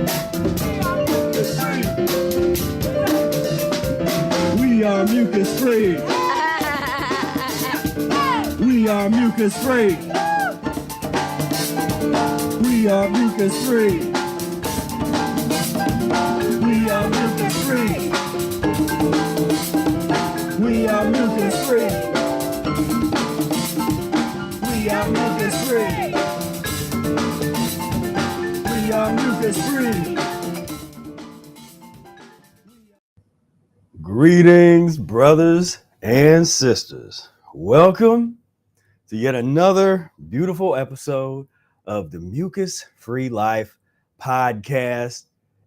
We are mucus free. We are mucus free. We are mucus free. We are mucus free. We are mucus free. We are mucus free. We are mucus free. Greetings, brothers and sisters. Welcome to yet another beautiful episode of the Mucus-free Life Podcast,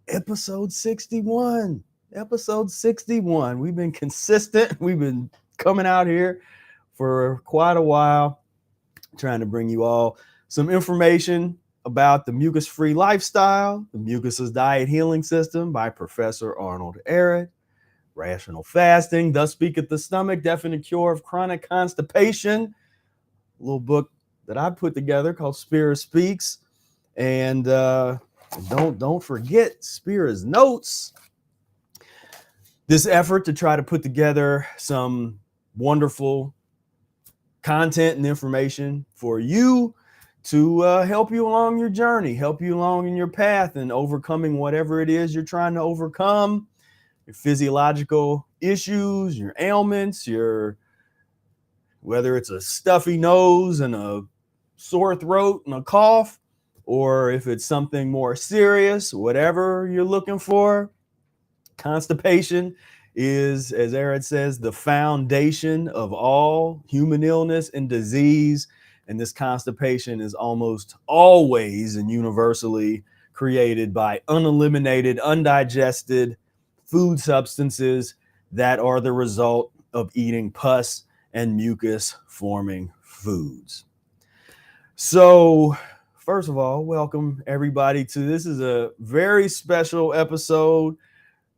episode 61. Episode 61. We've been consistent. We've been coming out here for quite a while, trying to bring you all some information about the mucus-free lifestyle, the Mucusless Diet healing system by Professor Arnold Ehret, rational fasting, thus speaketh the stomach, definite cure of chronic constipation, a little book that I put together called Spira Speaks, and don't forget Spira's notes. This effort to try to put together some wonderful content and information for you to help you along your journey, help you along in your path and overcoming whatever it is you're trying to overcome, your physiological issues, your ailments, whether it's a stuffy nose and a sore throat and a cough, or if it's something more serious, whatever you're looking for. Constipation is, as Ehret says, the foundation of all human illness and disease. And this constipation is almost always and universally created by uneliminated, undigested food substances that are the result of eating pus and mucus forming foods. So, first of all, welcome everybody to this is a very special episode.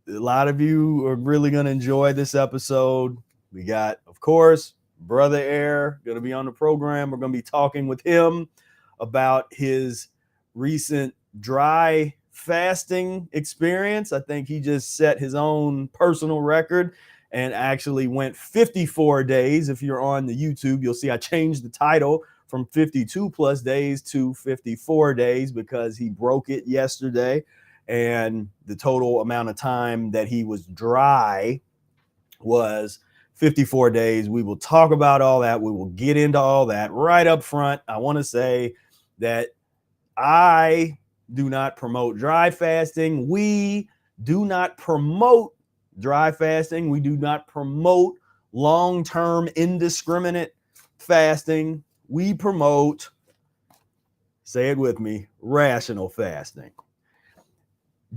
A lot of you are really going to enjoy this episode. We got, of course, Brother Air going to be on the program. We're going to be talking with him about his recent dry fasting experience. I think he just set his own personal record and actually went 54 days. If you're on the YouTube, you'll see I changed the title from 52 plus days to 54 days because he broke it yesterday. And the total amount of time that he was dry was 54 days. We will talk about all that. We will get into all that right up front. I want to say that I do not promote dry fasting. We do not promote dry fasting. We do not promote long-term indiscriminate fasting. We promote, say it with me, rational fasting.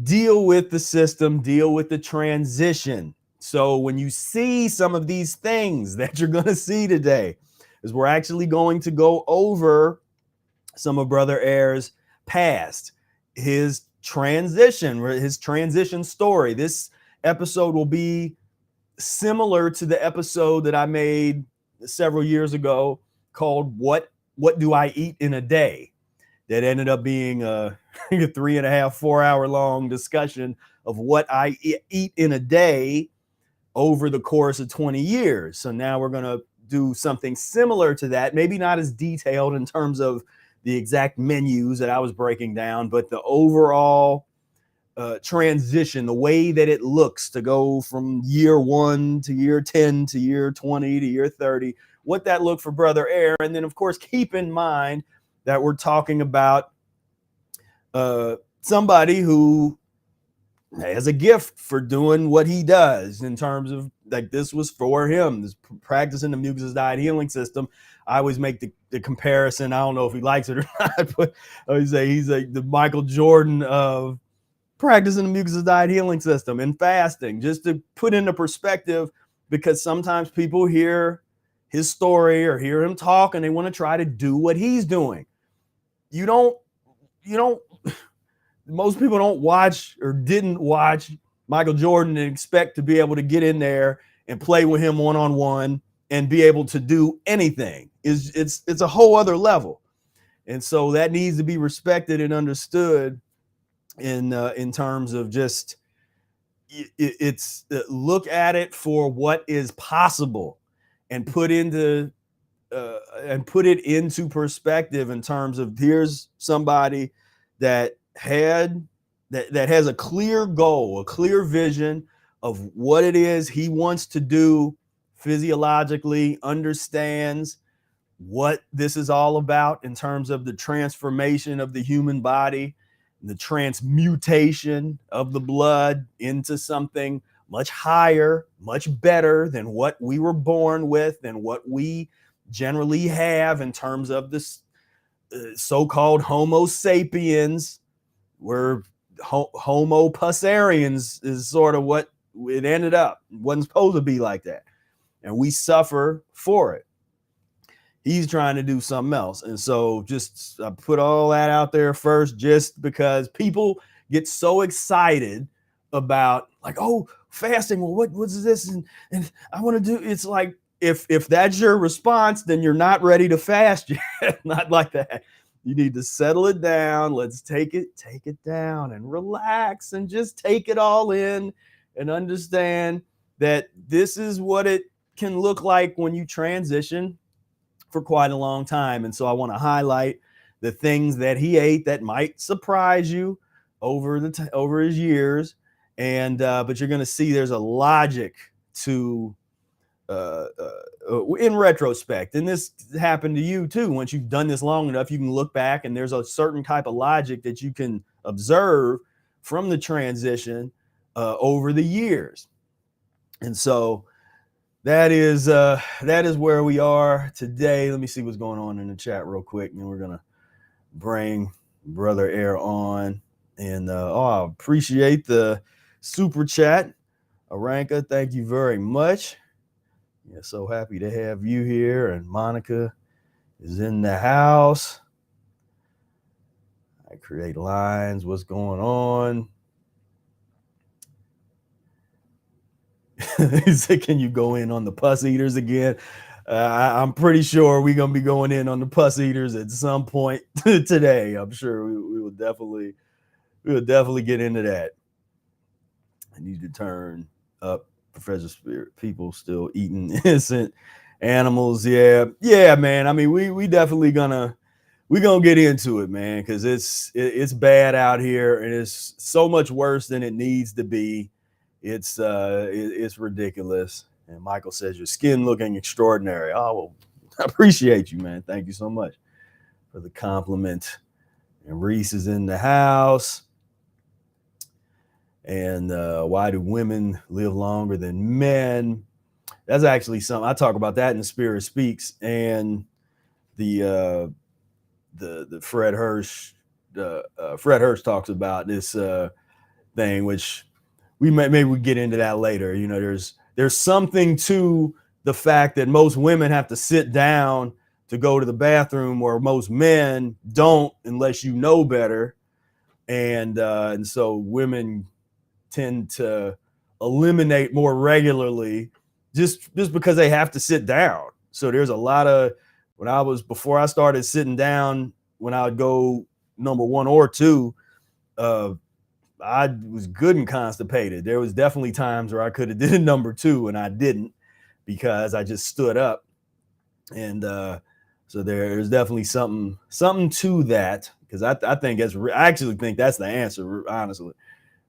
Deal with the system, deal with the transition. So when you see some of these things that you're going to see today, is we're actually going to go over some of Brother Air's past, his transition story. This episode will be similar to the episode that I made several years ago called What Do I Eat in a Day? That ended up being a 3.5, 4 hour long discussion of what I eat in a day over the course of 20 years. So now we're going to do something similar to that, maybe not as detailed in terms of the exact menus that I was breaking down, but the overall transition, the way that it looks to go from year 1 to year 10 to year 20 to year 30, what that looked for Brother Air. And then, of course, keep in mind that we're talking about somebody who has a gift for doing what he does in terms of, like, this was for him, this practicing the Mucusless Diet healing system. I always make the comparison. I don't know if he likes it or not, but I always say he's like the Michael Jordan of practicing the Mucusless Diet healing system and fasting, just to put into perspective, because sometimes people hear his story or hear him talk and they want to try to do what he's doing. You don't, most people don't watch or didn't watch Michael Jordan and expect to be able to get in there and play with him one-on-one and be able to do anything. It's a whole other level. And so that needs to be respected and understood in terms of just it's look at it for what is possible and put it into perspective in terms of here's somebody that has a clear goal, a clear vision of what it is he wants to do physiologically, understands what this is all about in terms of the transformation of the human body, the transmutation of the blood into something much higher, much better than what we were born with and what we generally have in terms of this so-called Homo sapiens. We're Homo pussarians is sort of what it ended up. It wasn't supposed to be like that. And we suffer for it. He's trying to do something else. And so just I put all that out there first, just because people get so excited about like, oh, fasting. Well, what's this? And I want to do, it's like, if that's your response, then you're not ready to fast yet. Not like that. You need to settle it down. Let's take it down and relax and just take it all in and understand that this is what it can look like when you transition for quite a long time. And so I want to highlight the things that he ate that might surprise you over his years. And but you're going to see there's a logic to in retrospect, and this happened to you too. Once you've done this long enough, you can look back and there's a certain type of logic that you can observe from the transition over the years. And so that is where we are today. Let me see what's going on in the chat real quick, and then we're gonna bring Brother Air on. And I appreciate the super chat, Aranka. Thank you very much. Yeah, so happy to have you here. And Monica is in the house. I create lines. What's going on? He said, can you go in on the pus eaters again? I'm pretty sure we're going to be going in on the pus eaters at some point today. I'm sure we will definitely get into that. I need to turn up Professor Spira. People still eating innocent animals. Yeah, man. I mean, we definitely gonna get into it, man, because it's bad out here, and it's so much worse than it needs to be. It's ridiculous. And Michael says your skin looking extraordinary. Oh, well, I appreciate you, man. Thank you so much for the compliment. And Reese is in the house. And why do women live longer than men? That's actually something I talk about that in the Spirit Speaks, and the Fred Hirsch talks about this thing, which maybe we get into that later. You know, there's something to the fact that most women have to sit down to go to the bathroom, where most men don't unless you know better, and so women tend to eliminate more regularly just because they have to sit down. So there's a lot of, before I started sitting down, when I would go number 1 or 2, I was good and constipated. There was definitely times where I could have did number 2 and I didn't, because I just stood up. And so there's definitely something to that, because I actually think that's the answer, honestly.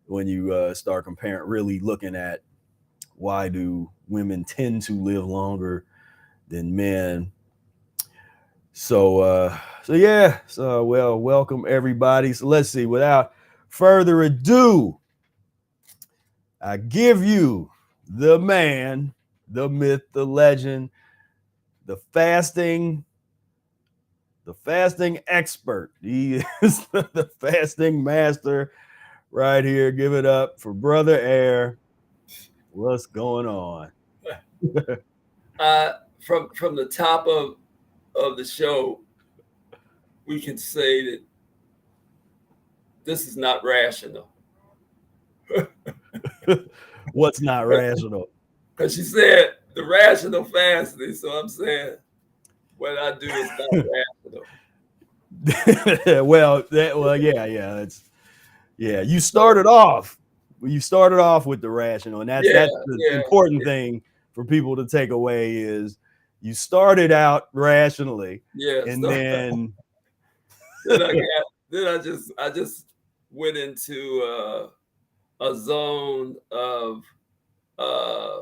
When you start comparing, really looking at why do women tend to live longer than men. So welcome everybody. So let's see, without further ado, I give you the man, the myth, the legend, the fasting expert. He is the fasting master right here. Give it up for Brother Air. What's going on? From the top of the show, we can say that this is not rational. What's not rational? Because she said the rational fasting, so I'm saying what I do is not rational. Yeah. That's Yeah, you started off with the rational, and that's Yeah, the yeah, important thing for people to take away is you started out rationally, yeah. and then Then I got, then I just went into a zone of uh,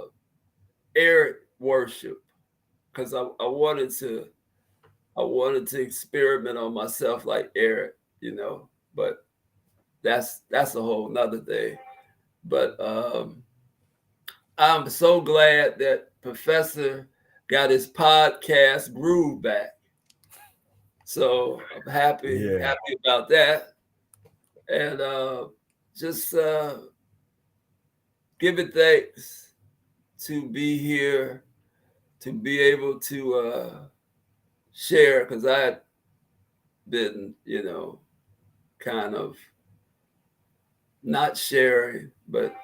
air worship because I wanted to experiment on myself like Eric, but that's a whole nother thing. But I'm so glad that Professor got his podcast groove back. So I'm happy yeah, about that. And just giving thanks to be here, to be able to share, because I had been, kind of not sharing, but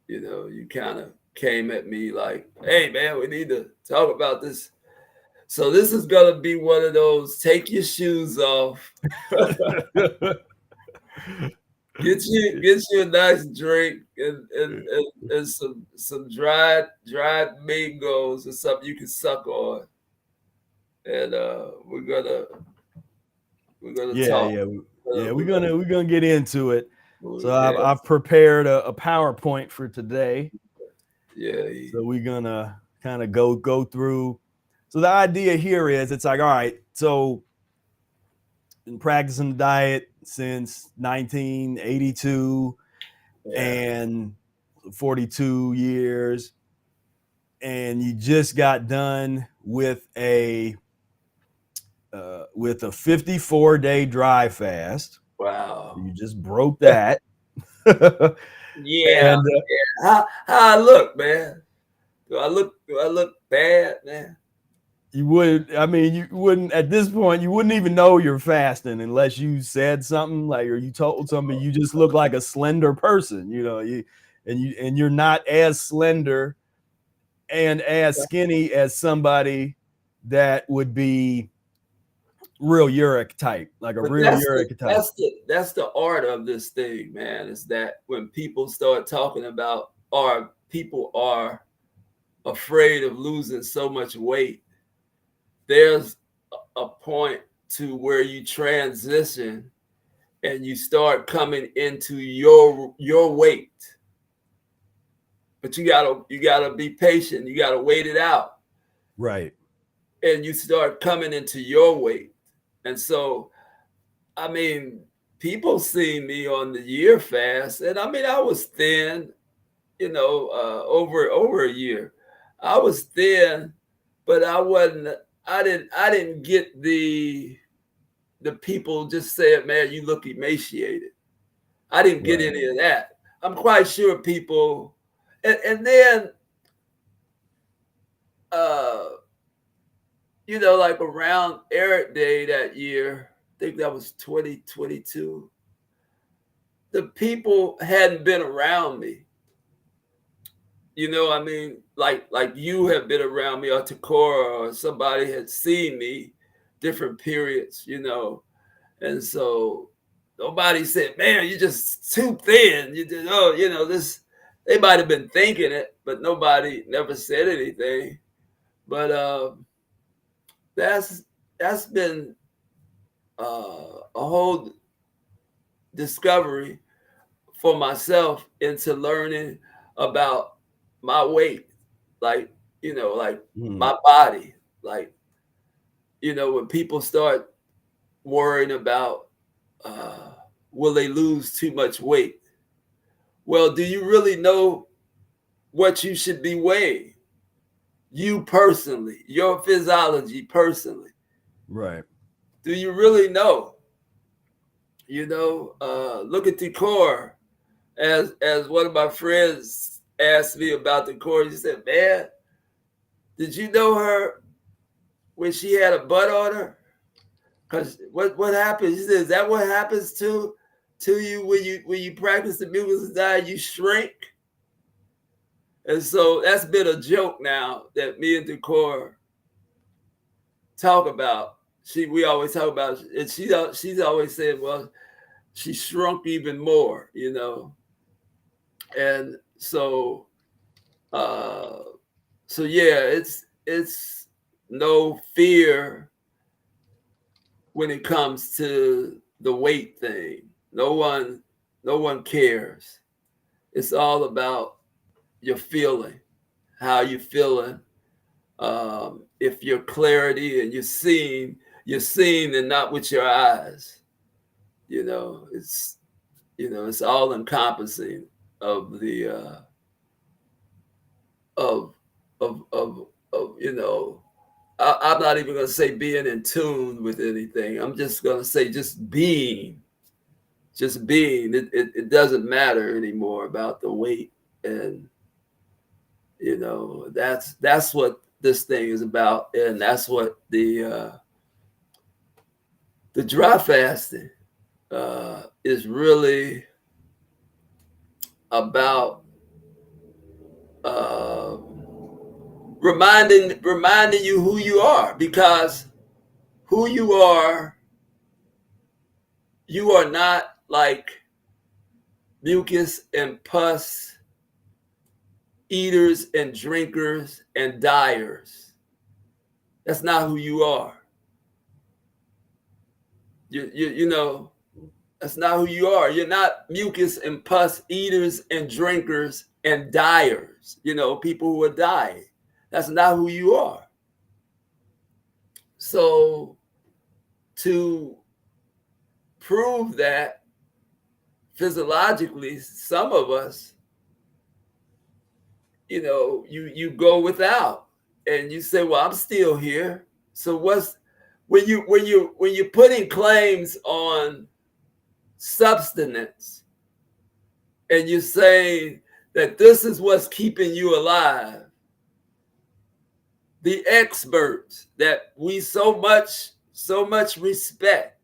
you kind of came at me like, hey man, we need to talk about this. So this is gonna be one of those take your shoes off, get you a nice drink and some dried mangoes or something you can suck on. And we're gonna yeah, talk. yeah, We're we're gonna get into it. So yeah, I've prepared a PowerPoint for today. yeah, So we're gonna kind of go through. So the idea here is it's like, all right, so been practicing the diet since 1982 yeah. and 42 years, and you just got done with a 54-day dry fast. Wow. You just broke that. and Yeah. How I look, man? Do I look bad, man? you would, I mean, you wouldn't at this point, you wouldn't even know you're fasting unless you said something like, or you told somebody. You just look like a slender person, and you're not as slender and as skinny as somebody that would be real uric type, like a But real uric type. that's the art of this thing, man. Is that when people start talking about, or people are afraid of losing so much weight, there's a point to where you transition and you start coming into your weight. But you gotta be patient. You gotta wait it out, Right. and you start coming into your weight. And so, I mean, people see me on the year fast, and I mean, I was thin, over a year. I was thin, but I wasn't. I didn't get the people just saying, "Man, you look emaciated." I didn't get Right. any of that. I'm quite sure people, and then uh, like around Eric Day that year, I think that was 2022. The people hadn't been around me. I mean, like you have been around me, or Takora, or somebody had seen me different periods, and so nobody said, "Man, you're just too thin." You did, this. They might have been thinking it, but nobody never said anything. But that's been a whole discovery for myself into learning about my weight, like like my body, like when people start worrying about will they lose too much weight. Well, do you really know what you should be weighing? You personally, your physiology personally. Right. Do you really know? Look at the core. As one of my friends asked me about the core, he said, "Man, did you know her when she had a butt on her? Because what happens?" He said, "Is that what happens to you when you practice the Mucusless Diet? You shrink." And so that's been a joke now that me and Decor talk about. We always talk about, and she's always saying, "Well, she shrunk even more, and so yeah, it's no fear when it comes to the weight thing. No one cares. It's all about your feeling, how you're feeling. If your clarity and you're seeing and not with your eyes. It's all encompassing of the of I'm not even going to say being in tune with anything. I'm just going to say just being. It doesn't matter anymore about the weight, and that's what this thing is about, and that's what the dry fasting is really about. Uh, reminding you who you are, because who you are not like mucus and pus eaters and drinkers and diers. That's not who you are. That's not who you are. You're not mucus and pus eaters and drinkers and diers, people who are dying. That's not who you are. So to prove that physiologically, some of us, you go without and you say, well, I'm still here. So when you're putting claims on substance and you're saying that this is what's keeping you alive, the experts that we so much respect,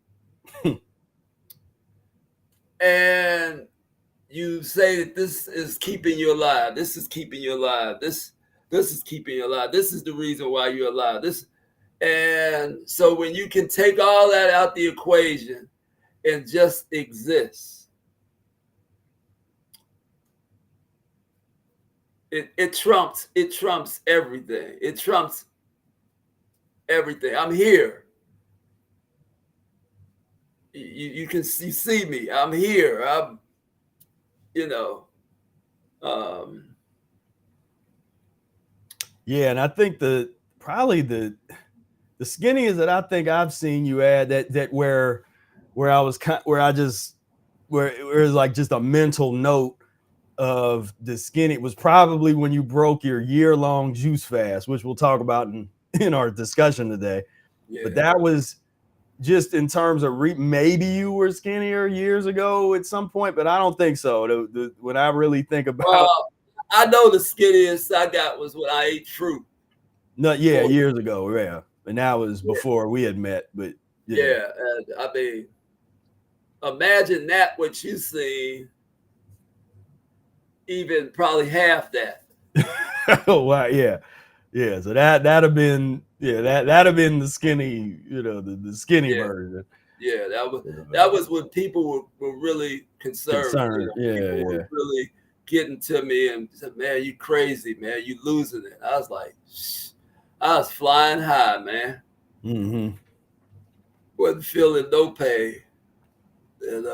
and you say that this is keeping you alive, this is keeping you alive, this is keeping you alive, this is the reason why you're alive, and so when you can take all that out the equation and just exist, it trumps everything. It trumps everything. I'm here. You can see me. I'm here. I'm, Yeah, and I think probably the skinniest that I think I've seen you at that where I was where it was like just a mental note of the skinny was probably when you broke your year-long juice fast, which we'll talk about in our discussion today. Yeah. But that was just in terms of maybe you were skinnier years ago at some point, but I don't think so. When I really think about, I know the skinniest I got was when I ate fruit. No, yeah, years ago, yeah, and that was before we had met. But yeah, I mean, imagine that what you see, even probably half that. Oh wow, yeah. So that'd have been that'd have been the skinny, the skinny version. Yeah, that was when people were really concerned. People were really getting to me and said, "Man, you crazy, man, you losing it." I was like, I was flying high, man. Mm-hmm. Wasn't feeling no pain, and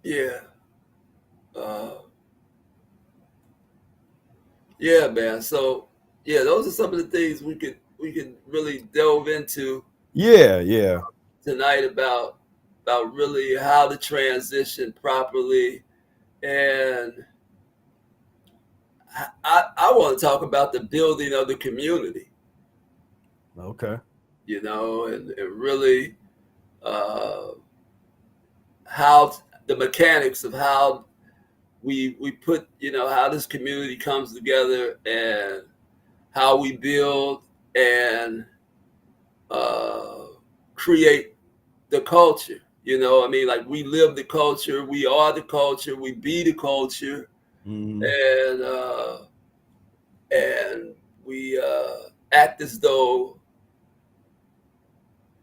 yeah, man. So yeah, those are some of the things we can really delve into. Yeah. Tonight about really how to transition properly, and I want to talk about the building of the community. Okay. And really how the mechanics of how we put, how this community comes together and how we build and create the culture. I mean, like, we live the culture, we are the culture, we be the culture. Mm-hmm. And we act as though,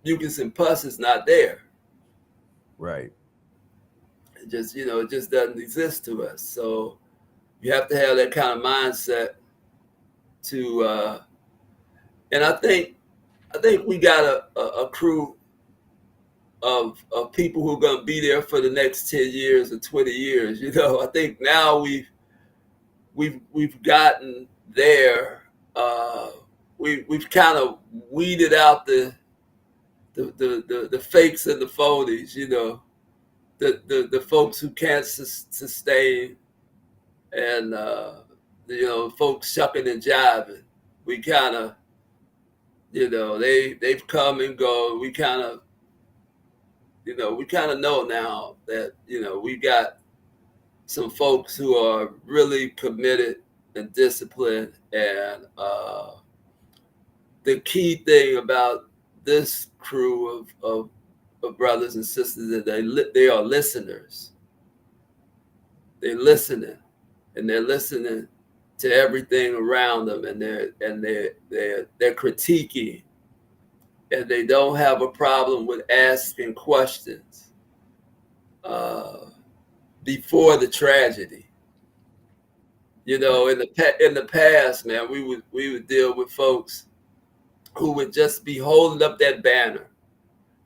mucus and pus is not there. Right. It just, it just doesn't exist to us. So you have to have that kind of mindset to, and I think we got a crew of people who are going to be there for the next 10 years or 20 years. I think now we've gotten there. We've kind of weeded out the fakes and the phonies, the folks who can't sustain, and folks shucking and jiving. We kind of, they've come and go. We kind of know now that we got some folks who are really committed and disciplined, and the key thing about this crew of brothers and sisters is that they are listeners. They're listening, and they're listening to everything around them, and they're critiquing, and they don't have a problem with asking questions before the tragedy. In the past, man, we would deal with folks who would just be holding up that banner.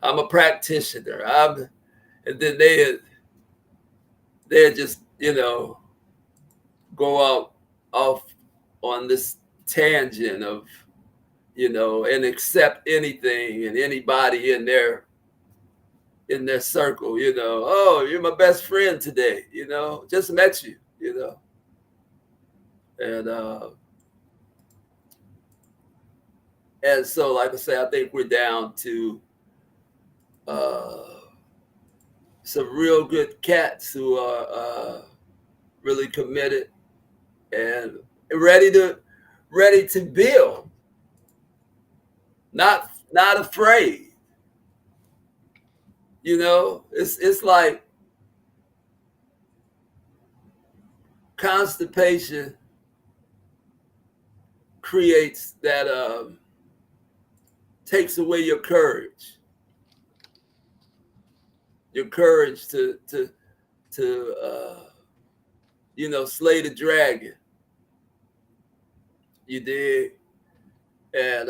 I'm a practitioner. And then they'd just, go off on this tangent of, and accept anything and anybody in their circle, oh, you're my best friend today, just met you, and so, like I say, I think we're down to some real good cats who are really committed and ready to build, not afraid. It's like constipation creates that takes away your courage to slay the dragon. You dig? And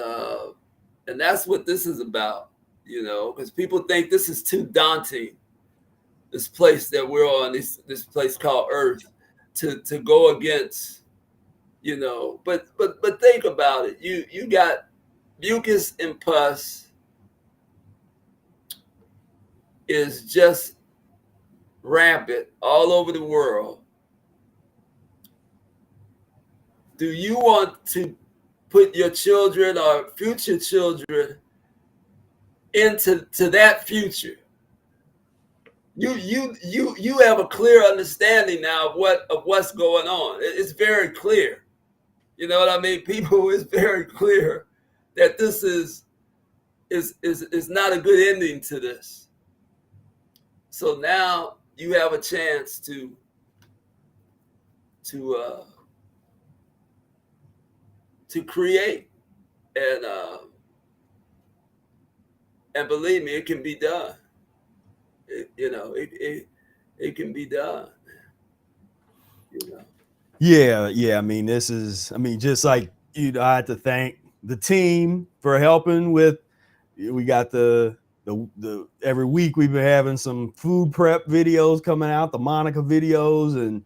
that's what this is about, because people think this is too daunting, this place that we're on, this place called Earth, to go against, but think about it. You got mucus and pus is just rampant all over the world. Do you want to put your children or future children into that future? You have a clear understanding now of what's going on. It's very clear. You know what I mean? People, it's very clear that this is not a good ending to this. So now you have a chance to create, and believe me, it can be done. It can be done. Yeah. I mean, just like I had to thank the team for helping with. We got the every week we've been having some food prep videos coming out, the Monica videos, and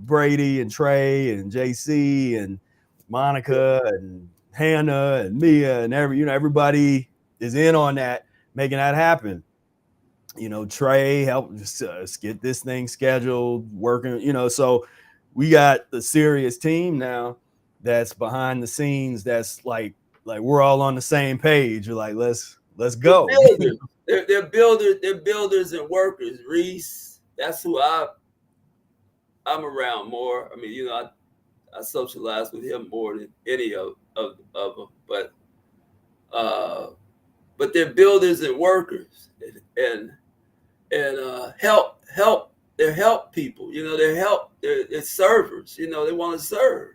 Brady and Trey and JC and Monica and Hannah and Mia and everybody is in on that, making that happen. Trey helped us get this thing scheduled, working, so we got the serious team now that's behind the scenes, that's like we're all on the same page. We're like, let's go. They're builders and workers. Reese, that's who I'm around more. I mean, I socialize with him more than any of them, but they're builders and workers, and help. They're help people. They're servers. They want to serve.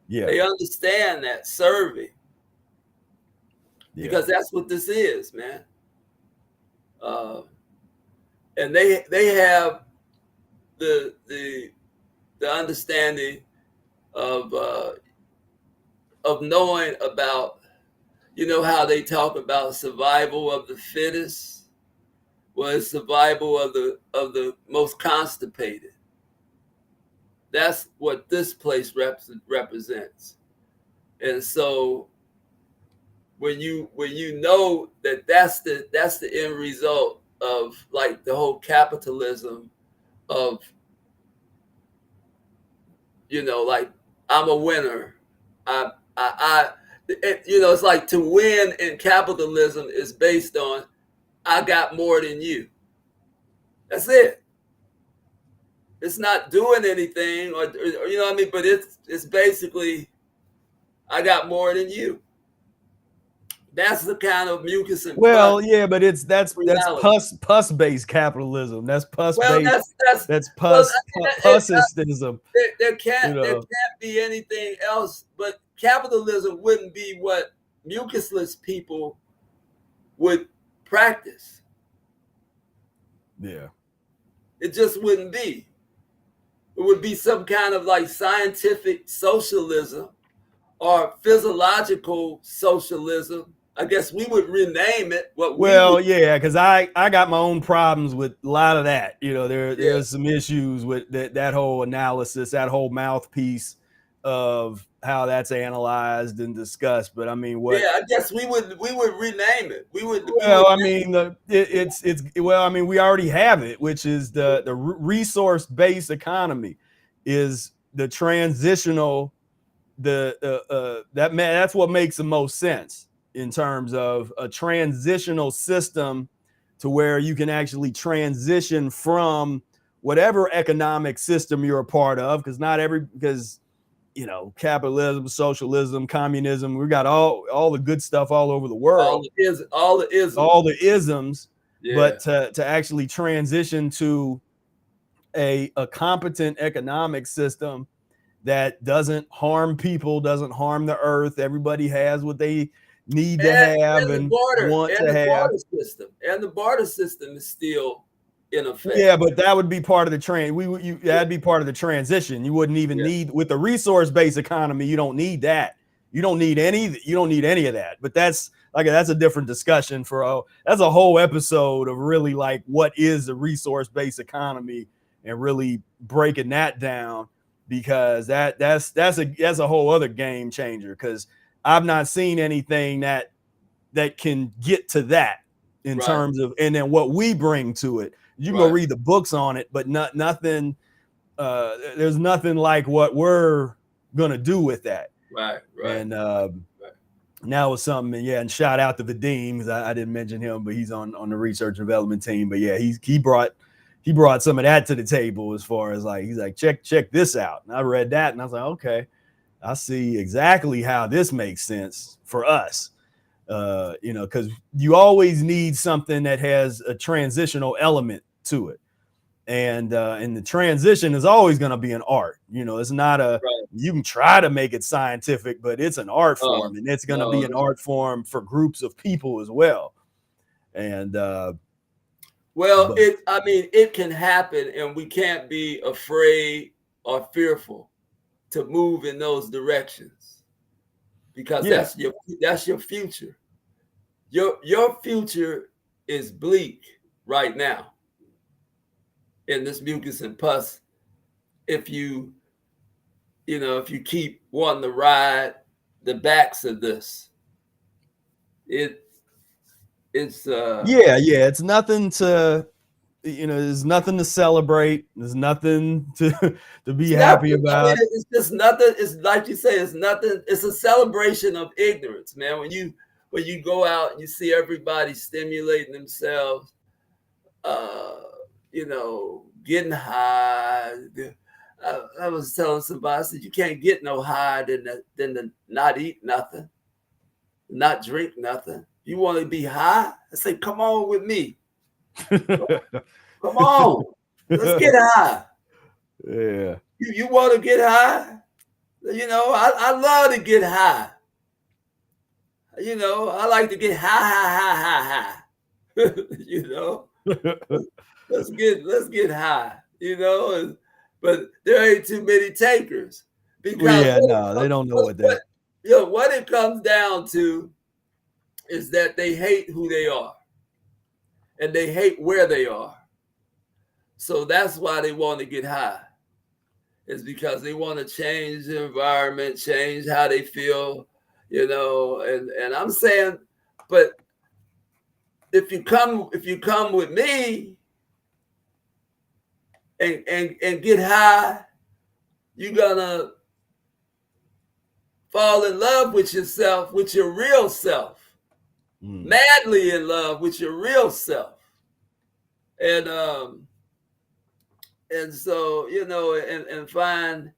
Yeah, they understand that serving because that's what this is, man. And they have the understanding of knowing about, you know, how they talk about survival of the fittest. Well, it's survival of the most constipated. That's what this place represents. And so when you know that that's the end result of like the whole capitalism of, you know, like I'm a winner. You know, it's like to win in capitalism is based on I got more than you. That's it. It's not doing anything, or you know what I mean. But it's basically I got more than you. That's the kind of mucus and pus yeah, but that's reality. pus based capitalism. That's pus Well, based. That's well, pusistism. there can't You know. be anything else. But capitalism wouldn't be what mucusless people would practice. Yeah. It just wouldn't be. It would be some kind of like scientific socialism or physiological socialism. I guess we would rename it what we would. Yeah, because I got my own problems with a lot of that. You know, there's some issues with that whole analysis, that whole mouthpiece of how that's analyzed and discussed. But I mean, I guess we would rename it. We would. I mean, I mean, we already have it, which is the resource based economy, is the transitional. That's what makes the most sense in terms of a transitional system to where you can actually transition from whatever economic system you're a part of, because you know, capitalism, socialism, communism, we got all the good stuff all over the world, all the isms. But to actually transition to a competent economic system that doesn't harm people, doesn't harm the earth. Everybody has what they need to have and want to have. The barter system is still in effect. Yeah, but that would be part of the that'd be part of the transition. You wouldn't even need, with the resource-based economy, you don't need that. You don't need any of that. But that's a different discussion that's a whole episode of really like what is the resource-based economy and really breaking that down, because that's a whole other game changer, because I've not seen anything that can get to that in terms of, and then what we bring to it. You can go read the books on it, but nothing. There's nothing like what we're gonna do with that. Right. And now it's something. And shout out to Vadim, because I didn't mention him, but he's on the research and development team. But yeah, he brought some of that to the table, as far as like, he's like, check this out. And I read that and I was like, okay, I see exactly how this makes sense for us. You know, because you always need something that has a transitional element to it. And the transition is always going to be an art. You know, it's not you can try to make it scientific, but it's an art form, and it's going to be an art form for groups of people as well. And it can happen, and we can't be afraid or fearful to move in those directions, because that's your future. Your future is bleak right now in this mucus and pus. If you keep wanting to ride the backs of this, it's it's nothing to, there's nothing to celebrate. There's nothing to be happy about. I mean, it's just nothing. It's like you say, it's nothing. It's a celebration of ignorance, man. When you go out and you see everybody stimulating themselves, getting high. I was telling somebody, I said, you can't get no higher than to not eat nothing, not drink nothing. You want to be high? I say, come on with me. Come on, let's get high. Yeah. You want to get high? I love to get high. You know, I like to get high. You know, let's get high. You know, but there ain't too many takers Well, because yeah, no, they don't know what that. what it comes down to is that they hate who they are and they hate where they are. So that's why they want to get high. It's because they want to change the environment, change how they feel, you know. And I'm saying, but if you come with me and get high, you're gonna fall in love with yourself, with your real self, madly in love with your real self. And so, you know, and find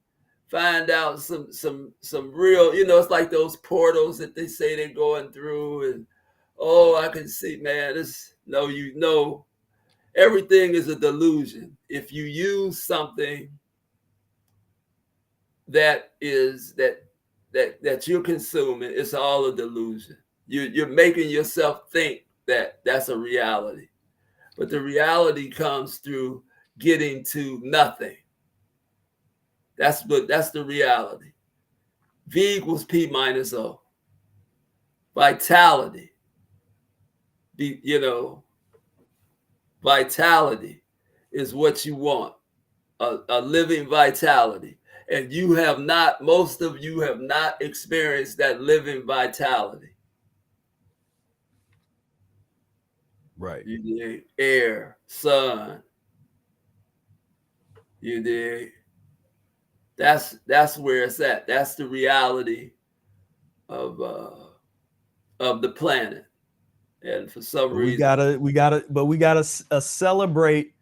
out some real, you know, it's like those portals that they say they're going through. And oh, I can see, man, you know, everything is a delusion. If you use something that you're consuming, it's all a delusion. You're making yourself think that that's a reality, but the reality comes through getting to nothing. That's the reality. V equals P minus O. Vitality. Vitality is what you want. A living vitality. And most of you have not experienced that living vitality. Right. You dig? Air, sun. You dig? That's where it's at. That's the reality of the planet. And for some reason, we gotta celebrate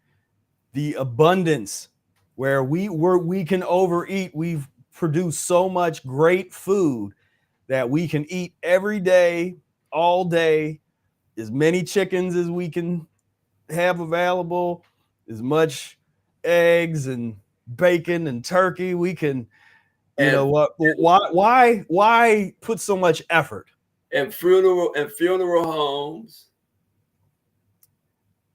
the abundance where we can overeat. We've produced so much great food that we can eat every day, all day, as many chickens as we can have available, as much eggs and bacon and turkey. We can, know what? Why put so much effort? And funeral homes.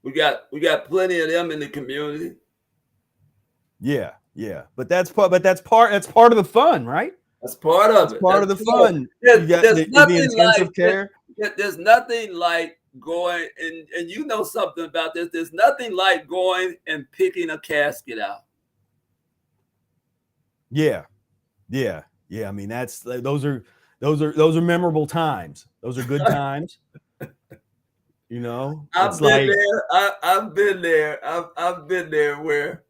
We got plenty of them in the community. Yeah. But that's part of the fun, right? That's part of it. Part of the fun. You got the intensive care. There's nothing like going and you know something about this. There's nothing like going and picking a casket out. Yeah. I mean, those are memorable times. Those are good times. You know, I've been there where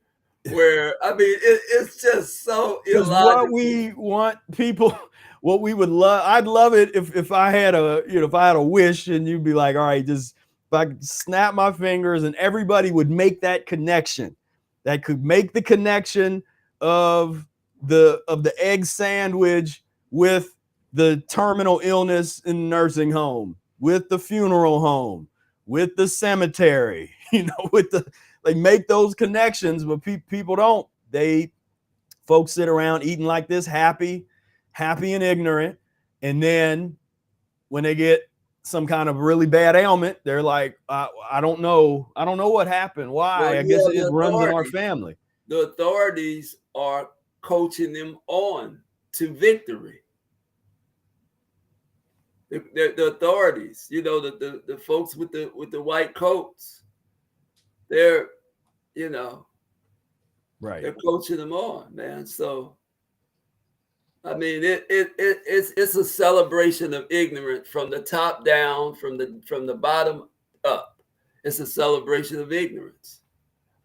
I mean it's just so illogical. What we want people, what we would love, I'd love it if I had a wish and you'd be like, all right, just if I could snap my fingers and everybody would make that connection, that could make the connection of the egg sandwich with the terminal illness in the nursing home, with the funeral home, with the cemetery, they make those connections, but people don't. Folks sit around eating like this, happy and ignorant. And then when they get some kind of really bad ailment, they're like, I don't know what happened. Why? Well, I guess it runs in our family. The authorities are coaching them on to victory. The authorities, the folks with the white coats, they're, right. They're coaching them on, man. So, I mean, it's a celebration of ignorance from the top down, from the bottom up. It's a celebration of ignorance,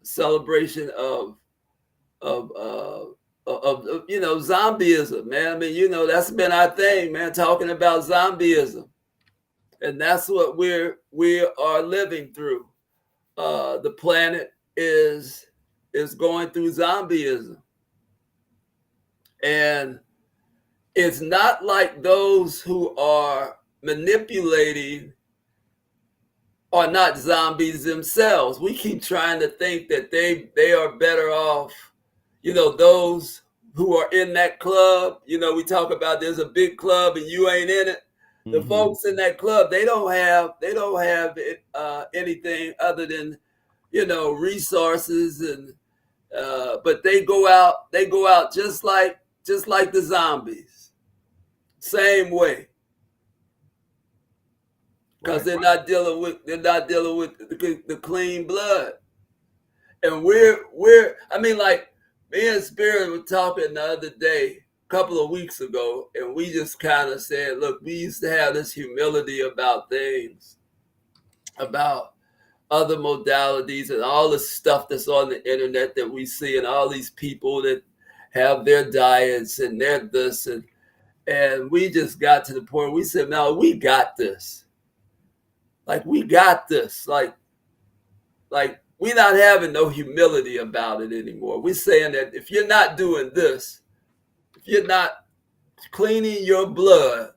a celebration of zombieism, man. I mean, that's been our thing, man, talking about zombieism. And that's what we are living through. The planet is going through zombieism. And it's not like those who are manipulating are not zombies themselves. We keep trying to think that they are better off. Those who are in that club, we talk about there's a big club and you ain't in it. The folks in that club, they don't have anything other than, resources, and but they go out just like the zombies, same way, because they're not dealing with the clean blood. And like me and Spira were talking the other day, a couple of weeks ago, and we just kind of said, look, we used to have this humility about things, about other modalities and all the stuff that's on the internet that we see, and all these people that have their diets and their this, and we just got to the point we said, no, we got this. Like, we got this. Like we're not having no humility about it anymore. We're saying that if you're not doing this, if you're not cleaning your blood,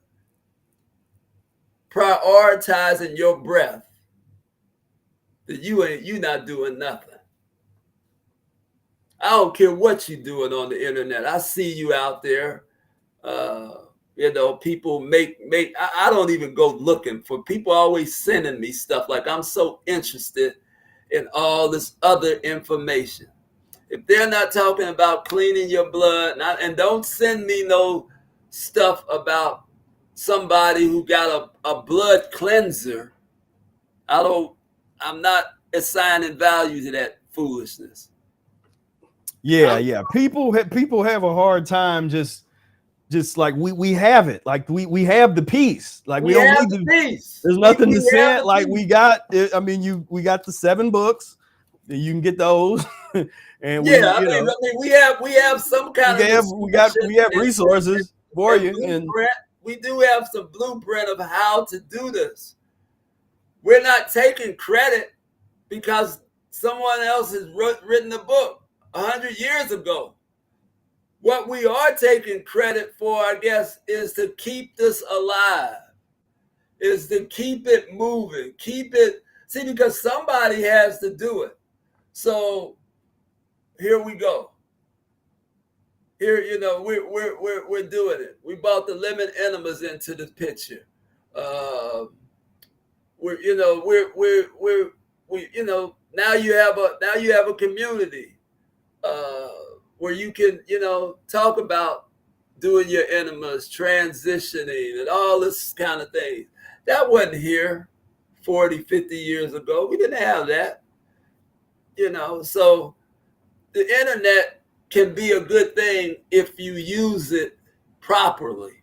prioritizing your breath, that you're not doing nothing. I don't care what you're doing on the internet. I see you out there. People make I don't even go looking for people, always sending me stuff. Like, I'm so interested in all this other information. If they're not talking about cleaning your blood, and don't send me no stuff about somebody who got a blood cleanser, I'm not assigning value to that foolishness. Yeah. People have a hard time just like we have it. Like we have the peace. Like we don't need the peace. There's nothing to say. Like we got we got the 7 books. You can get those. And we have some kind of we have resources for you. And we do have some blueprint of how to do this. We're not taking credit because someone else has written a book 100 years ago. What we are taking credit for, I guess, is to keep this alive, is to keep it moving, because somebody has to do it. So here we go. Here, we're doing it. We brought the lemon enemas into the picture. Now you have a community where you can, talk about doing your enemas, transitioning, and all this kind of thing. That wasn't here 40, 50 years ago. We didn't have that. So the internet can be a good thing if you use it properly.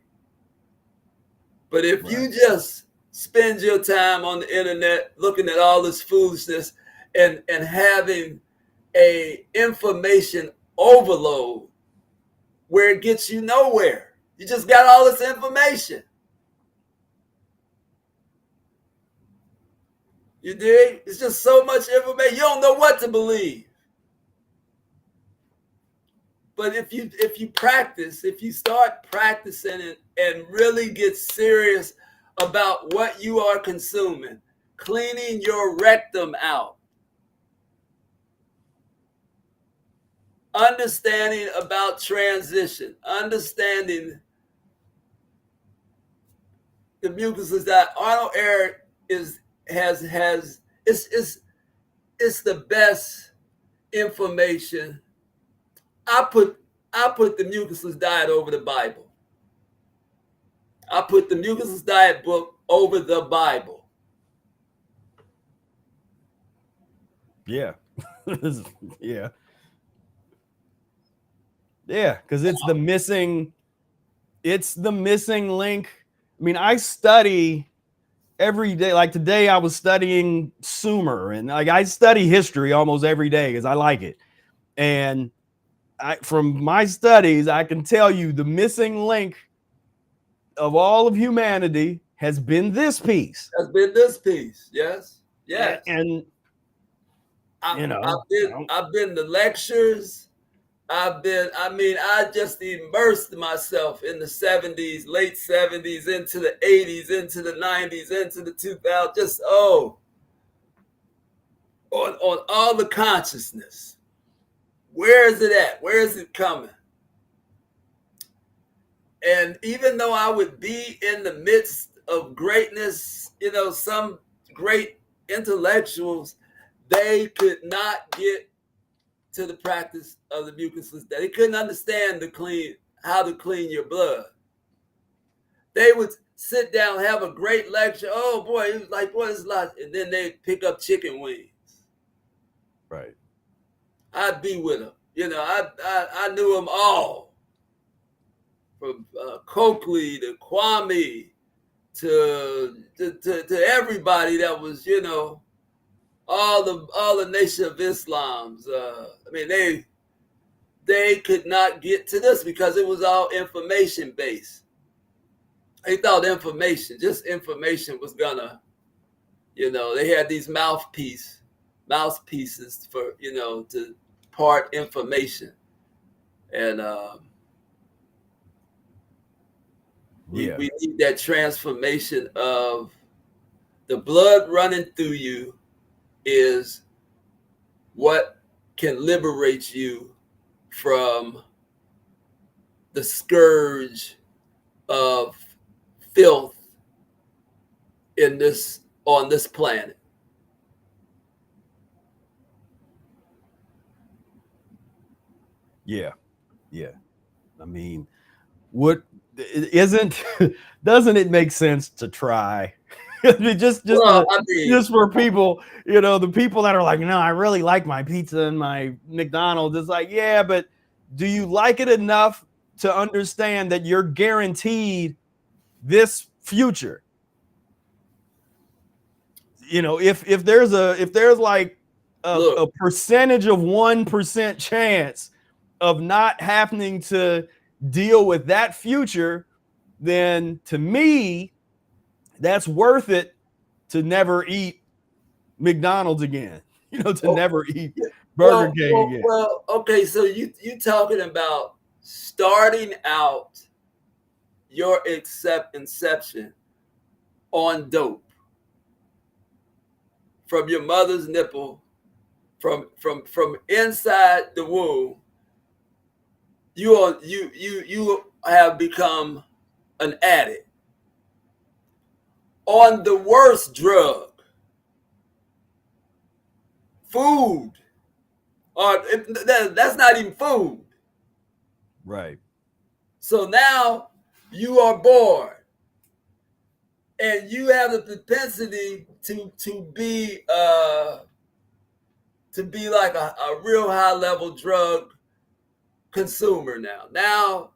But if you just spend your time on the internet looking at all this foolishness and having a information overload where it gets you nowhere, you just got all this information. You dig? It's just so much information. You don't know what to believe. But if you practice, if you start practicing it and really get serious about what you are consuming, cleaning your rectum out, understanding about transition, understanding the Mucusless Diet. Arnold Ehret is the best information. I put the Mucusless Diet over the Bible. I put the Mucusless Diet book over the Bible. Yeah. Yeah. Yeah, because it's the missing link. I mean, I study every day. Like today I was studying Sumer, and like I study history almost every day because I like it. And from my studies, I can tell you the missing link of all of humanity has been this piece. Yes. And I've been to lectures. I just immersed myself in the 70s, late 70s, into the 80s, into the 90s, into the 2000s, just on all the consciousness. Where is it at? Where is it coming? And even though I would be in the midst of greatness, some great intellectuals, they could not get to the practice of the mucusless diet. They couldn't understand how to clean your blood. They would sit down, have a great lecture. Oh boy, it was like, boy, this is a lot. And then they'd pick up chicken wings. Right. I'd be with them. I knew them all. From Coakley to Kwame to everybody that was, all the Nation of Islam's. They could not get to this because it was all information based. They thought just information was gonna, they had these mouthpieces for, to part information. And we need that transformation of the blood running through you is what can liberate you from the scourge of filth on this planet. Yeah. I mean, doesn't it make sense to try? just for people, the people that are like, no, I really like my pizza and my McDonald's. It's like, yeah, but do you like it enough to understand that you're guaranteed this future? If there's like a percentage of 1% chance of not happening to deal with that future, then to me, that's worth it to never eat McDonald's again, never eat Burger King again. Well, okay, so you talking about starting out your inception on dope from your mother's nipple, from inside the womb. You have become an addict on the worst drug, food, or that's not even food. Right. So now you are born, and you have the propensity to be like a real high level drug consumer now. Now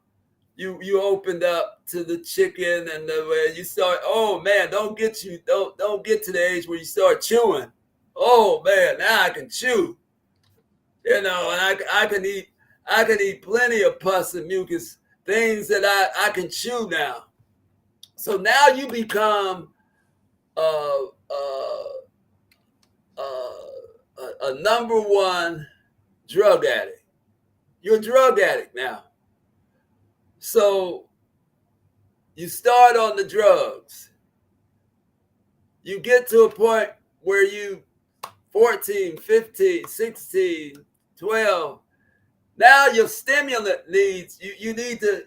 you opened up to the chicken and you start, oh man, don't get to the age where you start chewing. Oh man, now I can chew. And I can eat plenty of pus and mucus, things that I can chew now. So now you become a number one drug addict. You're a drug addict now. So you start on the drugs. You get to a point where you 14, 15, 16, 12. Now your stimulant needs, you need to,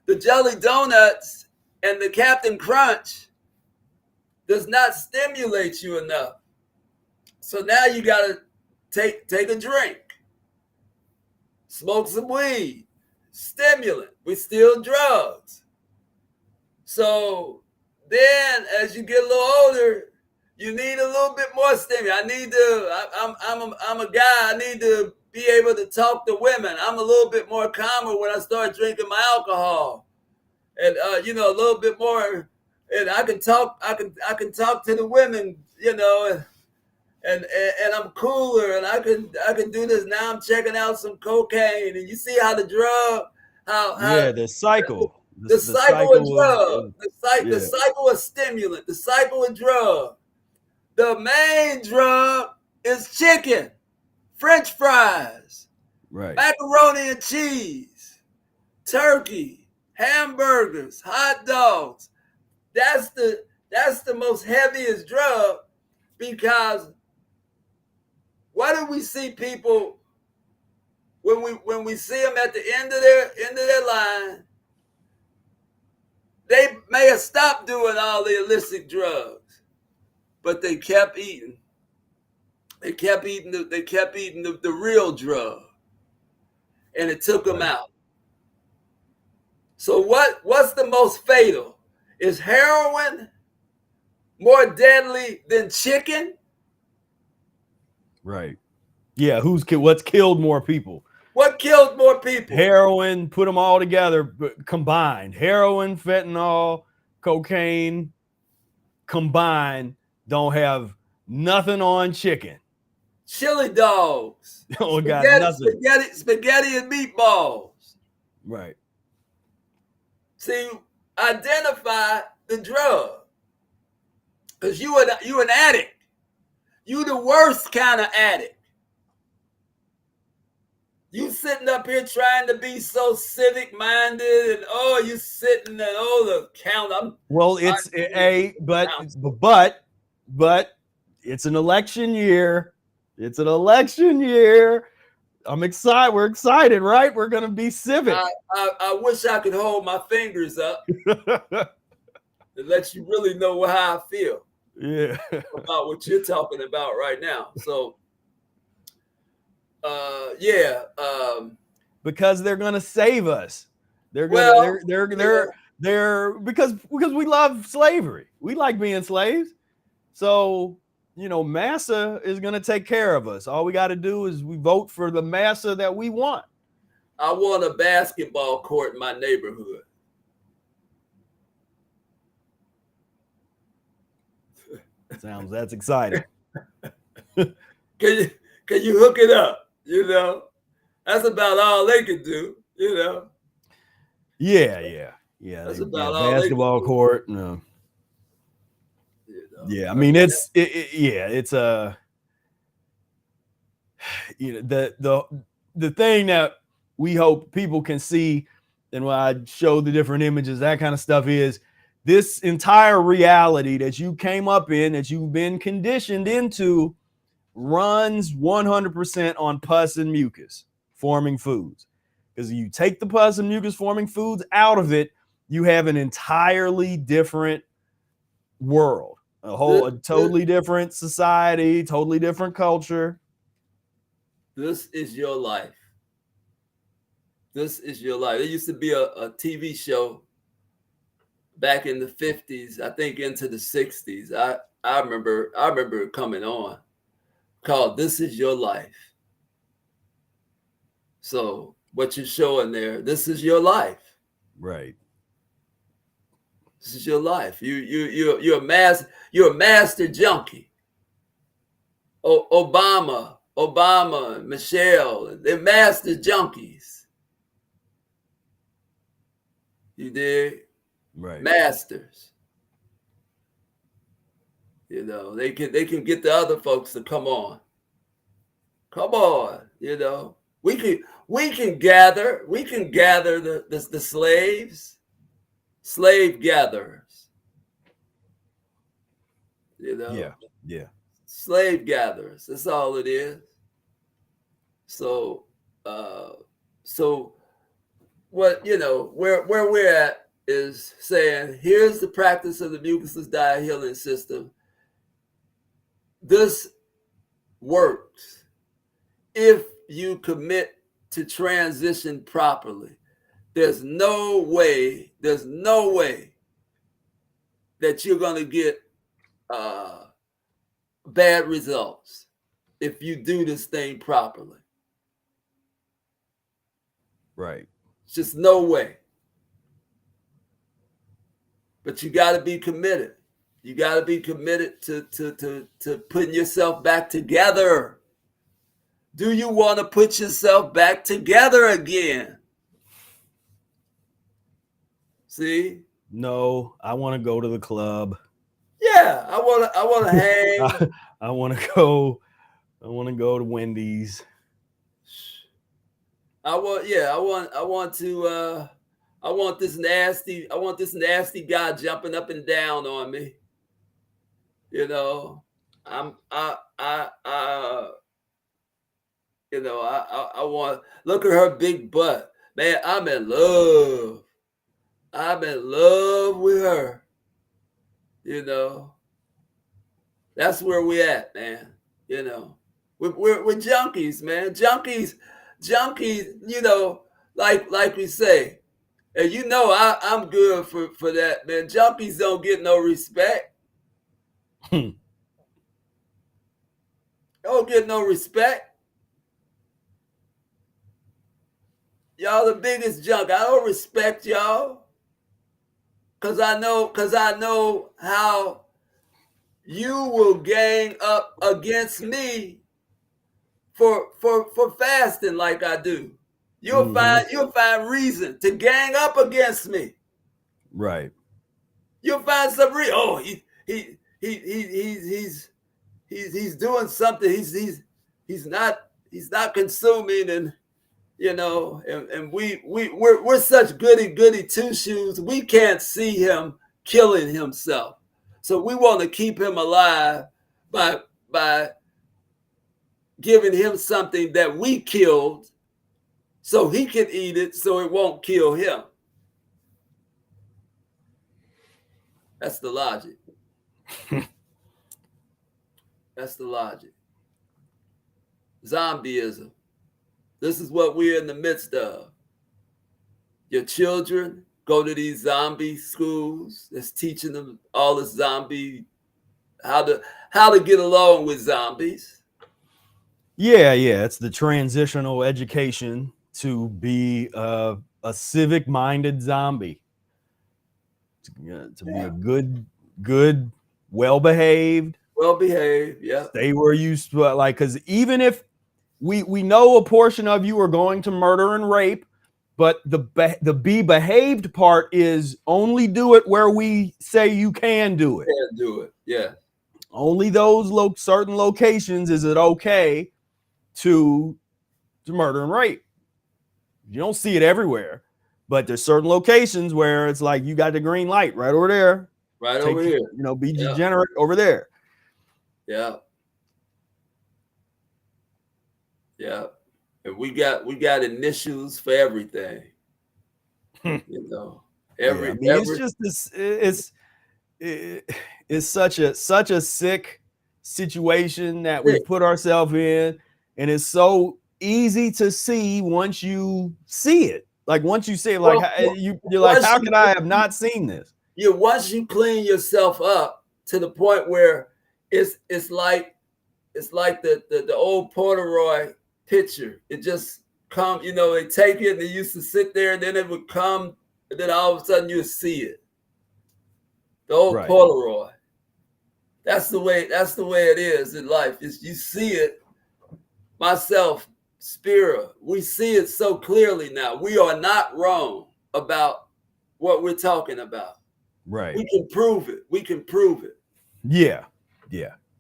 the jelly donuts and the Captain Crunch does not stimulate you enough. So now you got to take a drink, smoke some weed, stimulant. We still drugs. So then as you get a little older, you need a little bit more stimulant. I'm a guy, I need to be able to talk to women. I'm a little bit more calmer when I start drinking my alcohol. And a little bit more, and I can talk to the women, and I'm cooler, and I can do this. Now I'm checking out some cocaine, and you see how the drug, the cycle. The cycle of drug, the cycle of stimulant, the cycle of drug. The main drug is chicken, French fries, right, macaroni and cheese, turkey, hamburgers, hot dogs. That's the most heaviest drug, because what do we see people when we see them at the end of their line? They may have stopped doing all the illicit drugs, but they kept eating. They kept eating the real drug, and it took them out. So what's the most fatal? Is heroin more deadly than chicken? Right. Yeah. What's killed more people? What kills more people? Heroin, put them all together, combined. Heroin, fentanyl, cocaine, combined, don't have nothing on chicken. Chili dogs. Don't got nothing. Spaghetti and meatballs. Right. See, identify the drug. Because you an addict. You the worst kind of addict. You sitting up here trying to be so civic minded, and you sitting at the count. But it's an election year. It's an election year. I'm excited. We're excited, right? We're gonna be civic. I wish I could hold my fingers up to let you really know how I feel. Yeah. About what you're talking about right now. So because they're gonna save us. They're because we love slavery. We like being slaves. So, massa is gonna take care of us. All we got to do is we vote for the massa that we want. I want a basketball court in my neighborhood. That's exciting. Can you hook it up? That's about all they can do. Yeah. That's about all basketball court. No. Yeah, I mean it's the thing that we hope people can see, and when I show the different images, that kind of stuff, is this entire reality that you came up in, that you've been conditioned into, runs 100% on pus and mucus forming foods. Because you take the pus and mucus forming foods out of it, you have an entirely different world, a totally different society, totally different culture. This is your life. This is your life. There used to be a TV show back in the 50s, I think into the 60s. I remember it coming on, called This Is Your Life. So what you're showing there, this is your life. Right. This is your life. You're a master junkie. Obama, Michelle, they're master junkies. You dig? Right. Masters. They can get the other folks to come on. Come on, We can gather the slaves, slave gatherers. Yeah. Slave gatherers. That's all it is. So what where we're at is saying, here's the practice of the Mucusless Diet healing system. This works if you commit to transition properly. There's no way that you're going to get bad results if you do this thing properly. Right. It's just no way. But you got to be committed. You got to be committed to putting yourself back together. Do you want to put yourself back together again? See? No, I want to go to the club. Yeah, I want to hang. I want to go to Wendy's. I want this nasty guy jumping up and down on me. I want, look at her big butt. Man, I'm in love. I'm in love with her. You know, that's where we at, man. You know, we're junkies, man. Junkies. You know, like we say, and you know, I'm good for that, man. Junkies don't get no respect. Don't get no respect. Y'all the biggest junk. I don't respect y'all. Cause I know how you will gang up against me for fasting like I do. You'll find reason to gang up against me. Right. You'll find some reason. Oh, he's doing something. He's not consuming, and you know, and we're such goody two shoes. We can't see him killing himself, so we want to keep him alive by giving him something that we killed, so he can eat it, so it won't kill him. That's the logic. That's the logic. Zombieism. This is what we're in the midst of. Your children go to these zombie schools that's teaching them all this zombie, how to get along with zombies. Yeah. It's the transitional education to be a civic-minded zombie. To be a good, well-behaved. Yeah. Stay where you like, because even if we know a portion of you are going to murder and rape, but the be behaved part is only do it where we say you can do it. Can't do it. Yeah. Only those certain locations is it okay to murder and rape. You don't see it everywhere, but there's certain locations where it's like you got the green light right over there. Right over here. You know, be degenerate over there. Yeah. Yeah. And we got initials for everything. You know. It's just this it's such a sick situation that we put ourselves in, and it's so easy to see once you see it. Like once you see it, like you're like, how could I have not seen this? Once you clean yourself up to the point where it's like the old Polaroid picture. It just come, you know, they take it, they used to sit there, and then it would come, and then all of a sudden you see it. The old Polaroid. That's the way it is in life. Is you see it. Myself, Spira, we see it so clearly now. We are not wrong about what we're talking about. Right. We can prove it. Yeah.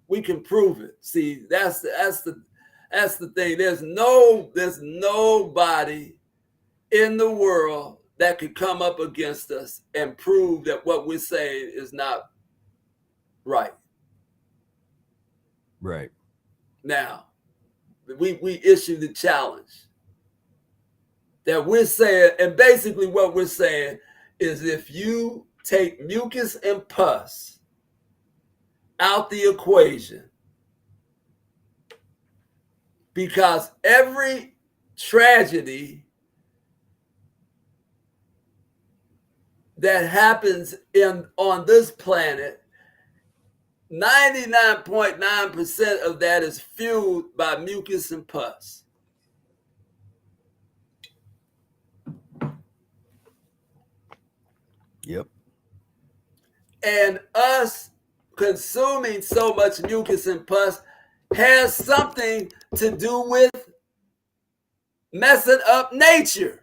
We can prove it. See, that's the thing. There's nobody in the world that could come up against us and prove that what we're saying is not right. Right. Now, we issue the challenge that we're saying, and basically what we're saying is if you take mucus and pus out the equation, because every tragedy that happens on this planet, 99.9% of that is fueled by mucus and pus. Yep. And us consuming so much mucus and pus has something to do with messing up nature.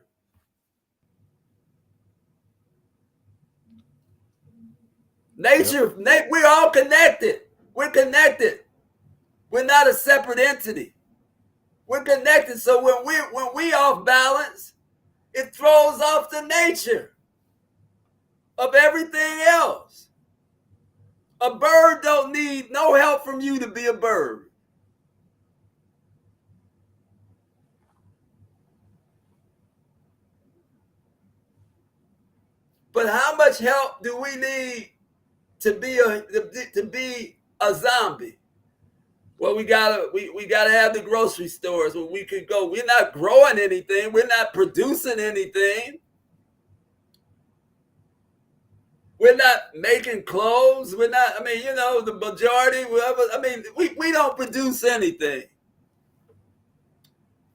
We're all connected. We're connected. We're not a separate entity. We're connected. So when we off balance, it throws off the nature of everything else. A bird don't need no help from you to be a bird. But how much help do we need to be a zombie? Well, we gotta have the grocery stores where we could go. We're not growing anything. We're not producing anything. We're not making clothes. We're not. I mean, the majority. We don't produce anything.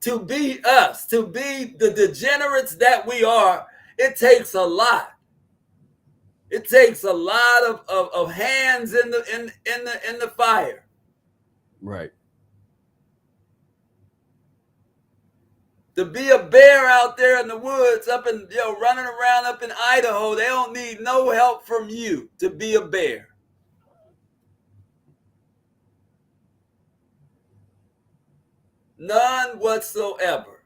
To be us, to be the degenerates that we are, it takes a lot. It takes a lot of hands in the fire. Right. To be a bear out there in the woods, running around up in Idaho, they don't need no help from you to be a bear. None whatsoever.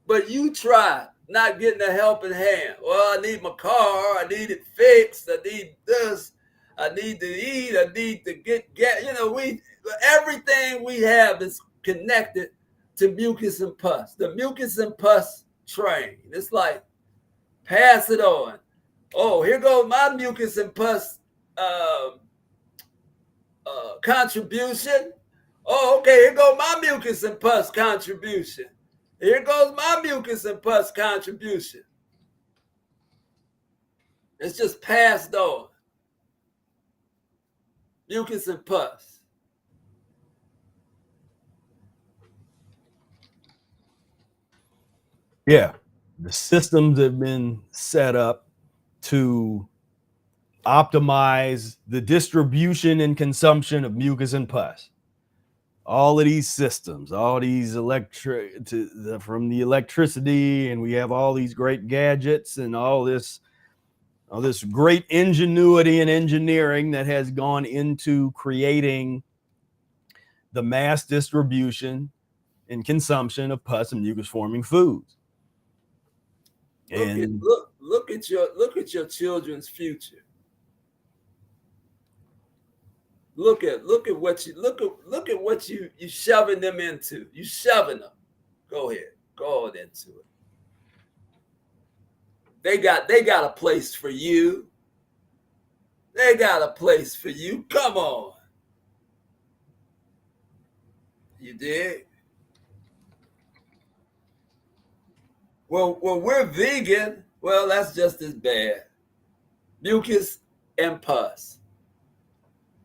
But you try not getting a helping hand. Well, I need my car. I need it fixed. I need this. I need to eat. I need to get. Everything we have is connected to mucus and pus. The mucus and pus train. It's like, pass it on. Oh, here goes my mucus and pus contribution. Oh, okay, here goes my mucus and pus contribution. Here goes my mucus and pus contribution. It's just passed on. Mucus and pus. Yeah. The systems have been set up to optimize the distribution and consumption of mucus and pus. All of these systems, all these from the electricity, and we have all these great gadgets and all this great ingenuity and engineering that has gone into creating the mass distribution and consumption of pus and mucus forming foods. Look at your children's future. Look at what you shoving them into. You shoving them. Go ahead. Go on into it. They got a place for you. They got a place for you. Come on. You dig? Well, we're vegan. Well, that's just as bad. Mucus and pus.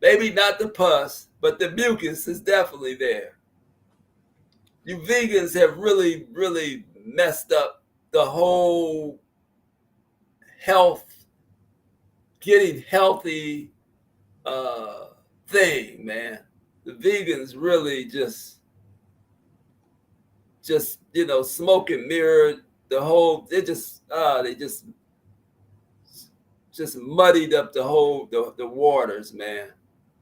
Maybe not the pus, but the mucus is definitely there. You vegans have really, really messed up the whole getting healthy thing, man. The vegans really just smoke and mirror the whole. They just muddied up the waters, man.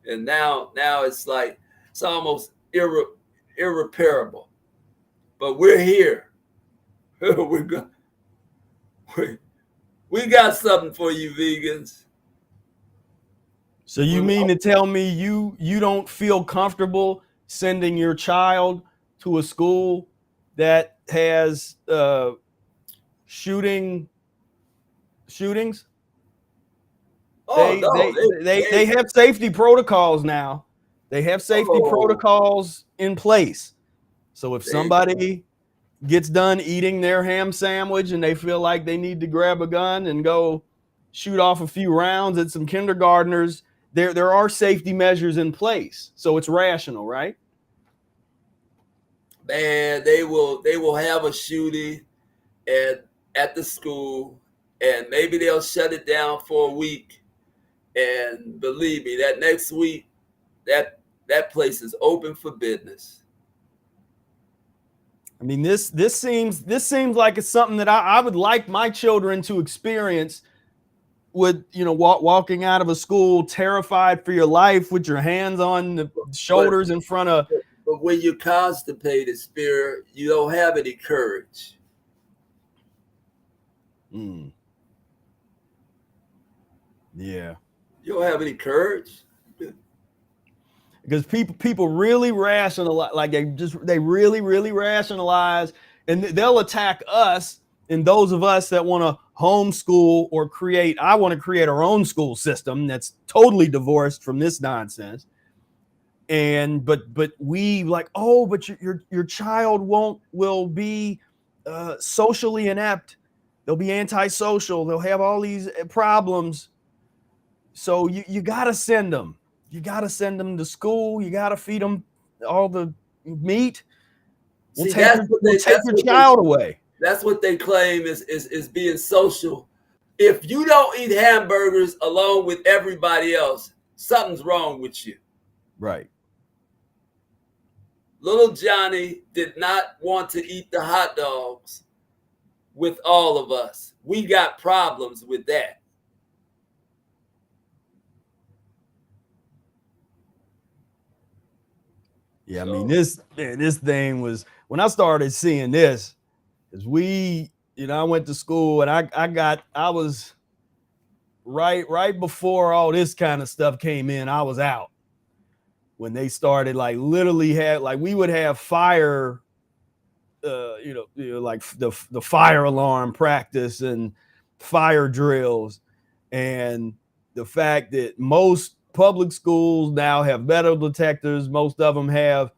And now it's like it's almost irreparable. But we're here. We got something for you, vegans. So you mean to tell me you don't feel comfortable sending your child to a school that has shootings? Oh, they have safety protocols now. They have safety protocols in place. So if somebody gets done eating their ham sandwich and they feel like they need to grab a gun and go shoot off a few rounds at some kindergartners, there are safety measures in place. So it's rational, right? Man, they will have a shooting at the school, and maybe they'll shut it down for a week. And believe me, that next week, that place is open for business. I mean, this seems like it's something that I would like my children to experience. With walking out of a school terrified for your life with your hands on the shoulders in front of. But when you're constipated, Spira, you don't have any courage. Yeah. You don't have any courage. Because people really rationalize, like they really rationalize, and they'll attack us And those of us that want to homeschool or I want to create our own school system that's totally divorced from this nonsense. And but we like, oh, but your child will be socially inept. They'll be antisocial. They'll have all these problems. So you got to send them. You got to send them to school. You got to feed them all the meat. We'll take your child away. That's what they claim is being social. If you don't eat hamburgers along with everybody else, something's wrong with you. Right. Little Johnny did not want to eat the hot dogs with all of us. We got problems with that. Yeah, I mean, this thing was, when I started seeing this, is I went to school and I was right before all this kind of stuff came in, I was out. When they started, like, literally we would have fire, like the fire alarm practice and fire drills, and the fact that most public schools now have metal detectors. Most of them have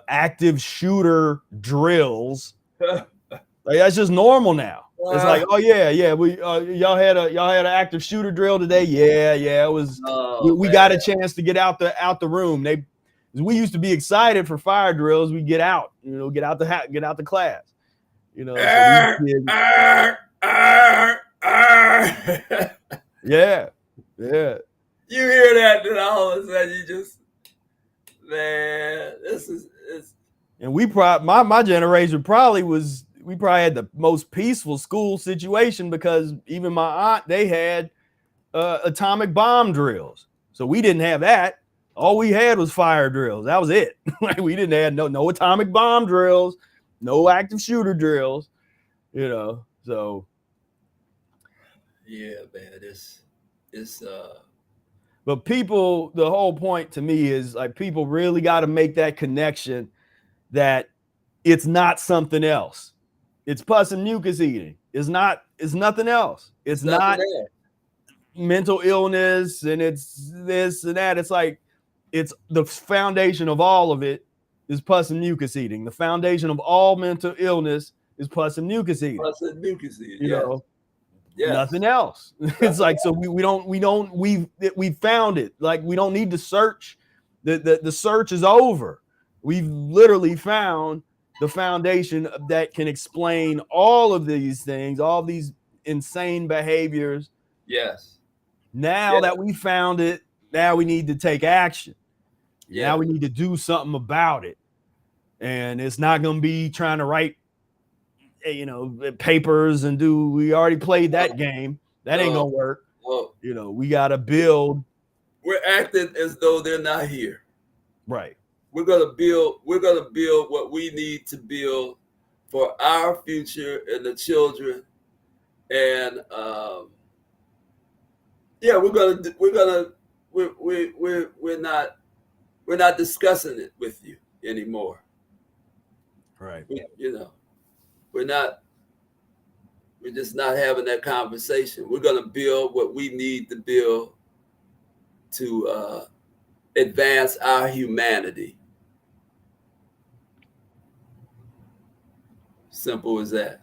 active shooter drills. Like, that's just normal now. It's like, oh yeah, we y'all had an active shooter drill today. Yeah, it was. We got a chance to get out the room. We used to be excited for fire drills. We get out, get out the class, yeah. You hear that, and all of a sudden you just, man, and my generation probably had the most peaceful school situation, because even my aunt, they had atomic bomb drills. So we didn't have that. All we had was fire drills. That was it. Like, we didn't have no atomic bomb drills, no active shooter drills, so. Yeah, man, it's But people, the whole point to me is, like, people really got to make that connection that it's not something else. It's pus and mucus eating. It's nothing else. It's not mental illness, and it's this and that. It's like, it's the foundation of all of it is pus and mucus eating. The foundation of all mental illness is pus and mucus eating. Yes. Nothing else. It's like, so we found it. Like, we don't need to search. The search is over. We've literally found the foundation that can explain all of these things, all these insane behaviors. Yes. Now that we found it, now we need to take action. Yeah. Now we need to do something about it. And it's not going to be trying to write, papers and we already played that game. That ain't going to work. We got to build. We're acting as though they're not here. Right. We're going to build what we need to build for our future and the children. And we're not discussing it with you anymore. Right. We're just not having that conversation. We're going to build what we need to build to advance our humanity. Simple as that.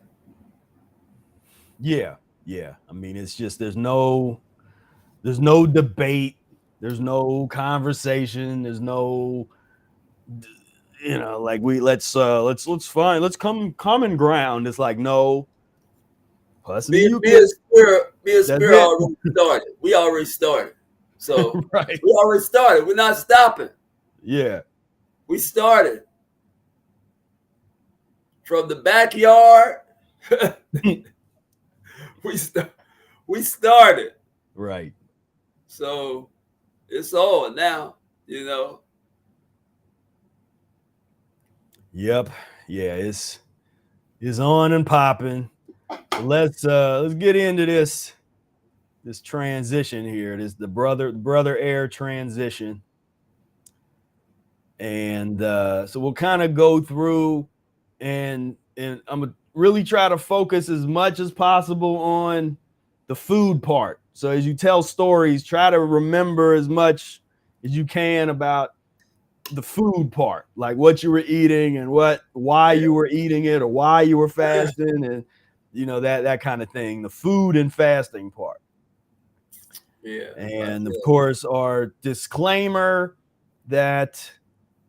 Yeah. I mean, it's just, there's no debate. There's no conversation. There's no, like, let's come common ground. It's like, no. Me and Spira already started. We already started. So right. We already started. We're not stopping. Yeah. We started. From the backyard. we started. Right. So it's on now, Yep. Yeah, it's on and popping. Let's get into this transition here. It is the BROAIR transition. And so we'll kind of go through, and I'm gonna really try to focus as much as possible on the food part. So as you tell stories, try to remember as much as you can about the food part, like what you were eating and why you were eating it or why you were fasting, and that kind of thing, the food and fasting part. Yeah. And of course, our disclaimer that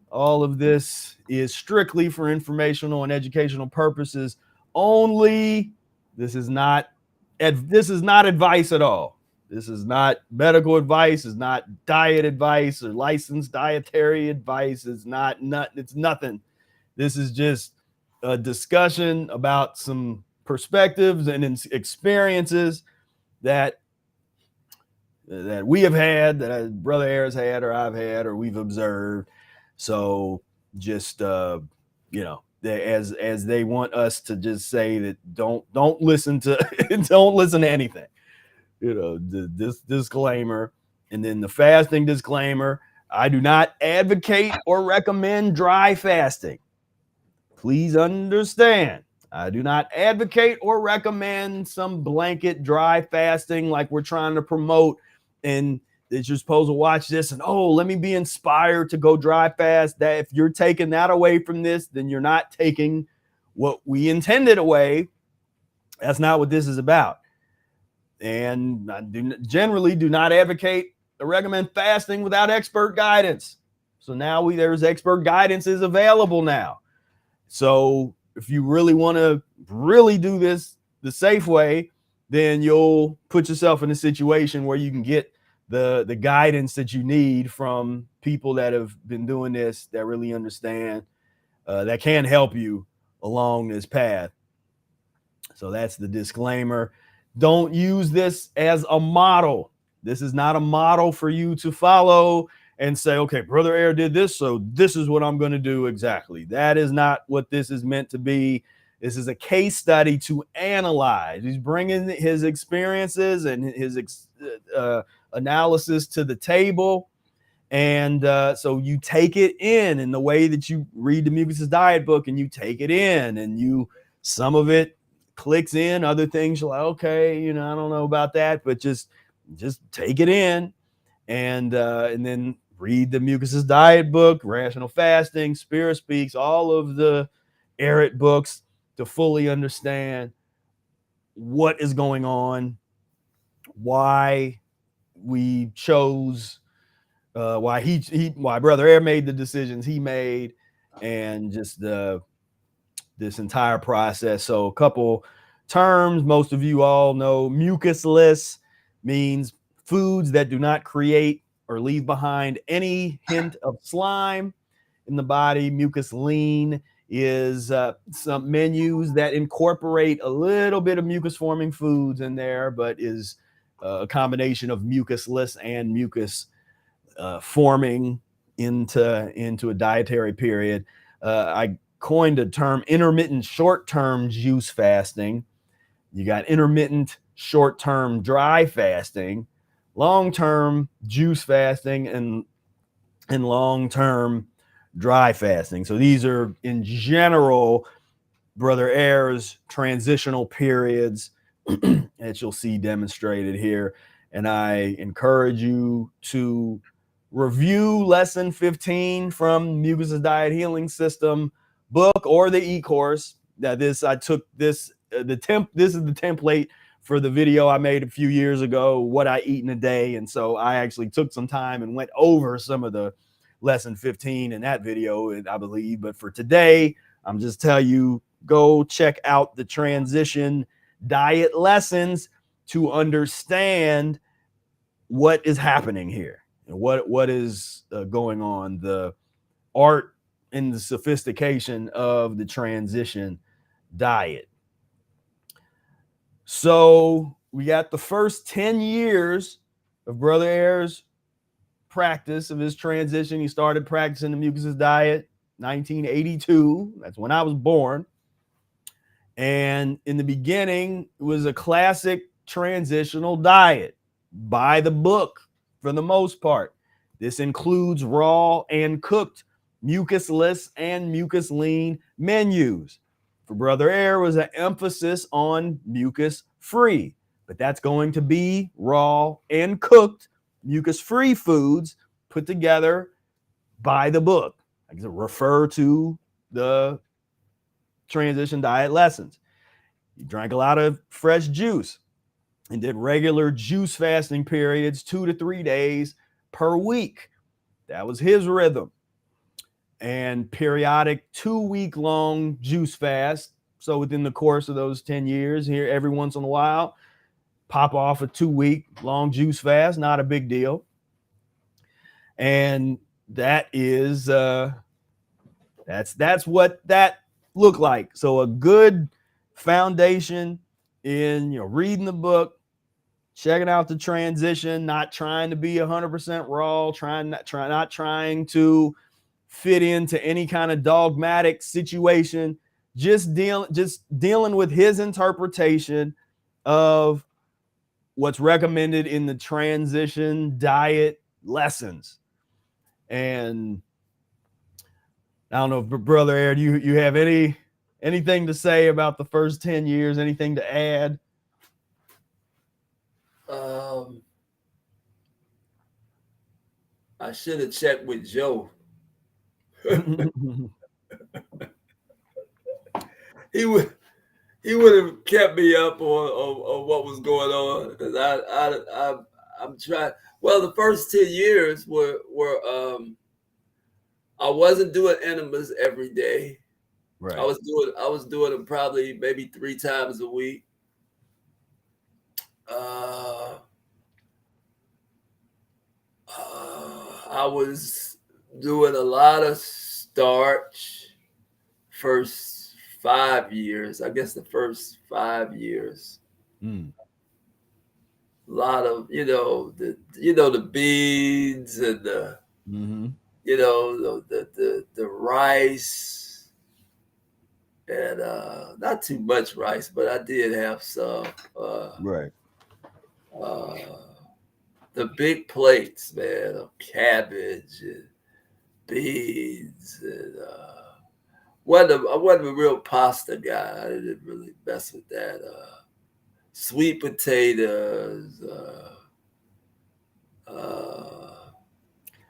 all of this is strictly for informational and educational purposes only. This is not advice at all. This is not medical advice. It's not diet advice or licensed dietary advice. It's nothing. This is just a discussion about some perspectives and experiences that we have had, that Brother Air has had, or I've had, or we've observed. So just as they want us to just say that don't listen to don't listen to anything. This disclaimer, and then the fasting disclaimer. I do not advocate or recommend dry fasting. Please understand, I do not advocate or recommend some blanket dry fasting like we're trying to promote, and that you're supposed to watch this and, oh, let me be inspired to go dry fast. That if you're taking that away from this, then you're not taking what we intended away. That's not what this is about. And I generally do not advocate or recommend fasting without expert guidance. So now there's expert guidance is available now. So if you really want to really do this the safe way, then you'll put yourself in a situation where you can get the guidance that you need from people that have been doing this, that really understand, that can help you along this path. So that's the disclaimer. Don't use this as a model. This is not a model for you to follow and say, okay, Brother Air did this, so this is what I'm going to do exactly. That is not what this is meant to be. This is a case study to analyze. He's bringing his experiences and his analysis to the table. And so you take it in the way that you read the Mucusless Diet book, and you take it in, and some of it clicks in, other things you're like, okay, I don't know about that, but just take it in, and then read the Mucusless Diet book, Rational Fasting, Spira Speaks, all of the Arid books to fully understand what is going on, why we chose, why Brother Air made the decisions he made, and just this entire process. So a couple terms most of you all know. Mucusless means foods that do not create or leave behind any hint of slime in the body. Mucus lean is some menus that incorporate a little bit of mucus forming foods in there, but is a combination of mucusless and mucus forming into a dietary period. I coined a term, intermittent short-term juice fasting. You got intermittent short-term dry fasting, long-term juice fasting, and long-term dry fasting. So these are, in general, Brother Air's transitional periods that you'll see demonstrated here. And I encourage you to review lesson 15 from Mucusless Diet Healing System book or the e-course. This is the template for the video I made a few years ago, what I eat in a day. And so I actually took some time and went over some of the lesson 15 in that video, I believe. But for today, I'm just telling you, go check out the transition diet lessons to understand what is happening here and what is going on, the art and the sophistication of the transition diet. So we got the first 10 years of Brother Air's practice of his transition. He started practicing the Mucusless Diet 1982. That's when I was born. And in the beginning, it was a classic transitional diet by the book for the most part. This includes raw and cooked mucusless and mucus lean menus. for BROAIR was an emphasis on mucus-free, but that's going to be raw and cooked mucus-free foods put together by the book. I can refer to the transition diet lessons. He drank a lot of fresh juice and did regular juice fasting periods, 2 to 3 days per week. That was his rhythm. And periodic 2-week long juice fast. So within the course of those 10 years, here every once in a while, pop off a 2-week long juice fast, not a big deal. And that is that's what that looked like. So a good foundation in reading the book, checking out the transition, not trying to be 100% raw, not trying to fit into any kind of dogmatic situation, just dealing with his interpretation of what's recommended in the transition diet lessons. And I don't know if BROAIR, you have anything to say about the first 10 years, anything to add? I should have checked with Joe. He would have kept me up on what was going on, because I'm trying. Well, the first 10 years were I wasn't doing enemas every day. Right. I was doing them probably maybe 3 times a week. I was doing a lot of starch first 5 years. I guess the first 5 years. A lot of the beans and the the rice, and not too much rice, but I did have some. Right. The big plates, man, of cabbage and beans, and I wasn't a real pasta guy. I didn't really mess with that. Sweet potatoes.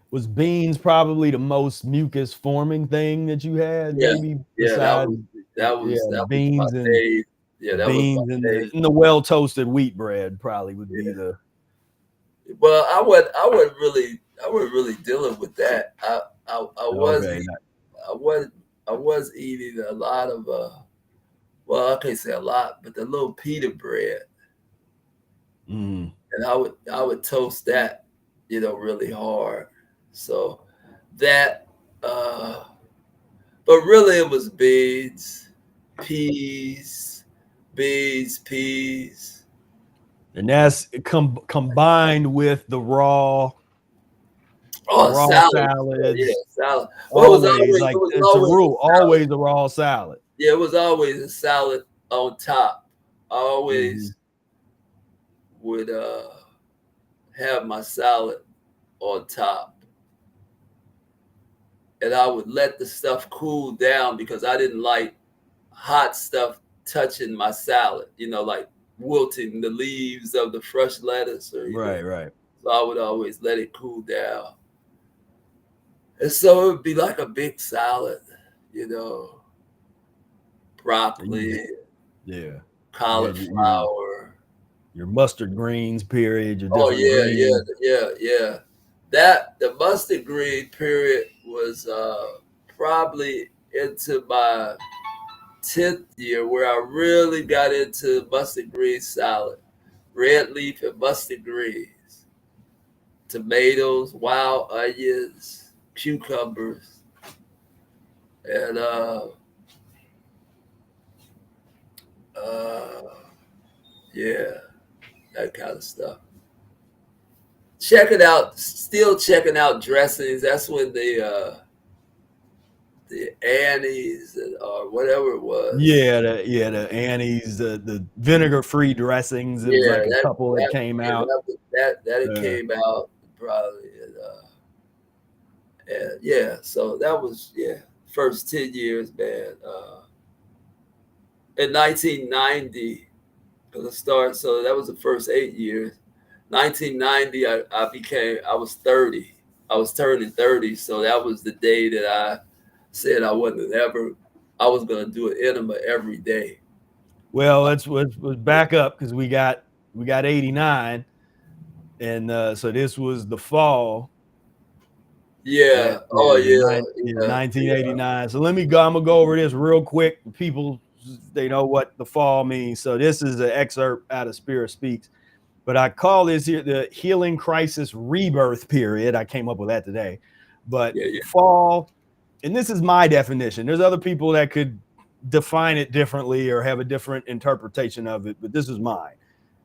Was beans probably the most mucus forming thing that you had? Yeah, Maybe that besides was beans my and day. Yeah, that was my day. and the well toasted wheat bread probably would be the. Well, I wasn't really dealing with that. I was Okay. I was eating a lot of well, I can't say a lot, but the little pita bread, and I would toast that, really hard. So that, but really it was beans, peas, And that's combined with the raw salads. salads. Yeah, salad. Well, it was it's a always rule, always a raw salad. Yeah, it was always a salad on top. I always would have my salad on top, and I would let the stuff cool down because I didn't like hot stuff touching my salad. Like wilting the leaves of the fresh lettuce, or Right. So I would always let it cool down, and so it would be like a big salad, broccoli, cauliflower, your mustard greens period, your oh different greens. yeah. That the mustard green period was probably into my 10th year, where I really got into mustard green salad, red leaf and mustard greens, tomatoes, wild onions, cucumbers, and yeah, that kind of stuff. Still checking out dressings. That's when the Annie's or whatever it was. The Annie's, the vinegar-free dressings. It was like a couple that came out. It came out probably, and yeah. So that was first 10 years, man. in 1990, because I started, so that was the first 8 years. 1990, I was 30. I was turning 30, so that was the day that I said I was going to do an enema every day. Well, let's back up, because we got 89, and so this was the fall. Yeah. Oh, yeah. 1989. So let me go. I'm gonna go over this real quick. People, they know what the fall means. So this is an excerpt out of Spira Speaks, but I call this here the healing crisis rebirth period. I came up with that today, but fall, and this is my definition. There's other people that could define it differently or have a different interpretation of it, but this is mine.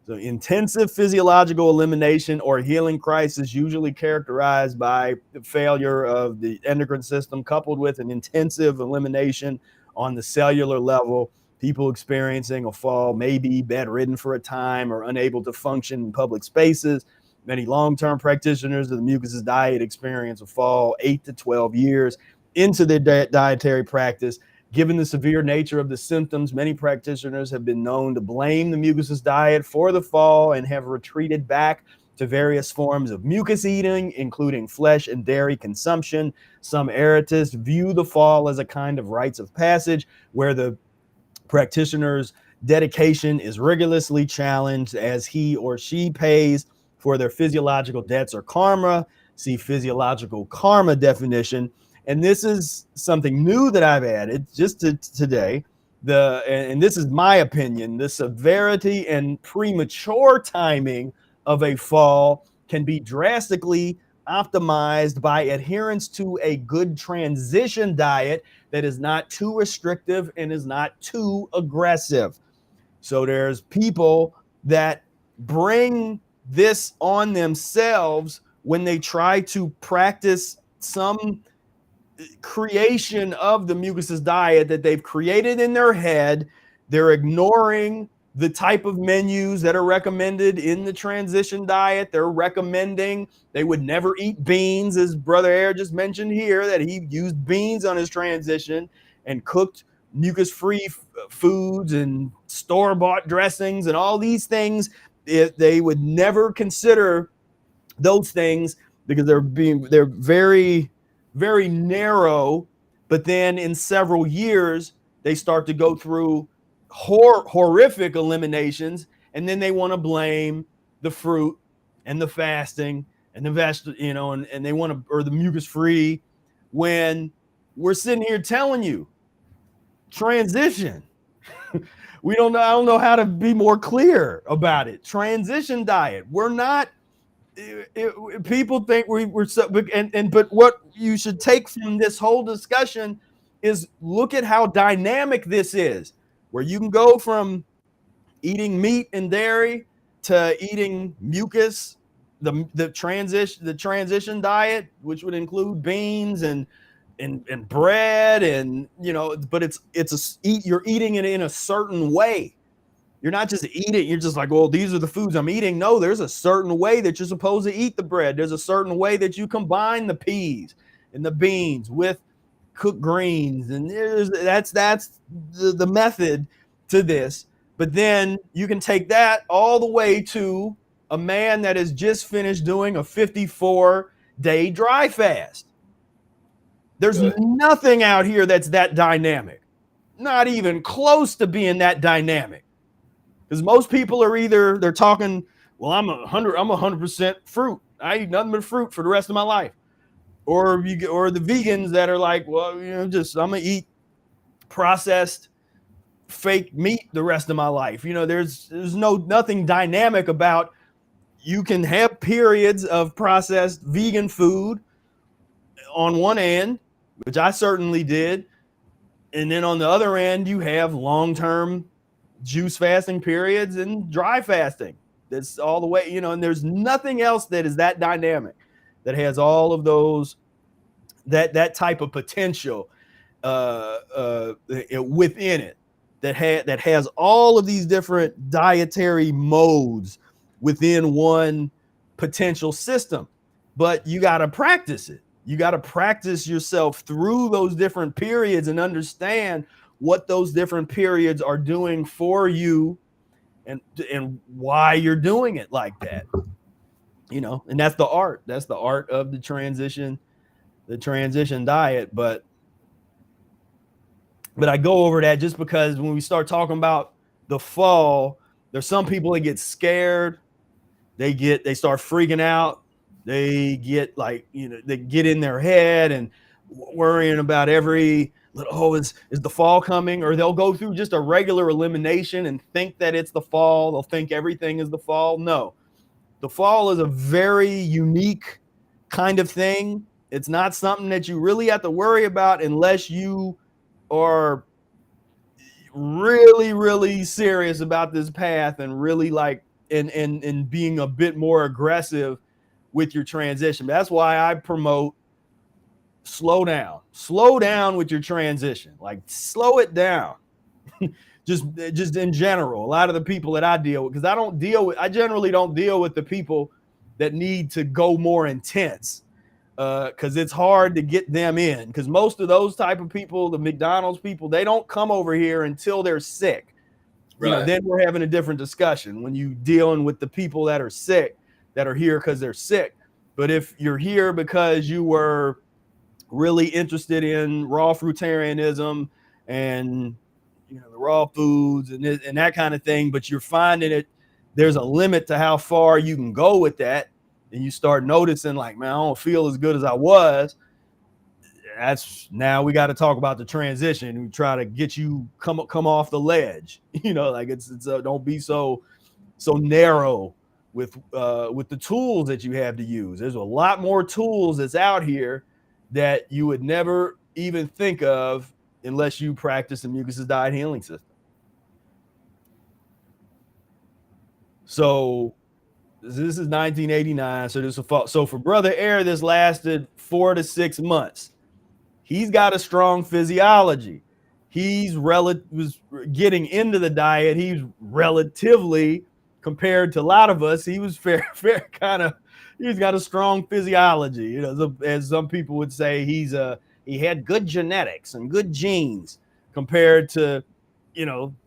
So intensive physiological elimination or healing crisis, usually characterized by the failure of the endocrine system, coupled with an intensive elimination on the cellular level. People experiencing a fall may be bedridden for a time or unable to function in public spaces. Many long-term practitioners of the Mucusless Diet experience a fall 8 to 12 years into their dietary practice. Given the severe nature of the symptoms, many practitioners have been known to blame the Mucusless Diet for the fall and have retreated back to various forms of mucus eating, including flesh and dairy consumption. Some erratists view the fall as a kind of rites of passage where the practitioner's dedication is rigorously challenged as he or she pays for their physiological debts or karma. See physiological karma definition. And this is something new that I've added just today. And this is my opinion, the severity and premature timing of a fall can be drastically optimized by adherence to a good transition diet that is not too restrictive and is not too aggressive. So there's people that bring this on themselves when they try to practice some creation of the Mucusless Diet that they've created in their head. They're ignoring the type of menus that are recommended in the transition diet. They're recommending they would never eat beans, as Brother Air just mentioned here, that he used beans on his transition and cooked mucus-free foods and store-bought dressings and all these things. They would never consider those things because they're very, very narrow. But then in several years, they start to go through horrific eliminations, and then they want to blame the fruit and the fasting and the and they want to, or the mucus-free, when we're sitting here telling you transition. I don't know how to be more clear about it. Transition diet. We're not. People think we're so, but what you should take from this whole discussion is look at how dynamic this is, where you can go from eating meat and dairy to eating mucus, the transition diet, which would include beans and bread, and but you're eating it in a certain way. You're not just eating, you're just like, well, these are the foods I'm eating. No, there's a certain way that you're supposed to eat the bread. There's a certain way that you combine the peas and the beans with cooked greens. And that's the method to this. But then you can take that all the way to a man that has just finished doing a 54-day dry fast. There's nothing out here that's that dynamic. Not even close to being that dynamic. Because most people are they're talking, well, I'm 100% fruit. I eat nothing but fruit for the rest of my life. Or the vegans that are like, well, I'm gonna eat processed fake meat the rest of my life. There's nothing dynamic about. You can have periods of processed vegan food on one end, which I certainly did. And then on the other end, you have long-term juice fasting periods and dry fasting. That's all the way, and there's nothing else that is that dynamic, that has all of those, that type of potential within it, that has all of these different dietary modes within one potential system. But you got to practice it. You got to practice yourself through those different periods and understand what those different periods are doing for you and why you're doing it like that. And that's the art. That's the art of the transition diet. But I go over that just because when we start talking about the fall, there's some people that get scared. They start freaking out. They get they get in their head and worrying about is the fall coming? Or they'll go through just a regular elimination and think that it's the fall. They'll think everything is the fall. No, the fall is a very unique kind of thing. It's not something that you really have to worry about unless you are really, really serious about this path and really and being a bit more aggressive with your transition. That's why I promote slow down with your transition. Like, slow it down. just in general, a lot of the people that I deal with, because I generally don't deal with the people that need to go more intense, because it's hard to get them in, because most of those type of people, the McDonald's people, they don't come over here until they're sick. Right. Then we're having a different discussion when you dealing with the people that are sick, that are here because they're sick. But if you're here because you were really interested in raw fruitarianism and the raw foods and that kind of thing, but you're finding there's a limit to how far you can go with that, and you start noticing, like, man, I don't feel as good as I was. That's now we got to talk about the transition. We try to get you come off the ledge. It's don't be so narrow with the tools that you have to use. There's a lot more tools that's out here that you would never even think of unless you practice the Mucusless Diet healing system. So this is 1989. So so for Brother Air, this lasted 4 to 6 months. He's got a strong physiology. Was getting into the diet. He's relatively, compared to a lot of us, he was fair he's got a strong physiology. As some people would say, he had good genetics and good genes, compared to,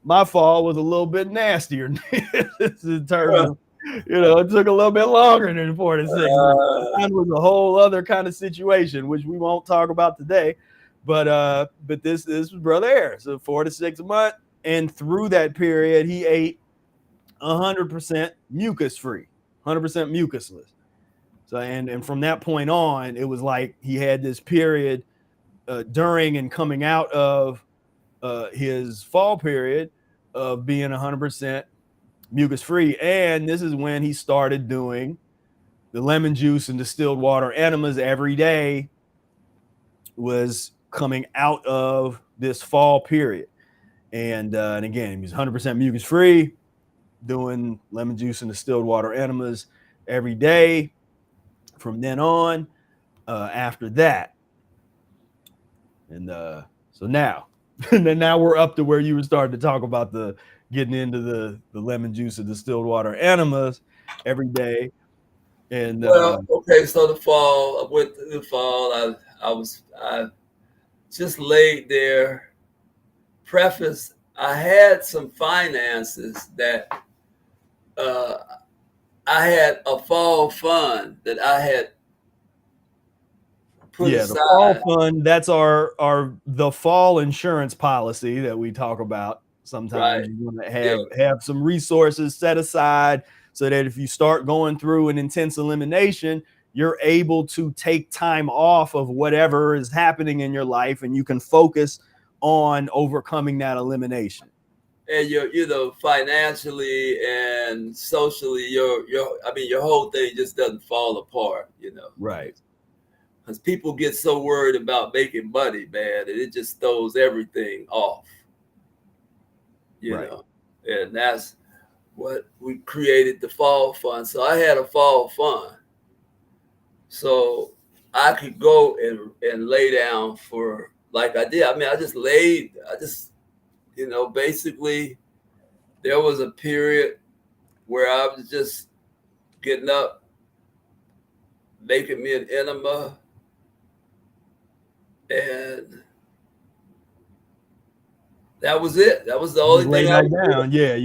my fall was a little bit nastier in terms of, it took a little bit longer than 4 to 6 months. Mine was a whole other kind of situation, which we won't talk about today. But this was Brother Air. So 4 to 6 months, and through that period, he ate 100% mucus free, 100% mucusless. So and from that point on, it was like he had this period during and coming out of his fall period of being 100% mucus free. And this is when he started doing the lemon juice and distilled water enemas every day, was coming out of this fall period. And again, he was 100% mucus free, doing lemon juice and distilled water enemas every day from then on, after that. And so now we're up to where you were starting to talk about getting into the lemon juice and distilled water enemas every day. And okay, so the fall, with the fall, I just laid there. Preface, I had some finances that I had a fall fund that I had put aside. The fall fund, that's the fall insurance policy that we talk about. Sometimes you want to have some resources set aside so that if you start going through an intense elimination, you're able to take time off of whatever is happening in your life, and you can focus on overcoming that elimination. And financially and socially, your whole thing just doesn't fall apart, Right. Because people get so worried about making money, man, and it just throws everything off. You know, and that's what we created, the fall fund. So I had a fall fund, so I could go and lay down for, like I did. Basically there was a period where I was just getting up, making me an enema, and That was it. That was the Just only lay thing I back was doing. down. Yeah,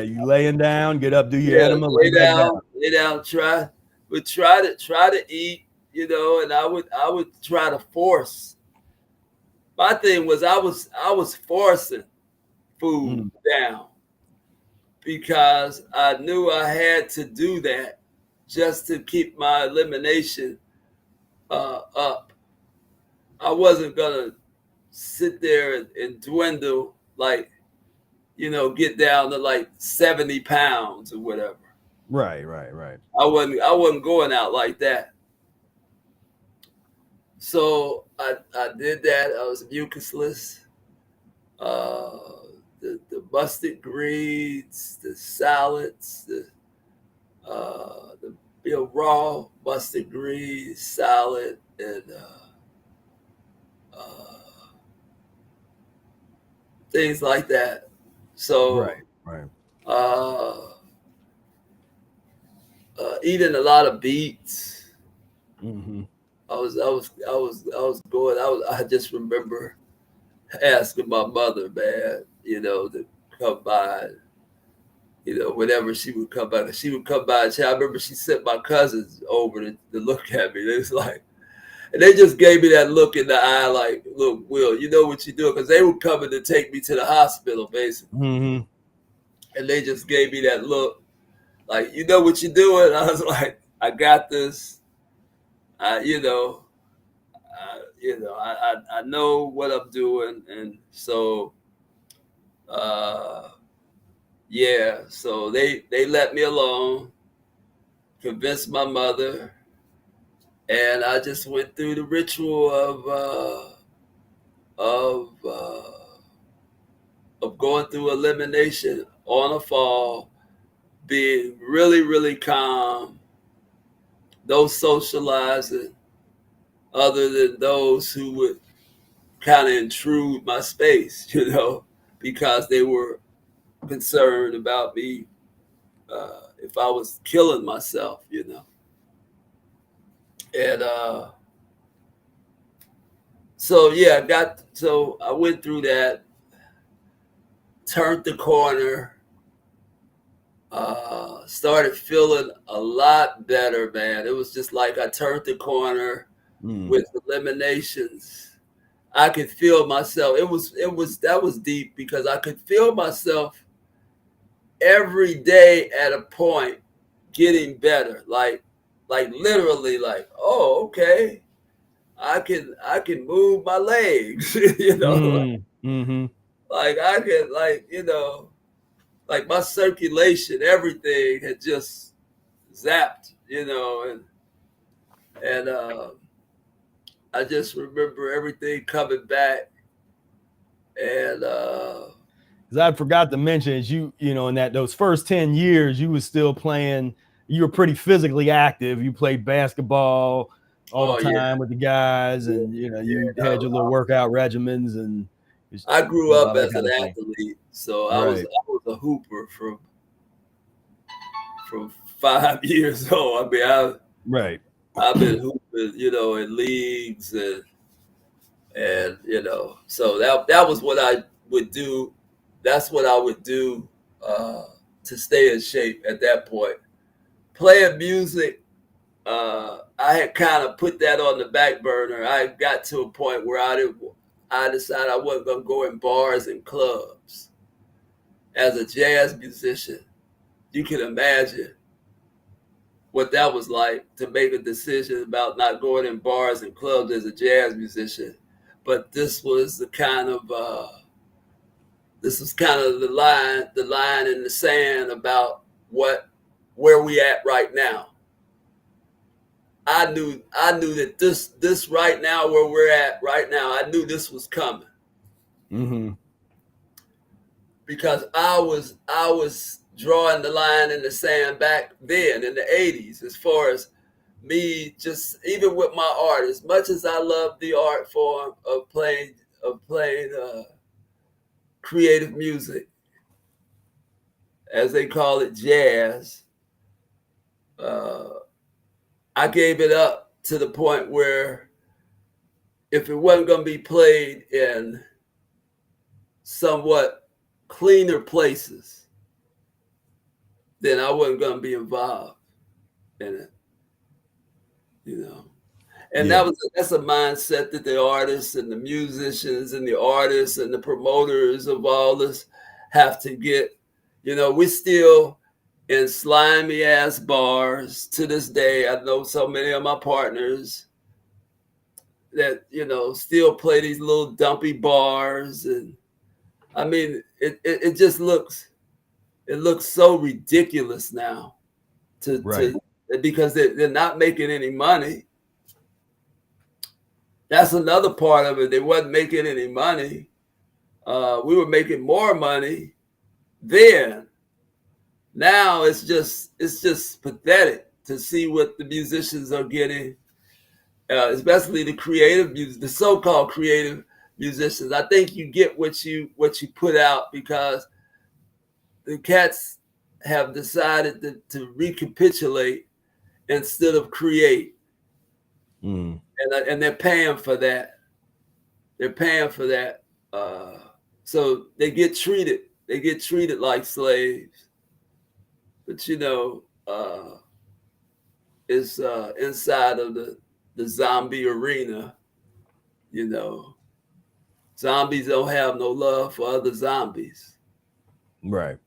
you laying down, get up, do your Yeah, enema, lay back down. lay down, try to eat, you know, and I would try to force. My thing was I was forcing food Mm, down because I knew I had to do that just to keep my elimination up. I wasn't gonna sit there and dwindle, like, you know, get down to like 70 pounds or whatever. right. I wasn't going out like that. So I did that. I was mucusless. Uh, the mustard greens, the salads, the raw mustard greens salad, and uh, things like that. So Right. uh, eating a lot of beets. Mm-hmm. I was going. I just remember asking my mother, man, you know, to come by. You know, whenever she would come by, I remember she sent my cousins over to look at me. It was like, and they just gave me that look in the eye, like, look, Will, you know what you're doing? Because they were coming to take me to the hospital, basically. Mm-hmm. And they just gave me that look, like, you know what you're doing? I was like, I got this. You know, I know what I'm doing. And so, yeah, so they let me alone, convinced my mother, and I just went through the ritual of uh, of going through elimination on a fall, being really, really calm, no socializing other than those who would kind of intrude my space, you know, because they were concerned about me if I was killing myself, you know. And so, yeah, I went through that, turned the corner, started feeling a lot better, man. It was just like I turned the corner Mm. with eliminations. I could feel myself. That was deep because I could feel myself every day at a point getting better. Like literally, like, oh, okay. I can move my legs, you know, Mm. Mm-hmm. like I can, like, you know, like my circulation, everything had just zapped, you know, and I just remember everything coming back, and Because I forgot to mention is you know, in those first 10 years, you was still playing, you were pretty physically active. You played basketball all the oh yeah, time with the guys, yeah, and you know, you yeah. had your little workout regimens and just I grew did up all that as an kind of thing. athlete, so Right. I was a hooper from 5 years old. I mean, Right. I've been hooping, you know, in leagues, and you know, so that was what I would do. That's what I would do uh, to stay in shape at that point. Playing music, I had kind of put that on the back burner. I got to a point where I decided I wasn't gonna go in bars and clubs. As a jazz musician, you can imagine what that was like, to make a decision about not going in bars and clubs as a jazz musician. But this was kind of the line in the sand about where we at right now. I knew that this right now, where we're at right now, I knew this was coming Mm-hmm. because I was drawing the line in the sand back then in the 80s, as far as me, just even with my art, as much as I love the art form of playing creative music, as they call it, jazz. Uh, I gave it up to the point where if it wasn't going to be played in somewhat cleaner places, then I wasn't going to be involved in it, you know. And that's a mindset that the artists and the musicians and the artists and the promoters of all this have to get. You know, we still in slimy ass bars to this day. I know so many of my partners that, you know, still play these little dumpy bars. And I mean, it just looks so ridiculous now because they're not making any money. That's another part of it. They wasn't making any money. We were making more money then. Now it's just pathetic to see what the musicians are getting, especially the so-called creative musicians. I think you get what you put out, because the cats have decided to recapitulate instead of create. And they're paying for that. They're paying for that. So they get treated like slaves. But, you know, it's inside of the zombie arena. You know, zombies don't have no love for other zombies. Right.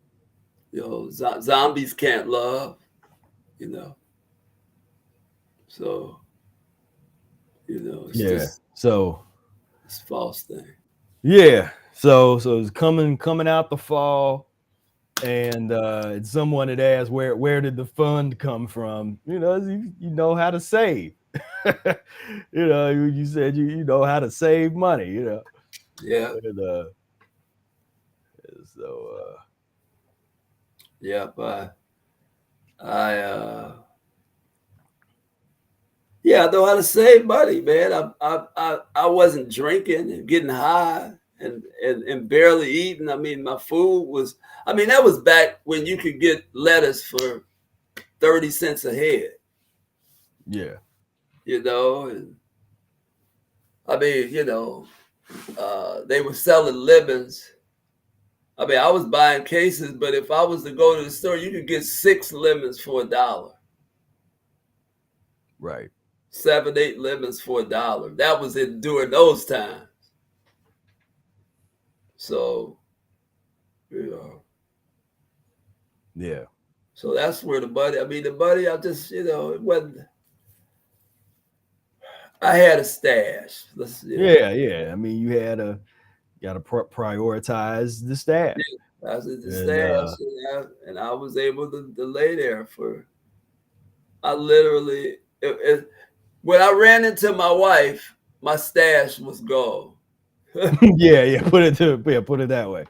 You know, zombies can't love, you know. So, you know, it's it's a false thing. Yeah. So it's coming out the fall, and someone had asked where did the fund come from? You know, you know how to save. You know, you said you know how to save money. You know. Yeah. And, yeah, but I know how to save money, man. I wasn't drinking and getting high and barely eating. I mean, my food was, that was back when you could get lettuce for 30 cents a head. Yeah. You know, and you know, they were selling lemons. I was buying cases, but if I was to go to the store, you could get 6 lemons for $1. Right. 7, 8 lemons for $1. That was during those times. So, you know. Yeah. So that's where the money, I just, you know, it wasn't. I had a stash. Yeah. You got to prioritize the stash. Yeah, I was at the stash, and I was able to lay there for. I literally, when I ran into my wife, my stash was gone. yeah. Put it that way.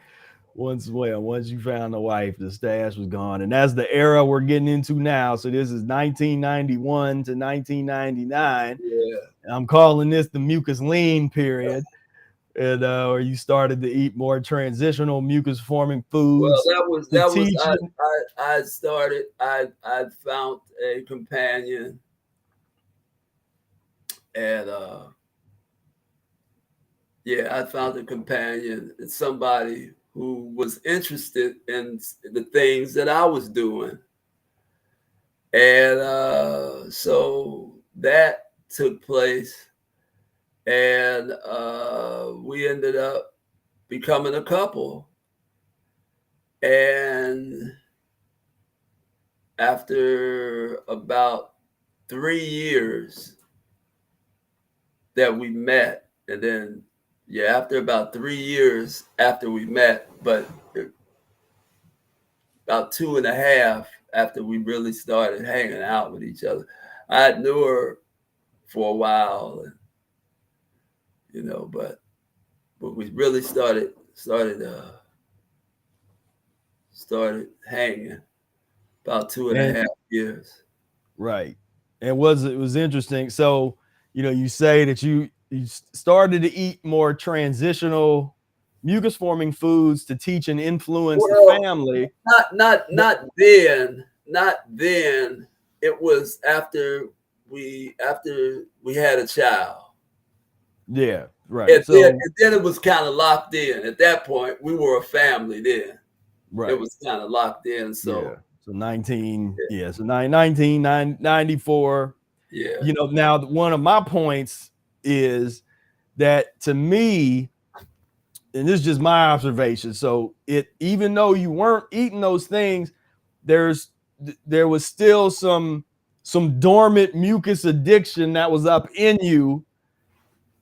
Once you found the wife, the stash was gone, and that's the era we're getting into now. So this is 1991 to 1999. Yeah, I'm calling this the mucus lean period, and where you started to eat more transitional mucus forming foods. Well, I found a companion, and I found a companion and somebody who was interested in the things that I was doing. And so that took place, and we ended up becoming a couple. And after about 3 years that we met, and then after about 3 years after we met, but about 2.5 after we really started hanging out with each other. I knew her for a while, and, you know, but we really started hanging about 2.5 years. Right. And it was interesting. So, you know, you say that you started to eat more transitional mucus forming foods to teach and influence the family. Not then. It was after we had a child. Yeah. Right. And So then it was kind of locked in. At that point, we were a family then. right. It was kind of locked in. So yeah. So 1994. yeah. You know, now one of my points is that to me, and this is just my observation. So even though you weren't eating those things, there was still some dormant mucus addiction that was up in you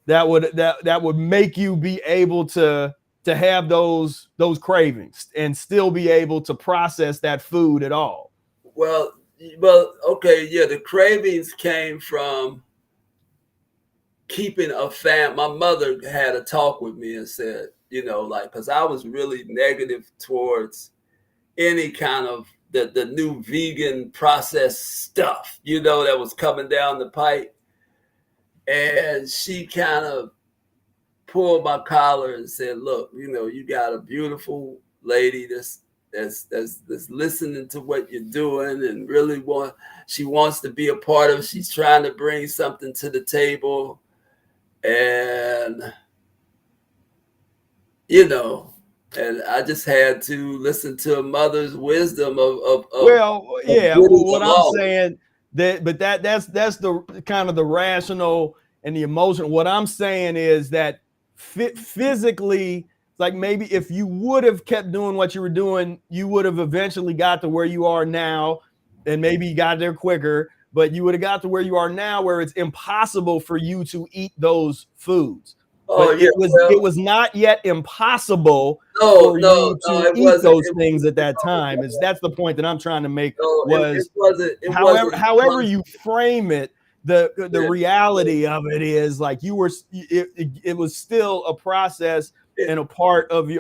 that would make you be able to have those cravings and still be able to process that food at all. Well, okay, yeah. The cravings came from keeping a fam. My mother had a talk with me and said, you know, like, because I was really negative towards any kind of the new vegan processed stuff, you know, that was coming down the pipe. And she kind of pulled my collar and said, look, you know, you got a beautiful lady that's listening to what you're doing and really she wants to be a part of it. She's trying to bring something to the table. And, you know, and I just had to listen to a mother's wisdom of what I'm saying that's the kind of the rational and the emotional. What I'm saying is that physically, like maybe if you would have kept doing what you were doing, you would have eventually got to where you are now, and maybe you got there quicker. But you would have got to where you are now, where it's impossible for you to eat those foods. Oh, but it was not yet impossible for you to eat those things at that time. That's the point that I'm trying to make. However you frame it, the reality of it is like it was still a process and a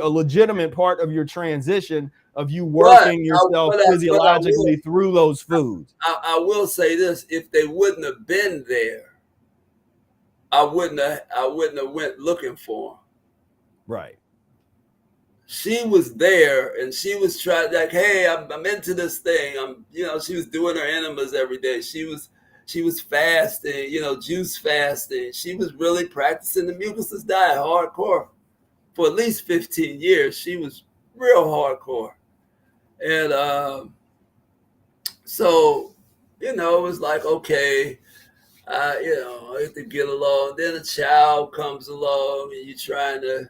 legitimate part of your transition of you working yourself physiologically through those foods. I will say this: if they wouldn't have been there, I wouldn't have went looking for them. Right. She was there and she was trying, like, hey, I'm into this thing. She was doing her enemas every day. She was fasting, juice fasting. She was really practicing the Mucusless Diet hardcore for at least 15 years. She was real hardcore. And so, it was like, okay, I have to get along. Then a child comes along and you're trying to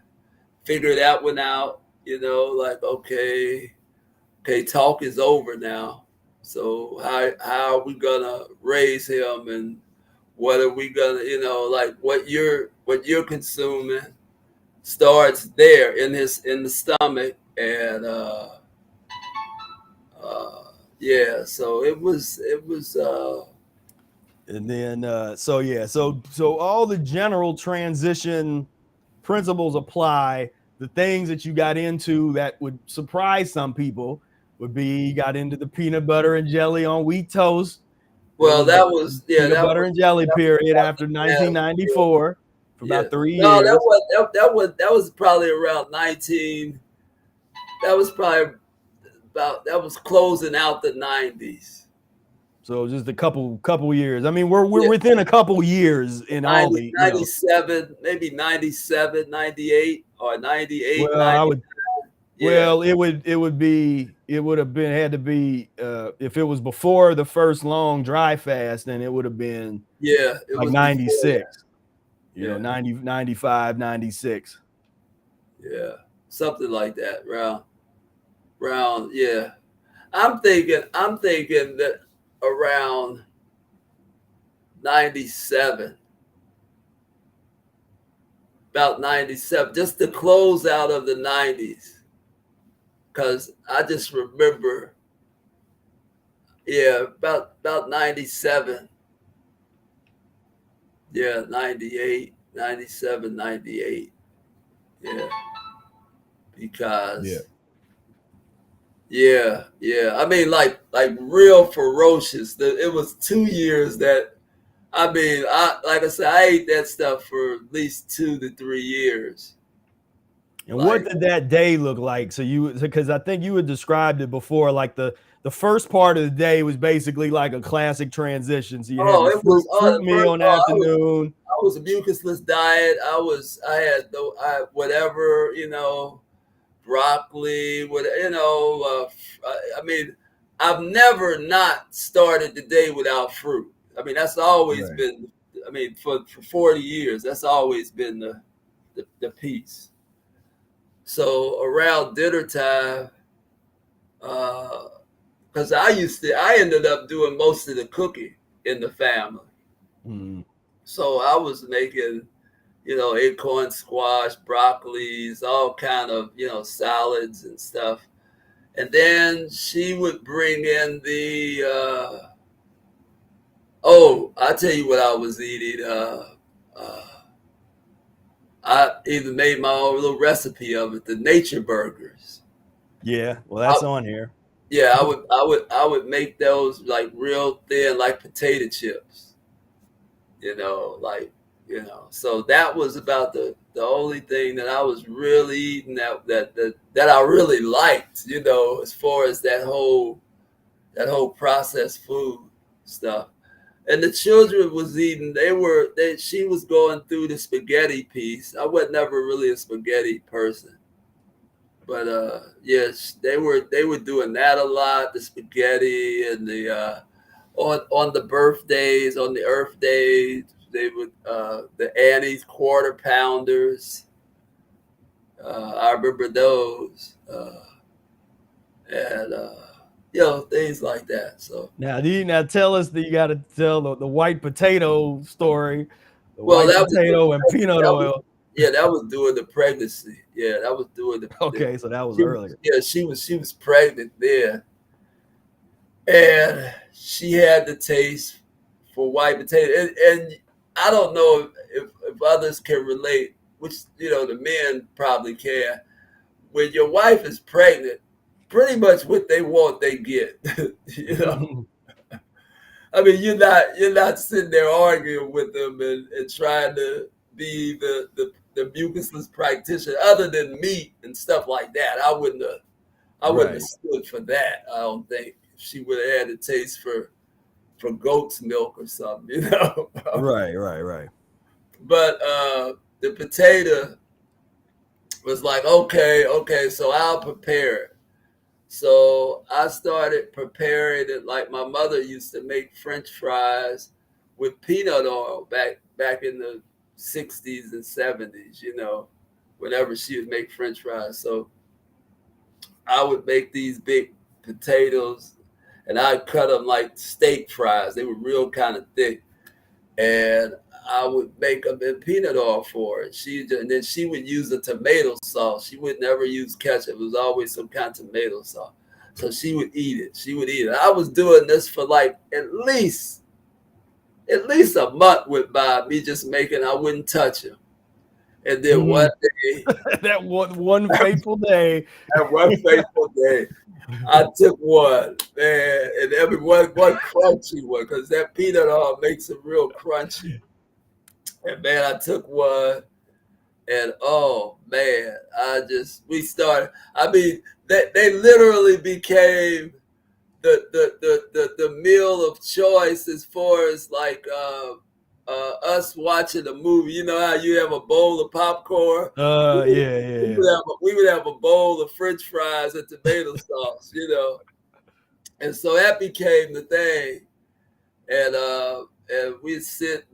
figure that one out, like, okay, talk is over now. So how are we gonna raise him, and what are we gonna, like what you're consuming starts there in the stomach. And so it was and then so all the general transition principles apply. The things that you got into that would surprise some people would be you got into the peanut butter and jelly on wheat toast. Well, that was peanut butter and jelly period after 1994 for about 3 years. No, that was probably around 19. That was probably that was closing out the 90s. So just a couple years. I mean, we're within a couple years in 90, all the 97, maybe 97, 98 or 98. Well, Well, it would have had to be if it was before the first long dry fast, then it would have been it like was 96. 90, 95, 96. Yeah, something like that. Round, yeah. I'm thinking that around 97. About 97, just the close out of the 90s. Because I just remember, about 97. 98, 97, 98. Yeah. Because I mean, like real ferocious. It was 2 years that, I mean, like I said, I ate that stuff for at least 2 to 3 years. And what did that day look like? So because I think you had described it before, like the first part of the day was basically like a classic transition. So you had the fruit meal in the afternoon. I was a mucusless diet. I had whatever, broccoli, I mean, I've never not started the day without fruit. I mean, that's always Right. been, for 40 years, that's always been the piece. So around dinner time, because I ended up doing most of the cooking in the family. Mm. So I was making, acorn squash, broccolis, all kind of, salads and stuff. And then she would bring in I tell you what I was eating. I even made my own little recipe of it, the nature burgers. Yeah, well, that's on here. Yeah, I would make those like real thin, like potato chips. So that was about the only thing that I was really eating that I really liked, as far as that whole processed food stuff. And the children was eating, she was going through the spaghetti piece. I was never really a spaghetti person. But yes, they were doing that a lot, the spaghetti and the on the birthdays, on the Earth Days, they would the Annie's quarter pounders. I remember those, and things like that. So now tell us that you got to tell the white potato story, the well, white potato and peanut oil. That was during the pregnancy. Yeah, that was during the. Okay, so that was earlier. She was pregnant then, and she had the taste for white potato, and I don't know if others can relate, which the men probably can. When your wife is pregnant, pretty much what they want, they get. I mean, you're not sitting there arguing with them and trying to be the mucusless practitioner, other than meat and stuff like that. I wouldn't have stood for that. I don't think if she would have had a taste for goat's milk or something, Right. But the potato was like, okay, so I'll prepare it. So I started preparing it like my mother used to make French fries with peanut oil back in the 60s and 70s, whenever she would make French fries. So I would make these big potatoes and I'd cut them like steak fries. They were real kind of thick. And I would make them in peanut oil for it. And then she would use a tomato sauce. She would never use ketchup. It was always some kind of tomato sauce. So she would eat it. I was doing this for like at least a month went by, me just making, I wouldn't touch him. And then one day, that one fateful day, I took one, man, and one crunchy one, because that peanut oil makes it real crunchy. And man, I took one, and oh man, we started. I mean, they literally became the meal of choice as far as like us watching a movie. You know how you have a bowl of popcorn? Yeah. We would have a bowl of French fries and tomato sauce, and so that became the thing. And we'd sit,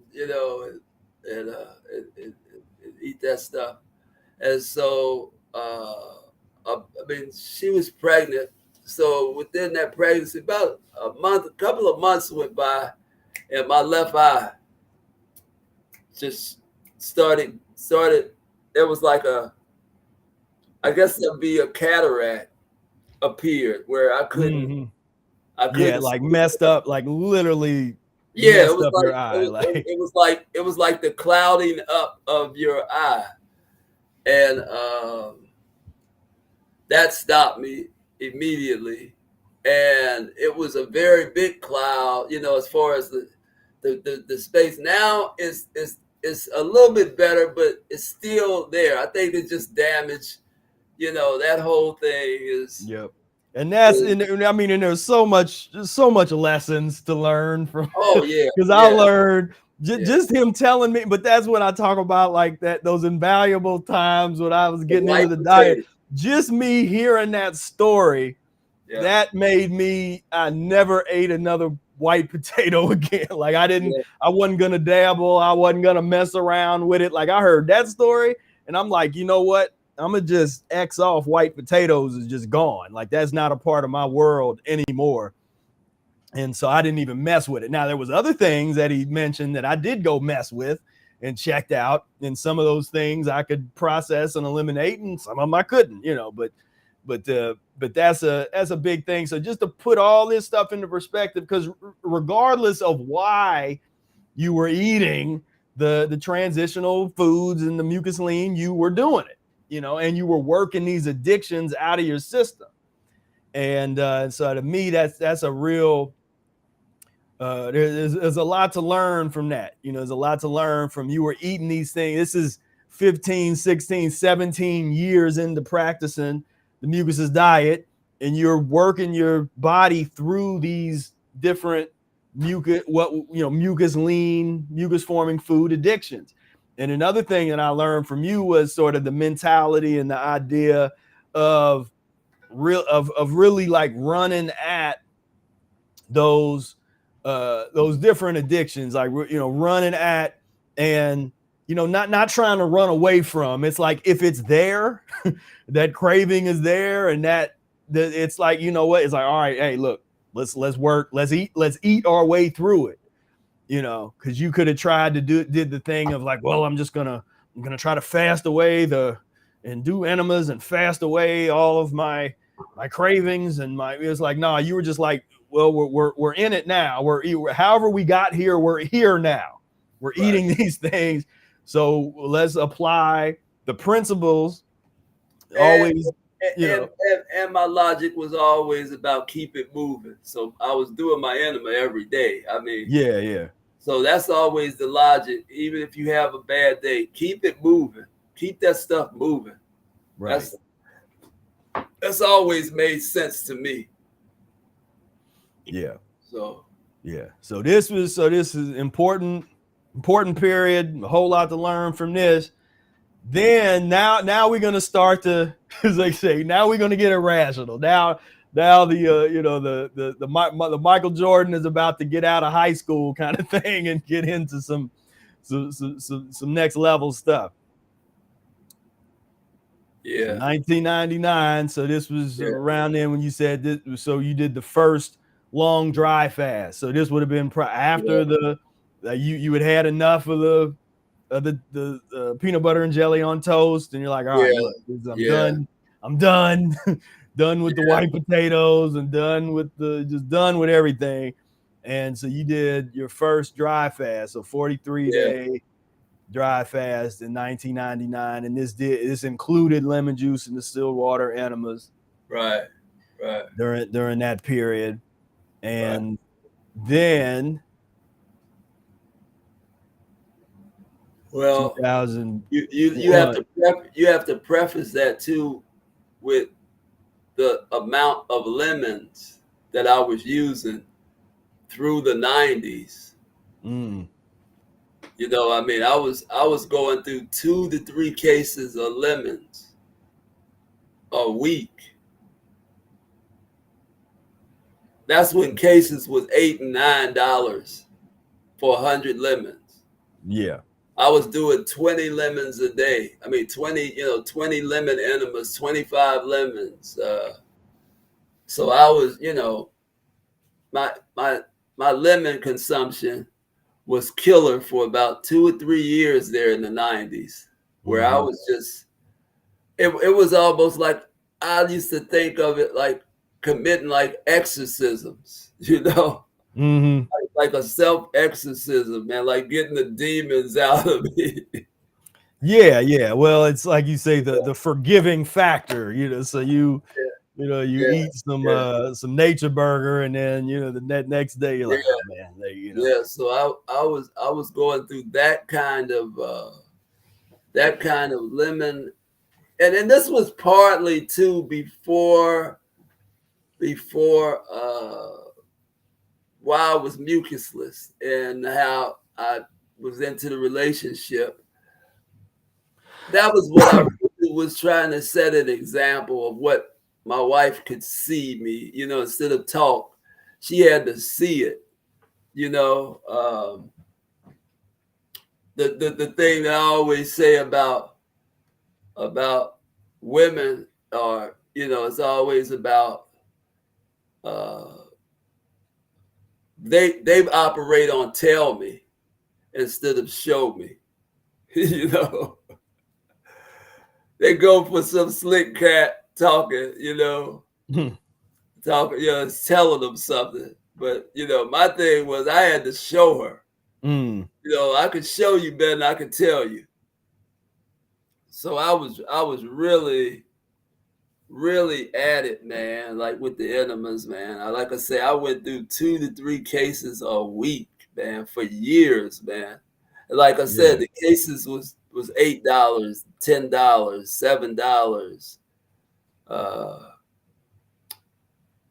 and eat that stuff. And so, I mean, she was pregnant. So within that pregnancy, about a couple of months went by, and my left eye just started. It was like I guess there'd be a cataract appeared where I couldn't. Mm-hmm. I couldn't like messed up, like literally. Yeah, messed up your eye. It was like the clouding up of your eye, and that stopped me immediately. And it was a very big cloud, as far as the space. Now it's a little bit better, but it's still there. I think it just damaged, that whole thing is. Yep. And that's, and there's so much lessons to learn from. Oh yeah. Because I learned Just him telling me, but that's what I talk about, like that, those invaluable times when I was getting into the diet. Just me hearing that story, that made me, I never ate another white potato again. Like I wasn't gonna dabble, I wasn't gonna mess around with it. Like I heard that story and I'm like, you know what? I'm gonna just X off white potatoes, is just gone. Like that's not a part of my world anymore. And so I didn't even mess with it. Now, there was other things that he mentioned that I did go mess with and checked out. And some of those things I could process and eliminate, and some of them I couldn't, but that's a big thing. So just to put all this stuff into perspective, because regardless of why you were eating the transitional foods and the mucus lean, you were doing it, and you were working these addictions out of your system. And so to me, that's a real, there's a lot to learn from that. There's a lot to learn from, you were eating these things. This is 15, 16, 17 years into practicing the Mucusless Diet, and you're working your body through these different mucus lean, mucus forming food addictions. And another thing that I learned from you was sort of the mentality and the idea of really like running at those different addictions, like, running at, and not trying to run away from. It's like, if it's there, that craving is there, and that it's like, what, it's like, all right, hey, look, let's work, let's eat our way through it, because you could have tried to did the thing of like, well, I'm gonna try to fast away and do enemas and fast away all of my cravings, and it was like, no, you were just like, well, we're in it now. However we got here, we're here now. We're eating these things. So let's apply the principles. Always, and my logic was always about keep it moving. So I was doing my enema every day. I mean, yeah. So that's always the logic. Even if you have a bad day, keep it moving. Keep that stuff moving. Right. That's always made sense to me. Yeah. So this is important period. A whole lot to learn from this. Then now we're gonna start to, as they say, now we're gonna get irrational. Now the Michael Jordan is about to get out of high school kind of thing and get into some next level stuff. Yeah. So 1999. So this was around then when you said this. So you did the first long dry fast. So this would have been after you had enough of the peanut butter and jelly on toast, and you're like, all right, look, I'm done done with the white potatoes, and done with everything. And so you did your first dry fast, so 43-day dry fast in 1999, and this included lemon juice and distilled water enemas, right during that period. And then, well, 2000, you have to preface that too with the amount of lemons that I was using through the 90s. I mean, I was going through 2 to 3 cases of lemons a week. That's when cases was $8 and $9 for 100 lemons. Yeah. I was doing 20 lemons a day. I mean, 20 lemon enemas, 25 lemons. So I was, my lemon consumption was killer for about 2 or 3 years there in the 90s, where I was just, it was almost like, I used to think of it like committing like exorcisms, like a self-exorcism, man, like getting the demons out of me. Yeah. Well, it's like you say, the forgiving factor, so you eat some nature burger, and then the next day you're like, oh man, Yeah, so I was going through that kind of lemon, and then this was partly too before why I was mucusless, and how I was into the relationship, that was what I really was trying to set an example of what my wife could see me, instead of talk, she had to see it, the thing that I always say about women are, it's always about they operate on tell me instead of show me. They go for some slick cat talking, telling them something. But my thing was I had to show her. I could show you better than I could tell you. So I was really, really at it, man, like with the enemas, man. Like I say, I went through 2 to 3 cases a week, man, for years, man. And like I said, the cases was $8, $10, $7.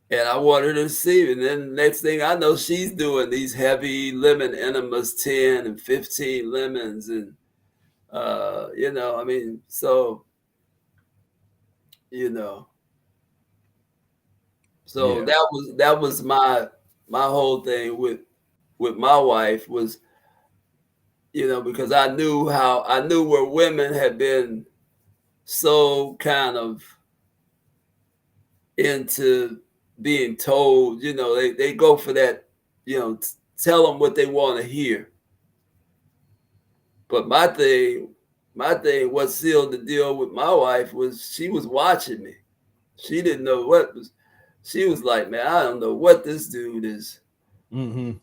And I wanted her to see it. And then the next thing I know, she's doing these heavy lemon enemas, 10 and 15 lemons. And, I mean, so, so that was my whole thing with my wife was, because I knew where women had been so kind of into being told, they go for that, tell them what they want to hear. But my thing, what sealed the deal with my wife was she was watching me. She didn't know she was like, man, I don't know what this dude is. I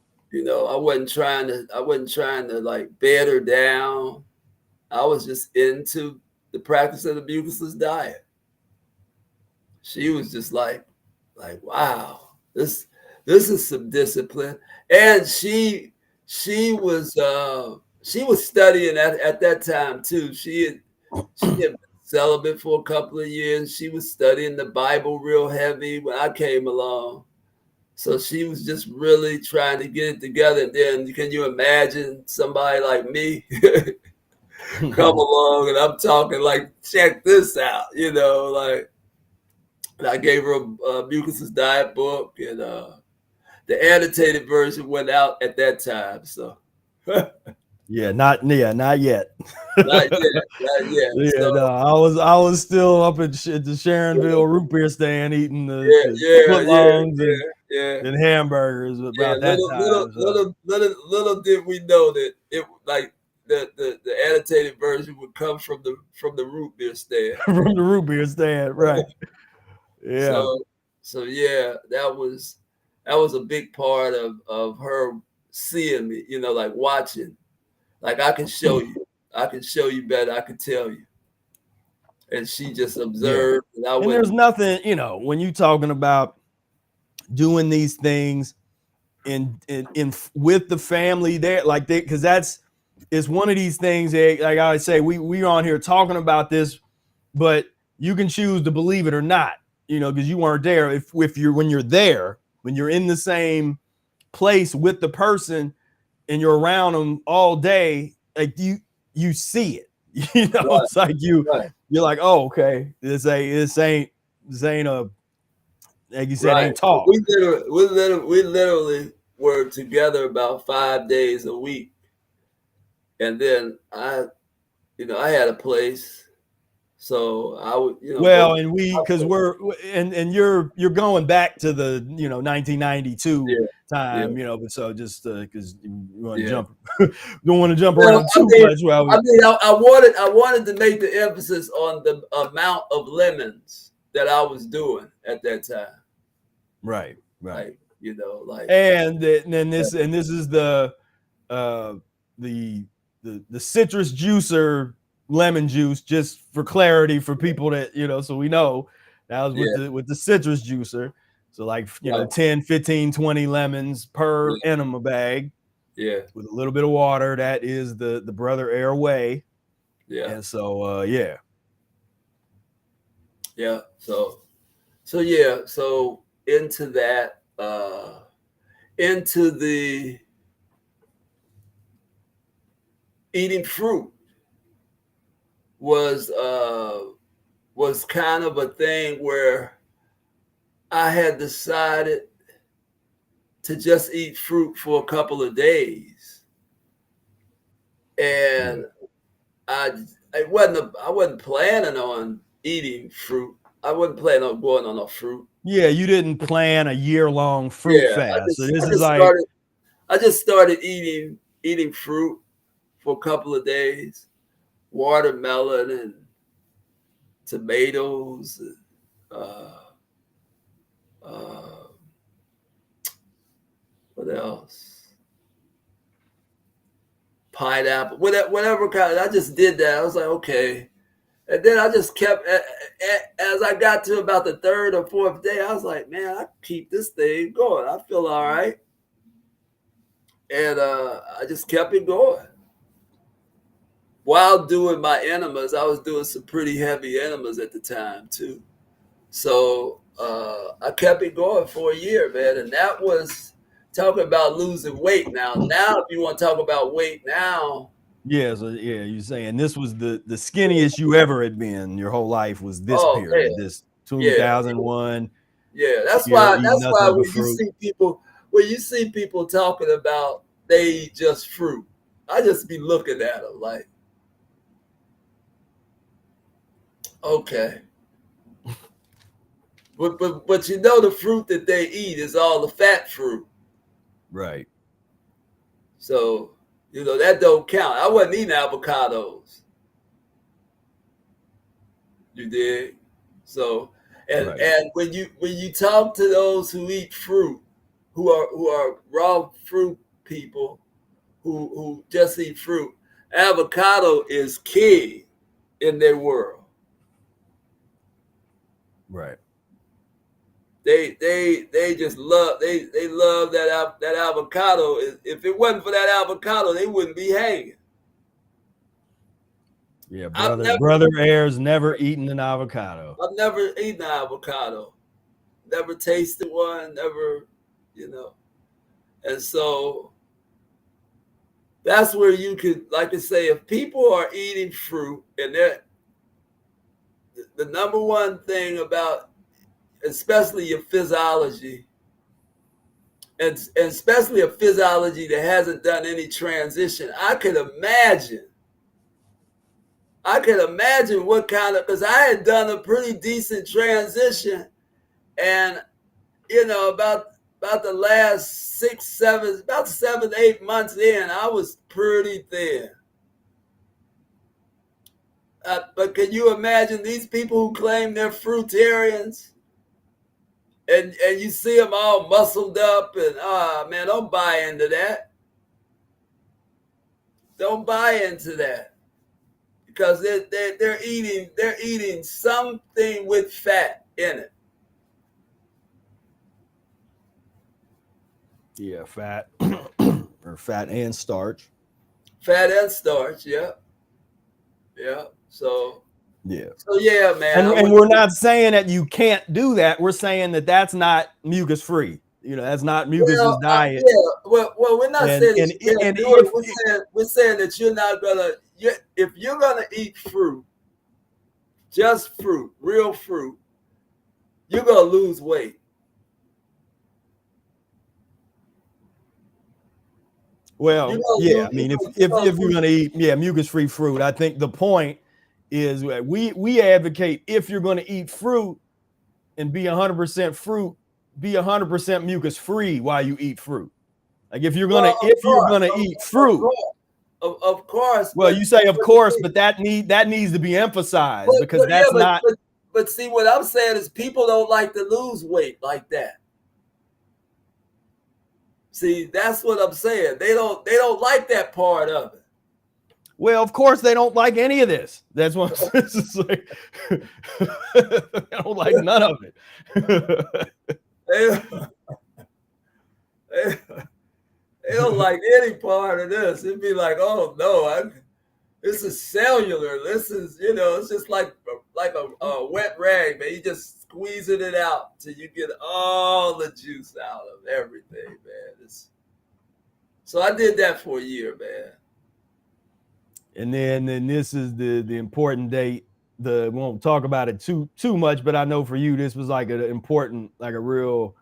wasn't trying to like bed her down. I was just into the practice of the Mucusless Diet. She was just like, wow, this is some discipline. And she was studying at that time too. She had been celibate for a couple of years. She was studying the Bible real heavy when I came along. So she was just really trying to get it together. And then can you imagine somebody like me come along and I'm talking like, check this out, like, and I gave her a Mucusless Diet book, and the annotated version went out at that time. So, not yet. not yet. Yeah, no, I was still up at the Sharonville root beer stand eating the footlongs and hamburgers about that time. Little did we know that it like the annotated version would come from the root beer stand. From the root beer stand, right? Yeah. So yeah, that was a big part of her seeing me, like watching. Like I can show you better, I can tell you. And she just observed. Yeah. And there's nothing, when you're talking about doing these things in with the family there, like because it's one of these things that, like I say, we're on here talking about this, but you can choose to believe it or not, because you weren't there. If when you're there, when you're in the same place with the person and you're around them all day, like you see it, Right. It's like you're like, oh, okay, this ain't a, like you said, ain't talk. We literally were together about 5 days a week. And then I had a place, so I would, well, and because you're going back to the 1992 time, but so just because you want to jump, don't want to jump around too much. Well, I wanted to make the emphasis on the amount of lemons that I was doing at that time. Right. Like, and then this is the citrus juicer lemon juice, just for clarity for people that, so we know that was with the citrus juicer. So like, 10, 15, 20 lemons per enema bag. Yeah. With a little bit of water. That is the BROAIR way. Yeah. And so, yeah. Yeah. So into that, into the eating fruit was kind of a thing where I had decided to just eat fruit for a couple of days, and I wasn't planning on eating fruit. I wasn't planning on going on a fruit. Yeah, you didn't plan a year-long fruit fast. So this is like I just started eating fruit for a couple of days, watermelon and tomatoes, and, what else? Pineapple, whatever kind. I just did that. I was like, okay. And then I just kept, as I got to about the third or fourth day, I was like, man, I keep this thing going. I feel all right. And I just kept it going. While doing my enemas, I was doing some pretty heavy enemas at the time too. So I kept it going for a year, man. And that was talking about losing weight. Now, if you want to talk about weight now. Yeah, so yeah, you're saying this was the skinniest you ever had been your whole life was this period, Man. this 2001. Yeah, that's why when you see people talking about they eat just fruit, I just be looking at them like, okay. But you know the fruit that they eat is all the fat fruit. Right. So, that don't count. I wasn't eating avocados. You dig? So, and when you talk to those who eat fruit, who are raw fruit people, who just eat fruit, avocado is king in their world. Right. They just love they love that avocado. If it wasn't for that avocado, they wouldn't be hanging. Yeah, brother Air's never eaten an avocado. I've never eaten an avocado. Never tasted one, never, And so that's where you could, like I say, if people are eating fruit, and the number one thing about, especially your physiology, and especially a physiology that hasn't done any transition, I could imagine what kind of, because I had done a pretty decent transition, and about the last 7, 8 months in, I was pretty thin. But can you imagine these people who claim they're fruitarians, and you see them all muscled up, and man, don't buy into that. Don't buy into that, because they're eating something with fat in it. Yeah, fat or fat and starch. Fat and starch, yeah. So yeah. So yeah, man. And we're not saying that you can't do that. We're saying that that's not mucus free. That's not Mucusless Diet. Well, we're not saying that you can't do it. We're saying that you're not gonna. If you're gonna eat fruit, just fruit, real fruit, you're gonna lose weight. Well, yeah. I mean, if you're gonna eat, mucus-free fruit, I think the point is that we advocate, if you're gonna eat fruit and be 100% fruit, be 100% mucus-free while you eat fruit. Like if you're gonna eat fruit. Of course. Well, you say of course, but that needs to be emphasized, because that's not. But see, what I'm saying is people don't like to lose weight like that. See, that's what I'm saying. They don't like that part of it. Well, of course they don't like any of this. That's what this is like. They don't like none of it. They don't like any part of this. It'd be like, oh no, this is cellular. This is, it's just like a wet rag, man. You just squeezing it out till you get all the juice out of everything, man. So I did that for a year, man. And then this is the important date. We won't talk about it too much, but I know for you this was like a real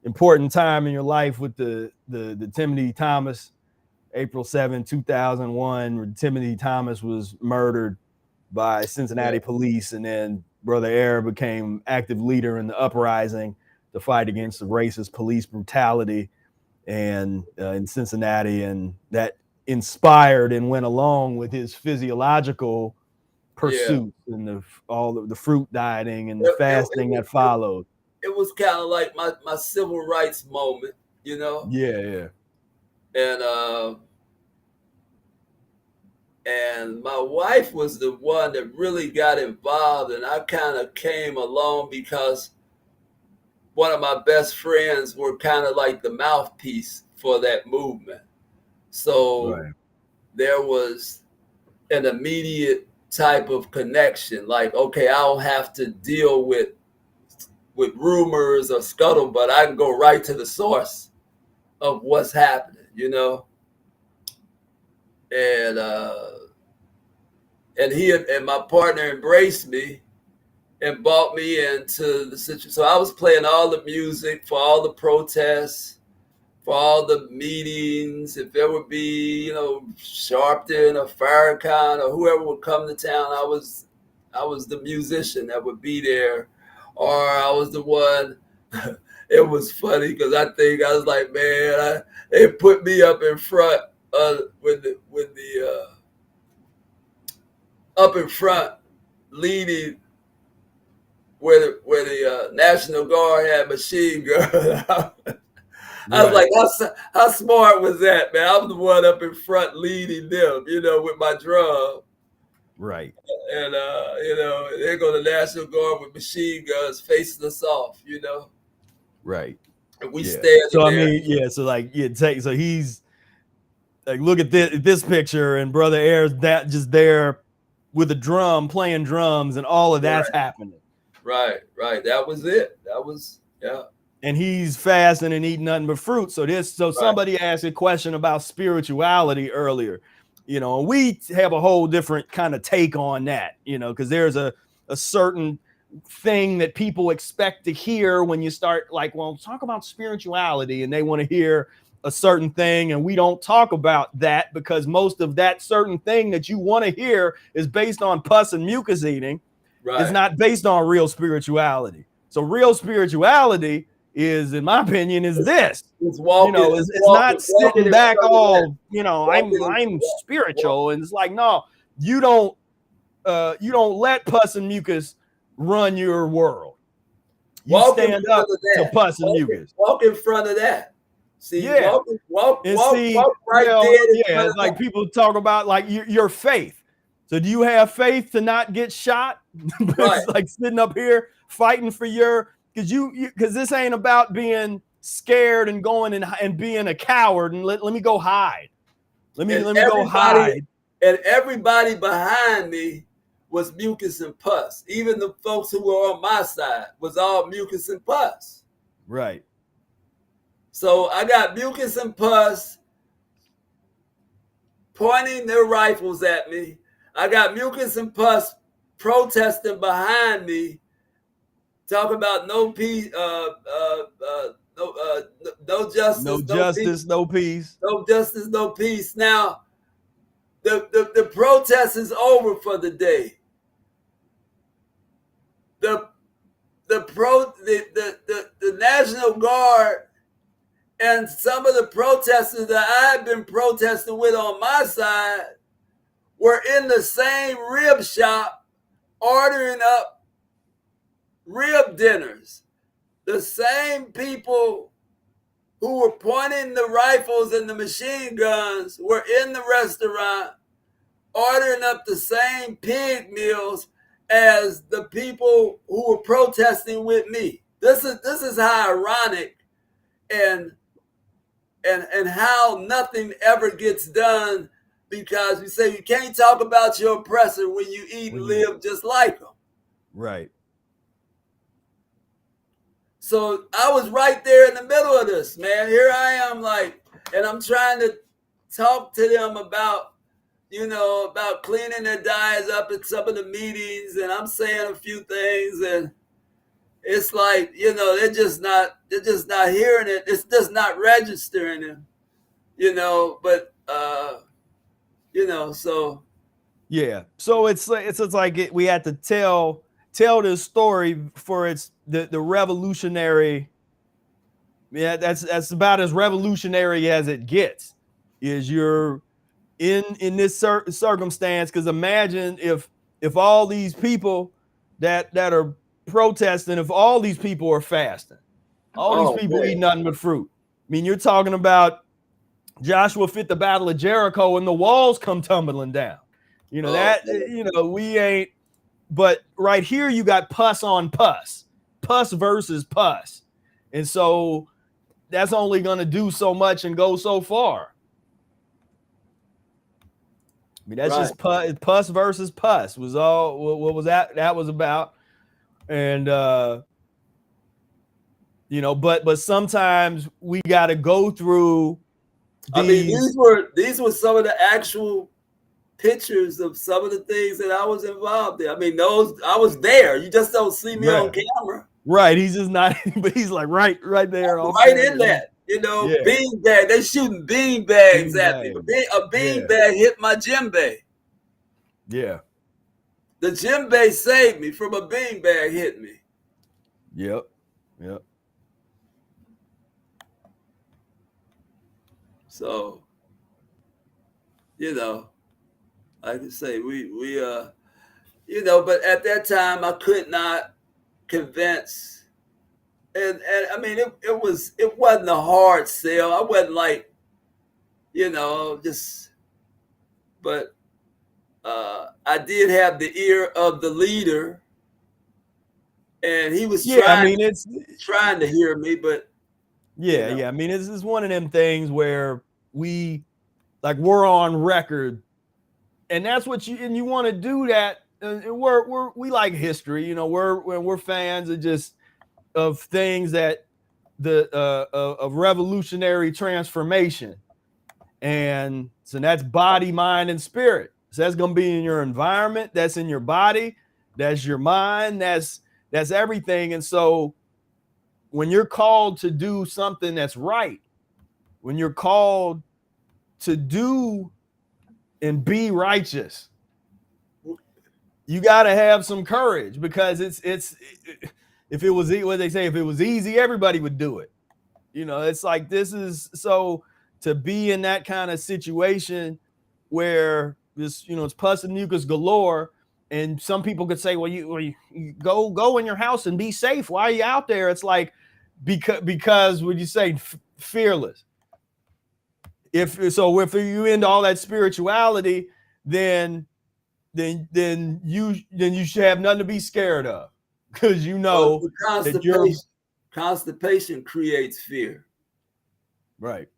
important time in your life with the Timothy Thomas, April 7, 2001, where Timothy Thomas was murdered by Cincinnati police, and then Brother Air became active leader in the uprising to fight against the racist police brutality and in Cincinnati, and that inspired and went along with his physiological pursuits and all of the fruit dieting and the fasting that followed. It was kind of like my civil rights moment, you know? Yeah. And my wife was the one that really got involved, and I kind of came along because one of my best friends were kind of like the mouthpiece for that movement. So there was an immediate type of connection, like, okay, I don't have to deal with rumors or scuttlebutt. I can go right to the source of what's happening, you know? And he and my partner embraced me and brought me into the situation. So I was playing all the music for all the protests, for all the meetings. If there would be, Sharpton or Farrakhan or whoever would come to town, I was the musician that would be there, or I was the one. It was funny because I was like, man, they put me up in front up in front leading where the National Guard had machine gun. I was like, how smart was that, man? I was the one up in front leading them, with my drum. Right. And, there go the National Guard with machine guns facing us off, Right. And we stand so there. I mean, so he's like, look at this picture, and Brother Air's that just there with a drum, playing drums, and all of that's happening. Right. That was it. And he's fasting and eating nothing but fruit. So somebody asked a question about spirituality earlier, we have a whole different kind of take on that, because there's a certain thing that people expect to hear when you start talk about spirituality, and they want to hear a certain thing, and we don't talk about that because most of that certain thing that you want to hear is based on pus and mucus eating. It's not based on real spirituality. So real spirituality is, in my opinion, is this. It's not sitting back all, I'm spiritual, and it's like, no, you don't let pus and mucus run your world. You stand up to pus and mucus. Walk in front of that. See, walk right there. It's like people talk about like your faith. So do you have faith to not get shot? It's like sitting up here fighting for because this ain't about being scared and going and being a coward and let me go hide. Let me go hide. And everybody behind me was mucus and pus. Even the folks who were on my side was all mucus and pus. Right. So I got mucus and pus pointing their rifles at me. I got mucus and pus protesting behind me, talking about no peace, no justice, no peace. No justice, no peace. Now, the protest is over for the day. The National Guard and some of the protesters that I had been protesting with on my side were in the same rib shop ordering up rib dinners. The same people who were pointing the rifles and the machine guns were in the restaurant ordering up the same pig meals as the people who were protesting with me. This is how ironic and how nothing ever gets done, because we say you can't talk about your oppressor when you eat and live just like them. Right. So I was right there in the middle of this, man. Here I am, and I'm trying to talk to them about about cleaning their diets up at some of the meetings, and I'm saying a few things, and it's like, they're just not hearing it. It's just not registering them, but so Yeah. So it's like we had to tell this story for the revolutionary. Yeah, that's about as revolutionary as it gets. Is you're in this circumstance, because imagine if all these people that are protesting, if all these people are fasting, all these people eat nothing but fruit. I mean, you're talking about Joshua fit the battle of Jericho and the walls come tumbling down. We ain't. But right here, you got pus on pus versus pus, and so that's only going to do so much and go so far. I mean, that's just pus versus pus was all. What was that was about, and but sometimes we got to go through. These were some of the actual pictures of some of the things that I was involved in. I mean, those I was there. You just don't see me on camera. Right. He's just not, but he's like right there. Right in that. Bean bag. They shooting bean bags at me. A bean bag hit my djembe. Yeah. The djembe saved me from a bean bag hitting me. Yep. So, like I say, we but at that time I could not convince, and I mean it wasn't a hard sell. I wasn't like, but I did have the ear of the leader, and he was trying to hear me, but I mean, it's one of them things where we're on record, and that's what you want to do that. And we like history, we're fans of things that of revolutionary transformation, and so that's body, mind, and spirit. So that's going to be in your environment, that's in your body, that's your mind, that's everything. And so when you're called to do something that's right, when you're called to do and be righteous, you got to have some courage, because if it was what they say, if it was easy, everybody would do it. It's like, this is so to be in that kind of situation where this, it's pus and mucus galore. And some people could say, well, you go in your house and be safe. Why are you out there? It's like, because would you say fearless? If you into all that spirituality, then you should have nothing to be scared of, because constipation creates fear. Right.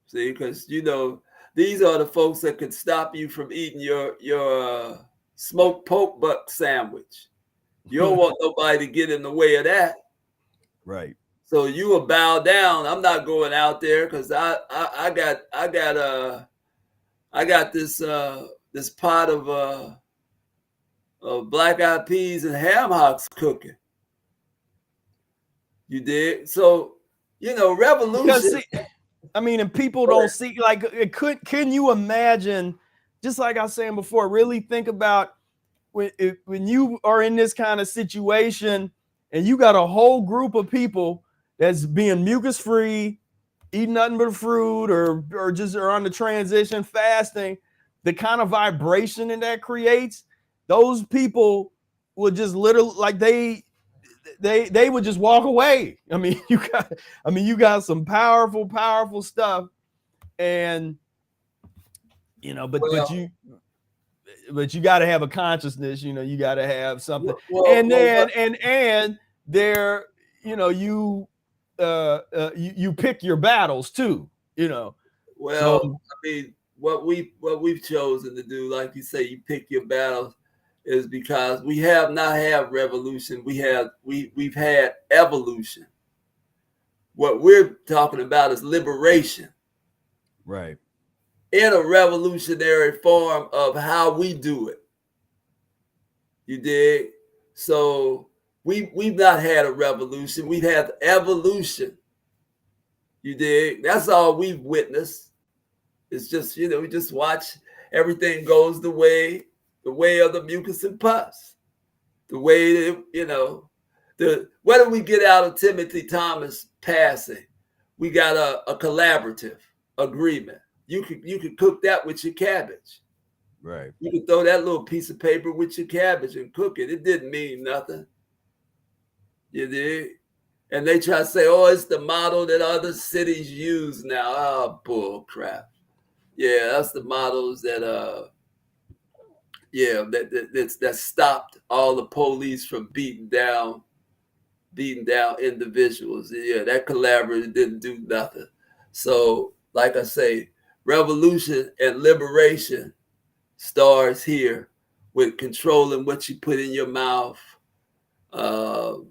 See, because these are the folks that could stop you from eating your smoked poke buck sandwich. You don't want nobody to get in the way of that. Right. So you will bow down. I'm not going out there because I got this pot of black eyed peas and ham hocks cooking. You did. So revolution. And people don't see, like, can you imagine, just like I was saying before, really think about when you are in this kind of situation and you got a whole group of people that's being mucus free, eating nothing but fruit, or just are on the transition fasting, the kind of vibration that creates, those people would just literally, like, they would just walk away. I mean, you got some powerful stuff, and but you got to have a consciousness. You got to have something, and there, you pick your battles too. Well, I mean, what we've chosen to do, like you say, you pick your battles, is because we have not had revolution. We've had evolution. What we're talking about is liberation. Right. in a revolutionary form of how we do it. You dig? So we've not had a revolution. We've had evolution. You dig? That's all we've witnessed. It's just, we just watch everything goes the way of the mucus and pus. The way that, what do we get out of Timothy Thomas passing? We got a collaborative agreement. You could cook that with your cabbage. Right. You could throw that little piece of paper with your cabbage and cook it. It didn't mean nothing. You dig? And they try to say, oh, it's the model that other cities use now. Oh, bull crap. Yeah, that's the models that that stopped all the police from beating down individuals. Yeah, that collaborative didn't do nothing. So, like I say, revolution and liberation starts here with controlling what you put in your mouth, having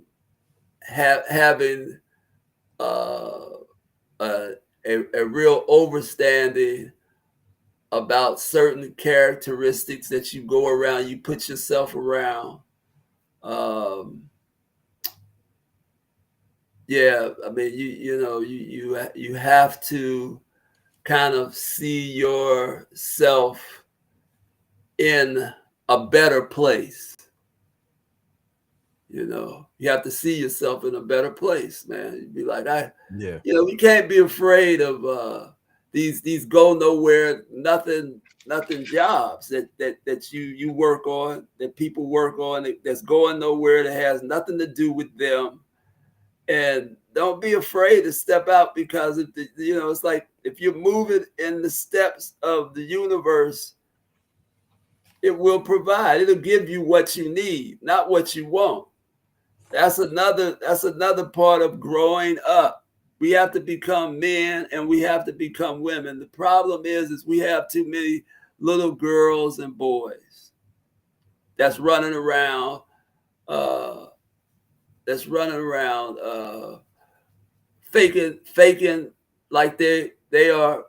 a real overstanding about certain characteristics that you go around, you put yourself around. Yeah, I mean, you have to kind of see yourself in a better place. You have to see yourself in a better place, man. You'd be like, we can't be afraid of these go nowhere, nothing jobs that you work on, that people work on, that's going nowhere, that has nothing to do with them. And don't be afraid to step out, because it's like if you're moving in the steps of the universe, it will provide. It'll give you what you need, not what you want. That's another part of growing up. We have to become men and we have to become women. The problem is we have too many little girls and boys that's running around faking like they are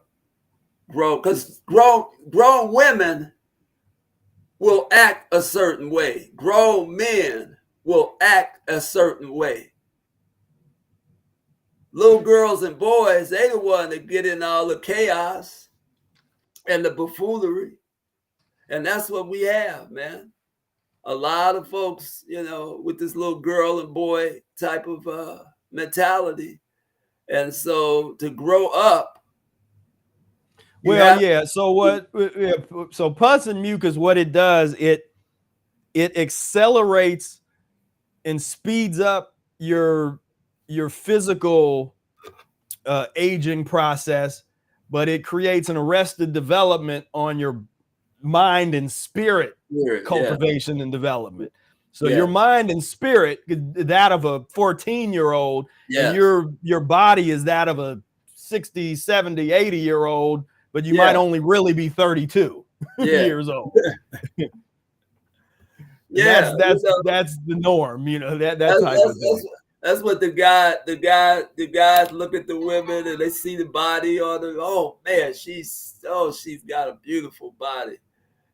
grown, because grown women will act a certain way. Grown men will act a certain way. Little girls and boys, they the one that get in all the chaos and the buffoonery. And that's what we have, man. A lot of folks, with this little girl and boy type of mentality. And so to grow up. So pus and mucus, what it does, it accelerates and speeds up your physical aging process, but it creates an arrested development on your mind and spirit cultivation and development. So your mind and spirit, that of a 14-year-old, and your body is that of a 60, 70, 80-year-old, but you might only really be 32 years old. That's the norm, that type of thing. That's what the guys look at the women and they see the body on them. Oh man, she's got a beautiful body.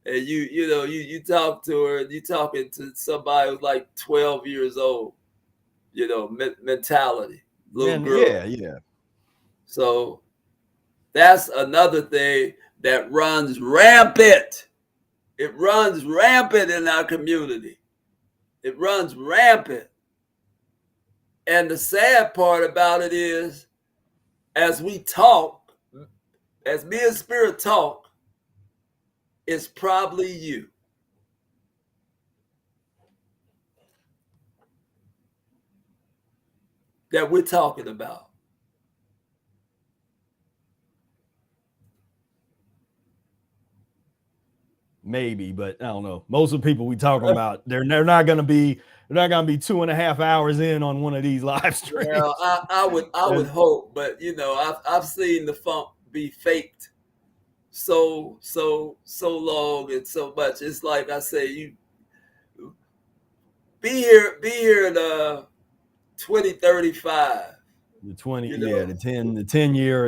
And you talk to her, and you talking to somebody who's like 12 years old, mentality, little girl. Yeah. So that's another thing that runs rampant. It runs rampant in our community. It runs rampant. And the sad part about it is, as me and Spira talk, it's probably you. That we're talking about. Maybe, but I don't know. Most of the people we talking about, they're not going to be 2.5 hours in on one of these live streams. Well, I would hope, but I've seen the funk be faked so long and so much. It's like I say, you be here in 2035. The 20, You know? yeah, the 10 year,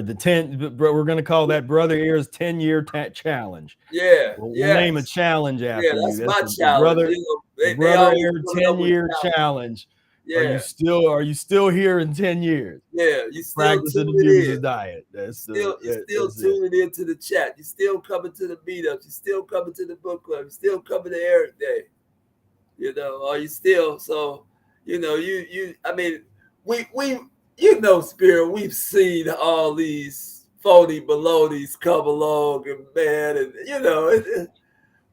we're going to call that Brother Air's 10-year challenge. Yeah, We'll name a challenge yeah, after you. that's my the challenge. brother, You know, the they Brother always Air coming up with 10-year challenges. challenge. Yeah. Are you still here in 10 years? Yeah, you still Practicing the tuning Mucusless in. Diet. You're still tuning into the chat. You're still coming to the meetups. You're still coming to the book club. You're still coming to Eric Day. You know, are you still? So, you know, I mean, we you know, Spira, we've seen all these phony balonies come along, and man, and you know,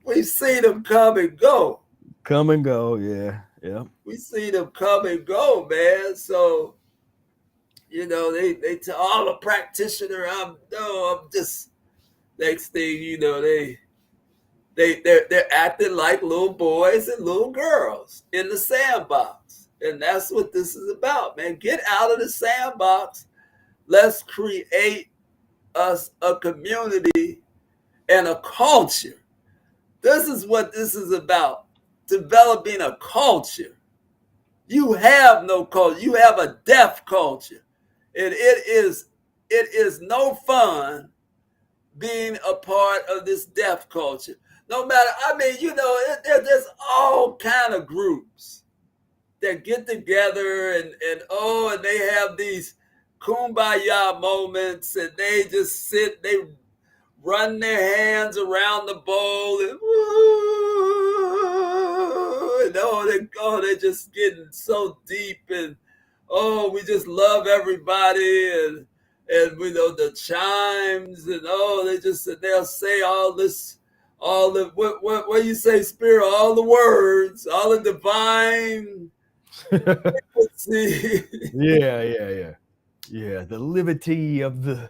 we've seen them come and go. Come and go, yeah. We see them come and go, man. So, you know, they tell all a practitioner. I'm just next thing you know, they're acting like little boys and little girls in the sandbox. And that's what this is about, man. Get out of the sandbox. Let's create us a community and a culture. This is what this is about. Developing a culture. You have no culture. You have a deaf culture. And it is no fun being a part of this deaf culture. No matter, I mean, you know, there's all kind of groups that get together and they have these kumbaya moments, and they just sit, they run their hands around the bowl and they're just getting so deep, and we just love everybody, and we know the chimes, and they'll say all this, all the what you say, Spira, all the words, all the divine. Yeah, the liberty of the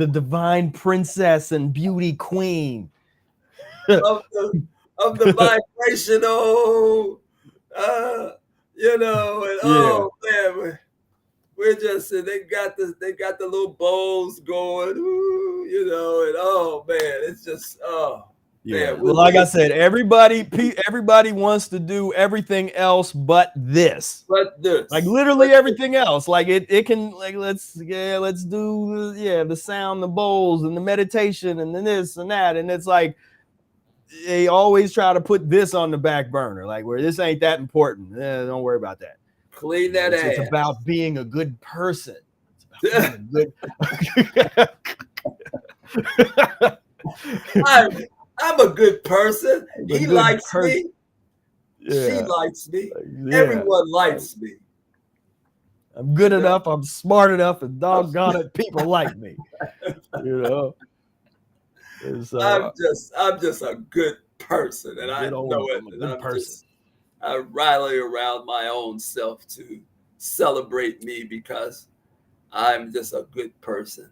divine princess and beauty queen of the vibrational, you know, and man, we're just, they got the little bowls going, you know, and man, it's just man. Well, like I said, everybody wants to do everything else but this. Like literally everything else. Like it can, like let's do the sound, the bowls, and the meditation, and then this and that, and it's like they always try to put this on the back burner, like where this ain't that important. Don't worry about that. Clean that ass. It's about being a good person. It's about being a good. I'm a good person. He likes me. Yeah. She likes me. Yeah. Everyone likes me. I'm good enough. I'm smart enough, and doggone it, people like me. You know. So, I'm just a good person, and I know it. I'm a good person. I rally around my own self to celebrate me because I'm just a good person.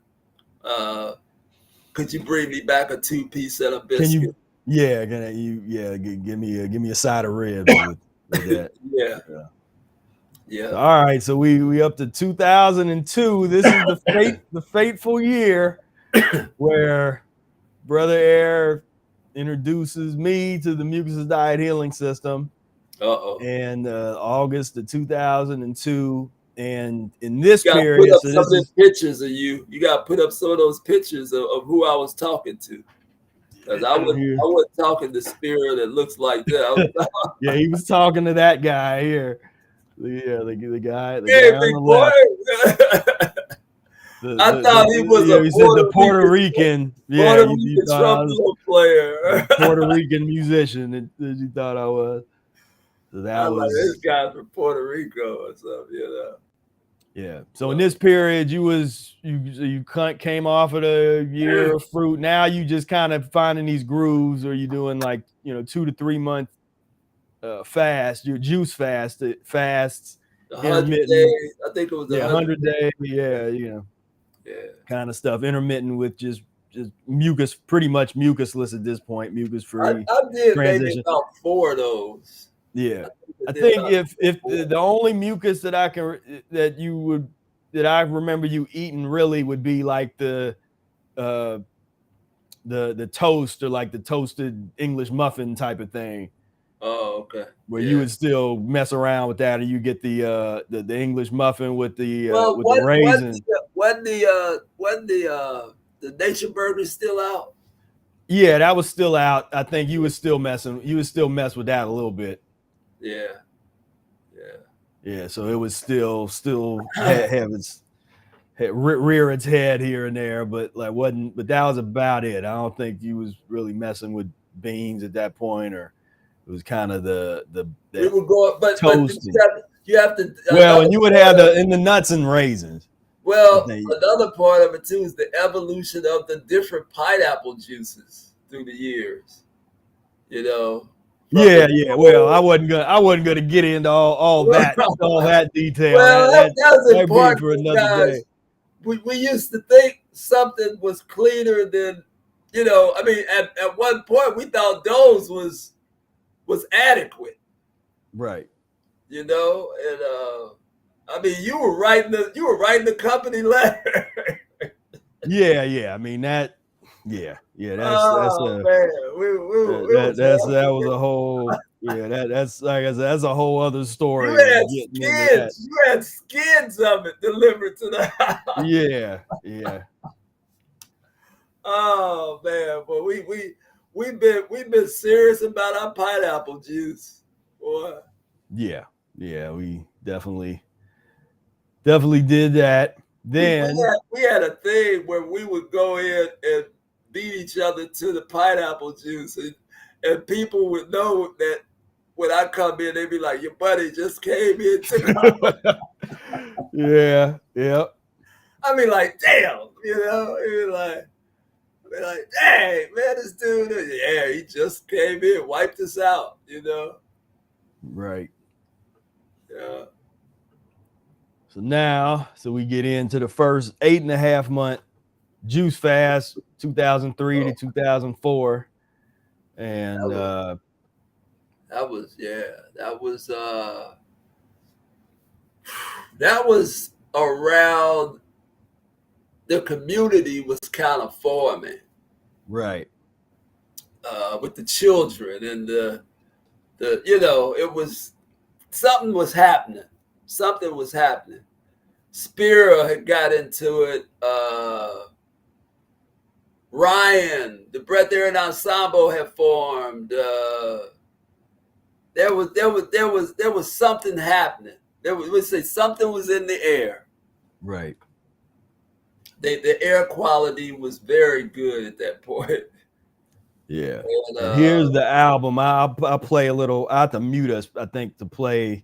Could you bring me back a 2-piece and a biscuit? Give me a side of ribs with that. Yeah. So, all right, so we up to 2002. This is the fateful year where Brother Air introduces me to the Mucusless Diet healing system. And August of 2002. And in this period, put up some of those pictures of you. You got to put up some of those pictures of who I was talking to. Because I wasn't talking to Spira that looks like that. Yeah, he was talking to that guy here. The guy on big the left. I thought he was the Puerto Rican. Puerto Rican trumpet player. Puerto Rican musician that you thought I was. So that was this guy's from Puerto Rico or something, you know. Yeah. So in this period, you came off of the year of fruit. Now you just kind of finding these grooves, or you doing like 2 to 3 month fast, your juice fasts, 100 days. I think it was 100 days. Yeah. Kind of stuff. Intermittent with just mucus, pretty much mucusless at this point, mucus-free. I did maybe about 4 of those. Yeah, I think if the only mucus that I remember you eating really would be like the toast, or like the toasted English muffin type of thing. Oh, okay. Where you would still mess around with that, or you get the English muffin with the raisins. Wasn't the Nature Burger still out? Yeah, that was still out. I think you would still mess with that a little bit. Yeah. So it was still rear its head here and there, but that was about it. I don't think you was really messing with beans at that point, or it was kind of the we would go, but you have to. Well, and you would have the nuts and raisins. Well, another part of it too is the evolution of the different pineapple juices through the years. You know. Yeah. Well, I wasn't gonna get into all that detail. Well, that was important for another day. We used to think something was cleaner than, I mean, at one point we thought Dole's was adequate. Right. And I mean, you were writing the company letter. Yeah. I mean that. Yeah. That was a whole. Yeah, that's like I said, that's a whole other story. You had skids of it delivered to the house. Yeah. Oh man, but we've been serious about our pineapple juice, boy. Yeah, we definitely did that. Then we had a thing where we would go in and beat each other to the pineapple juice, and people would know that when I come in, they'd be like, "Your buddy just came in." Yeah. I mean, like, damn, like, dang, man, this dude, he just came in, wiped us out, Right. Yeah. So we get into the first 8.5 month juice fast, 2003 to 2004, and that was around the community was kind of forming, right? With the children and it was something was happening. Spira had got into it. Ryan, the Breath Air and Ensemble had formed. There was something happening. We'd say something was in the air. Right. The air quality was very good at that point. Yeah. And here's the album. I'll play a little. I have to mute us, I think, to play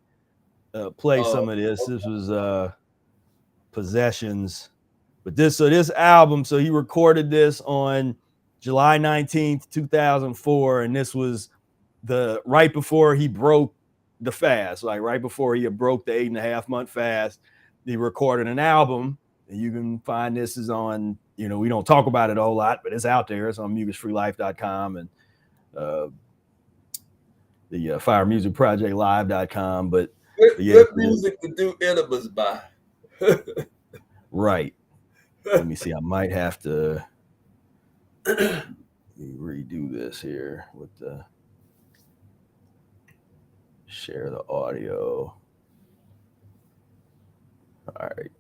some of this. This was Possessions. But this album, so he recorded this on July 19th, 2004, and this was right before he broke the fast, like right before he broke the 8.5 month fast. He recorded an album, and you can find this is on, we don't talk about it a whole lot, but it's out there. It's on Mucus-free-Life.com and the firemusicprojectlive.com. But good music to do enemas by. Right. Let me see. I might have to redo this here with the share the audio. All right.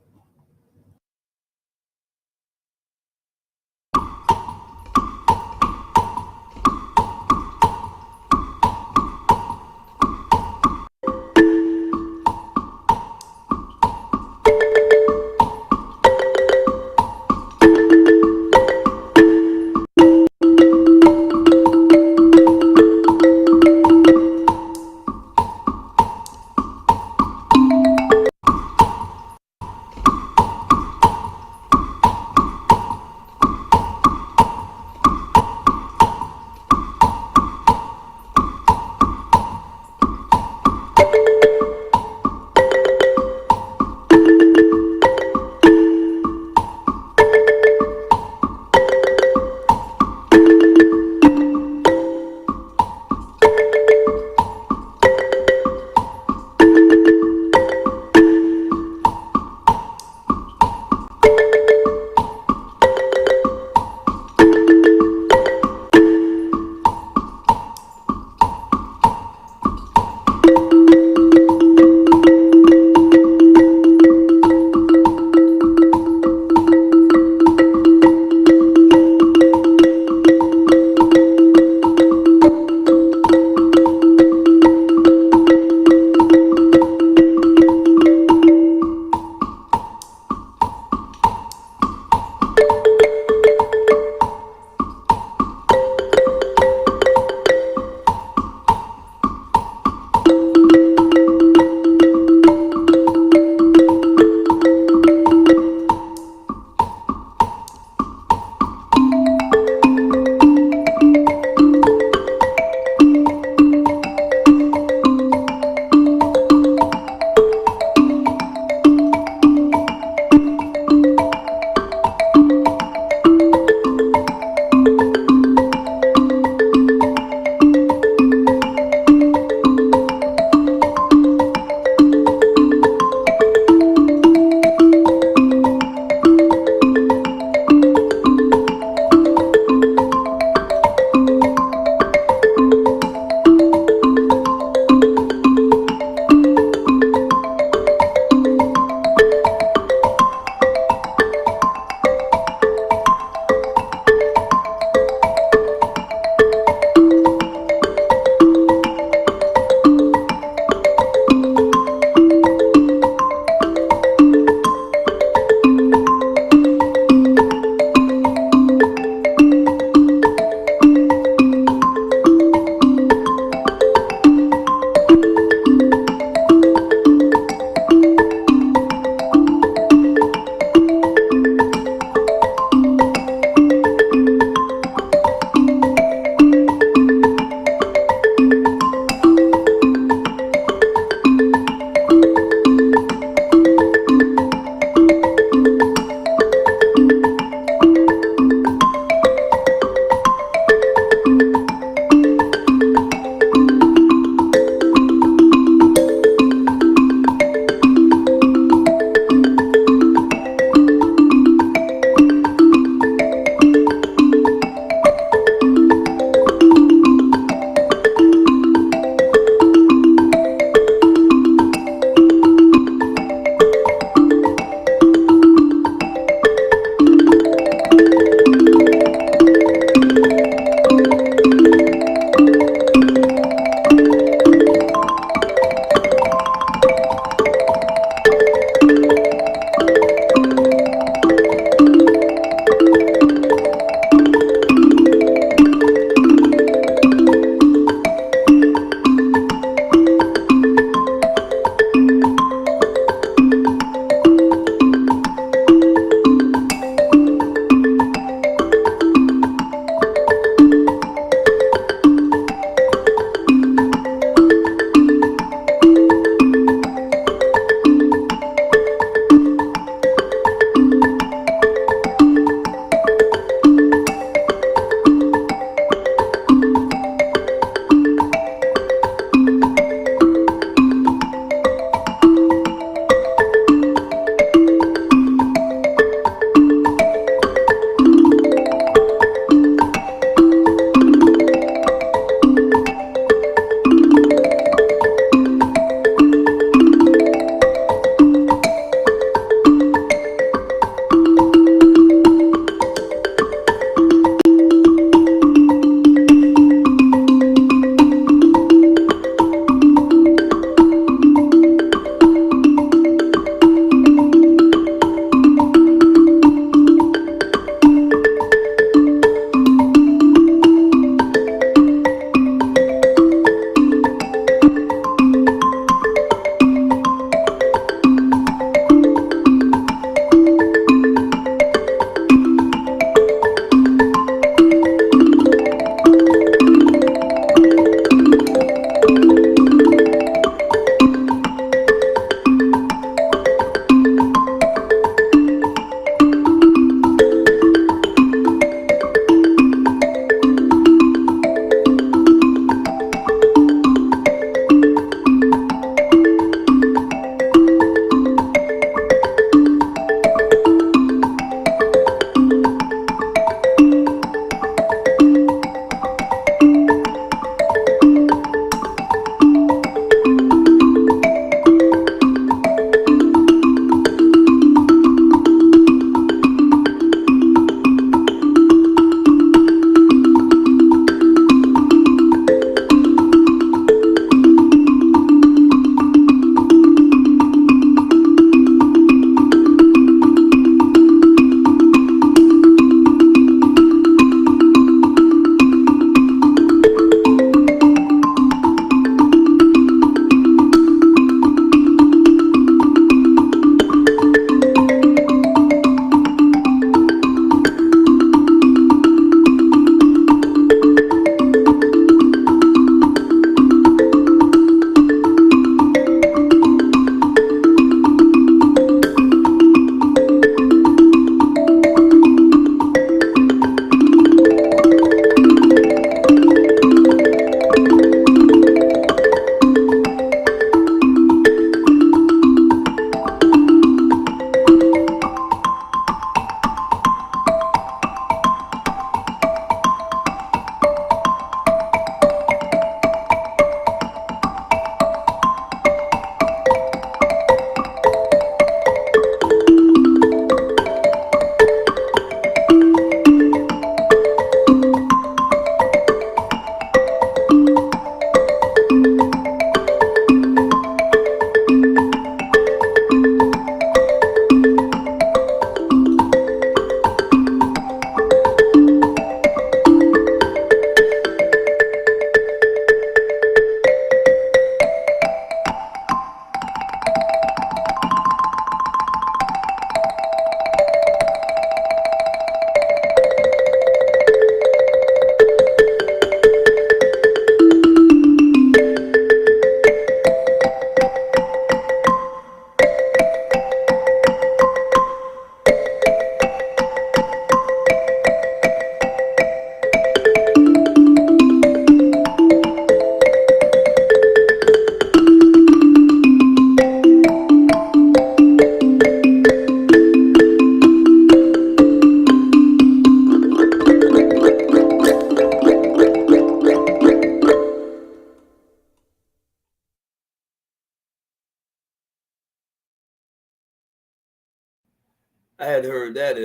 I had heard that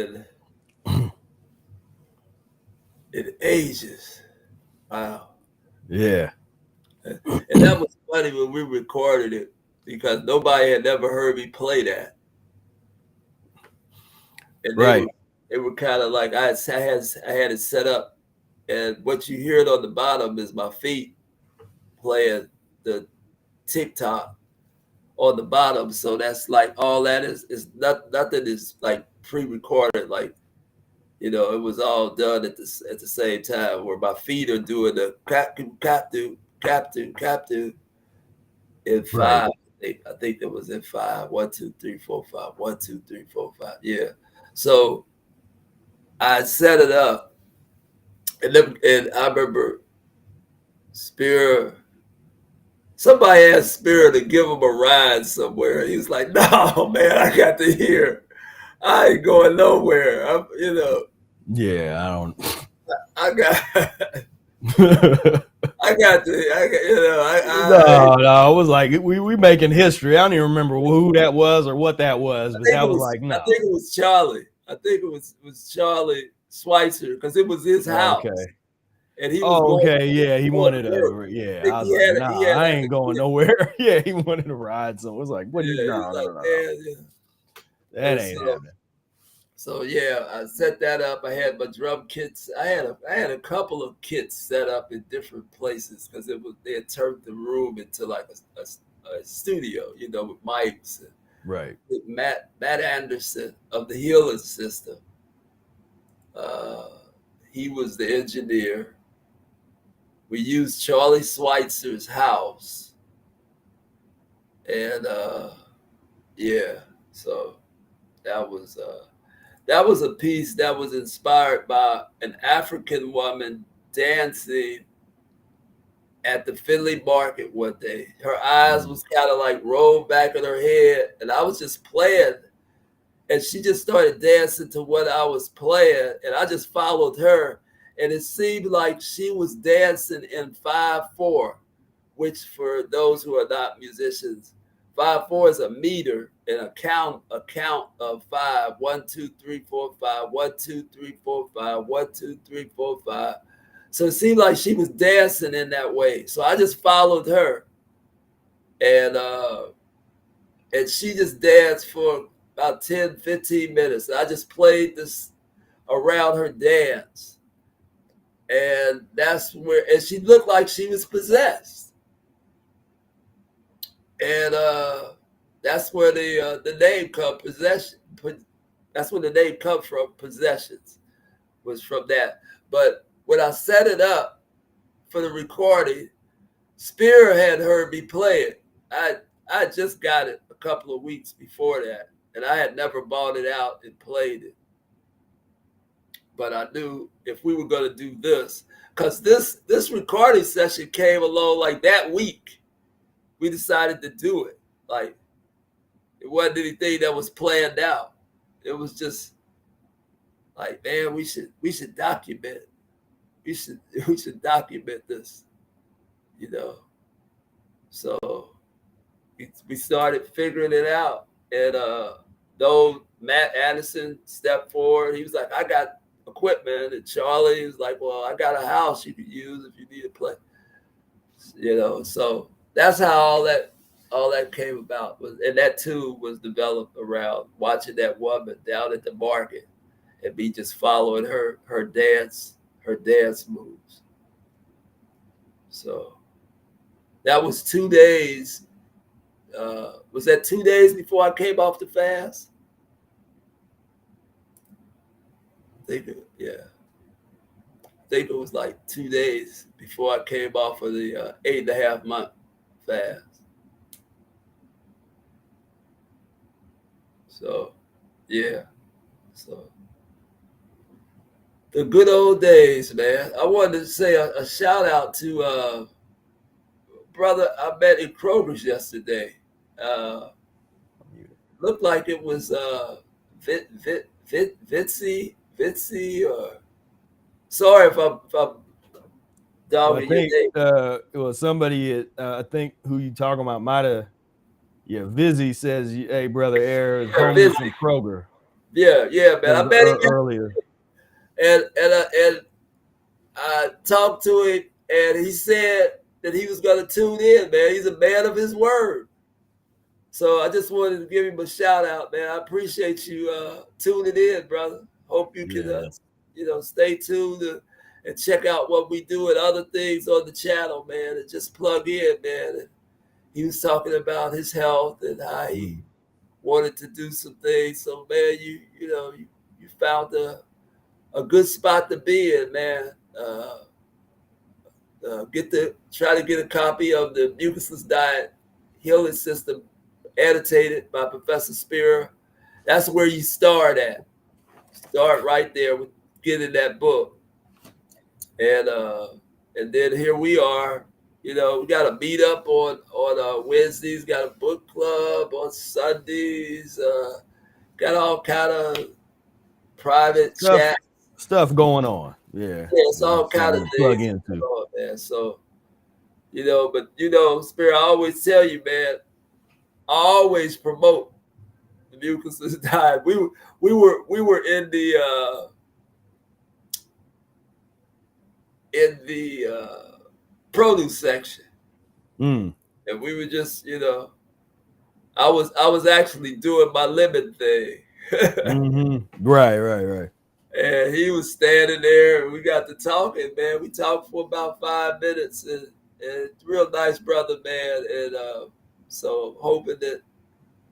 in ages. Wow. Yeah. And that was funny when we recorded it because nobody had ever heard me play that. And Right. they were kind of like I had it set up, and what you hear on the bottom is my feet playing the TikTok on the bottom. So that's like all that is nothing is like pre-recorded. Like, you know, it was all done at the same time where my feet are doing the captain in Right. five. I think it was in 5. 1, 2, 3, 4, 5. 1, 2, 3, 4, 5. Yeah. So I set it up, and I remember Spira. Somebody asked Spira to give him a ride somewhere. He was like, "No, man, I got to hear. I ain't going nowhere. Yeah, I don't. I got, No, it was like we making history. I don't even remember who that was or what that was, but that was like no. I think it was Charlie. I think it was Charlie Schweitzer because it was his house. Okay. And he was okay, yeah, he wanted a yeah. I was like, nah, I ain't going nowhere. Yeah, he wanted to ride. So it was like, what are you? No. That ain't happening. So yeah, I set that up. I had my drum kits. I had a couple of kits set up in different places because they had turned the room into like a studio, you know, with mics. And right. With Matt Anderson of the Healing System. He was the engineer. We used Charlie Schweitzer's house, and yeah, so that was a piece that was inspired by an African woman dancing at the Finley Market one day. Her eyes was kind of like rolled back in her head, and I was just playing, and she just started dancing to what I was playing, and I just followed her, and it seemed like she was dancing in 5/4, which for those who are not musicians, 5/4 is a meter and a count of 5. 1, 2, 3, 4, 5. 1, 2, 3, 4, 5. 1, 2, 3, 4, 5. So it seemed like she was dancing in that way. So I just followed her, and she just danced for about 10, 15 minutes. I just played this around her dance. And that's where, and she looked like she was possessed. And that's where the name comes, possession. That's where the name comes from, possessions, was from that. But when I set it up for the recording, Spira had heard me play it. I just got it a couple of weeks before that, and I had never bought it out and played it. But I knew if we were going to do this, because this recording session came along like that week, we decided to do it. Like, it wasn't anything that was planned out. It was just like, man, we should document. We should document this, you know. So we started figuring it out, and though Matt Anderson stepped forward, he was like, I got equipment, and Charlie was like, well, I got a house you can use if you need to play, you know. So that's how all that came about, and that too was developed around watching that woman down at the market and me just following her dance moves. So that was 2 days. Was that 2 days before I came off the fast? I think it was like 2 days before I came off of the 8.5 month fast. So, yeah. So, the good old days, man. I wanted to say a shout out to brother I met in Kroger's yesterday. Looked like it was Vitzi, or sorry if I'm dogging your name. It was somebody I think who you talking about might have Vizzy says, hey brother Air is homie from Kroger. Yeah, man. I met him earlier. and I talked to him, and he said that he was going to tune in, man. He's a man of his word. So I just wanted to give him a shout out, man. I appreciate you tuning in, brother. Hope you can, stay tuned and check out what we do and other things on the channel, man. And just plug in, man. And he was talking about his health and how he wanted to do some things. So, man, you found a good spot to be in, man. Try to get a copy of the Mucusless Diet Healing System, annotated by Professor Spira. That's where you start at. Start right there with getting that book, and then here we are. We got a meet up on Wednesdays. Got a book club on Sundays. Got all kind of private chat stuff going on. Yeah, it's all kind of things plug into. On, man. So, but Spirit, I always tell you, man, always promote the Mucusless Diet. We were in the produce section, and we were just, I was actually doing my lemon thing. Right. And he was standing there, and we got to talking, man. We talked for about 5 minutes, and real nice brother, man. And so hoping that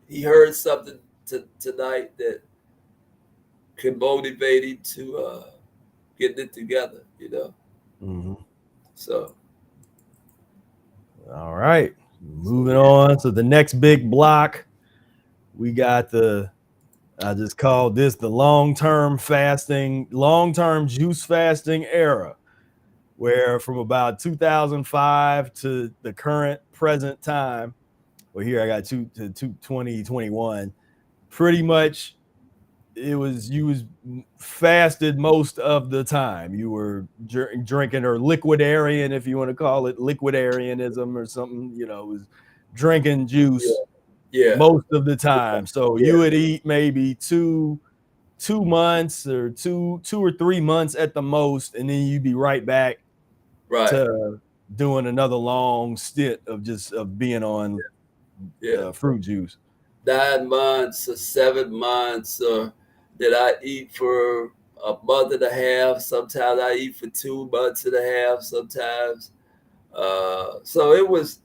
he heard something tonight that could motivate him to get it together, So. All right. Moving on to the next big block. We got I just called this the long-term juice fasting era, where from about 2005 to the current present time, well, here I got 2021, pretty much you was fasted most of the time. You were drinking, or liquidarian, if you want to call it liquidarianism or something, was drinking juice most of the time. So you would eat maybe 2 months or two or 3 months at the most, and then you'd be right back to doing another long stint of being on fruit juice. 9 months or 7 months, or that I eat for a month and a half. Sometimes I eat for 2 months and a half. Sometimes, so it was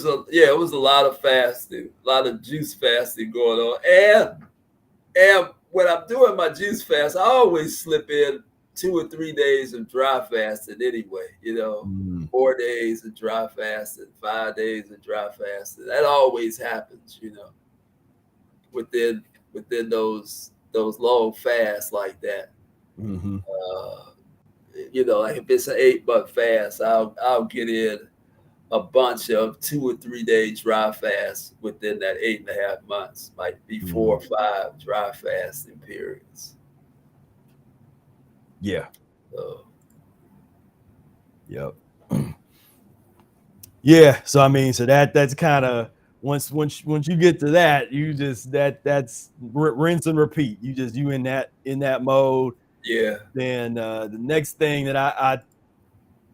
a lot of fasting, a lot of juice fasting going on, and when I'm doing my juice fast, I always slip in 2 or 3 days of dry fasting anyway, 4 days of dry fasting, 5 days of dry fasting. That always happens, within those long fasts like that. Like if it's an 8-month fast, I'll get in a bunch of 2 or 3 day dry fasts within that 8.5 months. Might be 4 or 5 dry fasting periods. Yeah. Yep. Yeah. So I mean, so that's kind of once you get to that, you just that's rinse and repeat. You in that mode. Yeah. Then the next thing that I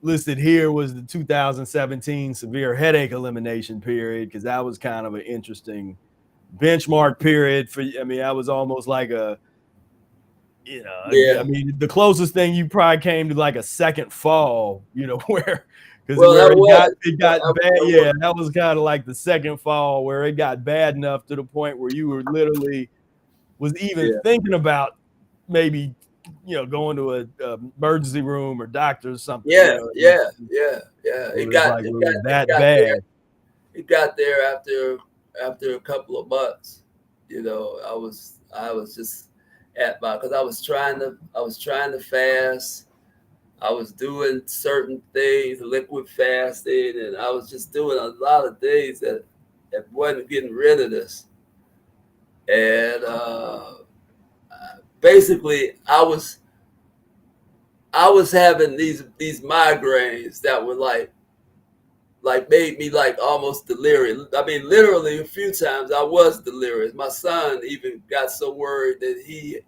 listed here was the 2017 severe headache elimination period, because that was kind of an interesting benchmark period for. I mean, I was almost like I mean, the closest thing you probably came to like a second fall, where it got bad. Yeah, that was kind of like the second fall where it got bad enough to the point where you were literally was even thinking about maybe going to a emergency room or doctor or something. Yeah. It got that bad. It got there after a couple of months. I was just because I was trying to fast. I was doing certain things, liquid fasting, and I was just doing a lot of things that wasn't getting rid of this. And basically, I was having these migraines that were like like made me like almost delirious. I mean, literally a few times I was delirious. My son even got so worried that he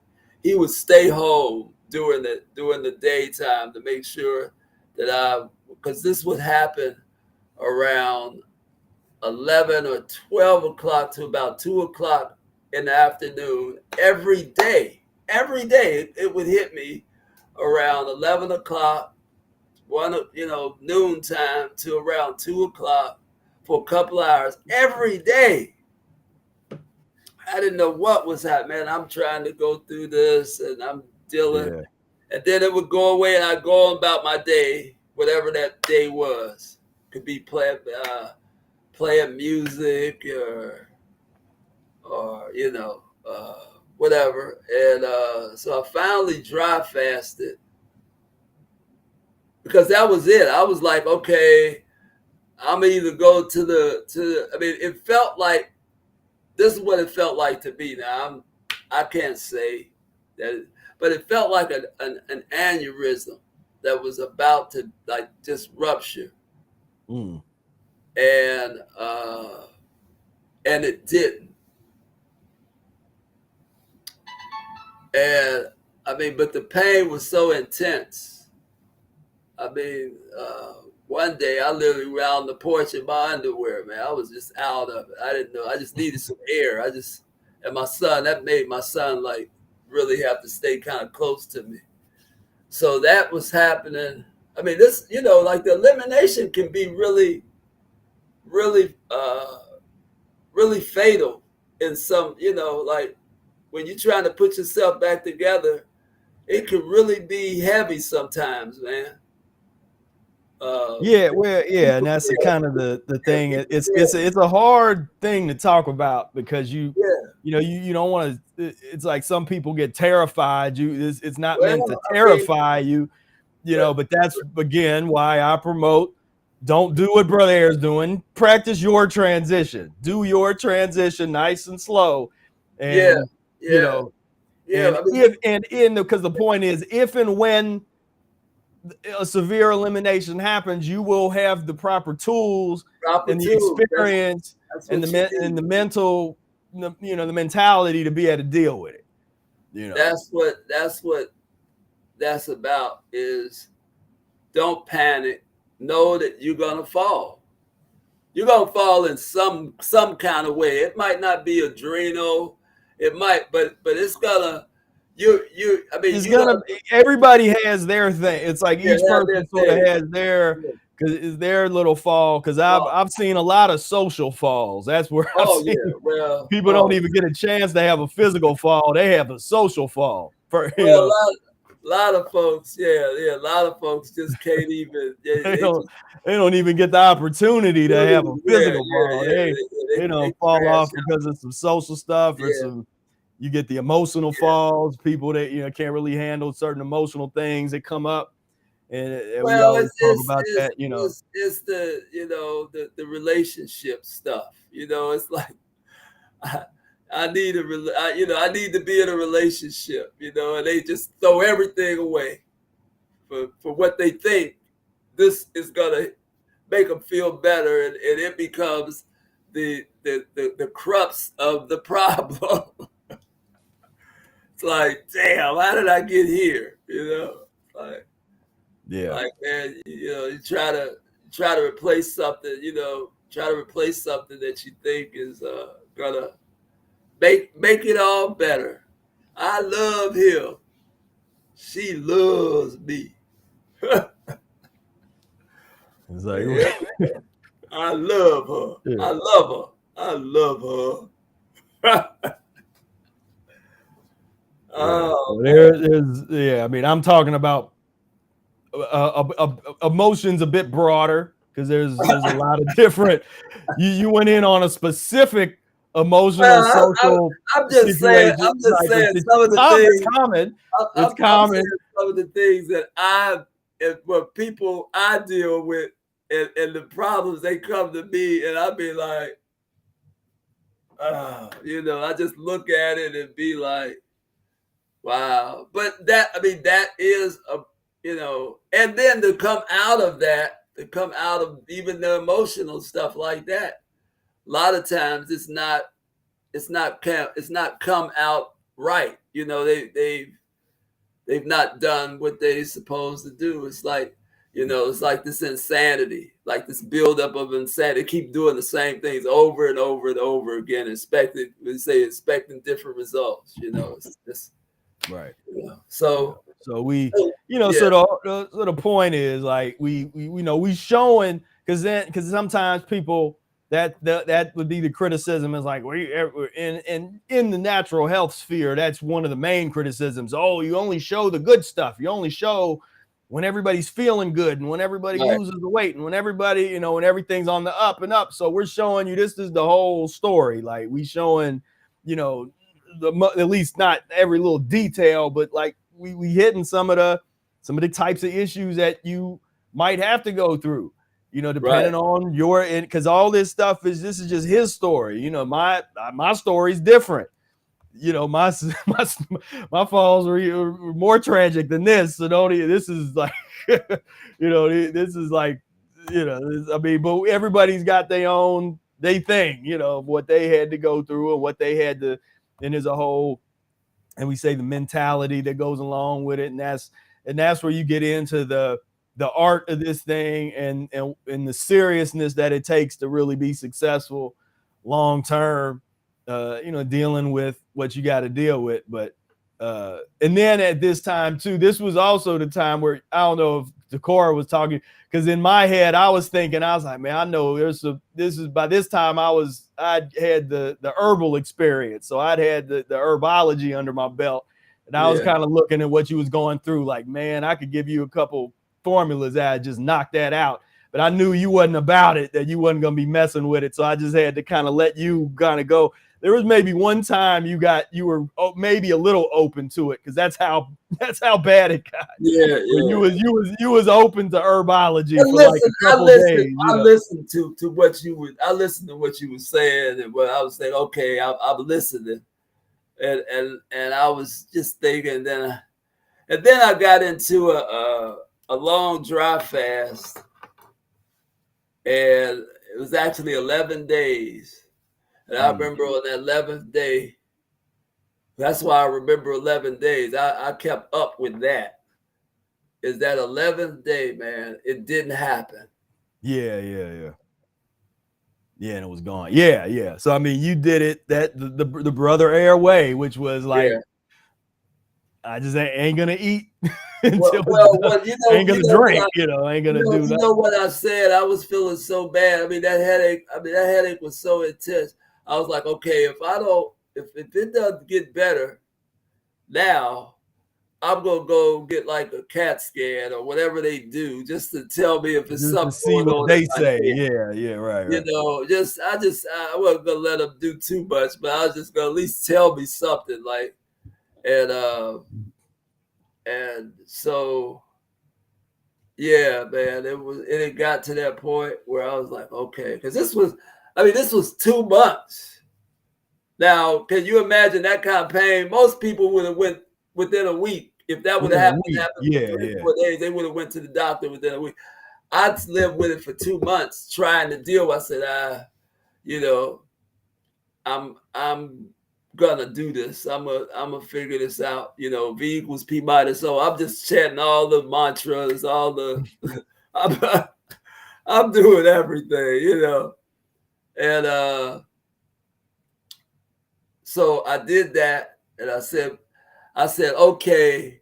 would stay home during the daytime to make sure that because this would happen around 11 or 12 o'clock to about 2 o'clock in the afternoon every day. Every day it would hit me around 11 o'clock, noon time to around 2 o'clock for a couple hours every day. I didn't know what was happening. Man, I'm trying to go through this and I'm dealing. Yeah. And then it would go away and I'd go on about my day, whatever that day was. Could be playing music or whatever. And so I finally dry fasted because that was it. I was like, okay, I'm either go to I mean, it felt like, this is what it felt like to me. Now I can't say that, but it felt like an aneurysm that was about to like just rupture. Mm. And it didn't. And I mean, but the pain was so intense. I mean, one day I literally were out on the porch in my underwear, man. I was just out of it. I didn't know. I just needed some air. And my son, that made my son like really have to stay kind of close to me. So that was happening. I mean, this, like the elimination can be really, really, really fatal in some, like when you're trying to put yourself back together, it can really be heavy sometimes, man. And that's kind of the thing. It's a hard thing to talk about because you don't want to. It's like some people get terrified. It's not meant to terrify you, But that's again why I promote. Don't do what BROAIR is doing. Practice your transition. Do your transition nice and slow, and because the point is, if and when a severe elimination happens, you will have the proper tools and the experience and the mental, the mentality to be able to deal with it. That's what that's about. Is don't panic. Know that you're gonna fall. You're gonna fall in some kind of way. It might not be adrenal. It might, but it's gonna. Everybody has their thing. It's like each person sort of has their little fall. Because I've seen a lot of social falls. That's where people don't even get a chance to have a physical fall. They have a social fall. A lot of folks, a lot of folks just can't even. They don't even get the opportunity to have a physical fall. They don't fall off because of some social stuff or some. You get the emotional falls, people that can't really handle certain emotional things that come up, and we always talk about that. It's the relationship stuff. It's like I need to be in a relationship. And they just throw everything away for what they think this is gonna make them feel better, and it becomes the crux of the problem. It's like, damn, how did I get here? Like man, you try to replace something, that you think is gonna make it all better. I love him. She loves me. It's like, I love her. Yeah. I love her. I mean, I'm talking about emotions a bit broader because there's a lot of different. You went in on a specific emotional, social. I'm just saying some of the things. It's common. It's common. Some of the things that what people I deal with and the problems they come to me, and I be like, I just look at it and be like, wow. But that is and then to come out of that that come out of even the emotional stuff like that. A lot of times it's not come out right. You know, they've not done what they're supposed to do. It's like, you know, it's like this insanity, like this buildup of insanity. They keep doing the same things over and over and over again, expecting different results. You know, it's just right. You know, so we, you know, so the point is like we showing, because sometimes people that would be the criticism is like, in the natural health sphere, that's one of the main criticisms. Oh, you only show the good stuff. You only show when everybody's feeling good and when everybody loses the weight and when everybody, you know, when everything's on the up and up. So we're showing you this is the whole story. Like we showing, you know, at least not every little detail, but like we hitting some of the types of issues that you might have to go through, you know, depending on your, because all this stuff this is just his story. You know, my story's different. You know, my falls were more tragic than this. So this is like, you know, this is like, you know, I mean, but everybody's got they thing, you know, what they had to go through and what they had to, and there's a whole, and we say the mentality that goes along with it. And that's where you get into the art of this thing and the seriousness that it takes to really be successful long term, you know, dealing with what you got to deal with. But and then at this time too, this was also the time where I don't know if Decorah was talking, because in my head I was thinking, I was like, man, I know by this time I'd had the herbal experience, so I'd had the herbology under my belt, and I was kind of looking at what you was going through, like, man, I could give you a couple formulas that I'd just knock that out. But I knew you wasn't about it, that you wasn't gonna be messing with it, so I just had to kind of let you kind of go. There was maybe one time you were maybe a little open to it, because that's how bad it got. Yeah. You was open to herbology for like a couple days. I listened to what you were saying, and what I was saying. Okay, I'm listening, and I was just thinking. Then I got into a long dry fast, and it was actually 11 days. And I remember on that 11th day, that's why I remember 11 days. I kept up with that. Is that 11th day, man, it didn't happen. Yeah, and it was gone. Yeah. So, I mean, you did it, that the BROAIR way, which was like, I just ain't going to eat until ain't going to drink, ain't going to do nothing. You know what I said? I was feeling so bad. I mean, that headache was so intense. I was like, okay, if it doesn't get better now, I'm gonna go get like a CAT scan or whatever they do, just to tell me if it's just something. To see what they say. Yeah, right. You know, I wasn't gonna let them do too much, but I was just gonna at least tell me something, like, and so, yeah, man, it got to that point where I was like, okay, because this was 2 months. Now, can you imagine that kind of pain? Most people would have went within a week. If that would have happened 3 or 4 days, they would have went to the doctor within a week. I'd lived with it for 2 months trying to deal. I said, I'm gonna do this. I'm gonna figure this out. You know, V equals P minus. So I'm just chanting all the mantras, all the I'm doing everything, you know. And so I did that, and I said, okay,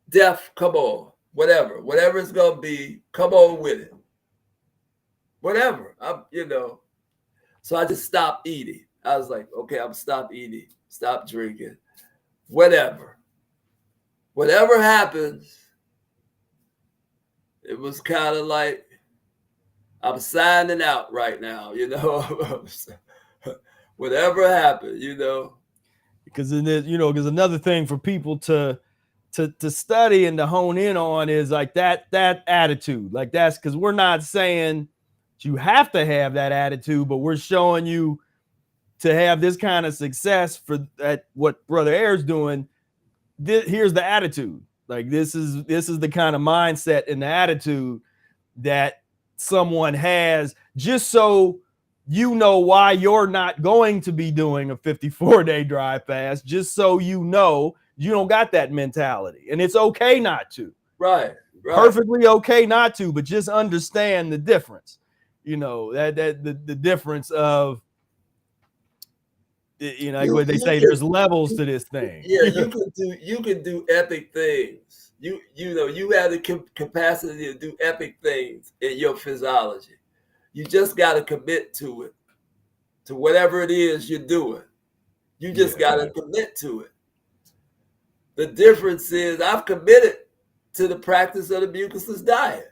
death, come on, whatever it's gonna be, come on with it. Whatever. So I just stopped eating. I was like, okay, I'm stop eating, stop drinking, whatever happens. It was kind of like, I'm signing out right now, you know. Whatever happened, you know. Because because another thing for people to study and to hone in on is like that attitude. Like, that's because we're not saying you have to have that attitude, but we're showing you to have this kind of success for that, what Brother Air's doing. Here's the attitude. Like, this is the kind of mindset and the attitude that someone has, just so you know why you're not going to be doing a 54-day dry fast, just so you know you don't got that mentality. And it's okay not to. Right. Perfectly okay not to, but just understand the difference. You know, that the difference of, you know, like what they say, there's levels to this thing. Yeah, you can do epic things. You know, you have the capacity to do epic things in your physiology. You just got to commit to it, to whatever it is you're doing. You just got to commit to it. The difference is I've committed to the practice of the mucusless diet.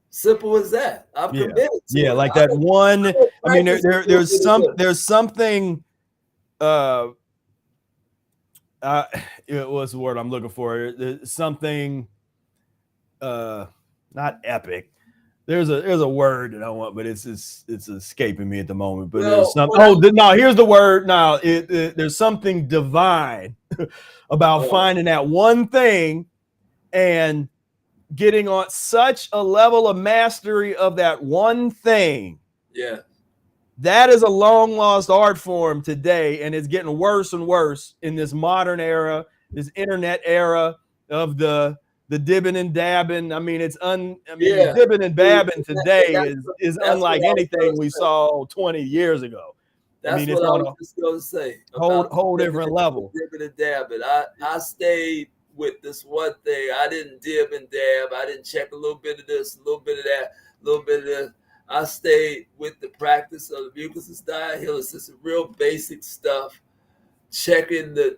Simple as that. I've committed to it. Like that one. I mean, there's something. What's the word I'm looking for? There's something. Not epic. There's a word that I want, but it's escaping me at the moment. But there's something. No, here's the word. Now there's something divine about finding that one thing and getting on such a level of mastery of that one thing. Yeah. That is a long lost art form today, and it's getting worse and worse in this modern era, this internet era of the dibbing and dabbing. I mean, the dibbing and dabbing today is unlike anything we saw 20 years ago. That's what I was just going to say. Whole different level. Dibbing and dabbing. I stayed with this one thing. I didn't dib and dab. I didn't check a little bit of this, a little bit of that, a little bit of this. I stayed with the practice of the mucusless diet. It's just real basic stuff. Checking the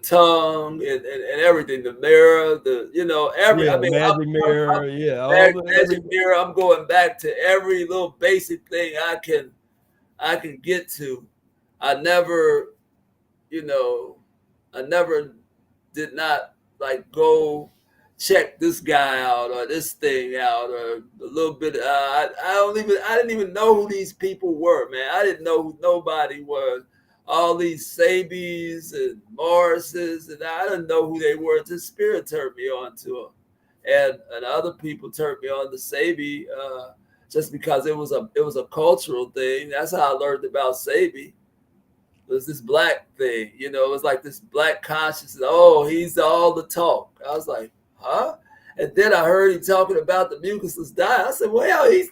tongue and everything, the mirror, magic mirror, magic mirror. I'm going back to every little basic thing I can get to. I never did not like go check this guy out or this thing out or a little bit. I didn't even know who these people were, man. I didn't know who nobody was. All these Sabies and Morrises, and I didn't know who they were until Spira turned me on to them, and other people turned me on to Sabi just because it was a cultural thing. That's how I learned about Sabi. It was this black thing, it was like this black consciousness. Oh, he's all the talk. I was like, huh? And then I heard he talking about the mucusless diet. I said, well, he's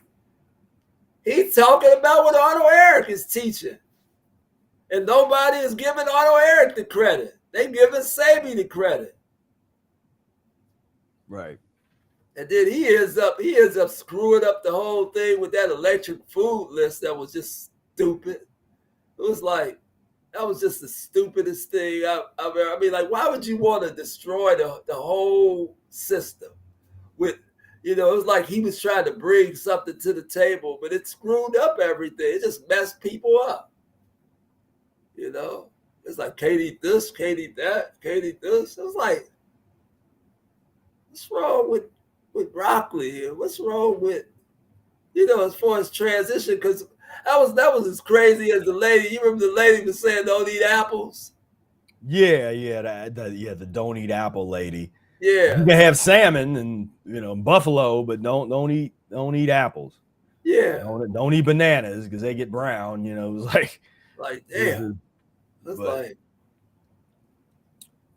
talking about what Otto Eric is teaching. And nobody is giving Otto Eric the credit. They giving Sabi the credit. Right. And then he ends up screwing up the whole thing with that electric food list that was just stupid. It was like, that was just the stupidest thing. I mean, like, why would you want to destroy the whole system? With, it was like he was trying to bring something to the table, but it screwed up everything. It just messed people up. It's like, can't eat this, can't eat that, can't eat this. It was like, what's wrong with broccoli? What's wrong with, as far as transition? Because that was as crazy as the lady. You remember the lady was saying don't eat apples? Yeah, the don't eat apple lady. Yeah, you can have salmon and buffalo, but don't eat apples. Yeah, don't eat bananas because they get brown. It was like damn. It's like,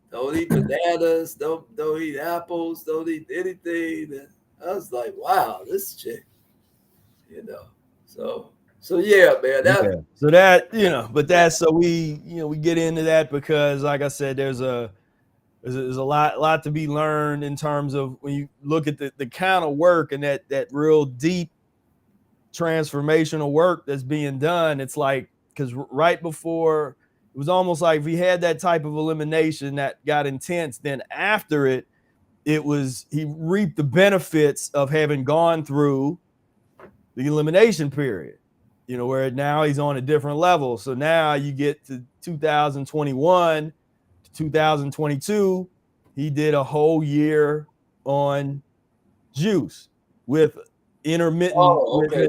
don't eat bananas, don't eat apples, don't eat anything. And I was like, wow, this chick, So yeah, man. So that, but that's, so we get into that because, like I said, there's a lot to be learned in terms of when you look at the kind of work and that real deep transformational work that's being done. It's like, because right before, it was almost like if we had that type of elimination that got intense, then after it was, he reaped the benefits of having gone through the elimination period, where now he's on a different level. So now you get to 2021 to 2022, he did a whole year on juice with intermittent.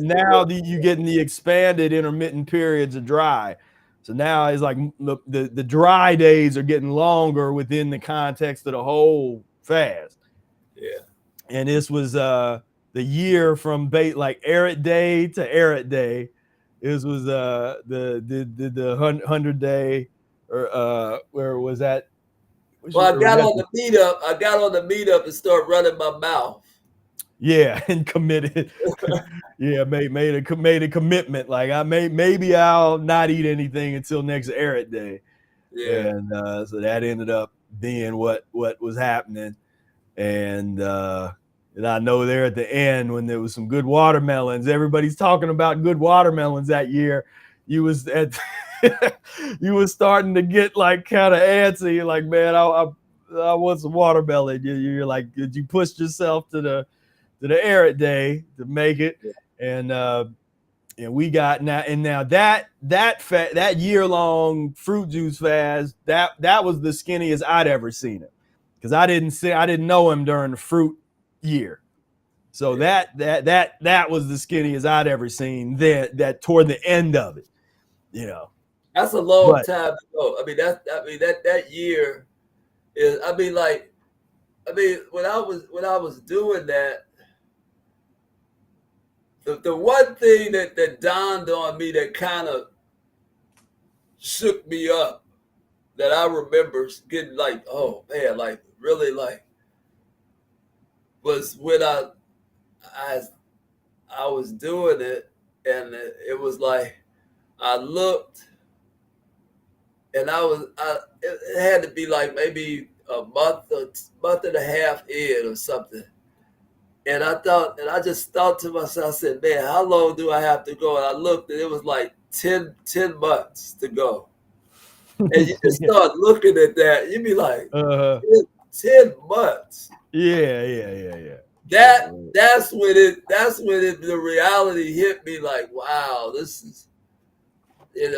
Now you getting the expanded intermittent periods of dry. So now it's like the dry days are getting longer within the context of the whole fast. Yeah. And this was the year from like arid day to arid day. This was the 100-day, or where was that? Well, I got on the meetup. I got on the meetup and started running my mouth. Yeah, and committed. Yeah, made a commitment. Like maybe I'll not eat anything until next arid day. Yeah. And so that ended up being what was happening. And I know there at the end, when there was some good watermelons, everybody's talking about good watermelons that year. You was at you was starting to get like kind of antsy. You're like, man, I want some watermelon. You're like, did you push yourself to the arid day to make it? And we got now that year-long fruit juice fast, that was the skinniest I'd ever seen it, because I didn't know him during the fruit year. So that was the skinniest I'd ever seen that toward the end of it, you know. That's a long time ago. I mean, that year is, when I was doing that, the one thing that dawned on me that kind of shook me up, that I remember getting like, oh man, like really like, was when I was doing it, and it was like I looked, and it had to be like maybe a month and a half in or something. And I just thought to myself, I said, man, how long do I have to go? And I looked, and it was like 10 months to go. And you just start looking at that, you'd be like, 10 months. Yeah. That's when the reality hit me, like, wow, this is, and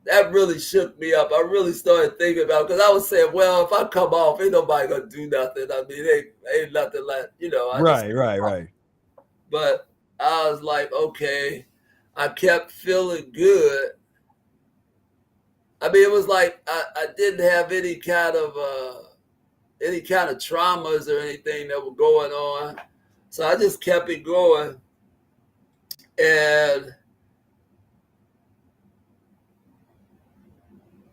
that really shook me up. I really started thinking about, because I was saying, well, if I come off, ain't nobody gonna do nothing. I mean, ain't nothing like, Right. But I was like, okay, I kept feeling good. I mean, it was like I didn't have any kind of traumas or anything that were going on. So I just kept it going. And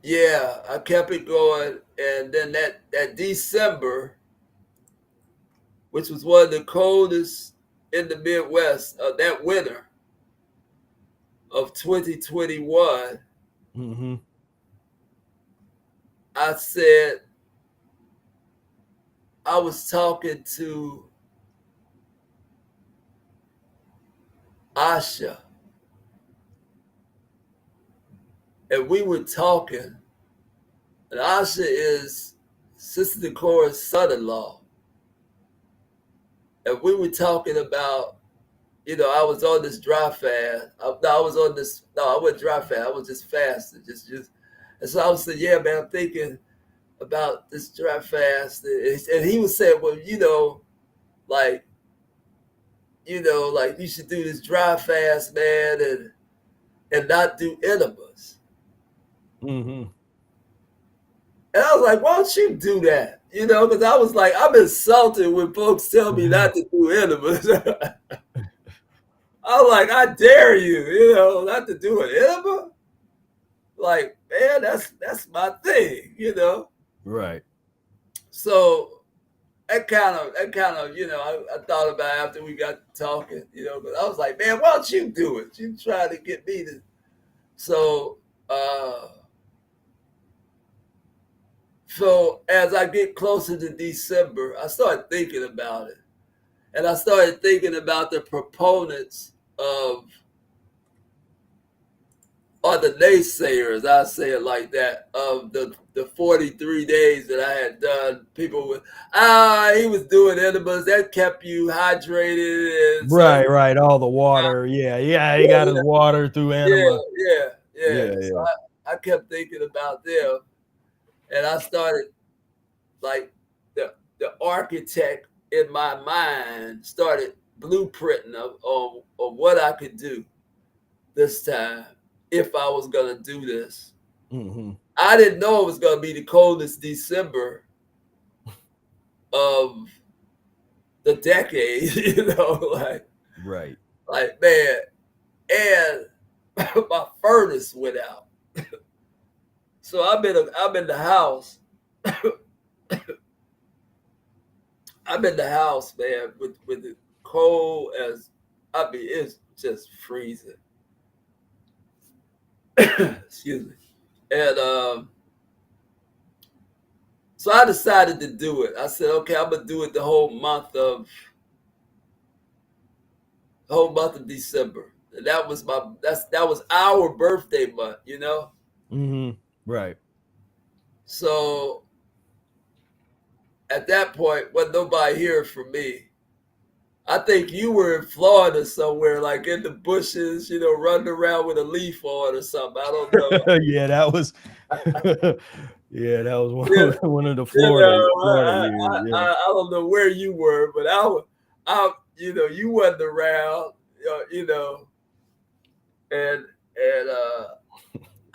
yeah, I kept it going. And then that December, which was one of the coldest in the Midwest, that winter of 2021, Mm-hmm. I said, I was talking to Asha, and we were talking, and Asha is Sister Decora's son-in-law. And we were talking about, I was on this dry fast. I wasn't dry fast. I was just fasting. And so I was saying, yeah, man, I'm thinking about this dry fast. And he was saying, well, like you should do this dry fast, man, and not do enemas. Mm-hmm. And I was like, why don't you do that? Because I was like, I'm insulted when folks tell me not to do enemas. I was like, I dare you, not to do an enema. Like, man, that's my thing, Right. So that kind of, I thought about it after we got talking, but I was like, man, why don't you do it? You try to get me to. So as I get closer to December, I started thinking about it. And I started thinking about the proponents of, or the naysayers, I say it like that, of the 43 days that I had done. People would, he was doing enemas, that kept you hydrated. And right. All the water. Yeah. He got his water through enema. Yeah. So I kept thinking about them. And I started, like, the architect in my mind started blueprinting of what I could do. this time if I was going to do this. Mm-hmm. I didn't know it was going to be the coldest December of the decade, Right. like man, and my furnace went out. So I'm in the house. I'm in the house, man, with the cold as it's just freezing. Excuse me. And so I decided to do it. I said, okay, I'm gonna do it the whole month of December. And that was our birthday month, Mm-hmm. Right. So at that point, wasn't nobody hearing from me. I think you were in Florida somewhere, like in the bushes, running around with a leaf on or something. I don't know. Yeah, that was yeah, that was Yeah, one of the Florida years. Yeah. I don't know where you were, but you wasn't around, and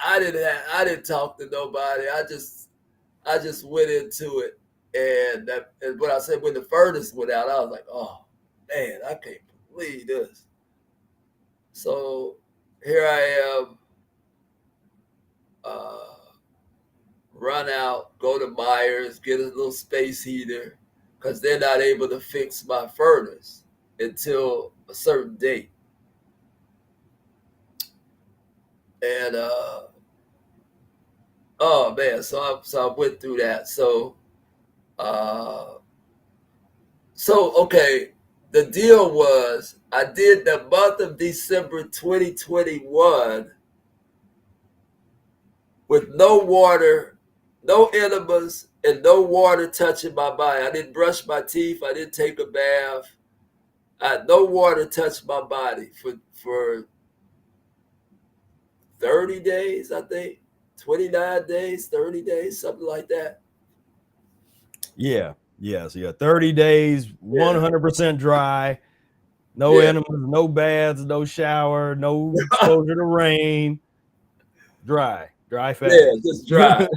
I didn't talk to nobody. I just went into it, and what I said when the furnace went out, I was like, oh man, I can't believe this. So here I am, run out, go to Myers, get a little space heater, because they're not able to fix my furnace until a certain date. And oh man, so I went through that. So okay, the deal was I did the month of December 2021 with no water, no enemas, and no water touching my body. I didn't brush my teeth. I didn't take a bath. I had no water touch my body for 30 days, I think. 29 days, 30 days, something like that. Yeah. So yeah, 30 days, 100% dry, no enemas, no baths, no shower, no exposure to rain. Dry fast. Yeah, just dry.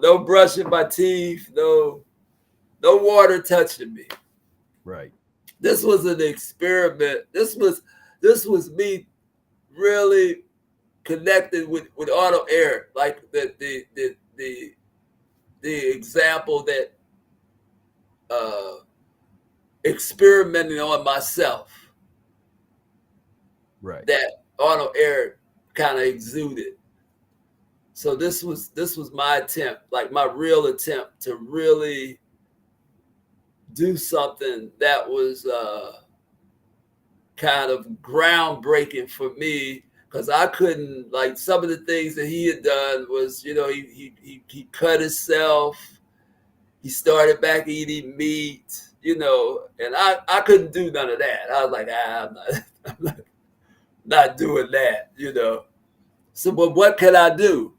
No brushing my teeth, no water touching me. Right. This was an experiment. This was me really connected with auto air, like the example that experimenting on myself. Right. That auto air kind of exuded. So this was my attempt, like my real attempt to really do something that was kind of groundbreaking for me, because I couldn't, like, some of the things that he had done was, he cut himself, he started back eating meat, and I couldn't do none of that. I was like, I'm not doing that, So, but what can I do?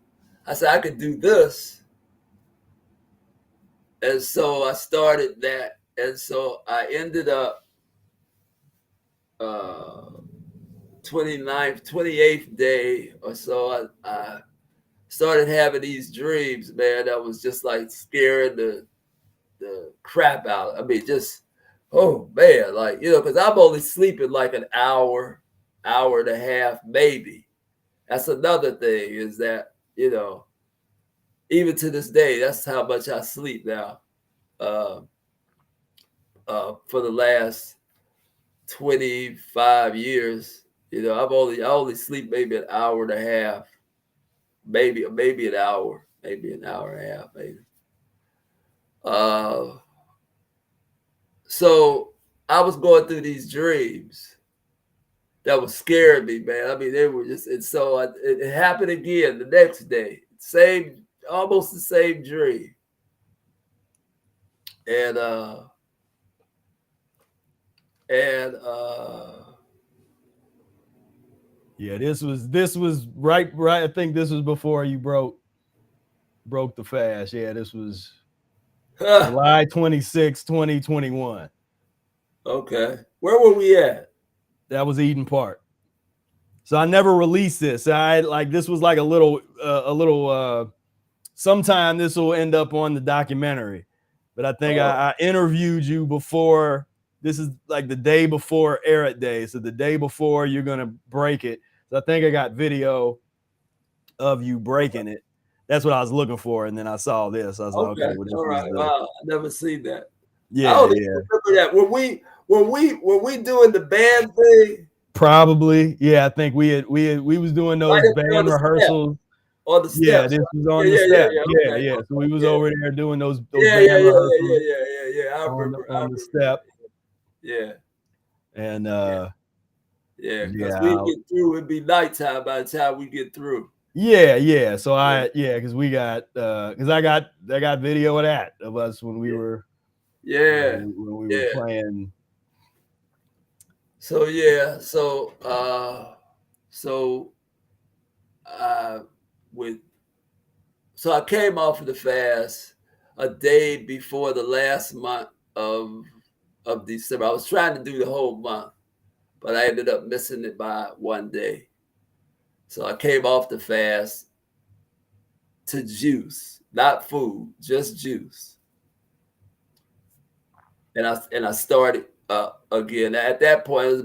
I said, I could do this. And so I started that. And so I ended up 29th, 28th day or so, I started having these dreams, man, that was just like scaring the crap out. I mean, just, oh man, like, because I'm only sleeping like an hour and a half, maybe. That's another thing, is that, even to this day, that's how much I sleep now. For the last 25 years, I only sleep maybe an hour and a half, maybe an hour, maybe an hour and a half, maybe. So I was going through these dreams that was scaring me, man. I mean, they were just, and so it happened again the next day. Almost the same dream. And yeah, this was right. I think this was before you broke the fast. Yeah, this was July 26, 2021. Okay. Where were we at? That was Eden Park. So I never released this. I like this was like a little sometime this will end up on the documentary. But I think I interviewed you before. This is like the day before Eric Day. So the day before you're gonna break it. So I think I got video of you breaking it. That's what I was looking for. And then I saw this. I was like, okay, well, this all was right. the Wow, I never seen that. I yeah, don't yeah. even remember that. Were we doing the band thing? Probably. Yeah, I think we was doing Right those up there on band the step, rehearsals. on the Yeah, steps. this was on the Yeah. step. Yeah, Okay, yeah. So we okay, was yeah. over there doing those Yeah. band rehearsals I remember. on the step. Yeah. And Yeah, because we yeah, get through, it'd be nighttime by the time we get through. yeah. So because we got because I got video of that of us when we were when we were playing. So so uh with so I came off of the fast a day before the last month of December. I was trying to do the whole month, but I ended up missing it by one day. So I came off the fast to juice, not food, just juice. And I started again. At that point, it was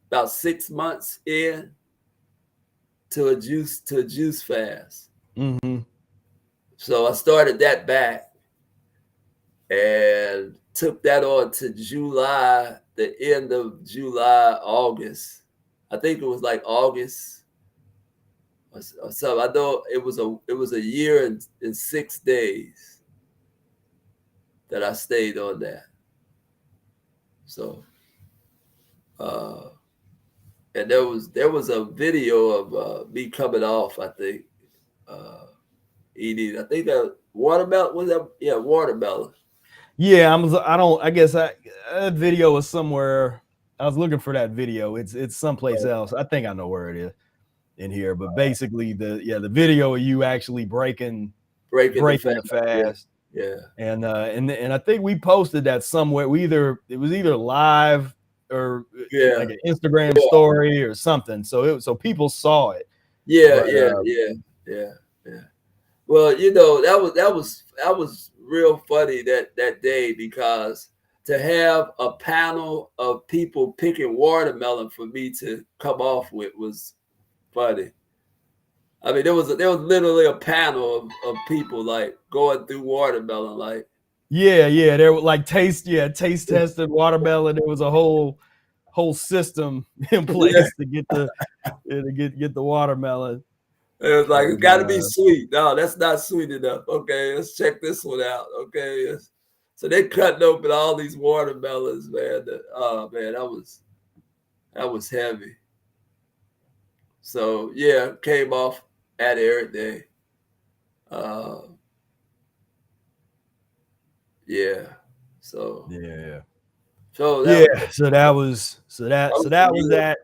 about 6 months in to a juice fast. Mm-hmm. So I started that back and took that on to July, the end of July, August. I think it was like August or something. I know it was a year and 6 days that I stayed on that. So and there was a video of me coming off, I think, eating. I think that watermelon was that. Yeah, watermelon. Yeah, I guess that video was somewhere. I was looking for that video. It's someplace else. I think I know where it is in here. But basically, the video of you actually breaking the fast. Yeah. And I think we posted that somewhere. It was either live or like an Instagram story or something. So people saw it. Yeah. But, Well, that was real funny that day, because to have a panel of people picking watermelon for me to come off with was funny. I mean, there was literally a panel of people like going through watermelon, like yeah, there were like taste tested watermelon. There was a whole system in place to get get the watermelon. it was like, it's And, got to be sweet. No, that's not sweet enough. Okay, let's check this one out. Okay, so they cutting open all these watermelons, man. Oh man, that was heavy. So yeah, came off at Eric Day. Yeah. So yeah. so Yeah, was, so that was that.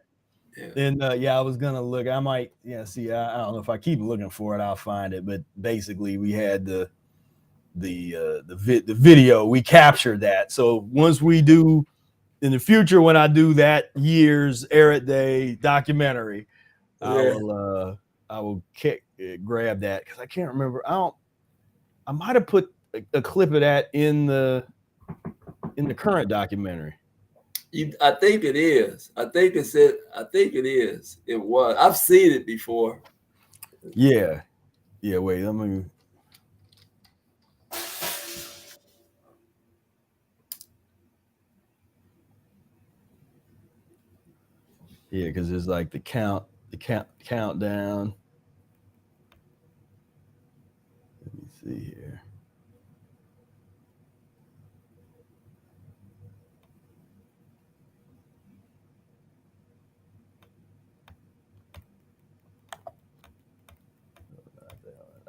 Yeah. And I was gonna look. I might, see. I don't know if I keep looking for it, I'll find it. But basically, we had the video. We captured that. So once we do in the future, when I do that year's Eric Day documentary, I will grab that because I can't remember. I might have put a clip of that in the current documentary. I think it is. I think it's it. I think it is. It was. I've seen it before. Yeah. Wait, let me. Yeah, because it's like the countdown. Let me see here.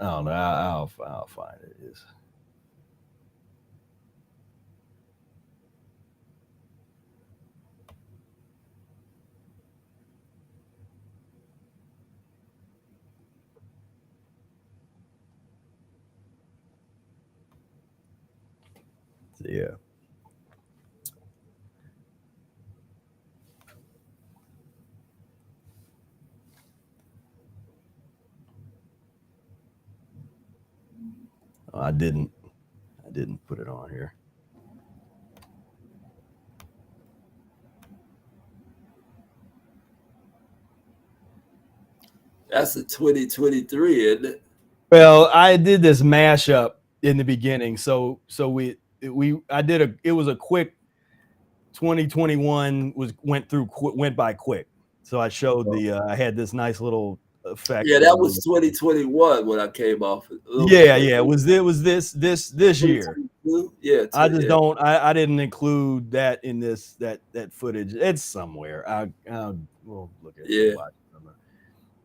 I don't know. I'll find it. Yeah. I didn't put it on here. That's a 2023, isn't it? Well, I did this mashup in the beginning, so it was a quick 2021 went by quick. So I showed I had this nice little effect. Yeah, that was 2021 when I came off. Yeah. It was this year. Yeah, I just don't. I didn't include that in that footage. It's somewhere. We'll look at it. Yeah.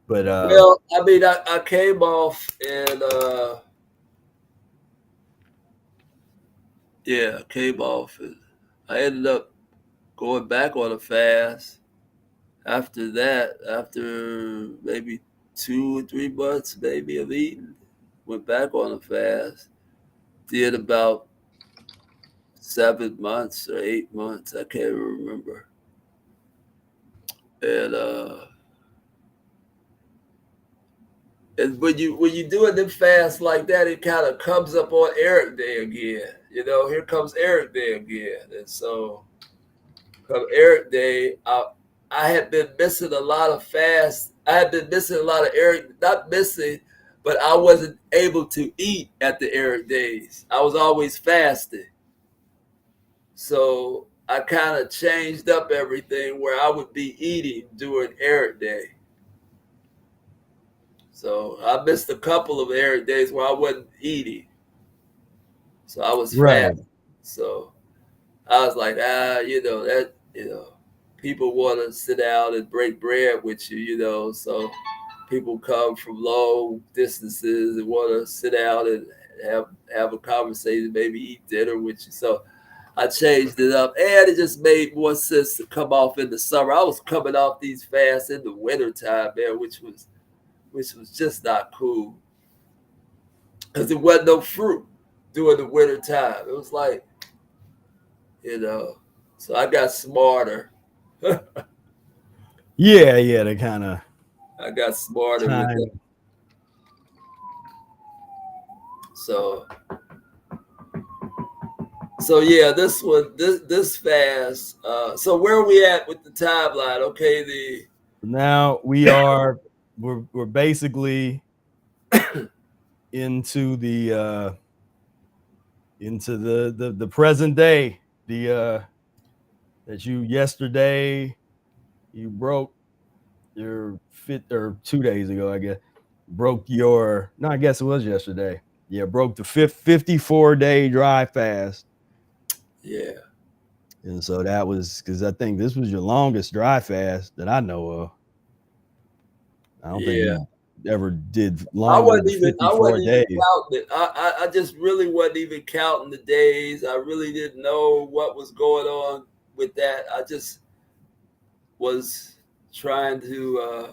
But well, I mean, I came off and came off and I ended up going back on a fast. After that, after maybe 2 or 3 months, maybe of eating, went back on a fast. Did about 7 months or 8 months, I can't remember. And when you doing them fasts like that, it kind of comes up on Eric Day again. You know, here comes Eric Day again, and so come Eric Day, I had been missing a lot of fasts. I had been missing a lot of Eric, not missing, but I wasn't able to eat at the Eric days. I was always fasting. So I kind of changed up everything where I would be eating during Eric Day. So I missed a couple of Eric days where I wasn't eating. So I was fasting. So I was like, people want to sit down and break bread with you, so people come from long distances and want to sit down and have a conversation, maybe eat dinner with you. So I changed it up, and it just made more sense to come off in the summer. I was coming off these fasts in the wintertime, man, which was just not cool because there wasn't no fruit during the wintertime. It was like, so I got smarter. they kind of. I got smarter with it. So yeah, this fast. So where are we at with the timeline? Okay, now we're basically into the present day. That yesterday you broke your fit, or 2 days ago, I guess, I guess it was yesterday. Yeah, broke the 54-day dry fast. Yeah. And so that was because I think this was your longest dry fast that I know of. I don't think you ever did longer than 54 days. Even counting it. I just really wasn't even counting the days. I really didn't know what was going on with that. I just was trying to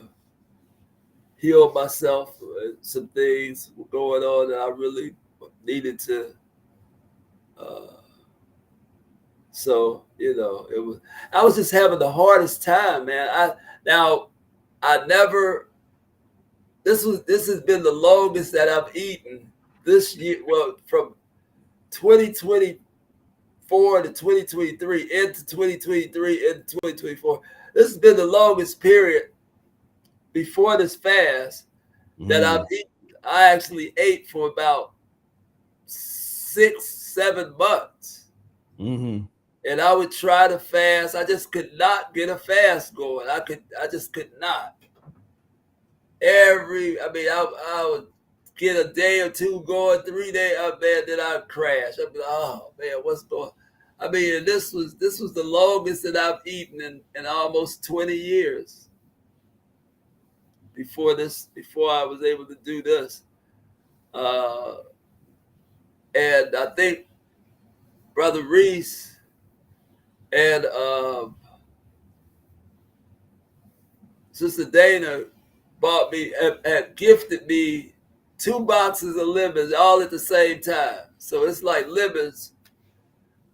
heal myself. Some things were going on that I really needed to. So it was. I was just having the hardest time, man. This has been the longest that I've eaten this year. Well, from 2024 to 2023 into 2023 into 2024. This has been the longest period before this fast that I've eaten. I actually ate for about 6-7 months. Mm-hmm. And I would try to fast. I just could not get a fast going. I just could not. I would get a day or two going, 3 days, man, then I'd crash. I'd be like, oh man, what's going on? I mean, this was the longest that I've eaten in almost 20 years. Before I was able to do this. And I think Brother Reese and Sister Dana had gifted me 2 boxes of lemons all at the same time. So it's like lemons.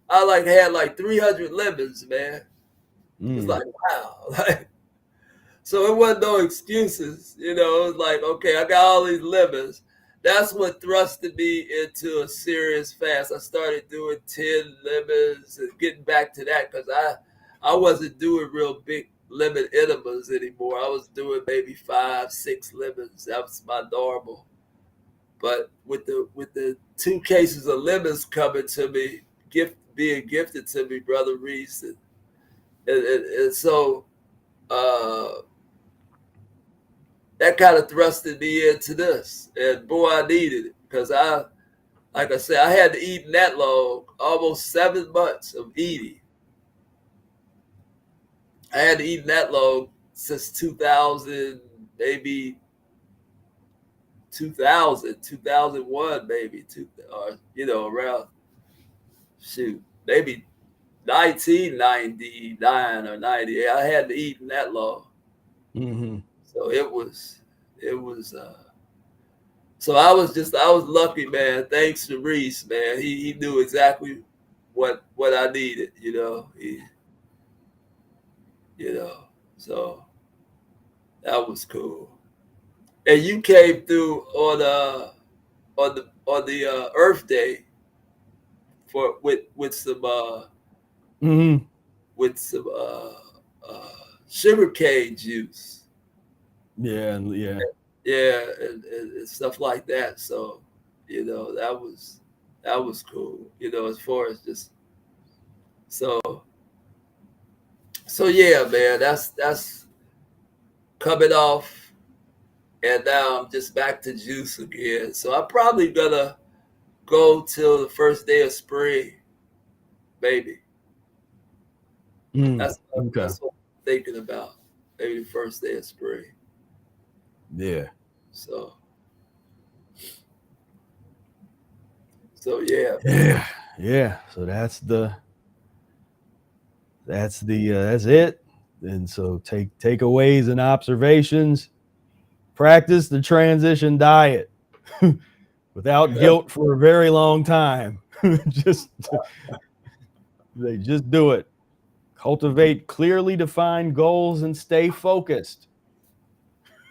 I had 300 lemons, man. It's like, wow. So it wasn't no excuses. It was like, okay, I got all these lemons. that's what thrusted me into a serious fast. I started doing 10 lemons and getting back to that because I wasn't doing real big lemon enemas anymore. I was doing maybe 5, 6 lemons. That was my normal. But with the 2 cases of lemons coming to me, being gifted to me, Brother Reese, and so that kind of thrusted me into this. And boy, I needed it because like I said, I had to eat that long, almost 7 months of eating. I had to eat that long since 2000, maybe 2001, maybe, or around, maybe 1999 or 98. I hadn't eaten that long. Mm-hmm. So it was, so I was lucky, man. Thanks to Reese, man. He knew exactly what I needed, so that was cool. And you came through on the Earth Day with some Mm-hmm. sugarcane juice. Yeah. And stuff like that. So, that was cool. As far as just so yeah, man. That's coming off, and now I'm just back to juice again. So I'm probably gonna go till the first day of spring, maybe. That's what I'm thinking about. Maybe the first day of spring. Yeah. So yeah. Yeah. So that's it. And so takeaways and observations. Practice the transition diet without guilt for a very long time. just do it. Cultivate clearly defined goals and stay focused.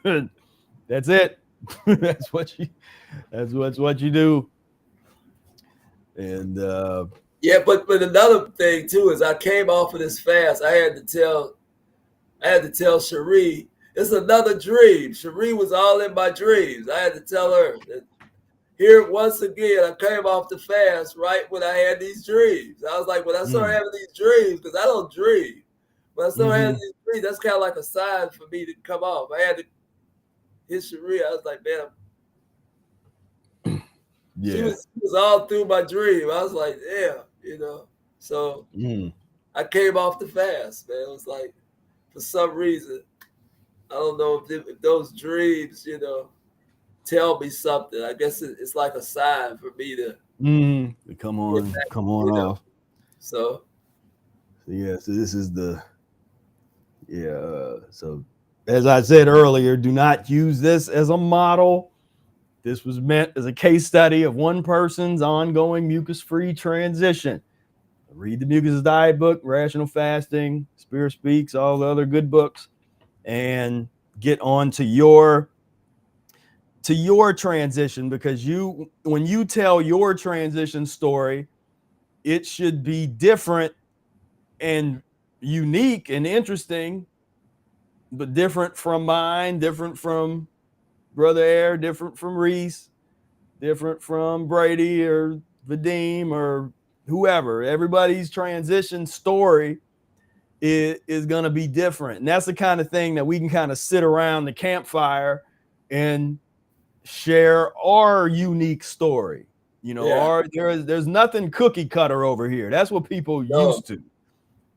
That's it. That's what you do. And yeah, but another thing too is I came off of this fast. I had to tell Cherie, it's another dream. Cherie was all in my dreams. I had to tell her that here once again I came off the fast right when I had these dreams. I was like, when I started having these dreams, because I don't dream. When I started having these dreams, that's kind of like a sign for me to come off. I had to hit Cherie. I was like, man, she was all through my dream. I was like, yeah, So I came off the fast, man. It was like, for some reason, I don't know if those dreams, tell me something. I guess it's like a sign for me to come on off. So yeah, so this is so as I said earlier, do not use this as a model. This was meant as a case study of one person's ongoing mucus-free transition. Read the Mucusless Diet book, Rational Fasting, Spira Speaks, all the other good books, and get on to your transition, because when you tell your transition story, it should be different and unique and interesting, but different from mine, different from Brother Air, different from Reese, different from Brady or Vadim or whoever. Everybody's transition story is going to be different. And that's the kind of thing that we can kind of sit around the campfire and share our unique story. There's nothing cookie cutter over here. That's what people used to.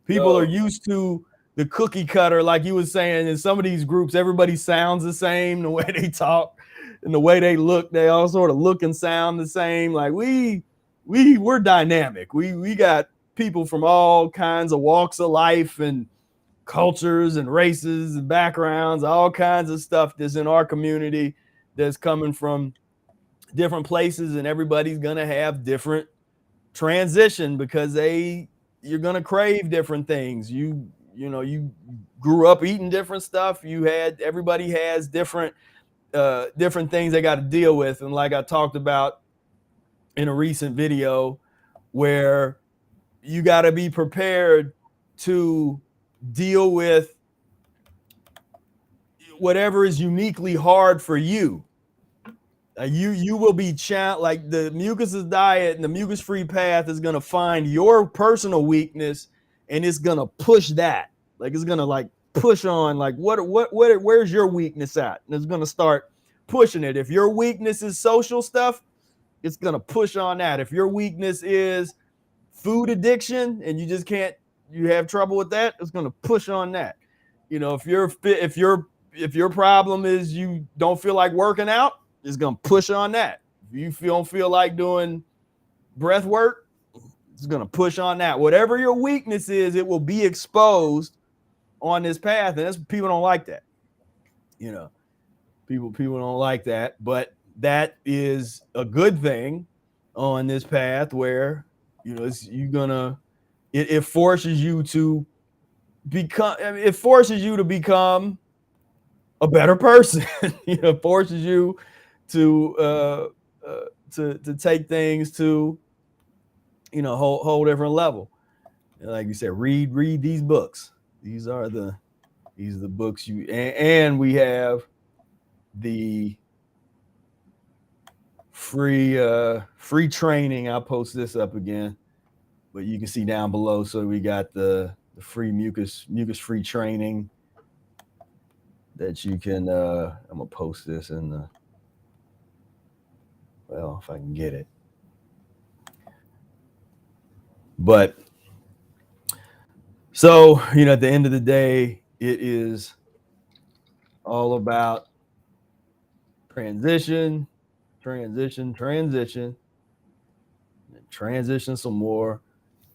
People are used to the cookie cutter, like you were saying. In some of these groups, everybody sounds the same, the way they talk and the way they look. They all sort of look and sound the same. Like we're dynamic. We got people from all kinds of walks of life and cultures and races and backgrounds, all kinds of stuff that's in our community that's coming from different places, and everybody's gonna have different transition because you're gonna crave different things. You grew up eating different stuff. Everybody has different different things they got to deal with. And like I talked about in a recent video, where you got to be prepared to deal with whatever is uniquely hard for you. You will be like the Mucusless Diet and the mucus-free path is going to find your personal weakness, and it's going to push that. Like it's going to like push on like where's your weakness at? And it's going to start pushing it. If your weakness is social stuff, it's going to push on that. If your weakness is food addiction and you just can't, you have trouble with that, it's going to push on that. You know, if your problem is you don't feel like working out, it's going to push on that. If you don't feel like doing breath work, it's going to push on that. Whatever your weakness is, it will be exposed on this path. And that's, people don't like that. You know, people don't like that, but that is a good thing on this path where, you know, it forces you to become, it forces you to become a better person. You know, forces you to take things to, you know, whole different level. Like you said, read these books. These are the books and we have the free training. I'll post this up again, but you can see down below. So we got the free mucus-free training that you can, I'm gonna post this in the, well, if I can get it. But so, you know, at the end of the day, it is all about transition, transition some more.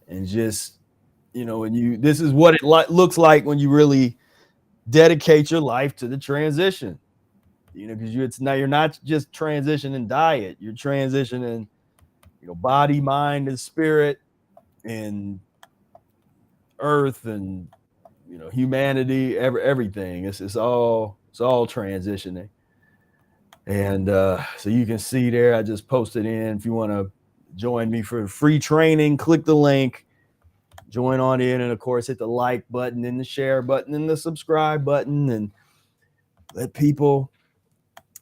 And just, you know, this is what it looks like when you really dedicate your life to the transition. You know, because you're not just transitioning diet, you're transitioning, you know, body, mind, and spirit, and earth, and, you know, humanity, everything. It's all transitioning. And so you can see there, I just posted in. If you want to join me for free training, click the link, join on in, and of course hit the like button and the share button and the subscribe button, and let people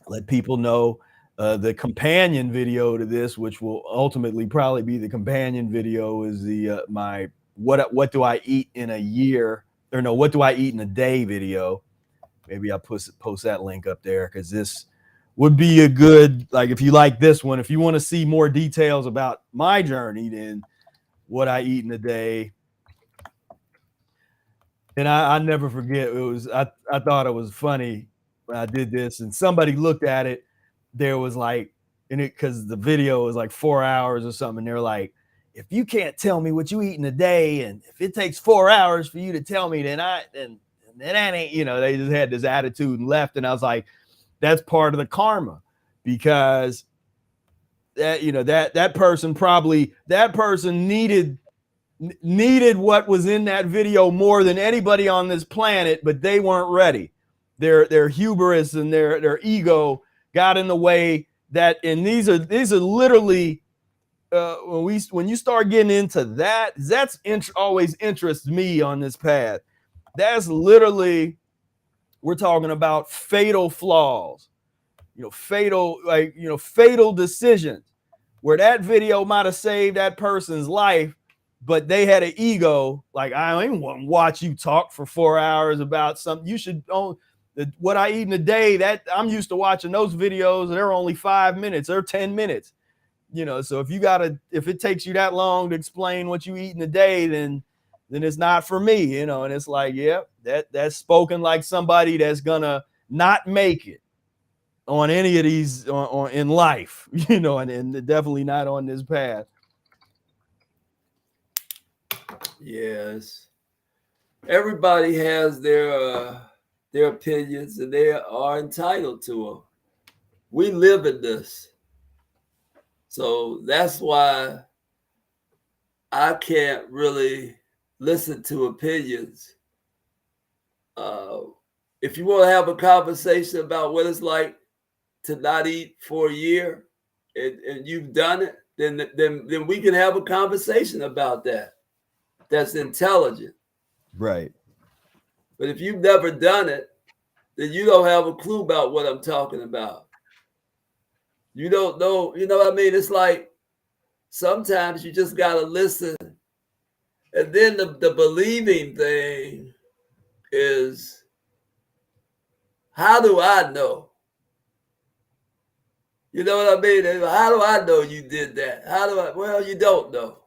know. The companion video to this, which will ultimately probably be the companion video, is the my what do I eat in a year, or no, what do I eat in a day video. Maybe I'll post that link up there, because this would be a good, like, if you like this one, if you want to see more details about my journey, then what I eat in a day. And I never forget, it was, I thought it was funny when I did this, and somebody looked at it. There was like, because the video was like 4 hours or something. They're like, if you can't tell me what you eat in a day, and if it takes 4 hours for you to tell me, then that ain't, you know, they just had this attitude and left. And I was like, that's part of the karma, because that, you know, that person needed what was in that video more than anybody on this planet, but they weren't ready. Their hubris and their ego got in the way. That, and these are literally, when you start getting into that's always interests me on this path. That's literally, we're talking about fatal flaws, you know, fatal decisions, where that video might have saved that person's life, but they had an ego. Like, I don't even want to watch you talk for 4 hours about something. You should own what I eat in a day. That I'm used to watching those videos, and they're only 5 minutes or 10 minutes. You know, so if it takes you that long to explain what you eat in a day, then it's not for me, you know. And it's like, yeah, that's spoken like somebody that's gonna not make it on any of these on in life, you know, and definitely not on this path. Yes, everybody has their opinions, and they are entitled to them. We live in this, so that's why I can't really listen to opinions. If you want to have a conversation about what it's like to not eat for a year and you've done it, then we can have a conversation about that. That's intelligent. Right. But if you've never done it, then you don't have a clue about what I'm talking about. You don't know, you know what I mean? It's like sometimes you just got to listen. And then the believing thing is, how do I know? You know what I mean? How do I know you did that? Well, you don't know.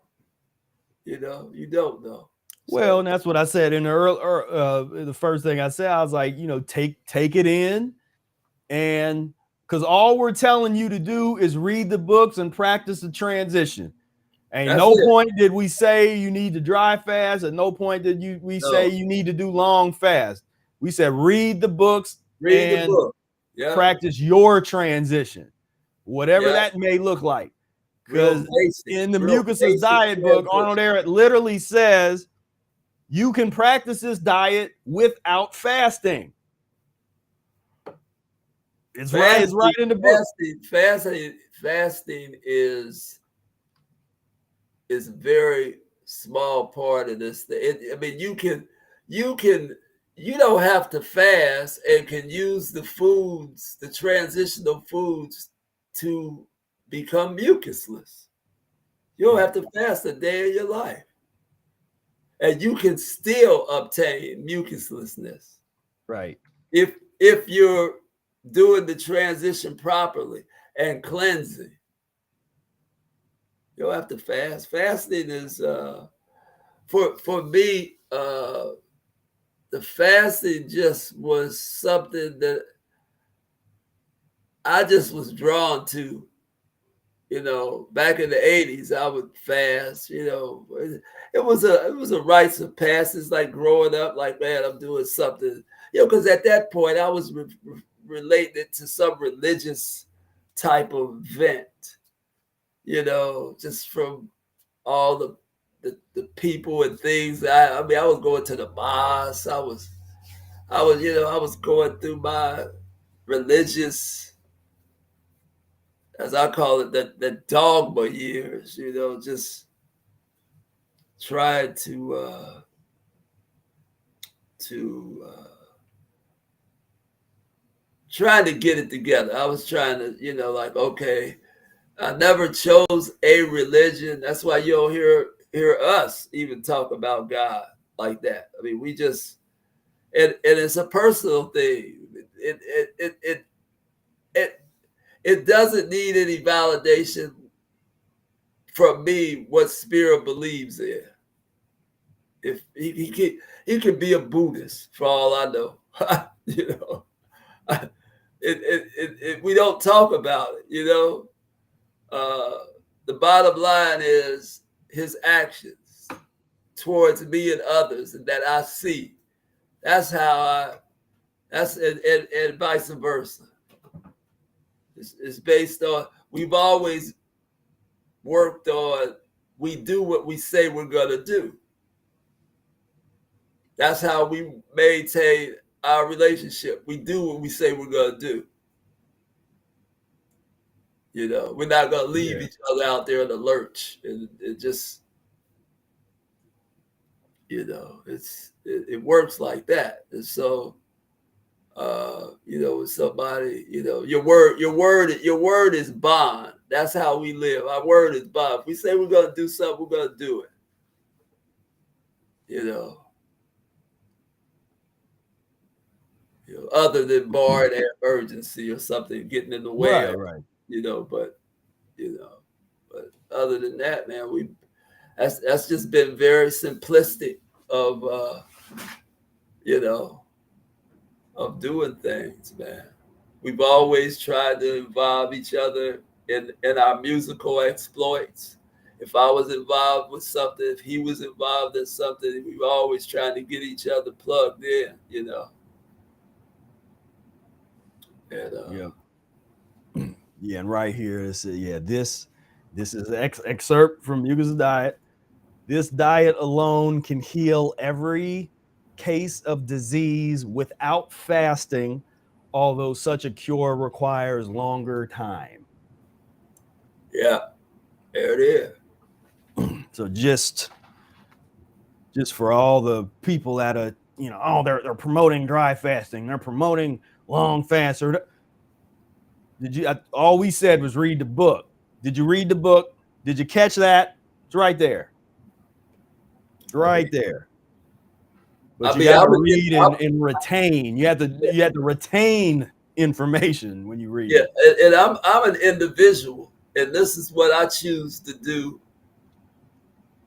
You know, you don't know. Well, and that's what I said in the first thing I said. I was like, take it in, and because all we're telling you to do is read the books and practice the transition. Ain't no point did we say you need to dry fast. At no point did we say you need to do long fast. We said read the books and practice your transition, whatever that may look like. Because in the Mucusless Diet book, Arnold Ehret literally says you can practice this diet without fasting. It's right in the book. Fasting is a very small part of this thing. I mean, you don't have to fast and can use the foods, the transitional foods, to become mucusless. You don't have to fast a day of your life. And you can still obtain mucuslessness. Right. If you're doing the transition properly and cleansing. You don't have to fast. Fasting is for me, the fasting just was something that I just was drawn to. You know, back in the 80s, I would fast. You know, it was a rites of passage, like growing up. Like, man, I'm doing something. You know, because at that point, I was related to some religious type of event. You know, just from all the people and things. I mean, I was going to the mosque. I was going through my religious, as I call it, the dogma years, you know, just trying to get it together. I was trying to, you know, like, okay, I never chose a religion. That's why you don't hear us even talk about God like that. I mean, we just, and it's a personal thing. It doesn't need any validation from me what Spira believes in. If he could be a Buddhist for all I know, you know. We don't talk about it, you know. The bottom line is his actions towards me and others that I see. That's how and vice versa. It's based on, we've always worked on, we do what we say we're going to do. That's how we maintain our relationship. We do what we say we're going to do. You know, we're not going to leave each other out there in the lurch. It just, you know, it works like that. And so, you know, with somebody, you know, your word is bond. That's how we live. Our word is bond. If we say we're going to do something, we're going to do it. You know, other than bar and emergency or something getting in the way. Right. You know, but other than that, man, that's just been very simplistic of, you know, of doing things, man. We've always tried to involve each other in our musical exploits. If I was involved with something, if he was involved in something, we were always trying to get each other plugged in, you know. And, yeah, and right here is this is an excerpt from Mucusless Diet. This diet alone can heal every case of disease without fasting. although such a cure requires longer time. Yeah, there it is. So just for all the people that are, oh, they're promoting dry fasting, they're promoting long fast, or all we said was read the book. Did you read the book? Did you catch that? It's right there. It's right there. But you got to read and retain. You have to retain information when you read. Yeah, and I'm an individual, and this is what I choose to do.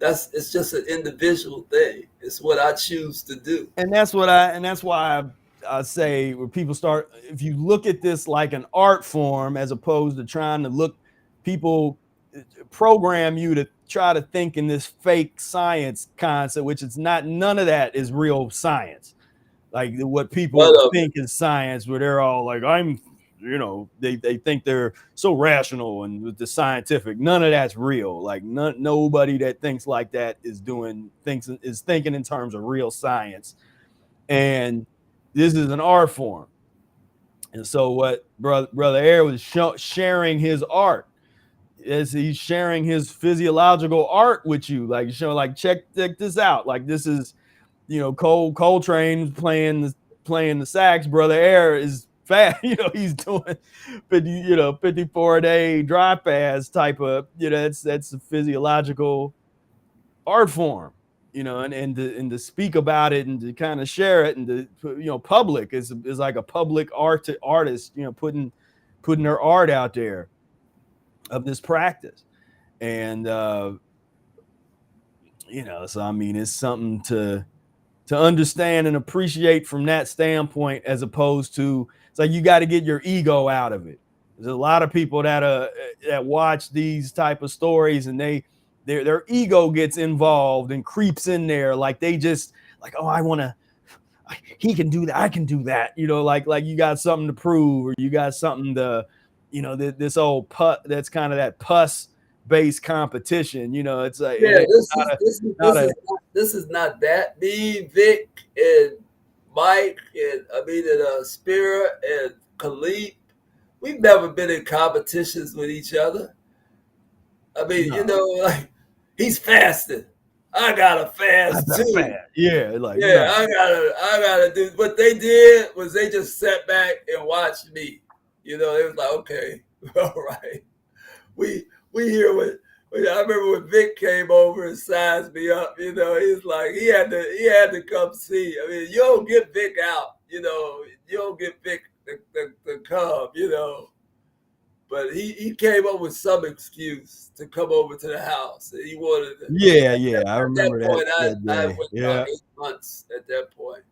It's just an individual thing. It's what I choose to do. And that's why I say, when people start, if you look at this like an art form, as opposed to trying to people program you to try to think in this fake science concept, which it's not. None of that is real science. Like what people think is science, where they're all like, they think they're so rational and with the scientific. None of that's real. Like nobody that thinks like that is thinking in terms of real science. And this is an art form. And so what Brother Air was sharing his art, is he's sharing his physiological art with you, like check this out. Like this is, Coltrane playing the sax. Brother Air is fat. He's doing 54-day dry fast type of. That's a physiological art form. And to speak about it and to kind of share it and to public is like a public artist, putting their art out there of this practice. And so I mean, it's something to understand and appreciate from that standpoint, as opposed to, it's like you got to get your ego out of it. There's a lot of people that watch these type of stories, and their ego gets involved and creeps in there, like they just like, oh, he can do that, I can do that, like you got something to prove, or you got something to, this old that's kind of that pus based competition. It's like, this is not that. Me, Vic, and Mike, and Spira and Khalid, we've never been in competitions with each other. I mean, like, he's fasting, I gotta fast too. Yeah, like, yeah, no. I gotta do. What they did was they just sat back and watched me. It was like, okay, all right, we hear what. I remember when Vic came over and sized me up. He's like, he had to come see. I mean, you don't get Vic out. You don't get Vic to come. But he came up with some excuse to come over to the house. And he wanted to. Yeah. I remember that. I went about 8 months at that point.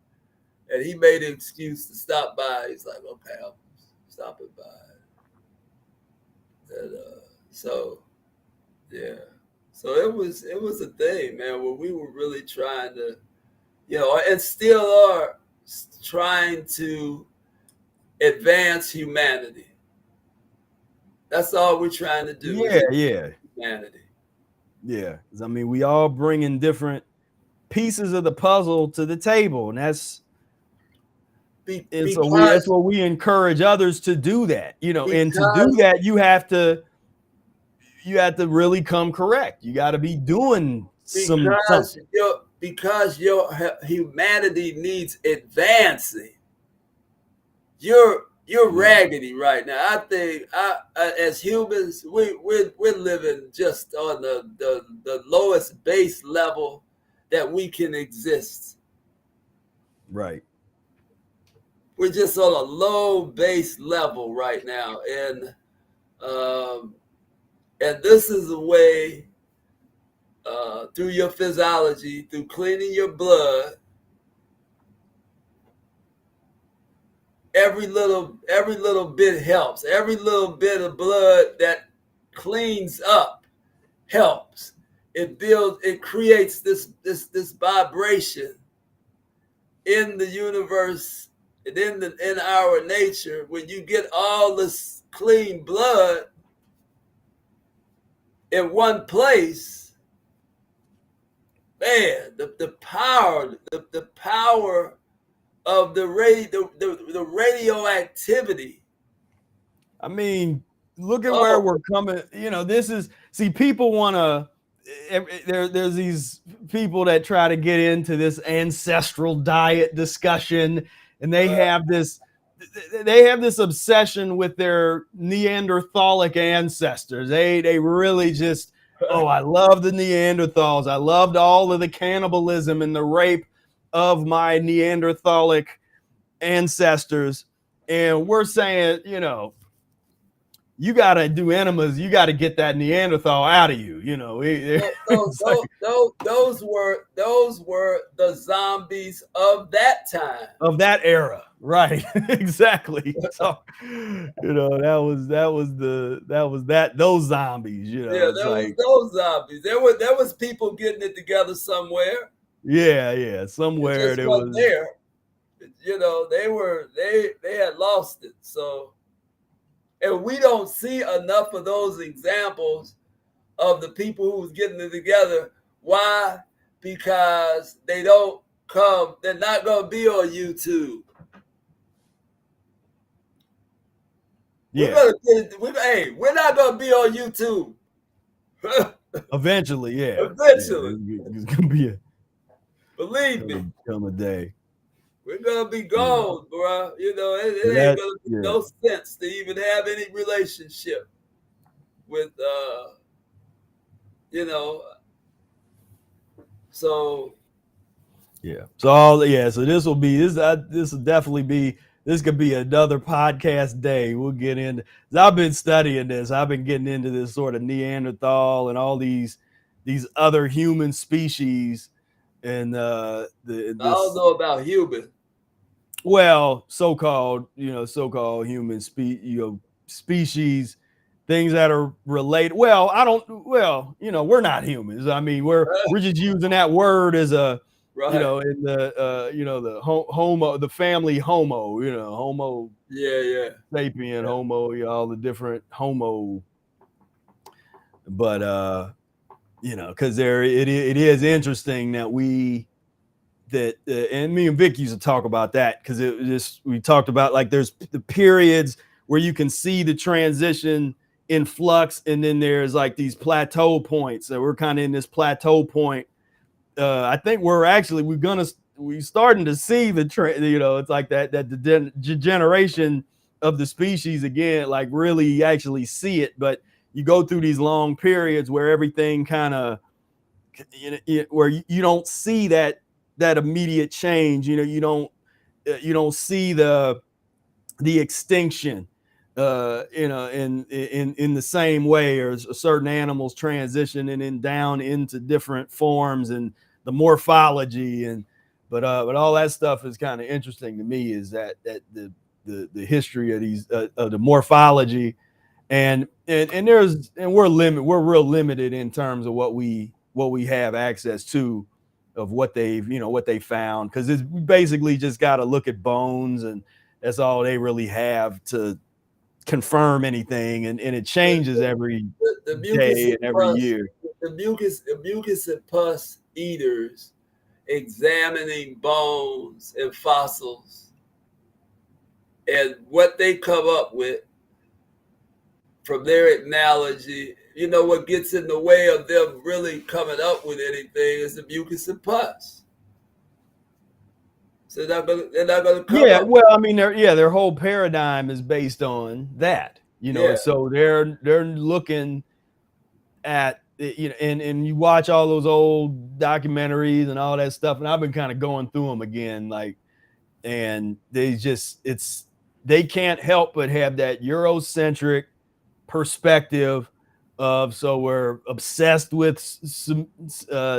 And he made an excuse to stop by. He's like, okay, I'm stopping by. And so, yeah. So it was a thing, man, where we were really trying to, and still are trying to advance humanity. That's all we're trying to do. Yeah. Humanity. Yeah. I mean, we all bring in different pieces of the puzzle to the table, and that's what we encourage others to do that. And to do that, you have to really come correct. You got to be doing something. Because your humanity needs advancing. You're raggedy right now. I think as humans, we're living just on the lowest base level that we can exist. Right. We're just on a low base level right now, and this is a way, through your physiology, through cleaning your blood. Every little bit helps. Every little bit of blood that cleans up helps. It creates this vibration in the universe and in our nature. When you get all this clean blood in one place, man, the power of the radioactivity. I mean, look at where we're coming. This is, see, people want to, there's these people that try to get into this ancestral diet discussion, and they have this obsession with their Neanderthalic ancestors. They really just, oh, I love the Neanderthals. I loved all of the cannibalism and the rape of my Neanderthalic ancestors. And we're saying, you got to do enemas. You got to get that Neanderthal out of you. Those were the zombies of that time, of that era, right? Exactly. So, those zombies. Those zombies. There was people getting it together somewhere. Yeah, somewhere there was there. They had lost it. So. And we don't see enough of those examples of the people who was getting it together. Why? Because they don't come. They're not going to be on YouTube. Yeah. We're not going to be on YouTube. Eventually, yeah. Eventually. Yeah, it's going to be believe me. Come a day. We're gonna be gone, bro. It ain't gonna be no sense to even have any relationship with, So. Yeah. So this will definitely be. This could be another podcast day. We'll get into. I've been studying this. I've been getting into this sort of Neanderthal and all these other human species, and I don't know about human. Well, so-called human species, things that are related. Well, we're not humans. I mean, we're just using that word as a, right. In the homo, the family homo, homo. Yeah. Sapien, homo, all the different homo. But, because it is interesting that and me and Vic used to talk about that, because we talked about, like, there's the periods where you can see the transition in flux, and then there's like these plateau points. So we're kind of in this plateau point. I think we're starting to see the trend. It's like that the degeneration of the species again, like really actually see it. But you go through these long periods where everything kind of, where you don't see that immediate change. You don't see the extinction, in the same way, or certain animals transition and then down into different forms and the morphology, but all that stuff is kind of interesting to me, is that the history of these of the morphology, and we're real limited in terms of what we have access to, of what they found, because it's basically just got to look at bones, and that's all they really have to confirm anything, and it changes every day and every year. The mucus and pus eaters examining bones and fossils, and what they come up with from their analogy, what gets in the way of them really coming up with anything is the mucus and pus. So they're not gonna come up. Well, I mean, their whole paradigm is based on that, So they're looking at, and you watch all those old documentaries and all that stuff, and I've been kind of going through them again, like, and they can't help but have that Eurocentric perspective of, so we're obsessed with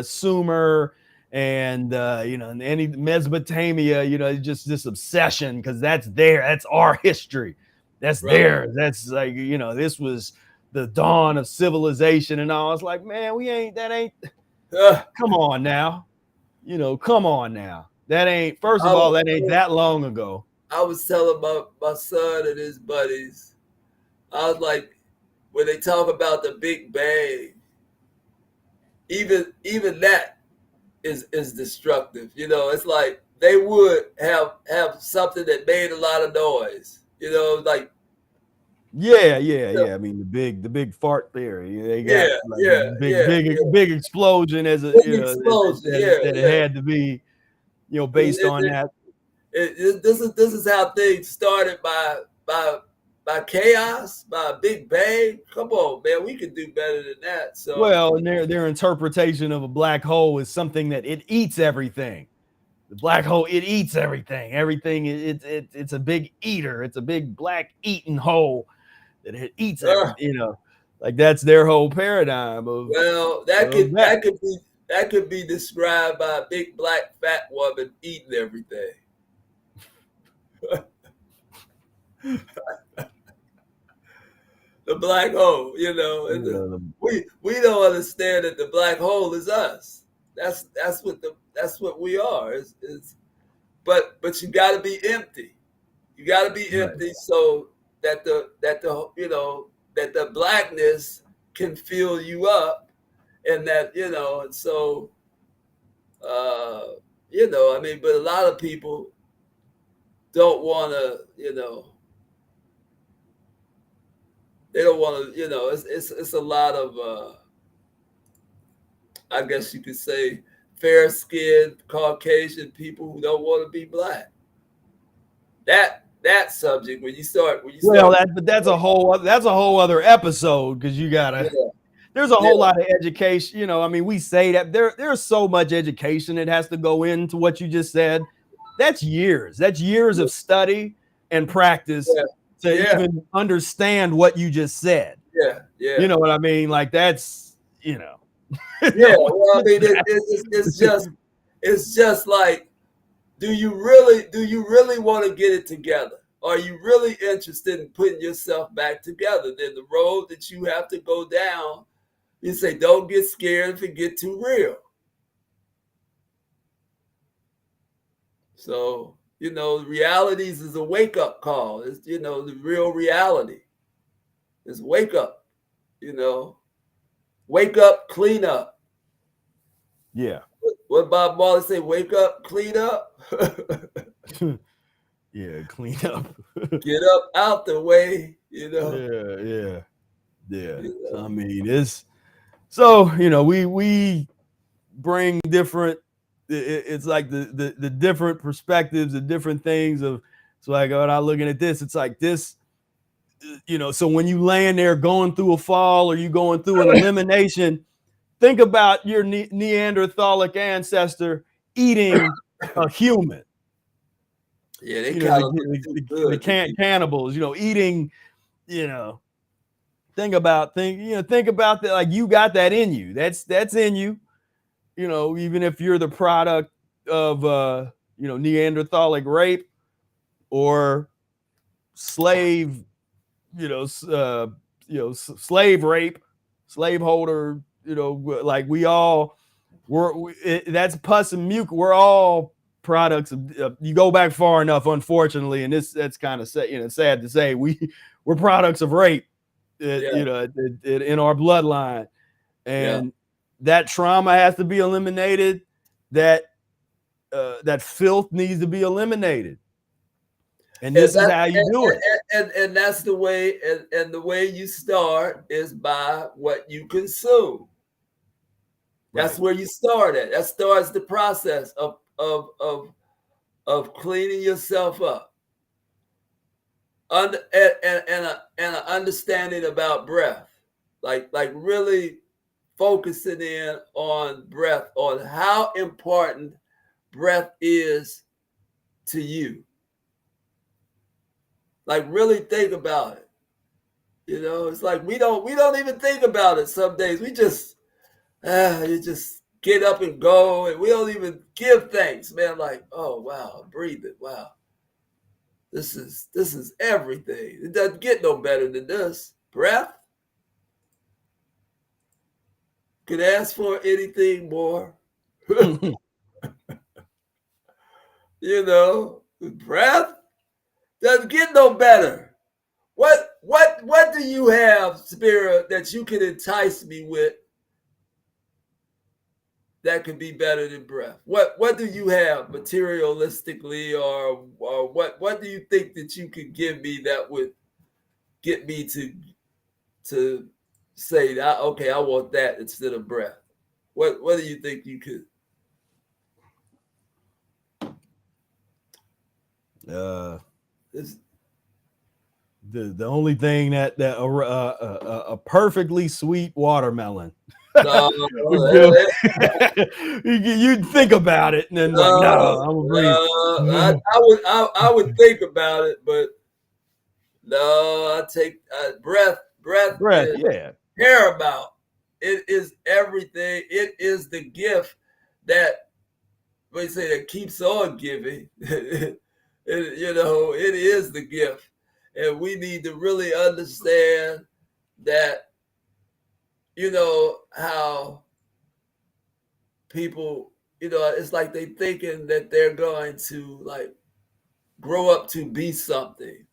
Sumer and and any Mesopotamia, just this obsession, because that's our history, that's right. Theirs, that's like, this was the dawn of civilization and all. It's like, man, come on now, that ain't, first of all, that ain't that long ago. I was telling my son and his buddies, I was like, when they talk about the Big Bang, even that is destructive. You know, it's like they would have something that made a lot of noise. You know, like Yeah. I mean, the big fart theory. They got like this big explosion as a, big explosion. that it had to be, based on that. This is how things started by chaos, by a big bang. Come on, man, we could do better than that. So Well, and their interpretation of a black hole is something that it eats everything. The black hole, it eats everything. Everything, it's a big eater. It's a big black eating hole that it eats everything. Like that's their whole paradigm of. Well, that could be described by a big black fat woman eating everything. The black hole, we don't understand that the black hole is us. That's what we are. But you got to be empty. You got to be empty so that the blackness can fill you up, and that and so I mean, but a lot of people don't want to, they don't want to, it's a lot of, I guess you could say, fair-skinned Caucasian people who don't want to be black. That subject, when you start, that's a whole other episode, because you gotta. There's a whole lot of education. I mean, we say that there's so much education that has to go into what you just said. That's years. That's years of study and practice to even understand what you just said. Yeah. You know what I mean? Like that's, Yeah. Well, I mean, it's just like, do you really want to get it together? Are you really interested in putting yourself back together? Then the road that you have to go down, you say, don't get scared if it get too real. So, realities is a wake-up call. It's, the real reality is wake up, wake up, clean up. Yeah. What Bob Marley say? Wake up, clean up. Yeah, clean up. Get up out the way, Yeah. So, I mean, it's so, we bring different, it's like the different perspectives, the different things of, so like when I'm looking at this, it's like this, so when you land there going through a fall or you going through an elimination, think about your Neanderthalic ancestor eating a human. Yeah, they the cannibals, eating, think about that. Like you got that in you. That's in you. Even if you're the product of Neanderthalic rape or slave, slave rape, slaveholder, like we all that's pus and mucus. We're all products of, you go back far enough, unfortunately, and that's kind of sad, sad to say, we're products of rape, in our bloodline, and that trauma has to be eliminated. That filth needs to be eliminated, and this is how you do it. And that's the way. And the way you start is by what you consume. That's where you start at. That starts the process of cleaning yourself up. And an understanding about breath, like really focusing in on breath, on how important breath is to you. Like really think about it. It's like we don't even think about it some days. We just you just get up and go, and we don't even give thanks, man. Like, oh wow, I'm breathing. Wow. This is everything. It doesn't get no better than this. Breath. Could ask for anything more. Breath doesn't get no better. What do you have, Spira, that you can entice me with that could be better than breath? What do you have materialistically, or what do you think that you could give me that would get me to say that, okay, I want that instead of breath? What do you think you could? The only thing that a perfectly sweet watermelon No, would do. You'd think about it and then like, no, I'm gonna bring. I would think about it, but no, I take breath. Breath Breath, is yeah, paramount. It is everything. It is the gift that we say that keeps on giving. It is the gift, and we need to really understand that. How people, it's like they thinking that they're going to like grow up to be something.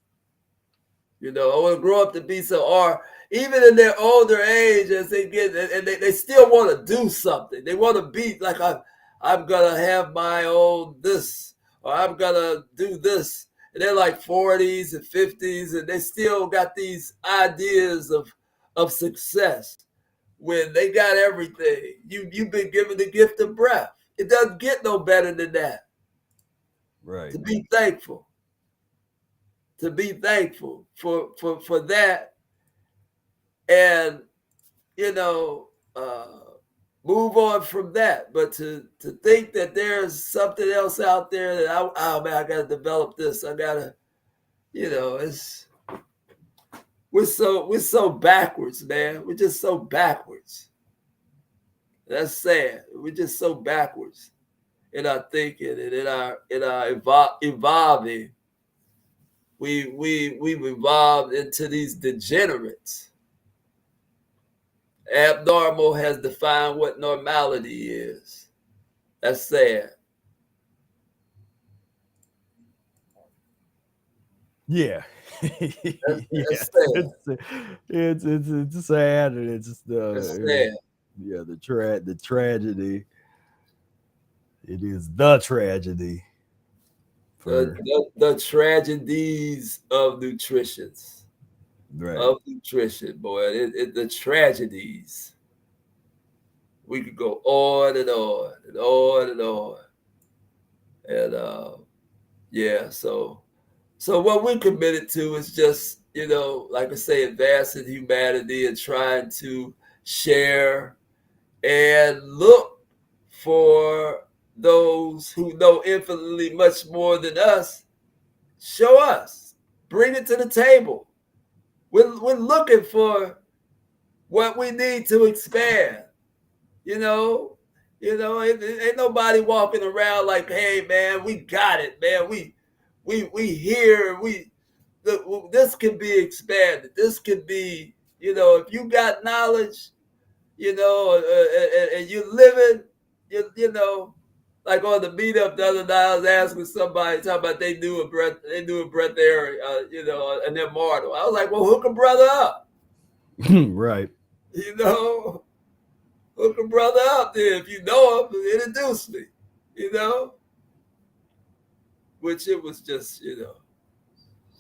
I want to grow up to be some, or even in their older age, as they get, and they still want to do something. They want to be like, I'm gonna have my own this, or I'm gonna do this. And they're like 40s and 50s, and they still got these ideas of success when they got everything. You've been given the gift of breath. It doesn't get no better than that. right. To be thankful. To be thankful for that, and move on from that. But to think that there's something else out there that I gotta develop this. I gotta, it's we're so backwards, man. We're just so backwards. That's sad. We're just so backwards in our thinking and in our evolving. We've evolved into these degenerates. Abnormal has defined what normality is. That's sad. Yeah. That's sad. It's sad, and it's That's sad. the tragedy. It is the tragedy for The tragedies of nutrition. right. Of nutrition, boy. The tragedies. We could go on and on and on and on. And yeah, so what we're committed to is just, like I say, advancing humanity and trying to share and look for those who know infinitely much more than us. Show us. Bring it to the table. We're looking for what we need to expand. Ain't nobody walking around like, hey man, we got it, man. We here. This can be expanded. This could be, if you got knowledge, and you living, like on the meetup the other night, I was asking somebody talking about they knew a breath area, and they're mortal. I was like, well, hook a brother up, Right. Hook a brother up there if you know him, introduce me, which it was just,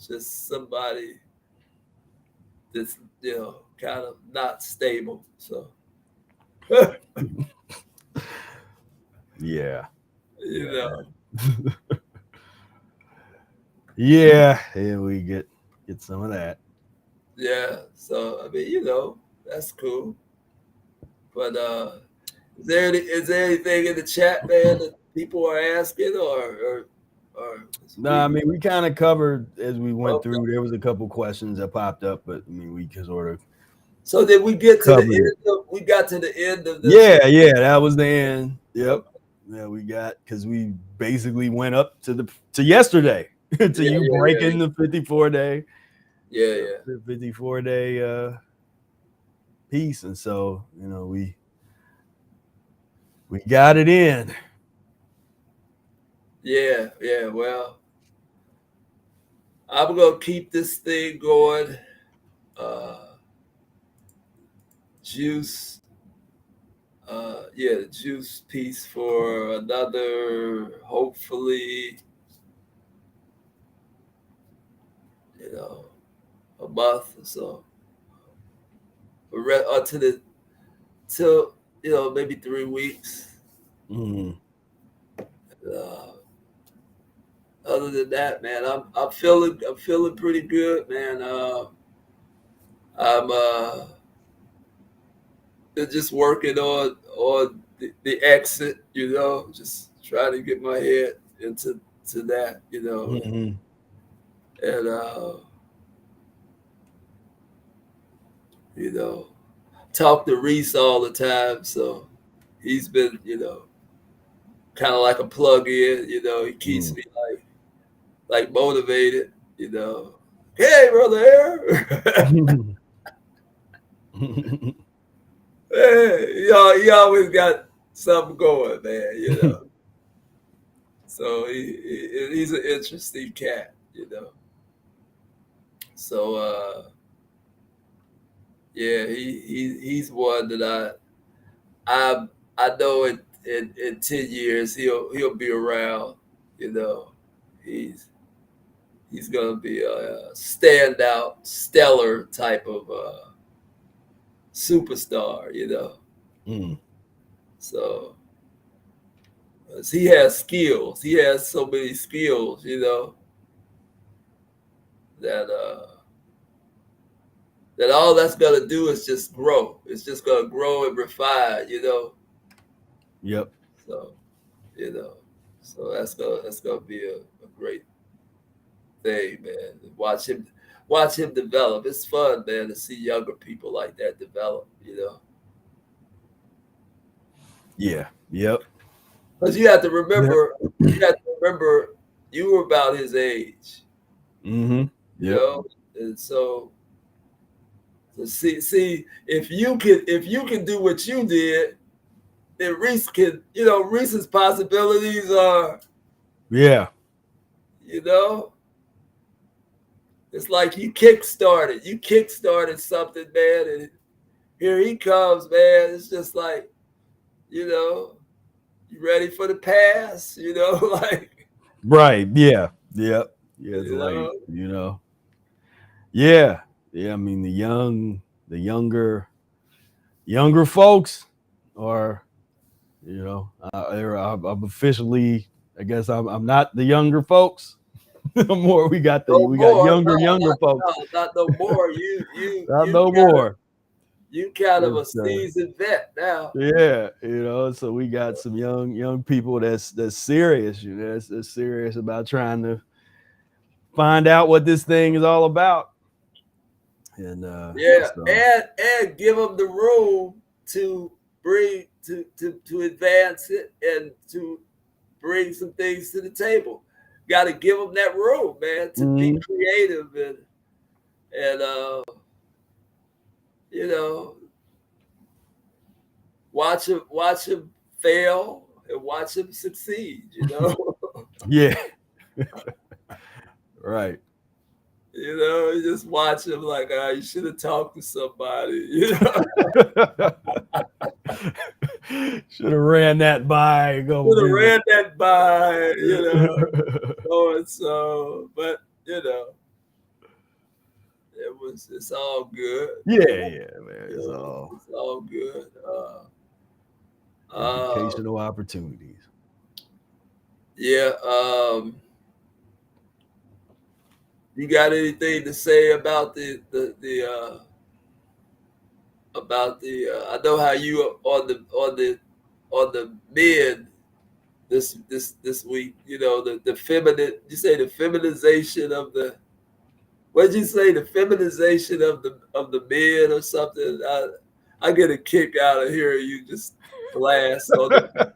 just somebody that's, kind of not stable. So, Yeah. you know. Yeah, we get some of that. Yeah. So, I mean, that's cool. But is there anything in the chat, man, that people are asking or No, I mean, we kind of covered as we went okay. through. There was a couple questions that popped up, but I mean, we just sort of. So did we get to the covered it. end we got to the end of this? Yeah, that was the end. Yep. Okay. Yeah, we got, because we basically went up to yesterday to you breaking the 54-day. Yeah. The 54-day piece, and so we got it in. Yeah. Well, I'm gonna keep this thing going. Juice. The juice piece for another, hopefully, a month or so. Till maybe 3 weeks. Mm. Uh, Other than that, man, I'm feeling pretty good, man. I'm just working on the exit, just trying to get my head into that, Mm-hmm. and talk to Reese all the time. So he's been, kind of like a plug-in. He keeps me like motivated. Hey, brother Air. Hey, he always got something going, man. So he's an interesting cat. So he's one that I know in 10 years he'll be around. He's gonna be a standout, stellar type of superstar. Mm. So he has skills. He has so many skills. That all that's gonna do is just grow. It's just gonna grow and refine. Yep. So so that's gonna be a great thing, man. Watch him develop. It's fun, man, to see younger people like that develop. Yeah. Yep. Because you have to remember, you were about his age. Mm-hmm. Yep. And so see if you can do what you did, then Reese can. Reese's possibilities are. Yeah. It's like you kickstarted something, man, and here he comes, man. It's just like, you ready for the pass, like, Right. Yeah. Yep. Yeah. It's you like, know. Yeah. Yeah. I mean, the younger folks are, I'm officially, I guess I'm not the younger folks. No more. We got No more, younger folks. not no more. Not no more. You kind of a It's, seasoned vet now. yeah, so we got some young people that's serious, that's serious about trying to find out what this thing is all about. And and give them the room to bring to advance it and to bring some things to the table. Got to give them that room, man, to be creative and watch him fail and watch him succeed. Yeah. Right. You just watch him like, you should have talked to somebody. Should have ran that by. Should have ran that by. So, but it's all good. Yeah, man. It's all good. Educational opportunities. Yeah. You got anything to say about the I know how you on the men this week, the feminine, you say the feminization of the, what did you say, the feminization of the men or something? I get a kick out of hearing you just blast on the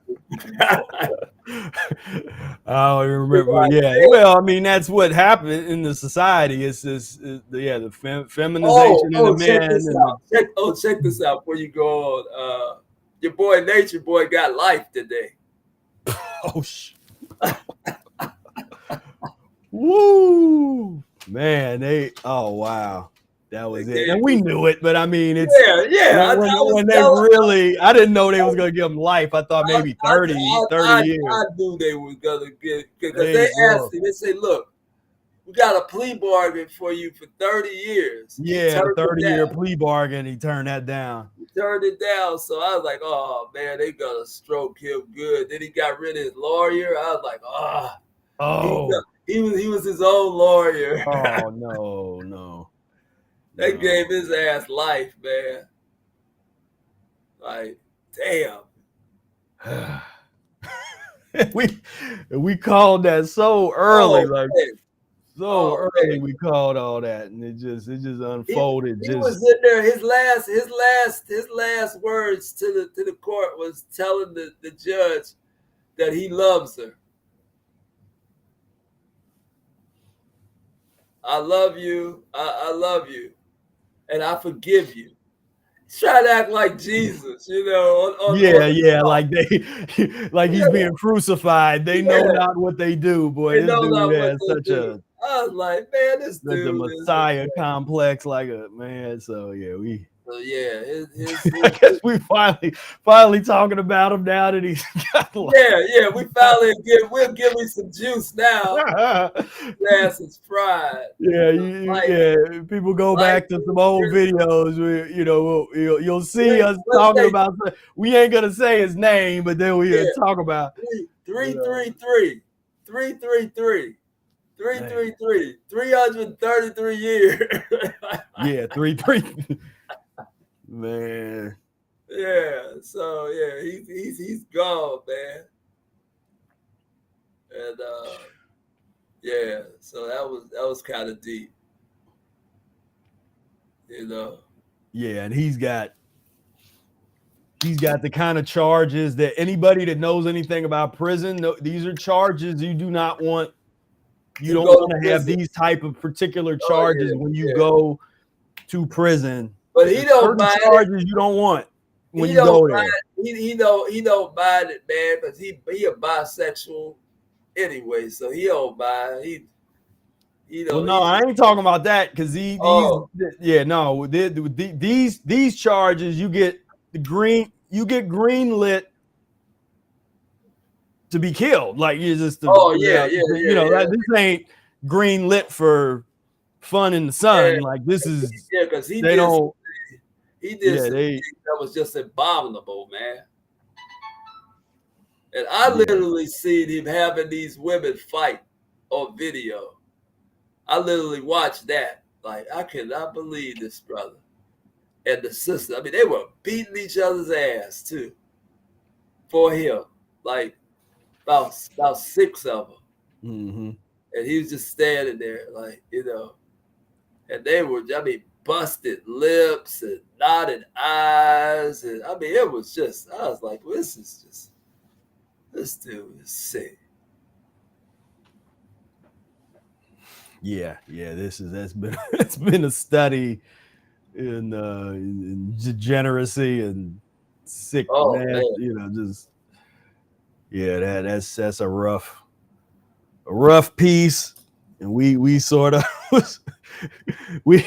I don't remember. Yeah. Well, I mean, that's what happened in the society. It's this, the feminization of the men. Check this out before you go on. Your boy Nature Boy got life today. Oh, woo, man! Oh, wow. That was They it. And we knew it, but I mean, it's yeah. when they really, I didn't know they was going to give him life. I thought maybe 30 years. I knew they was gonna get, because There they you go. asked him. They said, "Look, we got a plea bargain for you for 30 years." Yeah, the 30-year plea bargain. He turned that down. He turned it down. So I was like, "Oh man, they gonna stroke him good." Then he got rid of his lawyer. I was like, Oh, he was his own lawyer. oh no. They gave his ass life, man. Like, damn. we called that so early, Oh, early. man. We called all that, and it just unfolded. He was in there. His last words to the court was telling the judge that he loves her. I love you. I love you, and I forgive you. He's trying to act like Jesus, you know. Like like he's being crucified. They know not what they do, boy. This dude has such a. I was like, man, this dude a Messiah complex, like a man. So yeah, I guess we finally talking about him now that he's got we finally we'll give him some juice now. Ass is fried. People go back to some old videos. You'll see us talking about. We ain't gonna say his name, but then we talk about 333. 333 years. 3 man. Yeah, so he's gone, man. And so that was kind of deep, you know. Yeah, and he's got the kind of charges that anybody that knows anything about prison, these are charges you do not want. You don't want to have these type of particular charges when you go to prison. But he don't mind charges you don't want when you go there. He don't mind it, man, because he a bisexual anyway, so he don't mind. I ain't talking about that, because these charges you get green lit to be killed. Like you just this ain't green lit for fun in the sun. Like this is because he did something that was just abominable, man. And I literally seen him having these women fight on video. I literally watched that. Like, I cannot believe this brother and the sister. I mean, they were beating each other's ass too for him. Like about 6 of them. Mm-hmm. And he was just standing there, like, and they were, busted lips and knotted eyes. And it was just, I was like, well, this dude is sick. That's been a study in degeneracy and sick, man. That's a rough piece, and we sort of we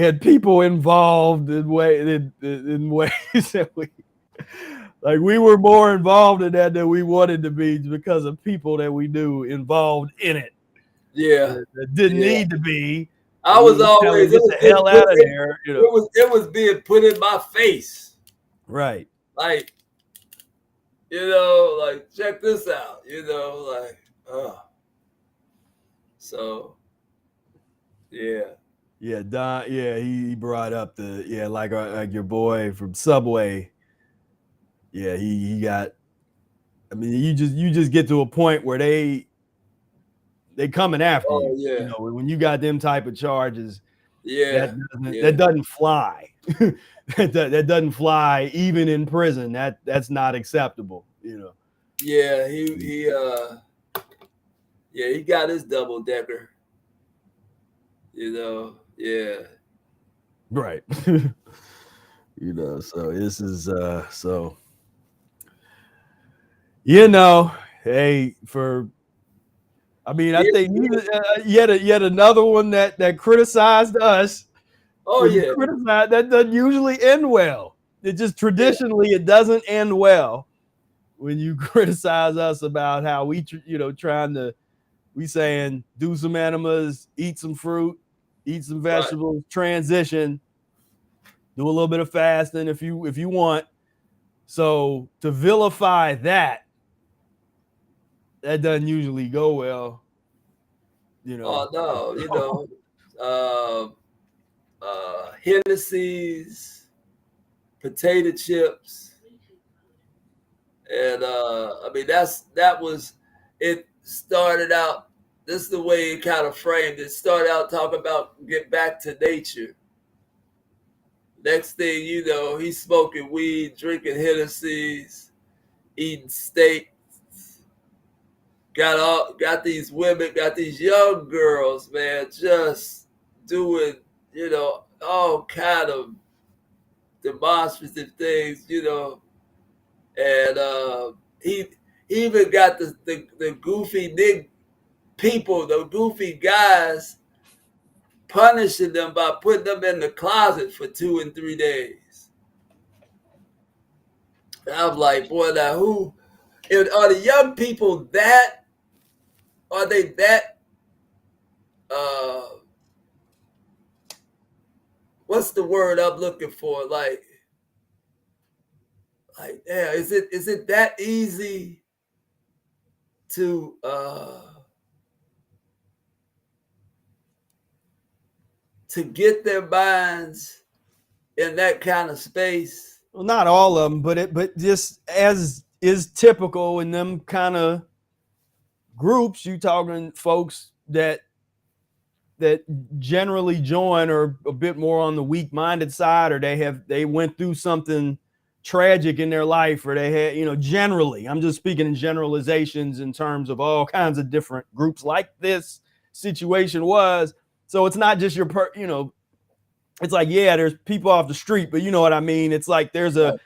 had people involved in ways that we were more involved in that than we wanted to be, because of people that we knew involved in it. Yeah, that didn't need to be. I was always get the hell out of there. It was being put in my face, right? Like, like, check this out, So, Don. He brought up like your boy from Subway. Yeah, he got. I mean, you just get to a point where they coming after you. When you got them type of charges, that doesn't fly. that doesn't fly even in prison. That's not acceptable. Yeah, he got his double decker. Right. So this is hey, for I mean, I think yet another one that criticized us. Oh When you yeah, criticize, that doesn't usually end well. It just traditionally it doesn't end well when you criticize us about how we trying to we saying do some enemas, eat some fruit, eat some vegetables, transition, do a little bit of fasting if you want. So to vilify that doesn't usually go well. Oh no, Hennessy's, potato chips, and I mean that was it. Started out. This is the way it kind of framed it. Started out talking about get back to nature. Next thing you know, he's smoking weed, drinking Hennessy's, eating steak. Got these women, got these young girls, man, just doing, all kind of demonstrative things, and he even got the goofy people, the goofy guys, punishing them by putting them in the closet for 2 and 3 days. And I'm like, boy, now are the young people are they that, what's the word I'm looking for? Like, yeah, is it that easy to get their minds in that kind of space? Well, not all of them, but just as is typical in them kind of groups, you talking folks that generally join are a bit more on the weak-minded side, or they went through something tragic in their life, or they had, generally, I'm just speaking in generalizations in terms of all kinds of different groups like this situation was. So it's not just it's like, yeah, there's people off the street, but you know what I mean? It's like there's a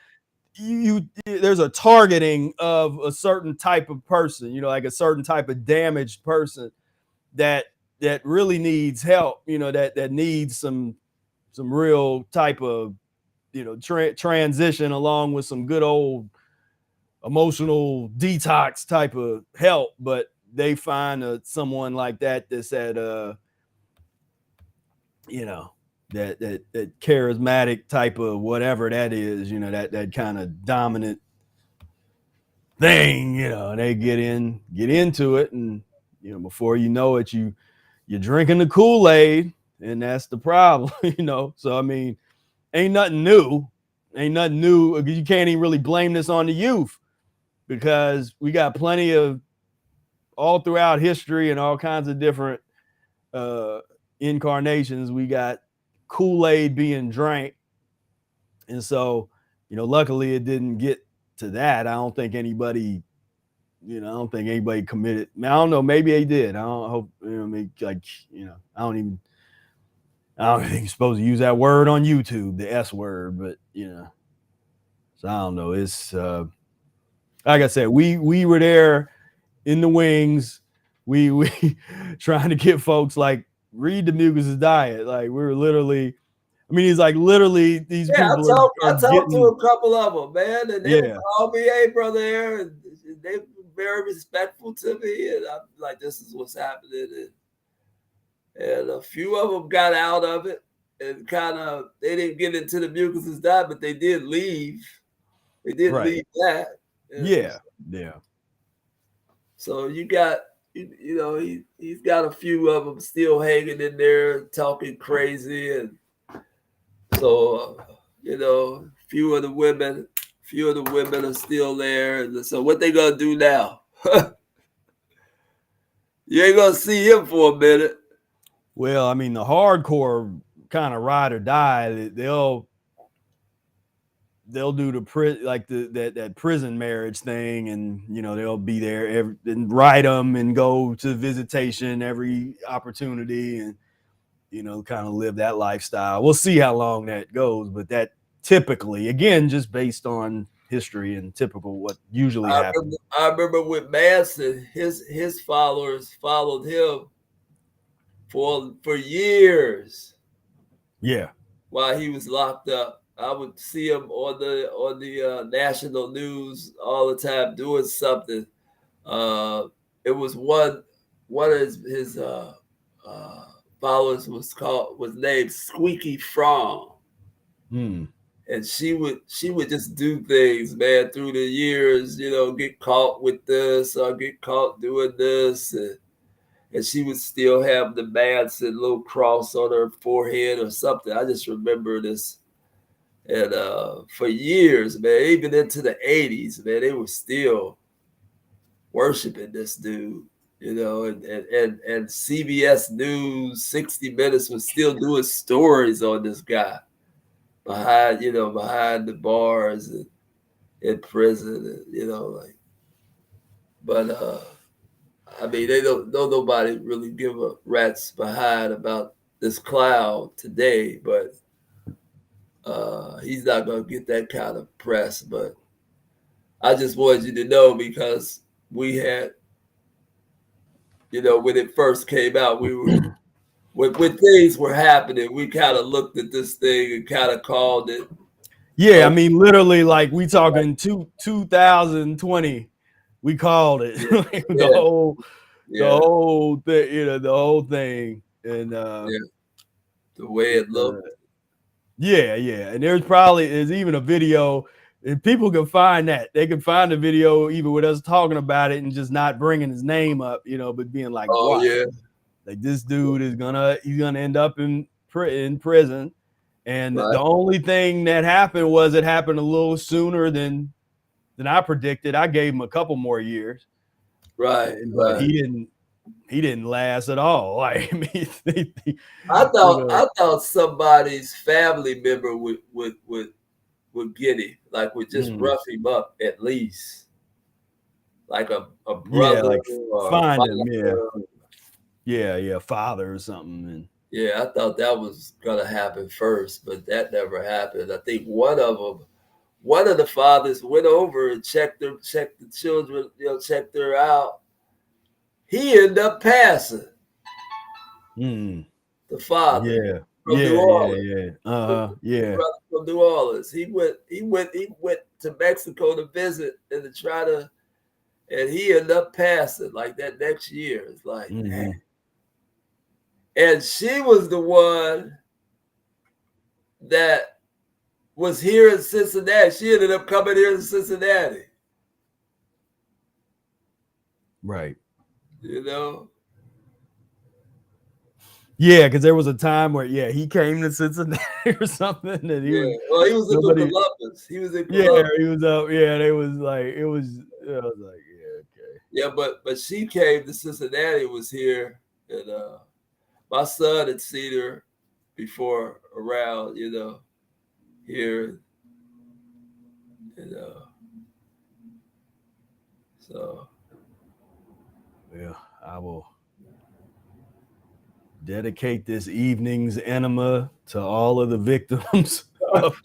there's a targeting of a certain type of person, like a certain type of damaged person that really needs help, that needs some real type of, transition along with some good old emotional detox type of help. But they find someone like that that's at that charismatic type of whatever that is, that kind of dominant thing, and they get into it, and before you know it, you're drinking the Kool-Aid, and that's the problem. So I mean, ain't nothing new. You can't even really blame this on the youth, because we got plenty of, all throughout history and all kinds of different incarnations, we got Kool-Aid being drank. And so, luckily it didn't get to that. I don't think anybody committed. I don't know, maybe they did. I don't hope, I don't think you're supposed to use that word on YouTube, the S word, but so I don't know. It's like I said, we were there in the wings. We trying to get folks like read the Mucusless Diet. Like we were literally, he's like literally these people I talked to a couple of them, man, and they would call me, hey, brother Aaron. They were very respectful to me, and I'm like, this is what's happening. And a few of them got out of it, and they didn't get into the Mucusless Diet, but they did leave. They did leave that. Yeah. So you got, he's got a few of them still hanging in there talking crazy, and so few of the women are still there. And so what they gonna do now? You ain't gonna see him for a minute. Well, the hardcore kind of ride or die, they'll do that prison marriage thing, and they'll be there and write them and go to visitation every opportunity, and kind of live that lifestyle. We'll see how long that goes, but that typically, again, just based on history and typical what usually happens. I remember with Manson, his followers followed him for years. Yeah. While he was locked up, I would see him on the national news all the time doing something. It was one of his followers was named Squeaky Frog. And she would just do things, man, through the years, get caught with this or get caught doing this. And she would still have the Manson little cross on her forehead or something. I just remember this. And for years, man, even into the 80s, man, they were still worshiping this dude, and CBS News, 60 Minutes was still doing stories on this guy behind the bars and in prison, but I mean, they don't nobody really give a rat's behind about this clown today, but he's not gonna get that kind of press. But I just wanted you to know, because we had, when it first came out, we were when things were happening, we kind of looked at this thing and kind of called it. Yeah, I mean, literally, like we talking 2020, we called it the whole thing, the whole thing, and the way it looked. Yeah, and there's even a video, and people can find that. They can find the video even with us talking about it and just not bringing his name up, but being like, "Oh yeah, like this dude he's gonna end up in prison." And the only thing that happened was it happened a little sooner than I predicted. I gave him a couple more years. Right. But he didn't last at all. Like, I mean, I thought somebody's family member would get him, like would just rough him up at least. Like a brother, like or find him, yeah, father or something. And yeah, I thought that was gonna happen first, but that never happened. I think one of the fathers went over and checked the children, checked her out. He ended up passing. The father, from New Orleans. From New Orleans. He went to Mexico to visit and to try to, and he ended up passing like that next year. It's like, man. And she was the one that was here in Cincinnati. She ended up coming here to Cincinnati. Right. Yeah, because there was a time where he came to Cincinnati or something, and he was in Columbus. He was in Columbus. Yeah, he was up. Yeah, they was like, it was. I was like, okay. Yeah, but she came to Cincinnati, was here, and my son had seen her before around, here, so. Yeah, I will dedicate this evening's enema to all of the victims of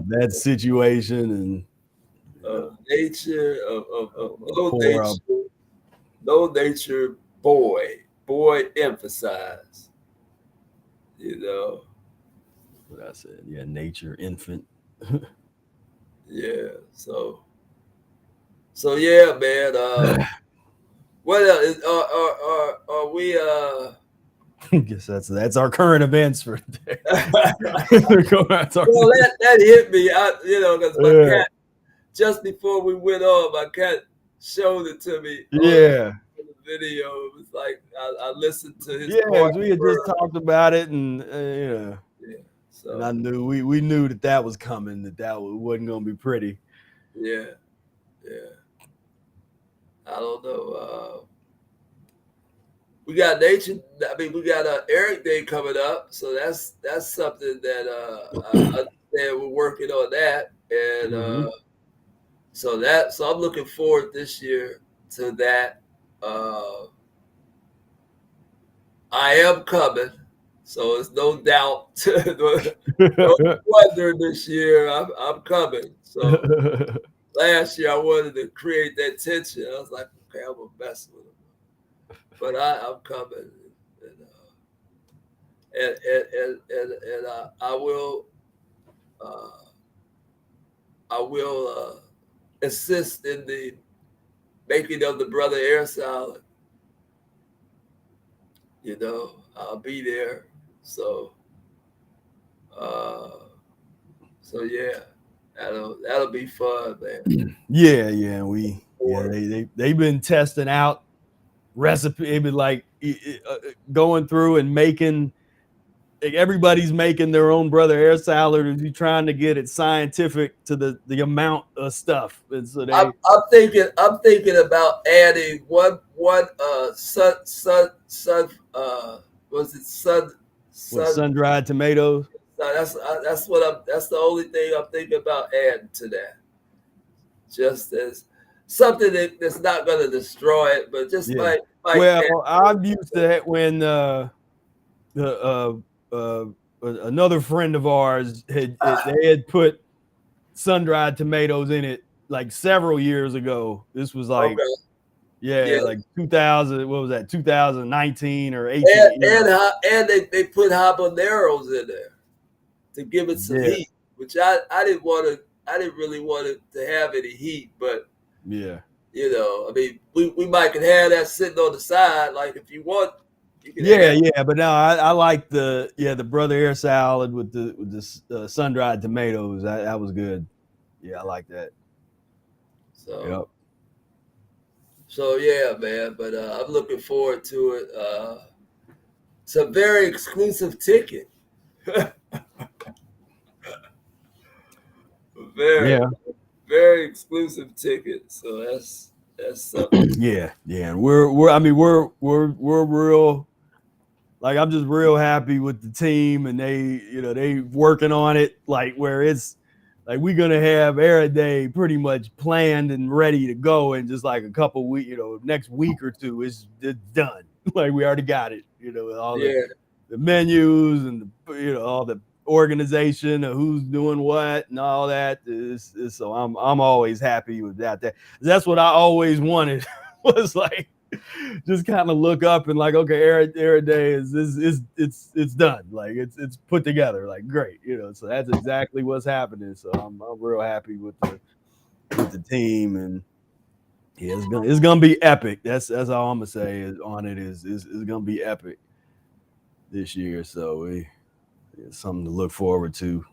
that situation and nature of no nature boy emphasize, what I said. Yeah, nature infant. Yeah, so yeah, man. What else? Are we? I guess that's our current events for today. Well, that hit me. Because my cat, just before we went on, my cat showed it to me. Yeah. On the video, it was like I listened to his. Yeah, we had just talked about it, and Yeah. So, and I knew we knew that was coming. That wasn't going to be pretty. Yeah. I don't know. We got nature. I mean, we got Eric Day coming up, so that's something that I understand we're working on that, and so I'm looking forward this year to that. I am coming, So it's no doubt, no wonder this year I'm coming. So last year I wanted to create that tension. I was like, okay, I'm gonna mess with him, but I'm coming, and I will assist in the making of the BROAIR salad. You know, I'll be there. So yeah, that'll be fun, man. They've been testing out recipe. They've been like going through and making. Like everybody's making their own BROAIR salad, and you trying to get it scientific to the amount of stuff. And so I'm thinking about adding one sun-dried tomatoes. That's the only thing I'm thinking about adding to that. Just as something that's not going to destroy it, but just might well, I'm used to it when another friend of ours they had put sun-dried tomatoes in it like several years ago. This was like like 2000. What was that? 2019 or 18. And they put habaneros in there to give it some heat, which I didn't really want it to have any heat, but you know, I mean, we might could have that sitting on the side, like if you want. But no, I like the BROAIR salad with the sun-dried tomatoes. That was good. Yeah, I like that. So yeah, man. But I'm looking forward to it. It's a very exclusive ticket. Very exclusive ticket. So that's something. And we're real. Like I'm just real happy with the team, and they working on it. Like where it's like we're gonna have Air Day pretty much planned and ready to go in just like a couple weeks. Next week or two it's done. Like we already got it. With all the menus and all the organization of who's doing what and all that. So I'm always happy with that. That's what I always wanted. Was like just kind of look up and like, okay, Air Day is it's done. Like it's put together. Like great, So that's exactly what's happening. So I'm real happy with the team, and it's gonna be epic. That's all I'm gonna say is it's gonna be epic this year. So it's something to look forward to.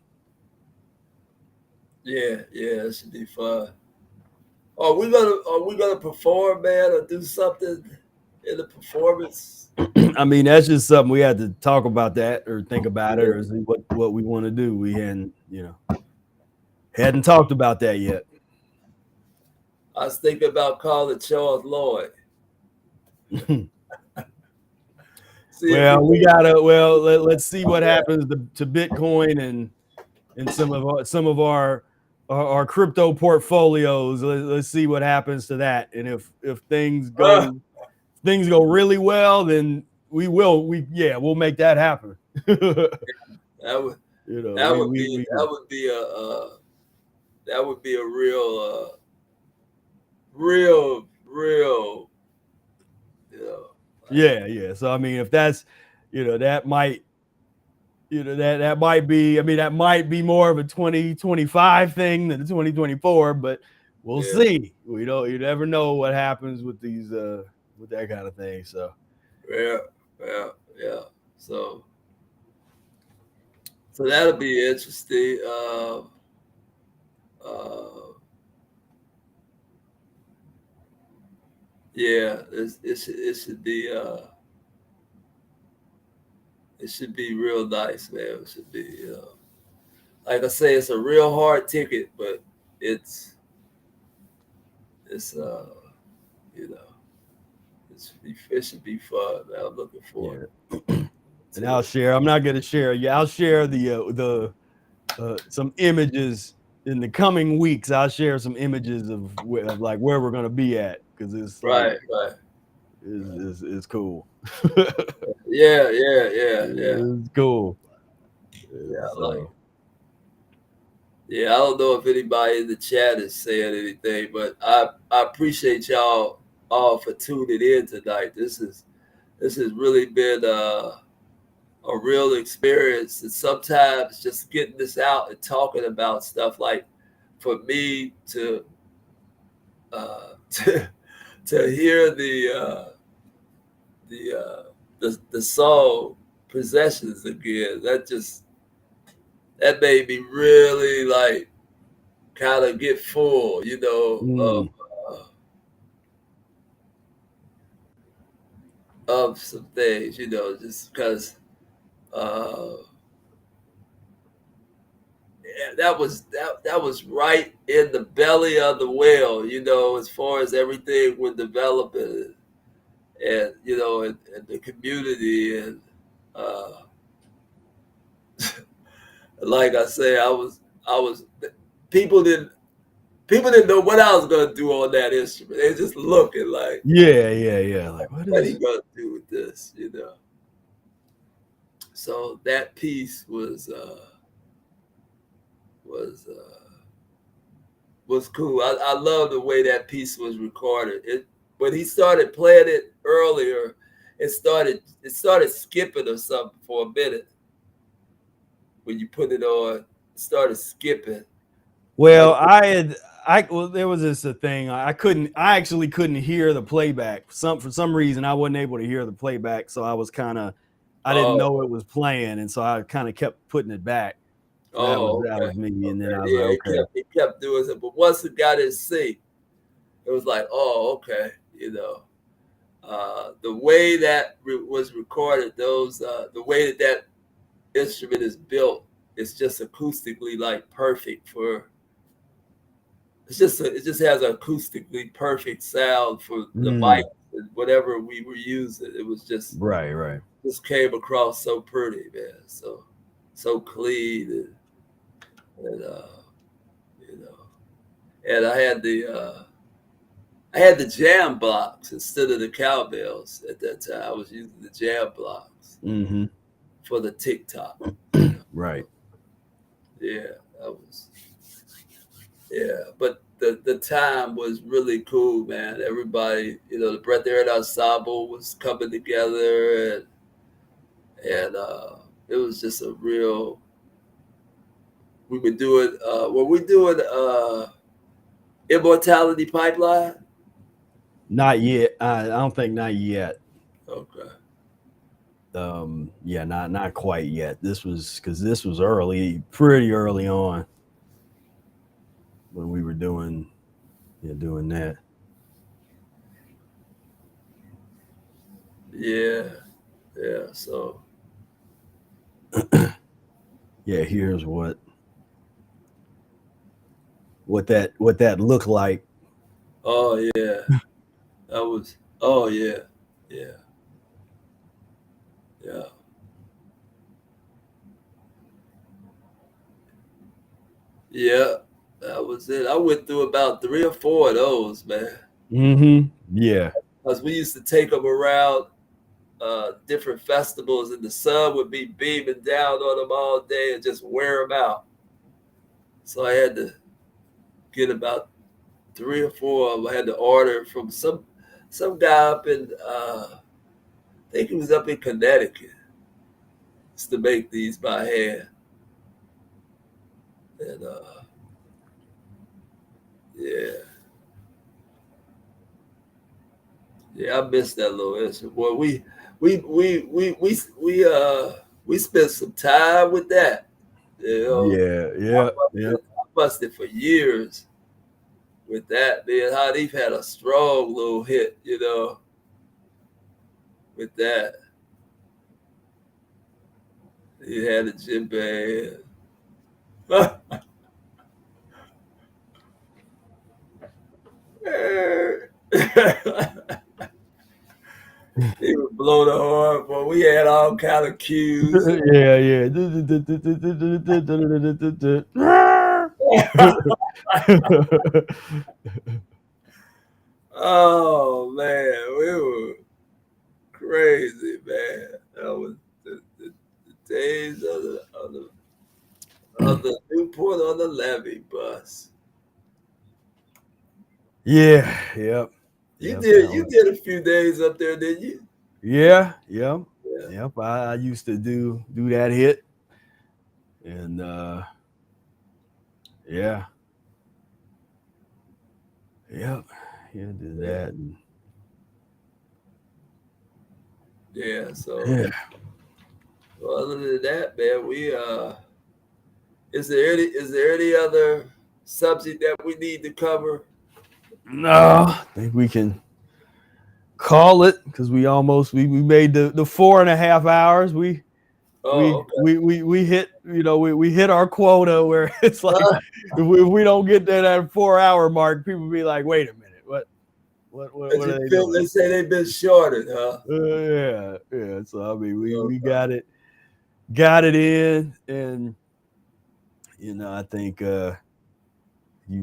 Yeah, it should be fun. Are we gonna perform, man, or do something in the performance? I mean, that's just something we had to talk about that or think about it or see what we want to do. We hadn't talked about that yet. I was thinking about calling Charles Lloyd. Let's see what happens to Bitcoin and some of our crypto portfolios. Let's see what happens to that, and if things go really well, then we'll make that happen. That would be a real So I mean, if that's that might that might be, I mean, that might be more of a 2025 thing than the 2024, but we'll see. You never know what happens with these with that kind of thing. So yeah. So that'll be interesting. It should be real nice, man. It should be, like I say, it's a real hard ticket, but it should be fun, man. I'm looking forward. And I'll share. I'm not going to share. Yeah, I'll share the some images in the coming weeks. I'll share some images of like where we're going to be at, because it's right. is cool. Yeah. It's cool. Yeah, I like it. So Yeah, I don't know if anybody in the chat is saying anything, but I appreciate y'all all for tuning in tonight. This has really been a real experience, and sometimes just getting this out and talking about stuff, like for me to to hear the song Possessions again, that made me really like kind of get full, mm, of some things, just because uh, that was right in the belly of the whale, as far as everything we're developing, and and the community, and uh, like I say, I was people didn't people didn't know what I was gonna do on that instrument. They just looking like, yeah. Like what he gonna do with this, So that piece was was cool. I love the way that piece was recorded. When he started playing it earlier, it started skipping or something for a minute. When you put it on, it started skipping. well, Like, there was this thing. I actually couldn't hear the playback. For some reason I wasn't able to hear the playback, so I didn't know it was playing, and so I kind of kept putting it back. That okay. was me, and then I was like, Yeah, okay. he kept doing it, but once it got in sync, it was like, oh, okay, the way that was recorded, the way that instrument is built, it's just acoustically like perfect for. It just has an acoustically perfect sound for the mic and whatever we were using. It was Right. just came across so pretty, man. So clean, and you know, and I had the jam blocks instead of the cowbells at that time. I was using the jam blocks for the TikTok. Right. Yeah, that was. Yeah, but the time was really cool, man. Everybody, the Breath Air Ensemble was coming together, and it was just a real. We were doing. Were we doing Immortality Pipeline? Not yet. I don't think not yet. Okay. Yeah, not quite yet. Because this was pretty early on when we were doing that. Yeah. So. Yeah, here's what that looked like. Oh yeah, that was. Oh yeah. Yeah. Yeah, that was it. I went through about 3 or 4 of those, man. Yeah. Because we used to take them around different festivals, and the sun would be beaming down on them all day and just wear them out. So I had to get about 3 or 4 of them. I had to order from some guy up in, I think he was up in Connecticut, just to make these by hand. And yeah. Yeah, I missed that little instrument. Boy, we spent some time with that. Yeah. I busted for years with that. Man, Hadif had a strong little hit, with that. He had a djembe. He would blow the horn, but we had all kind of cues. Yeah. Oh man, we were. crazy, man. That was the days of the Newport on the Levee bus. Yeah, yep. You Yep, did a few days up there, didn't you? yeah, yep. Yeah. Yep. I used to do that hit. And yeah. Yep. Yeah, did that. And, Yeah. So yeah. well, other than that, man, is there any other subject that we need to cover? No, I think we can call it because we made the 4.5 hours. Oh, okay. We hit, we hit our quota where it's like if we don't get to that 4 hour mark, people be like, wait a minute, what are they doing? They say they've been shorted, huh? Yeah. So I mean, we got it in, and I think you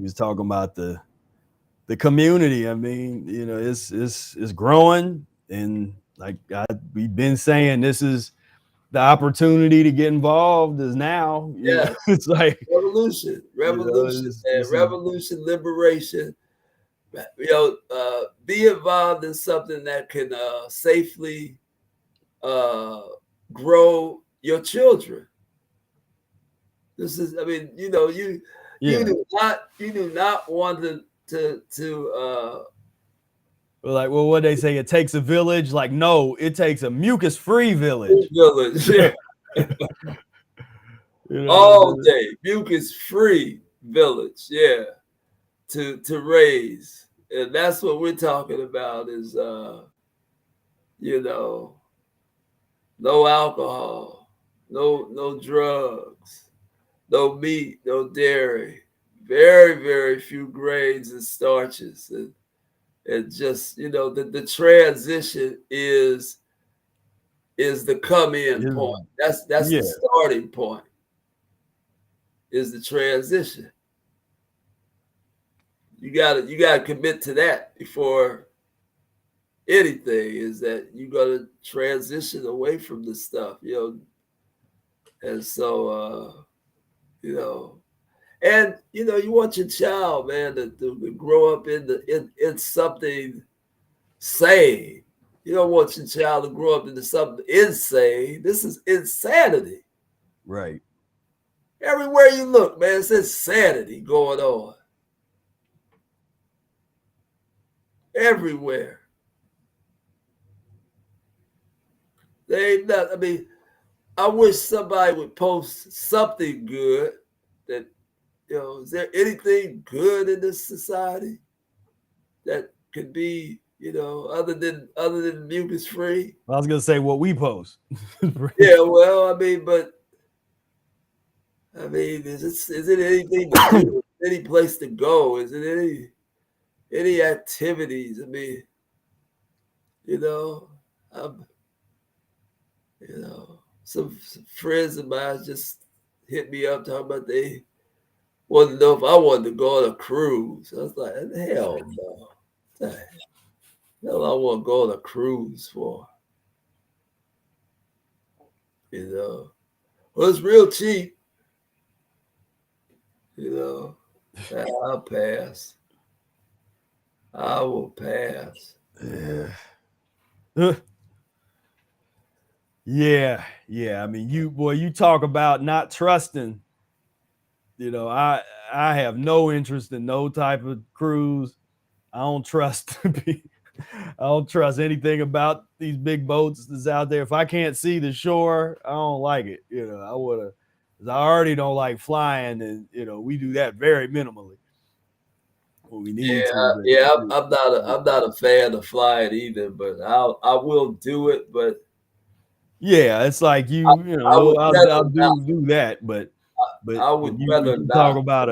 was talking about the community. I mean, it's growing, and like we've been saying, this is the opportunity to get involved is now. Yes. It's like Revolution, this revolution, liberation. Be involved in something that can safely grow your children. This is, I mean, you do not want to like, well, what they say, it takes a village. Like, no, it takes a mucus-free village. Yeah. All day, mucus-free village, yeah, to raise. And that's what we're talking about is, no alcohol, no drugs, no meat, no dairy, very, very few grains and starches. And just, the transition is the come in point. That's the starting point, is the transition. You gotta commit to that before anything, is that you're gonna transition away from this stuff, and so and you want your child, man, to grow up in something sane. You don't want your child to grow up into something insane. This is insanity. Right. Everywhere you look, man, it's insanity going on. Everywhere. They ain't nothing. I mean, I wish somebody would post something good that, is there anything good in this society that could be, other than mucus free? I was gonna say what we post. Yeah, well, I mean, is it anything to do? Any place to go? Is it any activities? I mean, some friends of mine just hit me up talking about they wanted to know if I wanted to go on a cruise. I was like, hell no. What the hell I want to go on a cruise for? Well, it's real cheap. I'll pass. I will pass. Yeah. I mean, you talk about not trusting. I have no interest in no type of cruise. I don't trust anything about these big boats that's out there. If I can't see the shore, I don't like it. I already don't like flying, and we do that very minimally. When we need to. I'm not a fan of flying either, but I will do it. But yeah, it's like I'll do that, but I would rather not. Talk about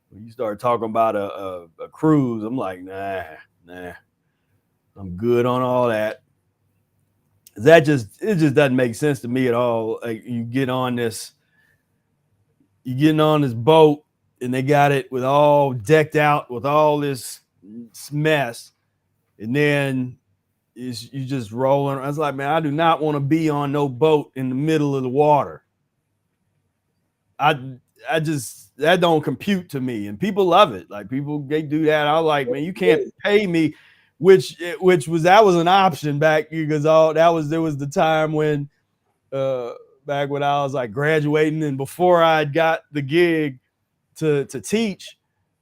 when you start talking about a cruise, I'm like, nah, I'm good on all that. It just doesn't make sense to me at all. Like, you getting on this boat, and they got it with all decked out with all this mess, and then you just rolling. I was like, man, I do not want to be on no boat in the middle of the water. I just, that don't compute to me, and people love it. Like people, they do that. I was like, man, you can't pay me, which was that was an option back because there was the time when back when I was like graduating and before I got the gig to teach.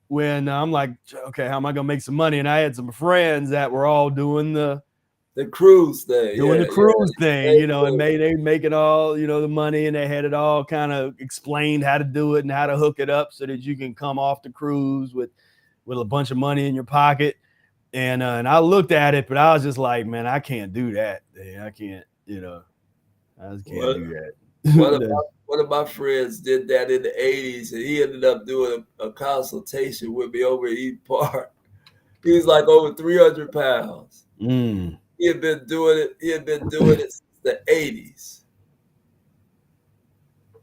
When I'm like, okay, how am I gonna make some money? And I had some friends that were all doing the cruise thing, the cruise thing, you know, and they making all, you know, the money, and they had it all kind of explained how to do it and how to hook it up so that you can come off the cruise with a bunch of money in your pocket. And I looked at it, but I was just like, man, I can't do that. Man. I can't, you know, I just can't do that. One of my friends did that in the 80s, and he ended up doing a consultation with me over at Eden Park. He was like over 300 pounds. Mm. He had been doing it since the 80s.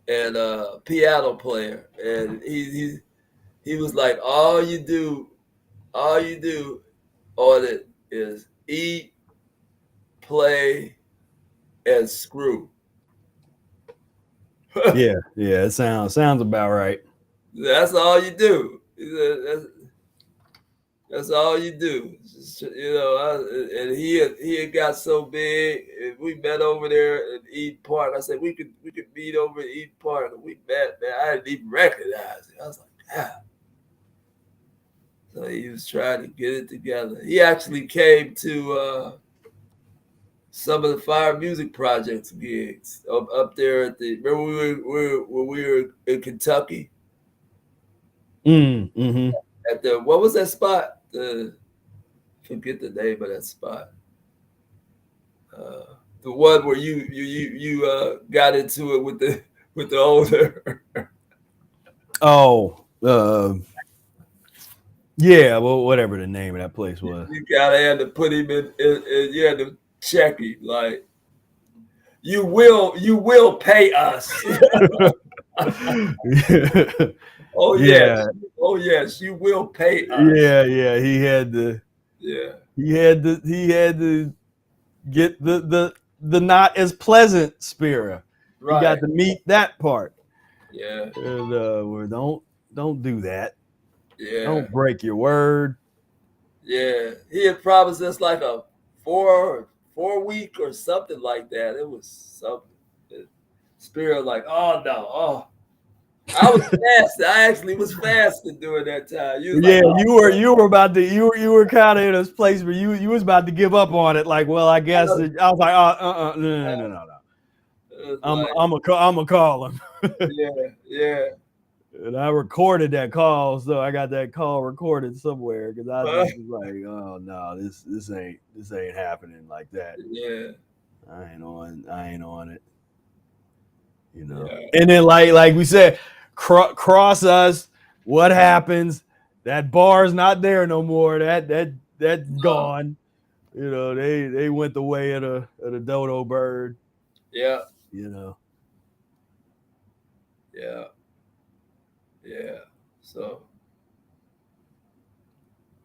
And piano player. And he was like, all you do on it is eat, play, and screw. yeah, it sounds about right. That's all you do. That's all you do. You know, and he had got so big. And we met over there at Eden Park. I said we could meet over at Eden Park. And we met, man. I didn't even recognize it. I was like, yeah. So he was trying to get it together. He actually came to some of the Fire Music Project's gigs up there at the. Remember when we were in Kentucky? Mm-hmm. At the, what was that spot? Forget the name of that spot. The one where you got into it with the older. Oh, yeah. Well, whatever the name of that place was. You gotta had to put him in. You had to check him like. You will pay us. Oh yeah. Oh yes, you will pay us. Yeah. He had to. Yeah. He had to get the not as pleasant Spira. Right. He got to meet that part. Yeah. And well, don't do that. Yeah. Don't break your word. Yeah. He had promised us like a 4-week or something like that. It was something. Spira like, oh no, oh. I was fast. I actually was fasting during that time. You were about to. You were kind of in this place where you was about to give up on it. Like, well, I guess I was like, no. I'm gonna call him. Yeah. And I recorded that call, so I got that call recorded somewhere because I was just like, oh no, this ain't happening like that. Yeah, I ain't on it. You know, and then like we said. Cross us. What happens? That bar's not there no more. That's gone. You know, they went the way of the dodo bird. Yeah. You know. Yeah. So.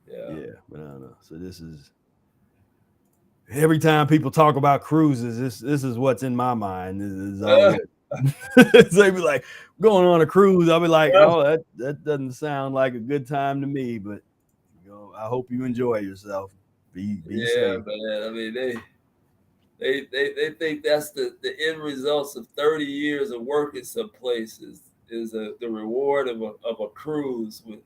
Yeah. But I don't know. So this is every time people talk about cruises, this is what's in my mind. This is all so they be like, going on a cruise. I'll be like, oh, that doesn't sound like a good time to me, but you know, I hope you enjoy yourself. Be safe. Man. I mean, they think that's the end results of 30 years of working some places is the reward of a cruise with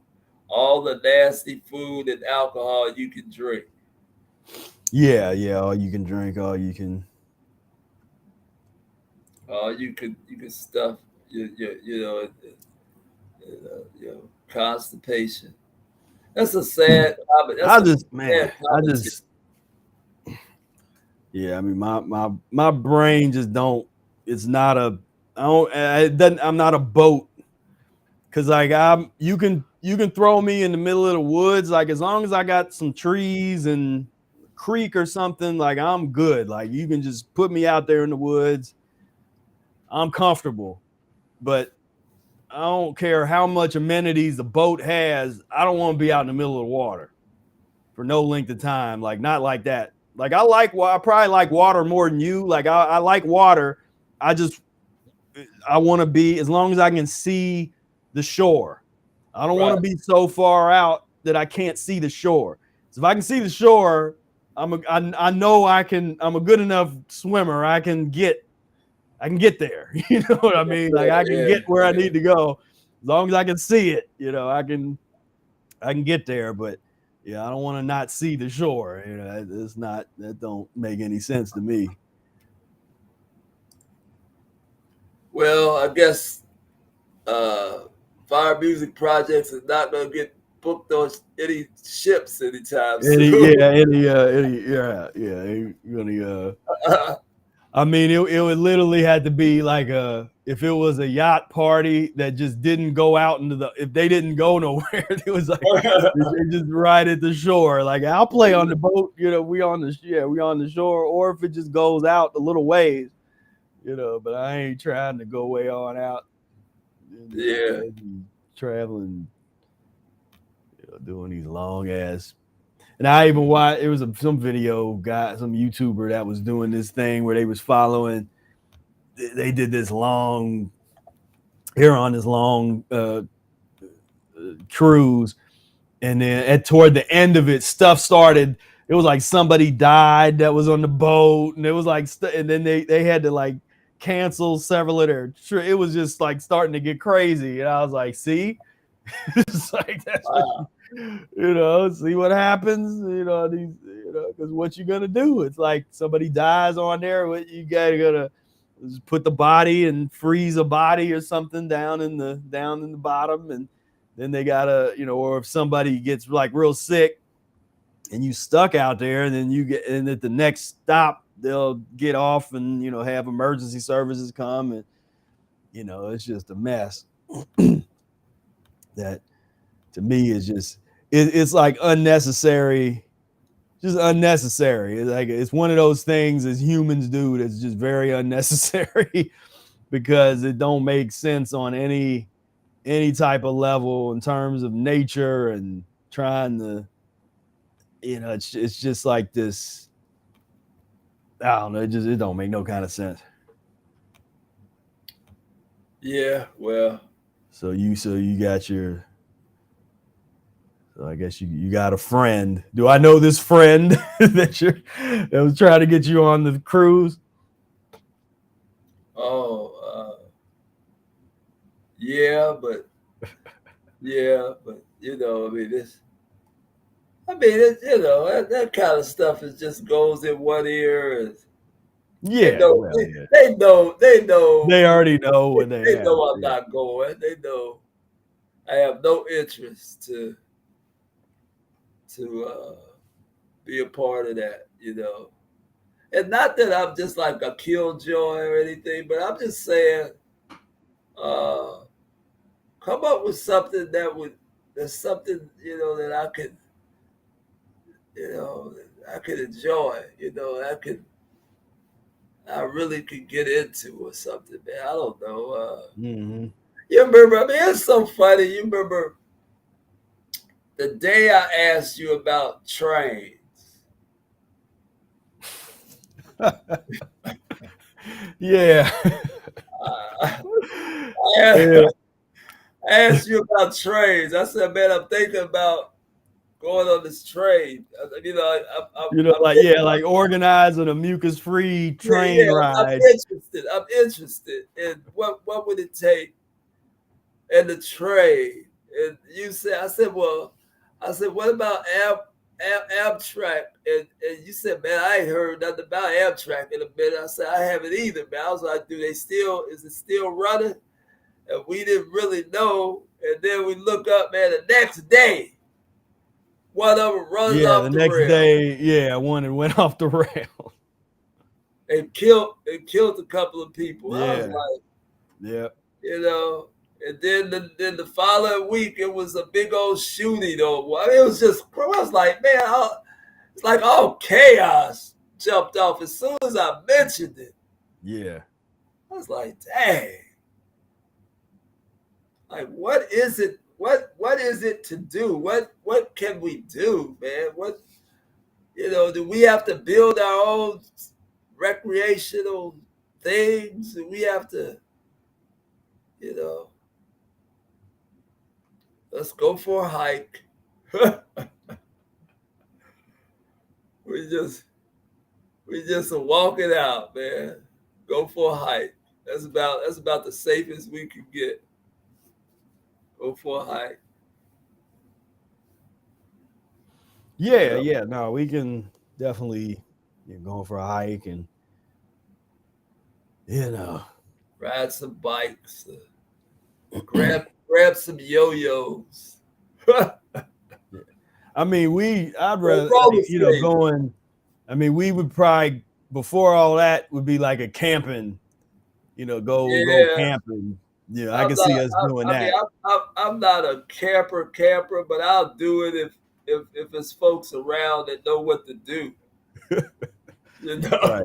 all the nasty food and alcohol you can drink. Yeah, all you can drink, all you can stuff constipation. That's a sad. Yeah, I mean, my brain just don't. It's not a. I don't. It doesn't. I'm not a boat. Cause like you can throw me in the middle of the woods. Like as long as I got some trees and creek or something, like I'm good. Like you can just put me out there in the woods. I'm comfortable, but I don't care how much amenities the boat has. I don't want to be out in the middle of the water for no length of time. Like not like that. Like I probably like water more than you. Like I like water. I want to be, as long as I can see the shore. I don't want to be so far out that I can't see the shore. So if I can see the shore, I know I'm a good enough swimmer. I can get there. You know what I mean? Like I can get where I need to go as long as I can see it. You know, I can get there. But yeah, I don't want to not see the shore. You know, that don't make any sense to me. Well, I guess Fire Music Projects is not going to get booked on any ships anytime soon. I mean, it would literally had to be like if it was a yacht party that just didn't go out if they didn't go nowhere, it was like they just right at the shore. Like I'll play on the boat, you know, we on the shore, or if it just goes out a little ways, you know, but I ain't trying to go way on out. Yeah. Traveling, you know, doing these long ass. And I even watched, it was some video guy, some YouTuber that was doing this thing where they was following, they did this long, here on this long cruise. And then toward the end of it, stuff started, it was like somebody died that was on the boat. And it was like, and then they had to like cancel several of their, it was just like starting to get crazy. And I was like, see, it's like, that's wow. You know, see what happens, you know, because what you gonna do? It's like somebody dies on there, what you gotta put the body and freeze a body or something down in the bottom, and then they gotta, you know, or if somebody gets like real sick and you stuck out there, and then and at the next stop they'll get off and, you know, have emergency services come, and, you know, it's just a mess. That to me is just it's like unnecessary, just unnecessary. It's like it's one of those things as humans do that's just very unnecessary because it don't make sense on any type of level in terms of nature and trying to, you know, it's just like this. I don't know. It don't make no kind of sense. Yeah, well. So you got your. So I guess you got a friend. Do I know this friend that was trying to get you on the cruise? Oh, yeah, but you know, I mean, you know, that kind of stuff is just goes in one ear. Yeah, they know. They already know when they know I'm not going. They know I have no interest to be a part of that, you know. And not that I'm just like a killjoy or anything, but I'm just saying, come up with something that's something, you know, that I could, you know, I could enjoy, you know, I really could get into or something, man. I don't know. You remember, I mean, it's so funny. You remember the day I asked you about trains. Yeah. I asked you about trains. I said, man, I'm thinking about going on this train. You know, like organizing a mucus-free train ride. I'm interested in what would it take in the train. And you said, I said, what about Amtrak? And you said, man, I ain't heard nothing about Amtrak in a minute. I said, I haven't either, man. I was like, is it still running? And we didn't really know. And then we look up, man, the next day, one of them runs off the next rail. day, one went off the rail. And killed a couple of people. Yeah. I was like, yeah. You know, and then the following week, it was a big old shooting. Though I mean, it was just, I was like, man, it's like all chaos jumped off as soon as I mentioned it. Yeah. I was like, dang. Like, what is it? What is it to do? What can we do, man? What, do we have to build our own recreational things? Do we have to, let's go for a hike. we just walk it out, man. Go for a hike. That's about the safest we can get. Go for a hike. Yeah. No, we can definitely go for a hike and ride some bikes. Grab some yo-yos. I mean, I'd rather going. I mean, we would probably before all that would be like a camping. Go camping. Yeah, I can see us doing that. I'm not a camper, but I'll do it if it's folks around that know what to do. Right.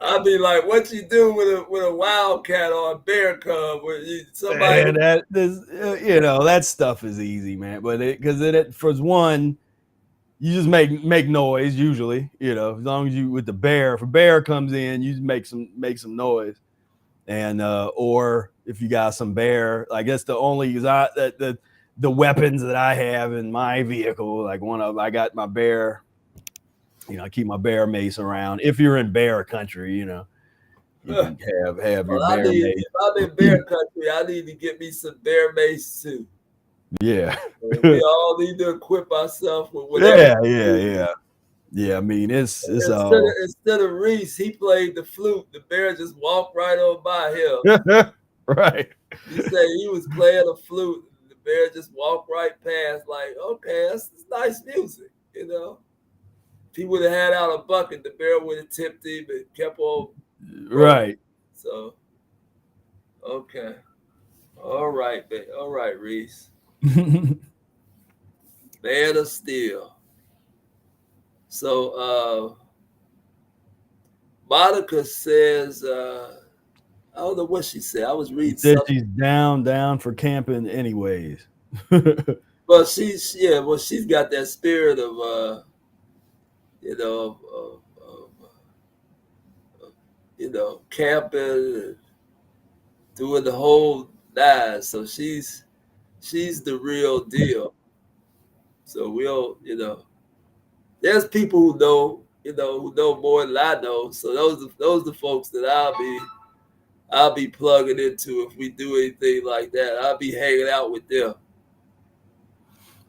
I'll be like, what you do with a wildcat or a bear cub? Somebody that stuff is easy, man. But because for one, you just make noise usually. As long as you with the bear, if a bear comes in, you just make some noise. And or if you got some bear, I guess the only the weapons that I have in my vehicle, like I got my bear. I keep my bear mace around. If you're in bear country, you can have your bear mace. If I'm in bear country, I need to get me some bear mace too. Yeah. We all need to equip ourselves with whatever. Yeah, I mean, it's instead of Reese, he played the flute. The bear just walked right on by him. Right. He said he was playing a flute. The bear just walked right past, like, okay, that's nice music, If he would have had out a bucket, the bear would have tipped him and kept on. Right. So, okay. All right, man. All right, Reese. Man of Steel. So, Monica says, I don't know what she said. I was reading something. She's down for camping anyways. But she's got that spirit of, camping and doing the whole nine. So she's the real deal. So we'll, there's people who know more than I know. So those are the folks that I'll be plugging into if we do anything like that. I'll be hanging out with them.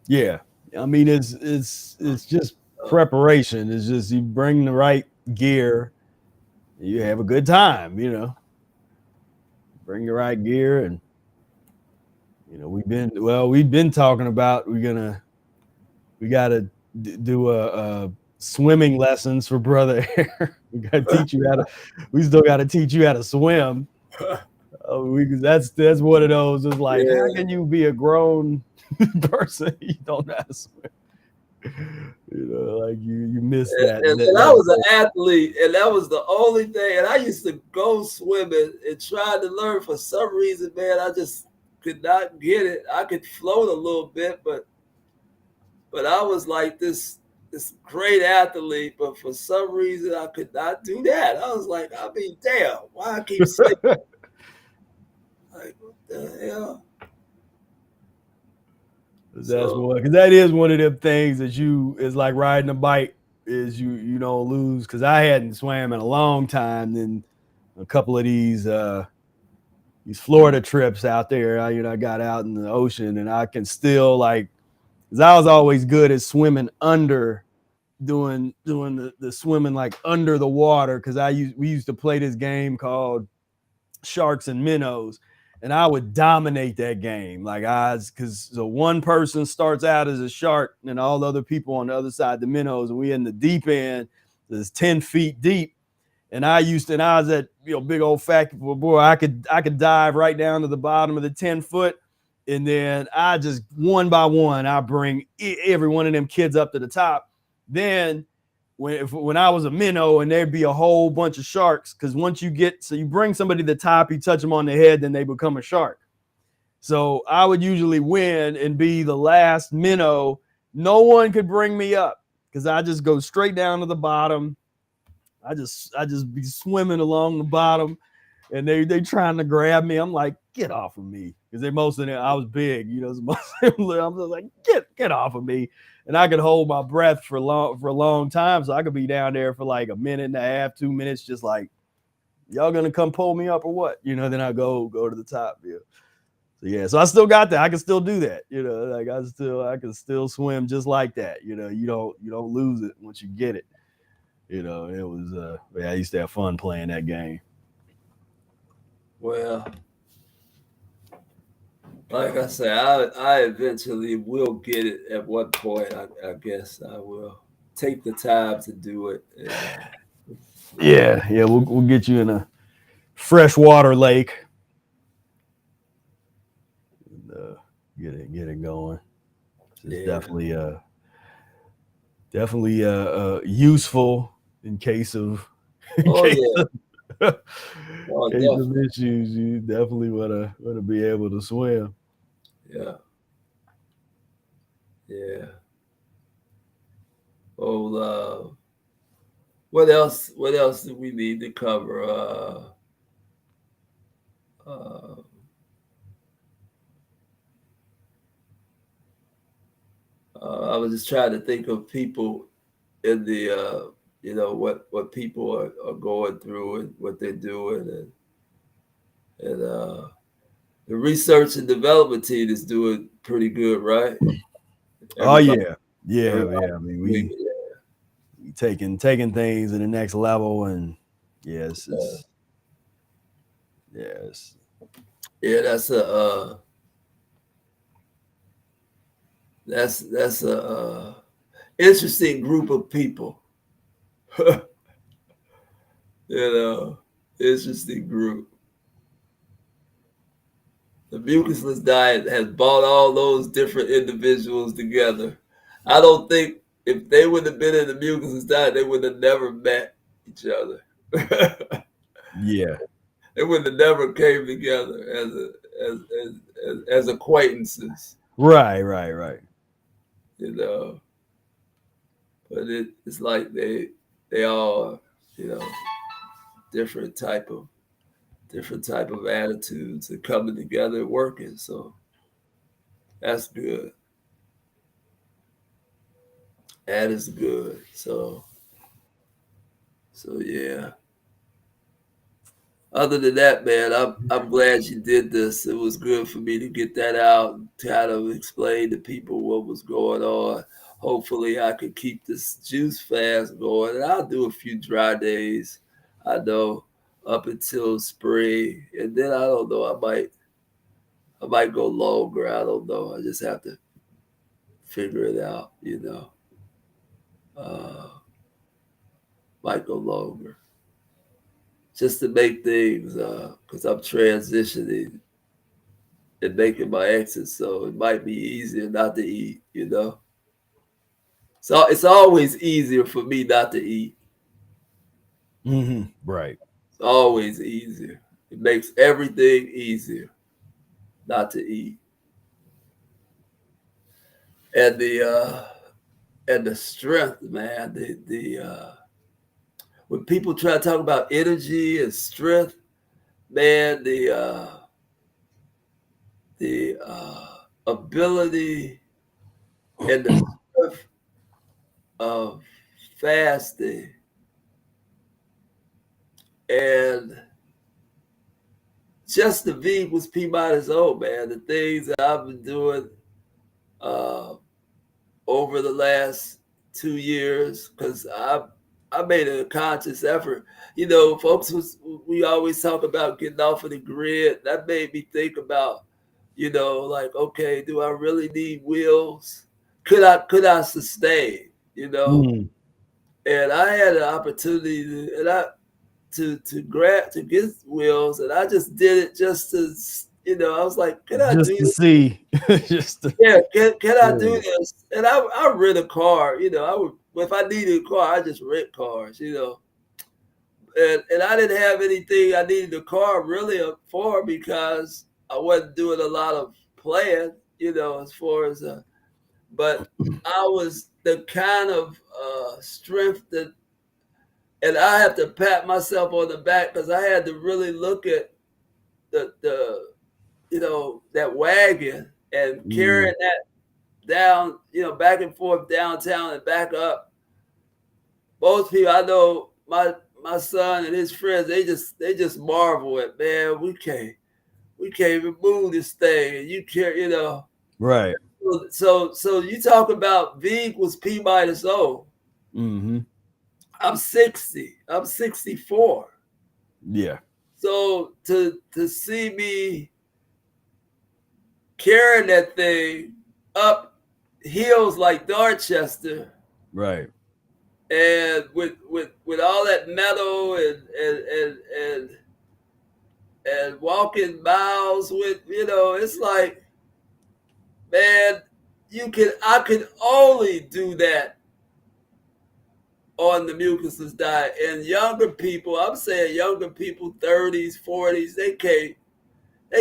Yeah, I mean it's just preparation. It's just you bring the right gear, you have a good time. Bring the right gear, and we've been talking about we got to do a swimming lessons for Brother Air. We got to teach you we still got to teach you how to swim. That's one of those. It's like, how can you be a grown person you don't know how to swim? Like you missed that. And I was an athlete, and that was the only thing. And I used to go swimming and try to learn. For some reason, man, I just could not get it. I could float a little bit, but I was like this great athlete, but for some reason I could not do that. I was like, I mean, damn, why I keep saying like, what the hell? Because that is one of them things that is like riding a bike, is you don't lose. Because I hadn't swam in a long time. Then a couple of these Florida trips out there, I got out in the ocean, and I can still because I was always good at swimming under, doing the swimming like under the water. Because we used to play this game called Sharks and Minnows. And I would dominate that game, because the one person starts out as a shark, and all the other people on the other side, the minnows, and we in the deep end, it's 10 feet deep. And I was at big old fat boy. I could dive right down to the bottom of the 10 foot, and then I just one by one I bring every one of them kids up to the top. Then when I was a minnow, and there'd be a whole bunch of sharks, because once you bring somebody to the top, you touch them on the head, then they become a shark. So I would usually win and be the last minnow. No one could bring me up. because I just go straight down to the bottom. I just be swimming along the bottom, and they trying to grab me. I'm like, get off of me, because they most of them, I was big, you know. I'm just like, get off of me, and I could hold my breath for a long time, so I could be down there for like a minute and a half, 2 minutes, just like, y'all gonna come pull me up or what, you know? Then I go to the top, yeah. So yeah, so I still got that. I can still do that, you know. Like I can still swim just like that, you know. You don't lose it once you get it. You know, it was yeah, I used to have fun playing that game. Well, like I say, I eventually will get it at one point. I guess I will take the time to do it. Yeah, we'll get you in a freshwater lake. And, get it going. It's definitely useful in case of case of issues. You definitely wanna be able to swim. Yeah. Oh, what else do we need to cover? I was just trying to think of people in the what people are going through and what they're doing, and the research and development team is doing pretty good, right? Everybody, yeah. I mean, we taking things to the next level, and yes, that's a interesting group of people. Interesting group. The Mucusless Diet has brought all those different individuals together. I don't think if they would have been in the Mucusless Diet, they would have never met each other. Yeah, they would have never came together as acquaintances. Right. You know, but it's like they all different type of attitudes and coming together and working. So that's good. That is good. So yeah. Other than that, man, I'm glad you did this. It was good for me to get that out and kind of explain to people what was going on. Hopefully I could keep this juice fast going. And I'll do a few dry days, I know, up until spring. And then I don't know, I might go longer. I don't know. I just have to figure it out, Might go longer. Just to make things, because I'm transitioning and making my exit, so it might be easier not to eat, So it's always easier for me not to eat. Right. It's always easier. It makes everything easier not to eat. And the strength, man, when people try to talk about energy and strength, man, the ability and the strength of fasting and just the V was P minus O, man. The things that I've been doing over the last 2 years, because I made a conscious effort. Folks, we always talk about getting off of the grid. That made me think about, like, okay, do I really need wheels? Could I sustain? And I had an opportunity to get wheels, and I just did it just to, I was like, can I just do to this? See? Can I do this? And I rent a car, I would, if I needed a car, I just rent cars, and I didn't have anything I needed a car really for, because I wasn't doing a lot of playing, as far as but I was the kind of strength that, and I have to pat myself on the back because I had to really look at the that wagon and carrying that down, back and forth downtown and back up. Most people I know, my son and his friends, they just marvel at, man, we can't even move this thing, and you can't, Right. So you talk about V equals P minus O. Mm-hmm. I'm 60. I'm 64. Yeah. So to see me carrying that thing up hills like Dorchester, right, and with all that metal and walking miles with, it's like, man, I could only do that on the Mucusless Diet. And younger people, I'm saying younger people, 30s, 40s, they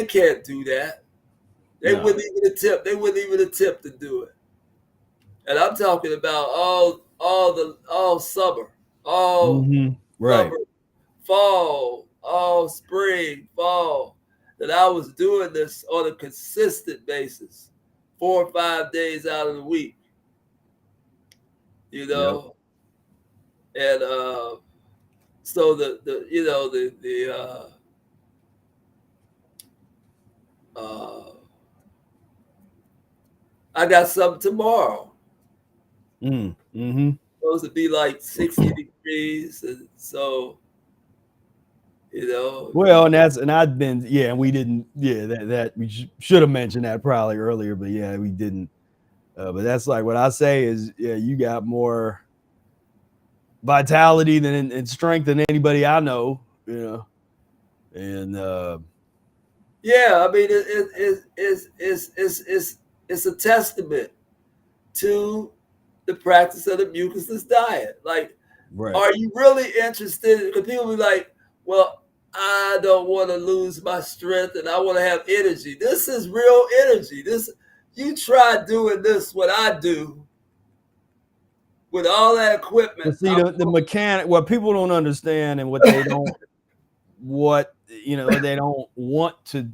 can't do that. They wouldn't even attempt. They wouldn't even attempt to do it. And I'm talking about all summer, all right, summer, fall, all spring, fall. That I was doing this on a consistent basis, 4 or 5 days out of the week. And so I got something tomorrow. Supposed to be like 60 degrees, and so Well, and I've been, and we didn't, that we should have mentioned that probably earlier, but we didn't. But that's like what I say is, you got more vitality and strength than anybody I know, and I mean, it's a testament to the practice of the Mucusless Diet. Like, right. Are you really interested? Because people be like, well, I don't want to lose my strength and I want to have energy. This is real energy. You try doing this, what I do, with all that equipment. But see, the mechanic, what people don't understand and what they don't, they don't want to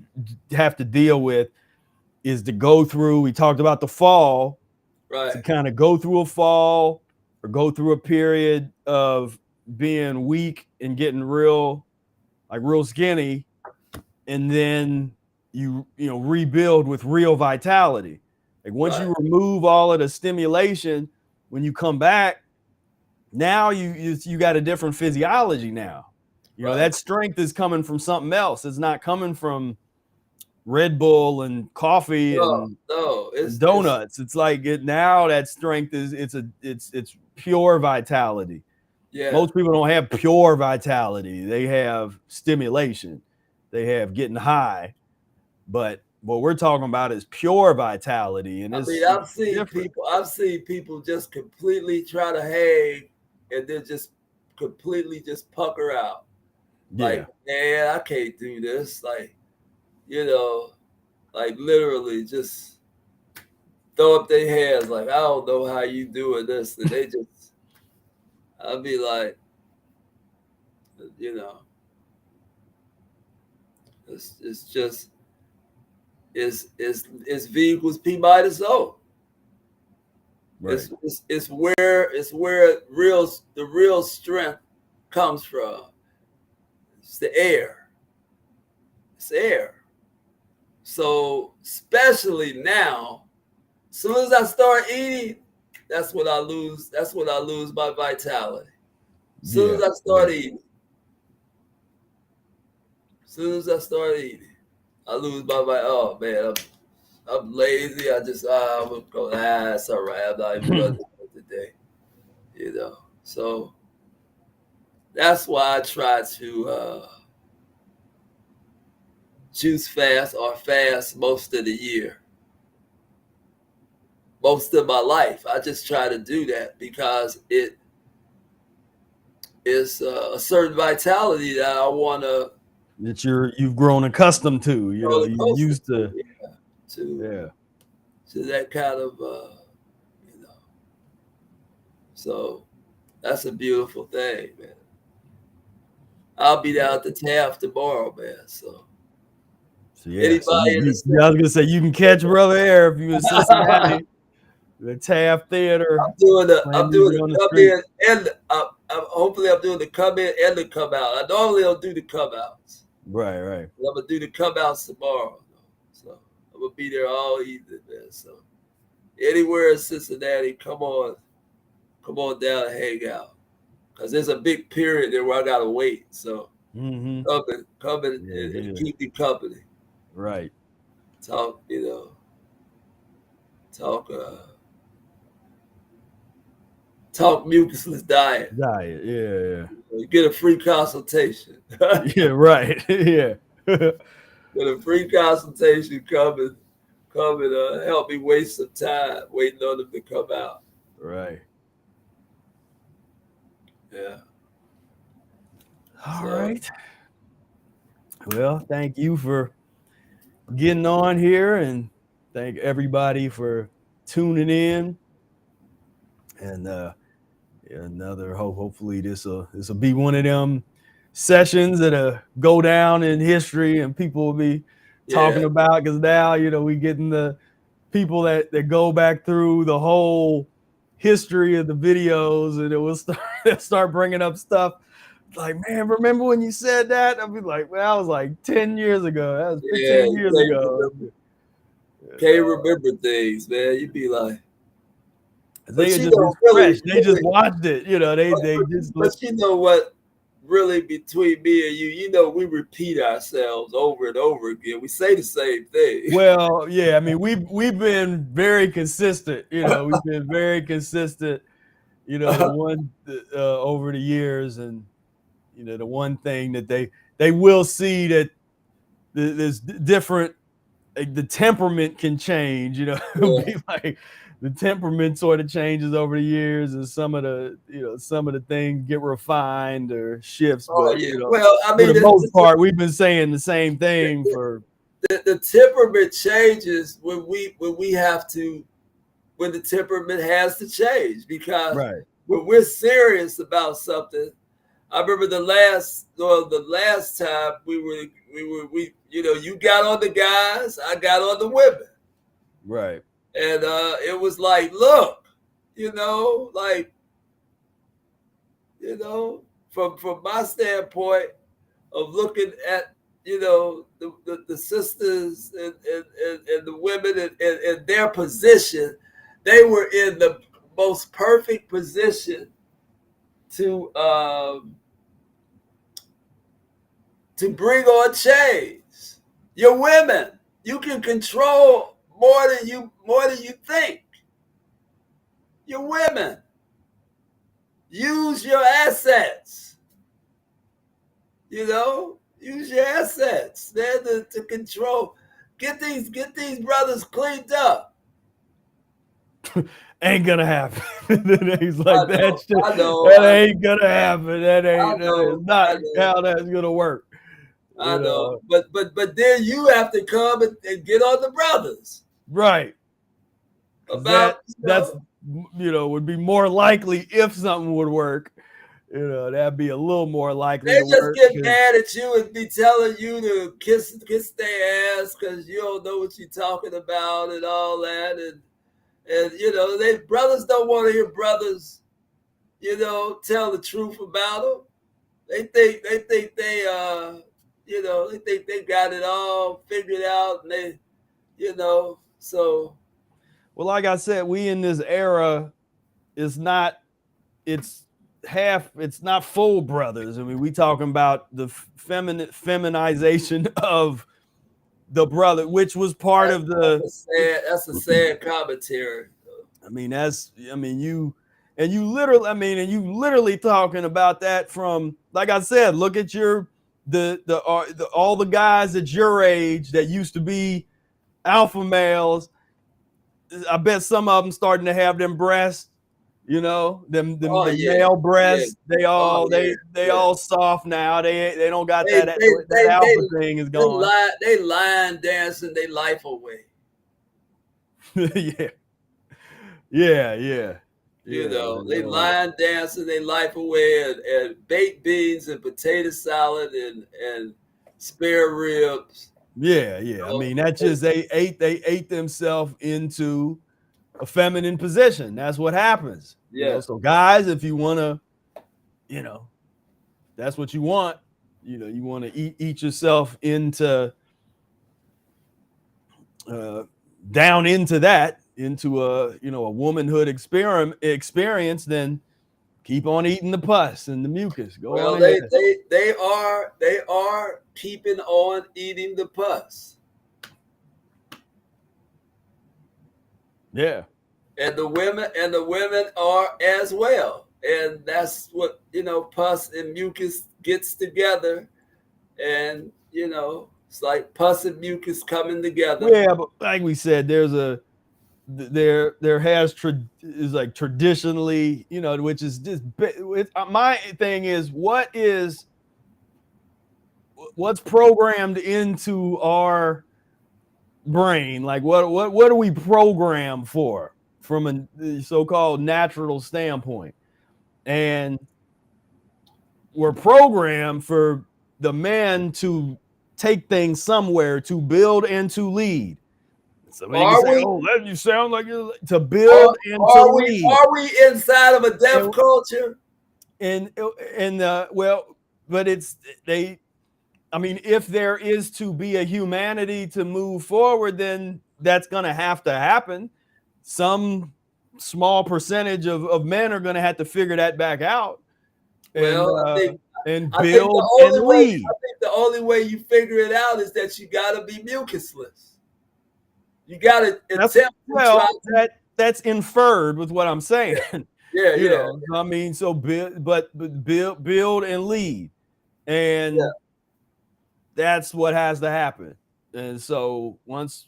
have to deal with is to go through, we talked about the fall, right? To kind of go through a fall or go through a period of being weak and getting real skinny, and then you rebuild with real vitality. Like once you remove all of the stimulation, when you come back, now you got a different physiology now. That strength is coming from something else. It's not coming from Red Bull and coffee and donuts. It's like now that strength is it's pure vitality. Yeah. Most people don't have pure vitality. They have stimulation. They have getting high. But what we're talking about is pure vitality. And I've seen people just completely try to hang and then just completely just pucker out. Like, man, I can't do this. Like, like literally just throw up their hands like, I don't know how you doing this. And they just, I'd be like, it's just, it's V equals P minus O. Right. It's where the real strength comes from. It's the air. It's air. So especially now, as soon as I start eating, that's when I lose my vitality. As soon as I start eating. As soon as I start eating, I lose my vitality. Oh man, I'm lazy. I just I'm gonna go, it's all right. I'm not even gonna do it today. So that's why I try to juice fast or fast most of the year. Most of my life, I just try to do that because it is a certain vitality that I want to. That you've grown accustomed to. You're used to. To that kind of So that's a beautiful thing, man. I'll be down at the Taft tomorrow, man. So yeah, so anybody in the I was gonna say you can catch Brother Air if you in Cincinnati, the Taft Theater. I'm doing Playing music the on the come street. in and hopefully I'm doing the come in and the come out. I normally don't do the come outs. Right. I'm gonna do the come outs tomorrow. So I'm gonna be there all evening, man. So anywhere in Cincinnati, come on down and hang out. Cause there's a big period there where I gotta wait. So come in and keep me company. Right. Talk, talk mucusless diet. Diet, yeah. You get a free consultation. Yeah, right. Yeah. Get a free consultation. Come and help me waste some time waiting on them to come out. Right. Yeah. All right. Well, thank you for getting on here, and thank everybody for tuning in. And hopefully this will be one of them sessions that'll go down in history and people will be talking about, because now we getting the people that go back through the whole history of the videos, and it will start bringing up stuff like, man, remember when you said that? I'll be like, well, that was like 10 years ago. That was 15 years ago. Can't remember things, man. You'd be like, they just refreshed. They just watched it. They just. But you know what? Really, between me and you, we repeat ourselves over and over again. We say the same thing. Well, yeah. I mean, we've been very consistent. We've been very consistent. The one over the years, and the one thing that they will see that there's different. The temperament can change. Be like the temperament sort of changes over the years, and some of the things get refined or shifts. Well, I mean, for the most part, we've been saying the same thing for. The temperament changes when the temperament has to change, because when we're serious about something. I remember the last time we you got on the guys, I got on the women. Right. And it was like, look, from my standpoint of looking at, the sisters and the women and their position, they were in the most perfect position to bring on change. You're women. You can control more than you think. You're women. Use your assets. Use your assets, man, to control. Get these brothers cleaned up. Ain't gonna happen. He's like, that shit. That ain't gonna happen. That is not how that's gonna work. I know. But then you have to come and get on the brothers. Right. That's would be more likely if something would work. That'd be a little more likely. They just get mad at you and be telling you to kiss their ass because you don't know what you're talking about and all that. And they brothers don't want to hear brothers, tell the truth about them. They think they got it all figured out, and so. Well, like I said, we in this era it's not full brothers. I mean, we talking about the feminization of the brother, which was part of the. That's a sad commentary. I mean, you literally talking about that from, like I said, look at all the guys at your age that used to be alpha males. I bet some of them starting to have them breasts. Them male breasts, they all soft now. They don't got that alpha thing is gone. They line dancing their life away. Yeah. You know, and, they line dancing their life away and baked beans and potato salad and spare ribs. yeah. I mean, that's just they ate themselves into a feminine position. That's what happens. You know, Yeah. so guys, if you want to, you know, that's what you want. You know, you want to eat yourself into down into that, into a, you know, a womanhood experience, then keep on eating the pus and the mucus. Go Well, on ahead. they are keeping on eating the pus. Yeah. And the women are as well. And that's what, you know, pus and mucus gets together. And, you know, it's like pus and mucus coming together. Yeah, but like we said, there has is like traditionally, you know, which is just my thing is what's programmed into our brain, like what are we programmed for from a so-called natural standpoint? And we're programmed for the men to take things somewhere, to build and to lead. Somebody can say, "Oh, that you sound like you're to build and to lead." Are we inside of a deaf culture? And well, but it's they. I mean, if there is to be a humanity to move forward, then that's going to happen. Some small percentage of men are going to have to figure that back out and build and lead. I think the only way you figure it out is that you got to be mucusless. You got to attempt. That's inferred with what I'm saying. Yeah, you know, I mean, so build and lead, and that's what has to happen. And so once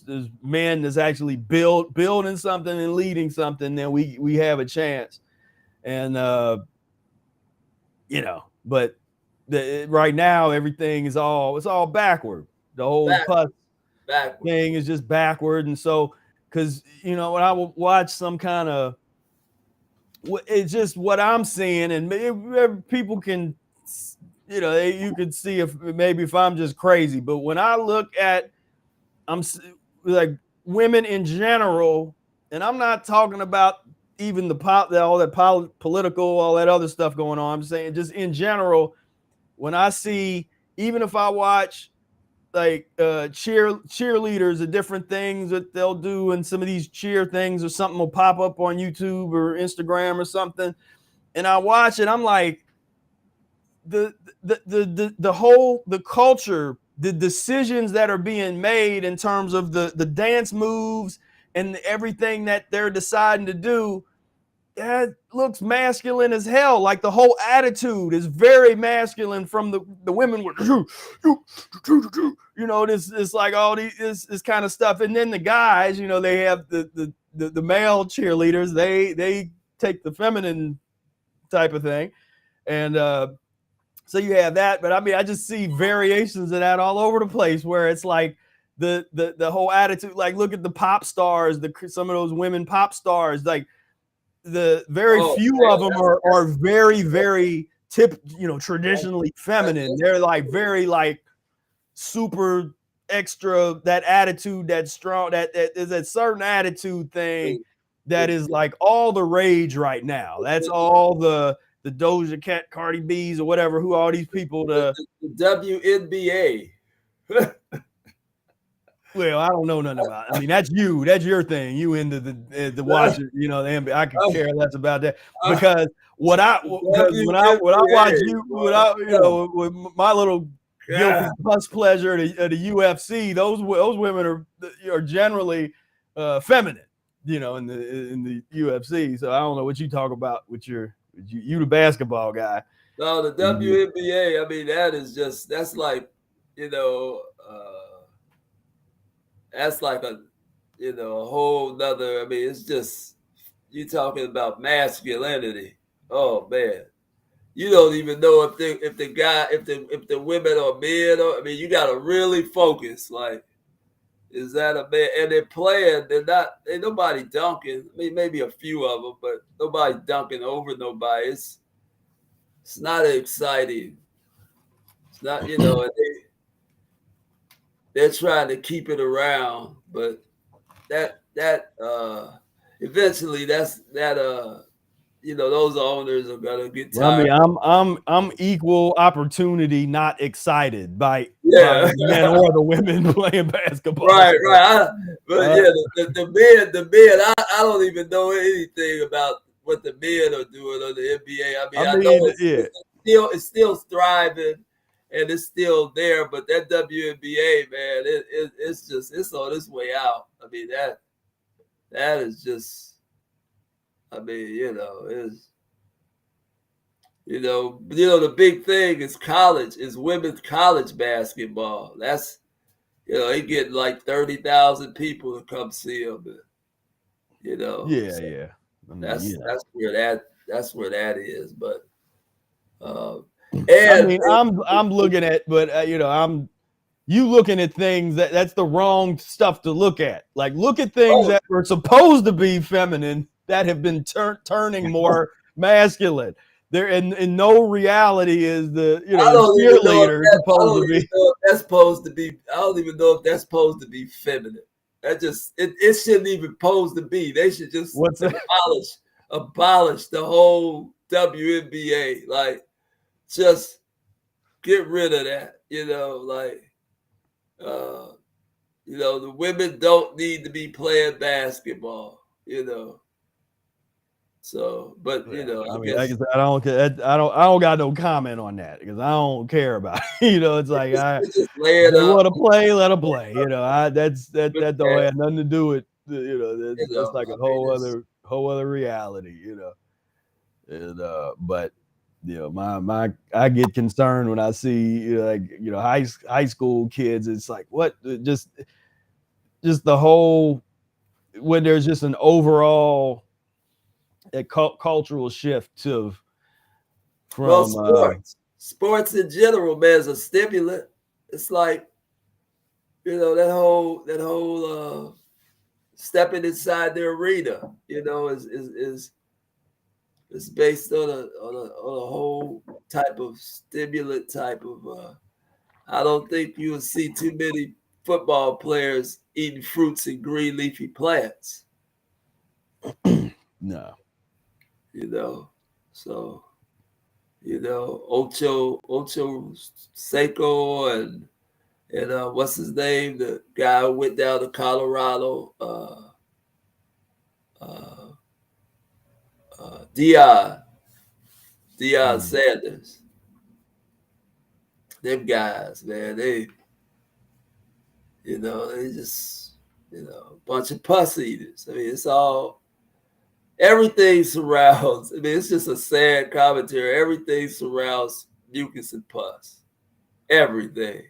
there's men that's actually building something and leading something, then we have a chance. And you know, but right now everything is all backward. The whole pus thing is just backward. And so, because, you know, when I will watch some kind of, it's just what I'm seeing, and people can, you know, you could see if I'm just crazy, but when I look at, I'm like women in general, and I'm not talking about even all that political, all that other stuff going on. I'm saying just in general, when I see, even if I watch like cheerleaders and different things that they'll do, and some of these cheer things or something will pop up on YouTube or Instagram or something, and I watch it, I'm like, the culture, the decisions that are being made in terms of the dance moves and everything that they're deciding to do, that looks masculine as hell. Like the whole attitude is very masculine from the women with, you know, this like all this kind of stuff. And then the guys, you know, they have the male cheerleaders, they take the feminine type of thing. And so you have that. But I mean, I just see variations of that all over the place, where it's like the whole attitude, like look at the pop stars, some of those women pop stars, like the very few of them are very, very traditionally feminine. They're like very like super extra, that attitude, that strong, that is a certain attitude thing that is like all the rage right now. That's all the Doja Cat, Cardi B's, or whatever, who all these people, the WNBA. Well, I don't know nothing about it. I mean, that's your thing. You into the watching, you know, the NBA. I could care less about that, because when I watch with my little guilty plus pleasure at the UFC, those women are generally feminine, you know, in the UFC. So I don't know what you talk about with you the basketball guy. No, the WNBA, I mean, that's like, you know, that's like a whole nother, I mean, it's just, you're talking about masculinity. Oh man. You don't even know if the women are men, or, I mean, you gotta really focus, like, is that a man? And they're playing. Ain't nobody dunking. I mean, maybe a few of them, but nobody dunking over nobody. It's not exciting. It's not, you know. And they're trying to keep it around, but that eventually you know, those owners are gonna get tired. I mean, I'm equal opportunity, not excited by Yeah. the men or the women playing basketball. Right. But yeah, the men, I don't even know anything about what the men are doing on the NBA. I know it's still thriving and it's still there, but that WNBA, man, it's on its way out. I mean, that is just, I mean, the big thing is women's college basketball. That's, they get like 30,000 people to come see them. Yeah, so yeah. I mean, that's where that is. But I mean, I'm looking at, but you looking at things that's the wrong stuff to look at. Like, look at things that were supposed to be feminine that have been turning more masculine. There, in no reality is the cheerleader supposed to be. That's supposed to be. I don't even know if that's supposed to be feminine. That just it shouldn't even supposed to be. They should just abolish the whole WNBA. Like, just get rid of that. The women don't need to be playing basketball. So, but I mean, like I said, I don't got no comment on that because I don't care about it. It's like just lay it they up. want to play, let them play. That don't have nothing to do with that's like a whole other reality. And but I get concerned when I see high school kids. It's like, what, just the whole, when there's just an overall cultural shift from sports in general, man, is a stimulant. It's like, that whole stepping inside the arena, is based on a whole type of stimulant type of. I don't think you will see too many football players eating fruits and green leafy plants. No. So, Ocho Seco and what's his name? The guy who went down to Colorado, Deion Sanders. Them guys, man, they just, a bunch of pus eaters. I mean, it's all. Everything surrounds. I mean, it's just a sad commentary. Everything surrounds mucus and pus. Everything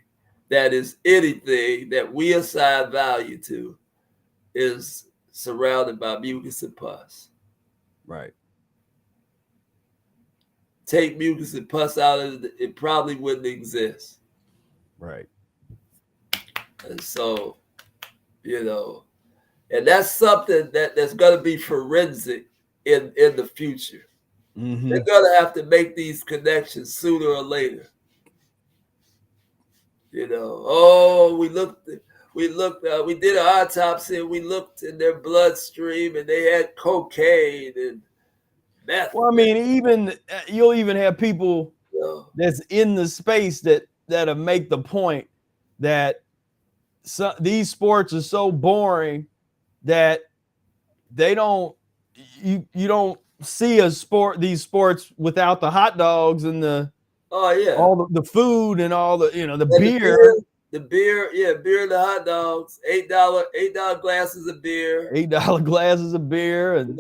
that is anything that we assign value to is surrounded by mucus and pus. Right. Take mucus and pus out of it probably wouldn't exist. Right. And so, and that's something that's going to be forensic in the future. Mm-hmm. They're going to have to make these connections sooner or later. We did an autopsy and we looked in their bloodstream and they had cocaine and meth. Well, I mean, you'll even have people that's in the space that'll make the point that these sports are so boring that you don't see these sports without the hot dogs and all the food and all the beer. The beer, beer and the hot dogs, $8 glasses of beer. $8 glasses of beer, and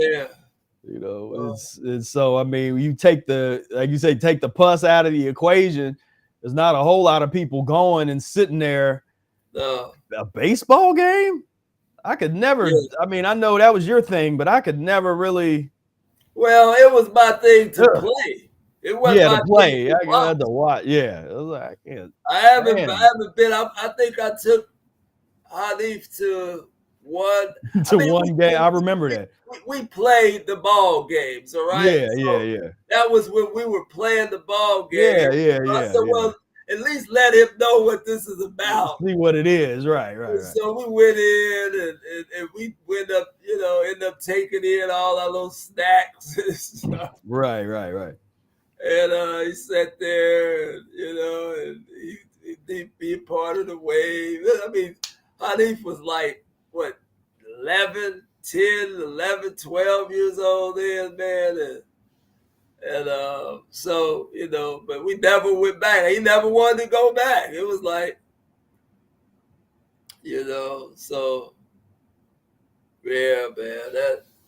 it's so, I mean, you take like you say, take the pus out of the equation. There's not a whole lot of people going and sitting there. A baseball game? I could never. Yeah. I mean, I know that was your thing, but I could never really. Well, it was my thing to play. It wasn't my to play. Thing to I had to watch. Yeah, it was like, I haven't been. I think I took Hanif to one. to one game. I remember that. We played the ball games, all right? Yeah, yeah. That was when we were playing the ball game. Yeah. I said, well, at least let him know what this is about. See what it is. Right. So we went in and we end up taking in all our little snacks and stuff. Right. And he sat there, and he'd be part of the wave. I mean, Hanif was like, what, 11, 12 years old then, man. And so, but we never went back. He never wanted to go back. It was like, so, yeah, man,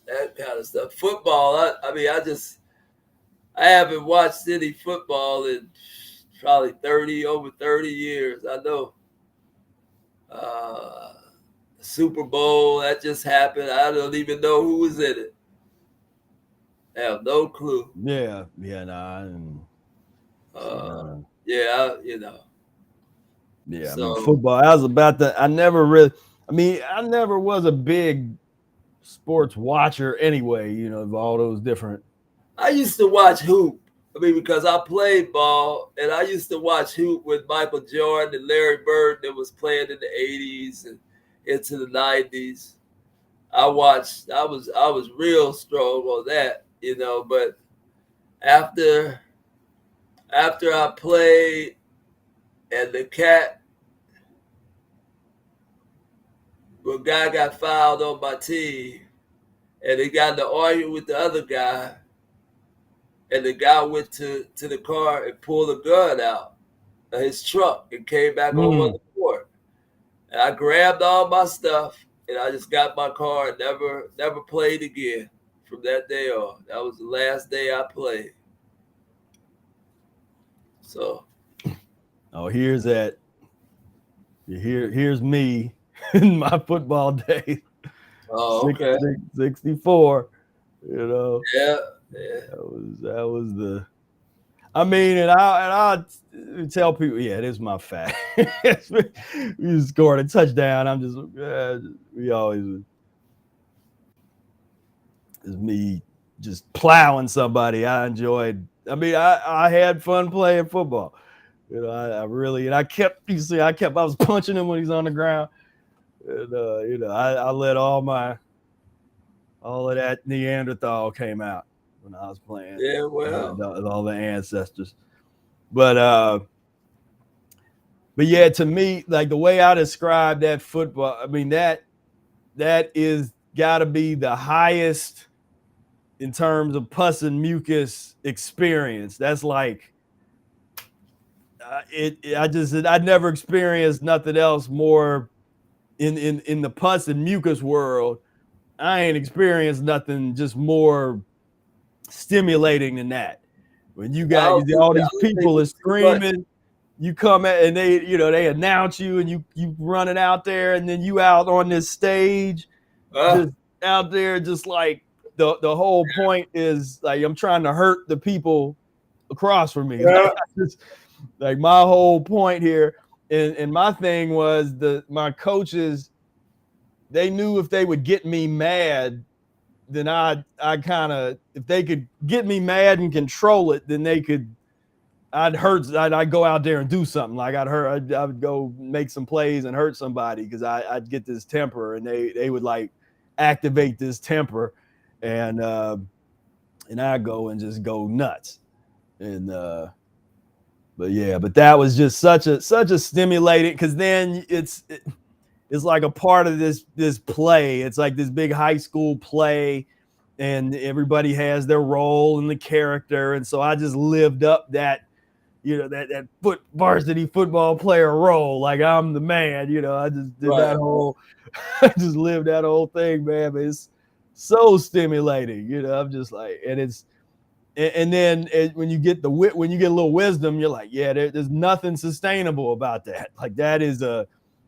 that kind of stuff. Football, I haven't watched any football in probably over 30 years. I know Super Bowl, that just happened. I don't even know who was in it. I have no clue. Yeah, Yeah, So, football. I never was a big sports watcher anyway, of all those different. I used to watch hoop. Because I played ball, and I used to watch hoop with Michael Jordan and Larry Bird that was playing in the 80s and into the 90s. I was real strong on that, but after I played and the guy got fouled on my team, and he got in the argument with the other guy. And the guy went to the car and pulled a gun out of his truck and came back over on the court. And I grabbed all my stuff and I just got my car and never played again from that day on. That was the last day I played. So. Oh, here's that. Here's me in my football days. Oh, okay. 64, Yeah. That was the. And I tell people, yeah, this is my fact. We scored a touchdown. I'm just we always is me just plowing somebody. I enjoyed. I had fun playing football. I really, and I was punching him when he's on the ground. And I let all of that Neanderthal came out when I was playing. Yeah, well, all the ancestors. But yeah, to me, like the way I describe that football, that is got to be the highest in terms of pus and mucus experience. That's like I never experienced nothing else more in the pus and mucus world. I ain't experienced nothing just more stimulating than that. When you got all these people are screaming, you come at and they announce you and you running out there, and then you out on this stage, just out there, just like the whole point is like I'm trying to hurt the people across from me. Yeah. Like my whole point here, and my thing was my coaches, they knew if they would get me mad, then I kind of, if they could get me mad and control it, then I'd go out there and do something. Like I would go make some plays and hurt somebody because I'd get this temper, and they would like activate this temper, and I go and just go nuts. And but that was just such a stimulating, because then it's like a part of this play. It's like this big high school play, and everybody has their role in the character. And so I just lived up that, that varsity football player role. Like I'm the man, I just did that whole, I just lived that whole thing, man. But it's so stimulating, I'm just like, and then when you get a little wisdom, you're like, yeah, there's nothing sustainable about that. Like that is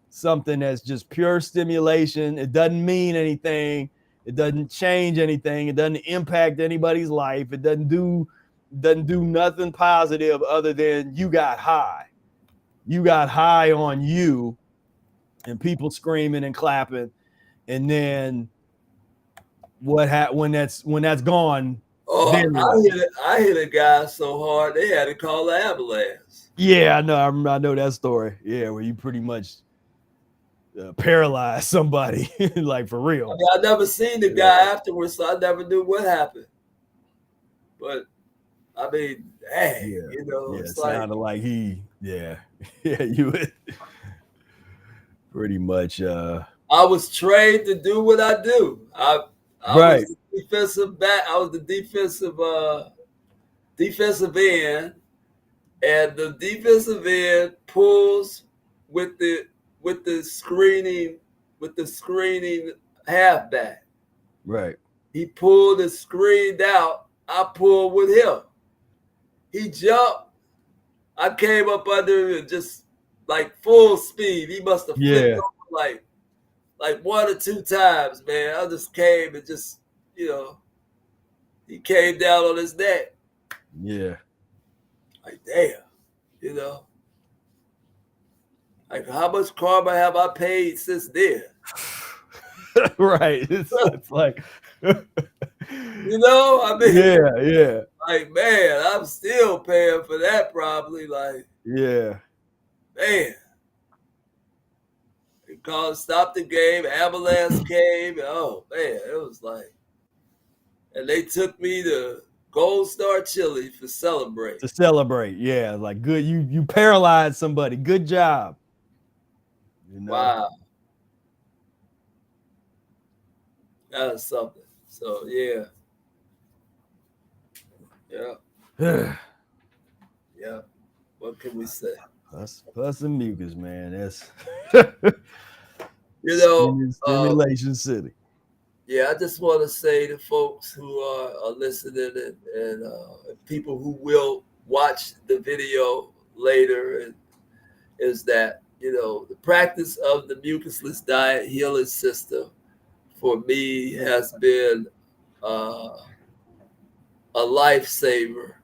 something that's just pure stimulation. It doesn't mean anything. It doesn't change anything. It doesn't impact anybody's life. It doesn't do nothing positive other than you got high. You got high on you, and people screaming and clapping, and then when that's gone, Oh, then what? I hit a guy so hard they had to call the ambulance. Yeah, I know. I know that story. Yeah, where you pretty much paralyze somebody, like for real. I mean, I never seen the guy afterwards, so I never knew what happened. But I mean, hey, Yeah, you know, yeah. It it's like sounded like yeah, you would pretty much. I was trained to do what I do. I Right. was the defensive back. I was the defensive end, and the defensive end pulls with the screening halfback. Right. He pulled and screened out. I pulled with him. He jumped. I came up under him just like full speed. He must have flipped Yeah. over like 1 or 2 times, man. I just came and just, you know, he came down on his neck. Yeah. Like, damn, you know. Like, how much karma have I paid since then? Right. It's like, You know, I mean, yeah. like, man, I'm still paying for that probably. Like, Yeah. man. They called, stopped the game, ambulance came. Oh, man, it was like, and they took me to Gold Star Chili for celebrate. To celebrate. Yeah. Like good. You paralyzed somebody. Good job. You know? Wow. That was something. So, yeah. Yeah. Yeah. What can we say? Pus and mucus, man. That's You know, stimulation city. yeah, I just want to say to folks who are listening and people who will watch the video later is that, you know, the practice of the mucusless diet healing system for me has been a lifesaver,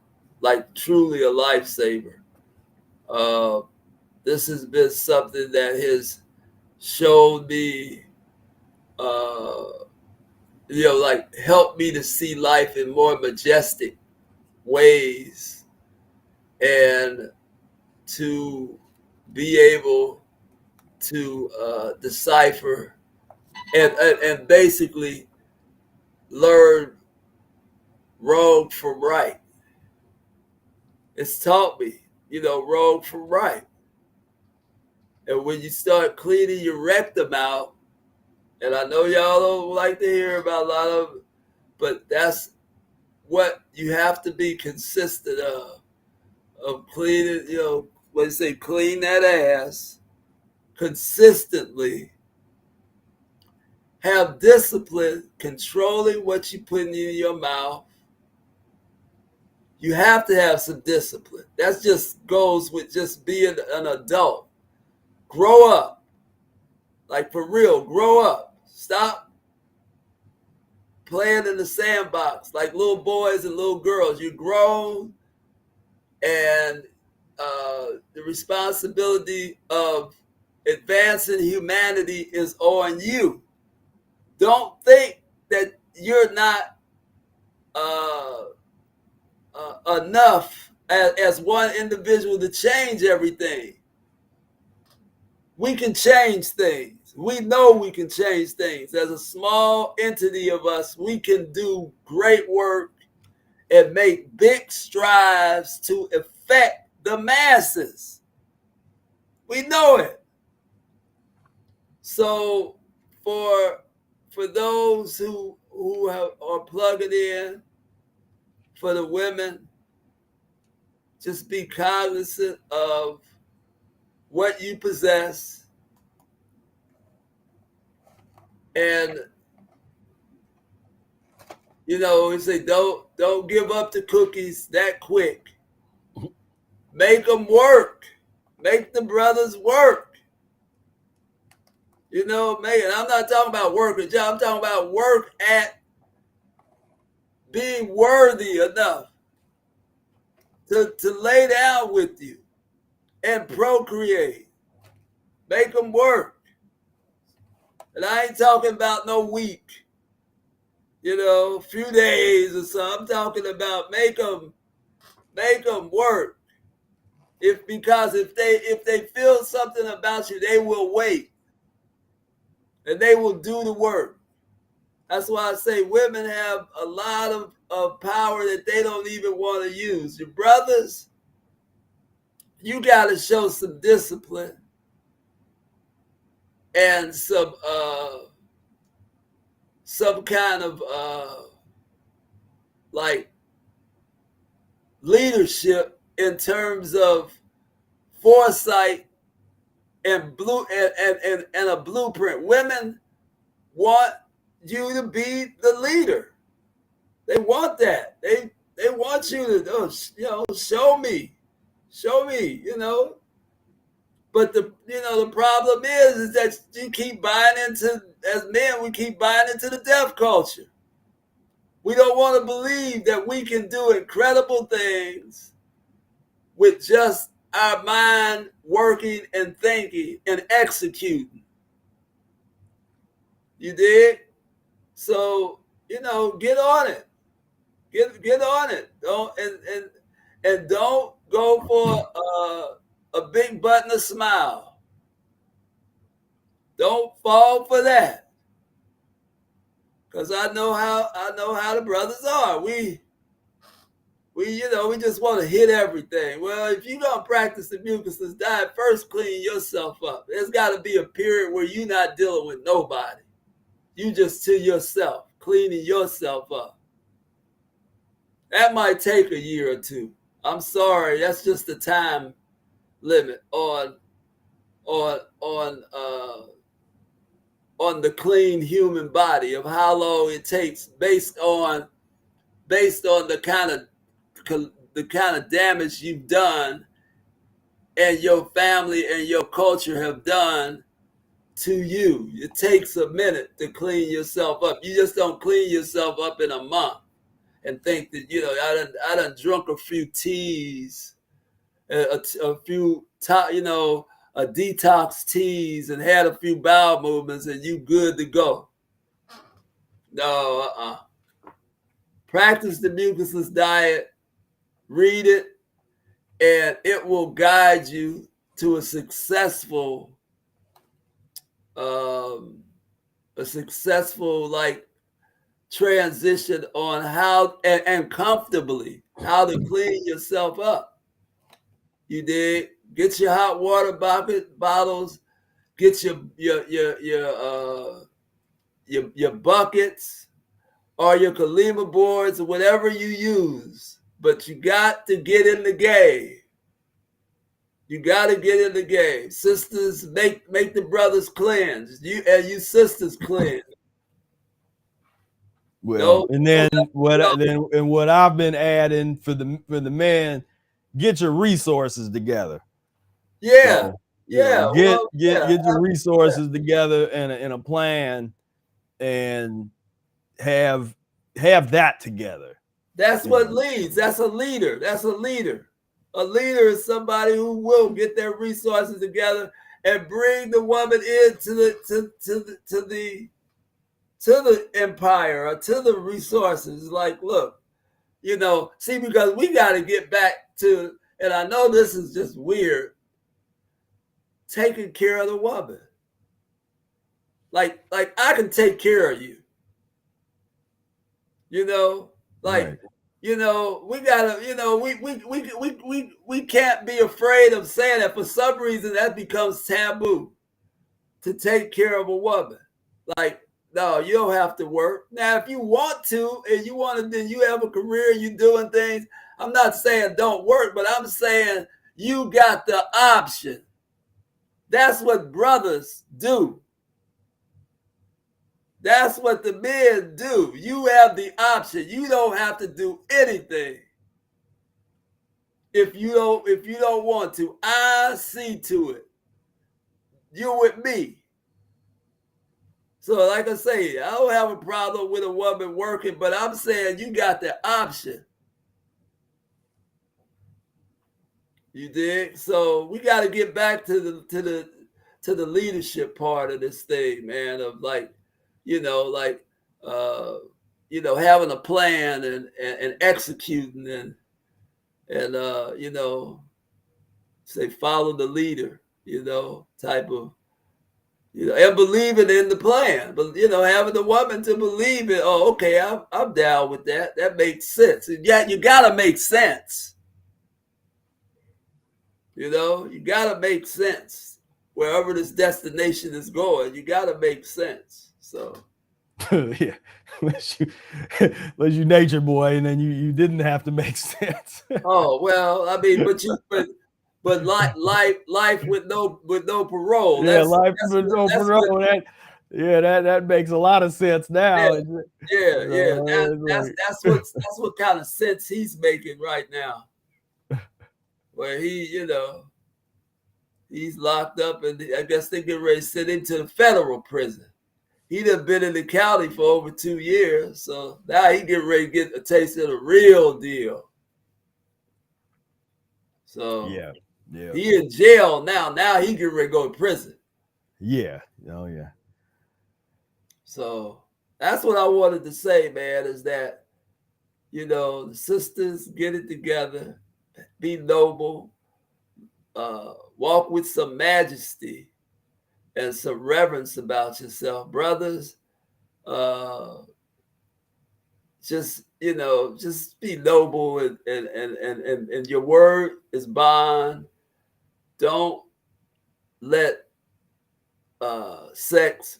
like truly a lifesaver. This has been something that has shown me, you know, like helped me to see life in more majestic ways and to be able to decipher and basically learn wrong from right. It's taught me, you know, wrong from right. And when you start cleaning your rectum out, and I know y'all don't like to hear about a lot of, but that's what you have to be consistent of cleaning, you know, when they say clean that ass consistently, have discipline, controlling what you put in your mouth. You have to have some discipline. That just goes with just being an adult. Grow up. Like for real, grow up. Stop playing in the sandbox like little boys and little girls. You're grown, and the responsibility of advancing humanity is on you. Don't think that you're not enough as one individual to change everything. We can change things. We know we can change things. As a small entity of us, we can do great work and make big strides to affect the masses. We know it. So for those who are plugging in, for the women, just be cognizant of what you possess, and you know, we say don't give up the cookies that quick. Make them work. Make the brothers work. You know, man, I'm not talking about work a job. I'm talking about work at being worthy enough to lay down with you and procreate. Make them work. And I ain't talking about no week, a few days or so. I'm talking about make them work. Because if they feel something about you, they will wait and they will do the work. That's why I say women have a lot of power that they don't even want to use. Your brothers, you got to show some discipline and some kind of like leadership in terms of foresight and a blueprint. Women want you to be the leader. They want that. They want you to show me. But the problem is that you keep buying into, as men, we keep buying into the deaf culture. We don't want to believe that we can do incredible things with just our mind working and thinking and executing. You dig? So, get on it. Get on it. And don't go for a big butt and a smile. Don't fall for that. Because I know how the brothers are. We just want to hit everything. Well, if you're going to practice the mucusless diet, first clean yourself up. There's got to be a period where you're not dealing with nobody. You just to yourself, cleaning yourself up. That might take a year or two. I'm sorry, that's just the time limit on the clean human body of how long it takes based on the kind of damage you've done and your family and your culture have done to you. It takes a minute to clean yourself up. You just don't clean yourself up in a month and think that, I done drunk a few teas, a few, a detox teas and had a few bowel movements and you good to go. No, Practice the mucusless diet, read it, and it will guide you to a successful like transition on how and comfortably how to clean yourself up. You did. Get your hot water bottles. Get your buckets or your Kalima boards or whatever you use. But you got to get in the game. You got to get in the game. Sisters, make the brothers cleanse. You sisters cleanse. Well, and then what I've been adding for the men, get your resources together. Yeah. So, get your resources together in a plan and have that together. That's what leads. That's a leader. That's a leader. A leader is somebody who will get their resources together and bring the woman into the empire or to the resources. Like, look, see, because we got to get back to, and I know this is just weird, taking care of the woman. Like I can take care of you. Right. We gotta, we can't be afraid of saying that. For some reason that becomes taboo to take care of a woman. Like, no, you don't have to work. Now, if you want to and you want to, then you have a career, you doing things. I'm not saying don't work, but I'm saying you got the option. That's what brothers do. That's what the men do. You have the option. You don't have to do anything. If you don't want to, I see to it. You're with me. So like I say, I don't have a problem with a woman working, but I'm saying you got the option. You dig? So we got to get back to to the leadership part of this thing, man, of like, having a plan and executing and say follow the leader, type of, and believing in the plan, but having the woman to believe it. Oh, okay, I'm down with that. That makes sense. Yeah, you gotta make sense. You gotta make sense wherever this destination is going. You gotta make sense. So yeah, unless you nature boy, and then you didn't have to make sense. oh well, I mean, but life with no parole. Yeah, life with no parole. That makes a lot of sense now. Yeah. That's what kind of sense he's making right now. Where he's locked up, and I guess they get ready to send him to the federal prison. He'd have been in the county for over 2 years, so now he get ready to get a taste of the real deal. So yeah. He in jail now. Now he get ready to go to prison. Yeah. Oh yeah. So that's what I wanted to say, man, is that, the sisters get it together, be noble, walk with some majesty and some reverence about yourself. Brothers, just be noble, and your word is bond. Don't let sex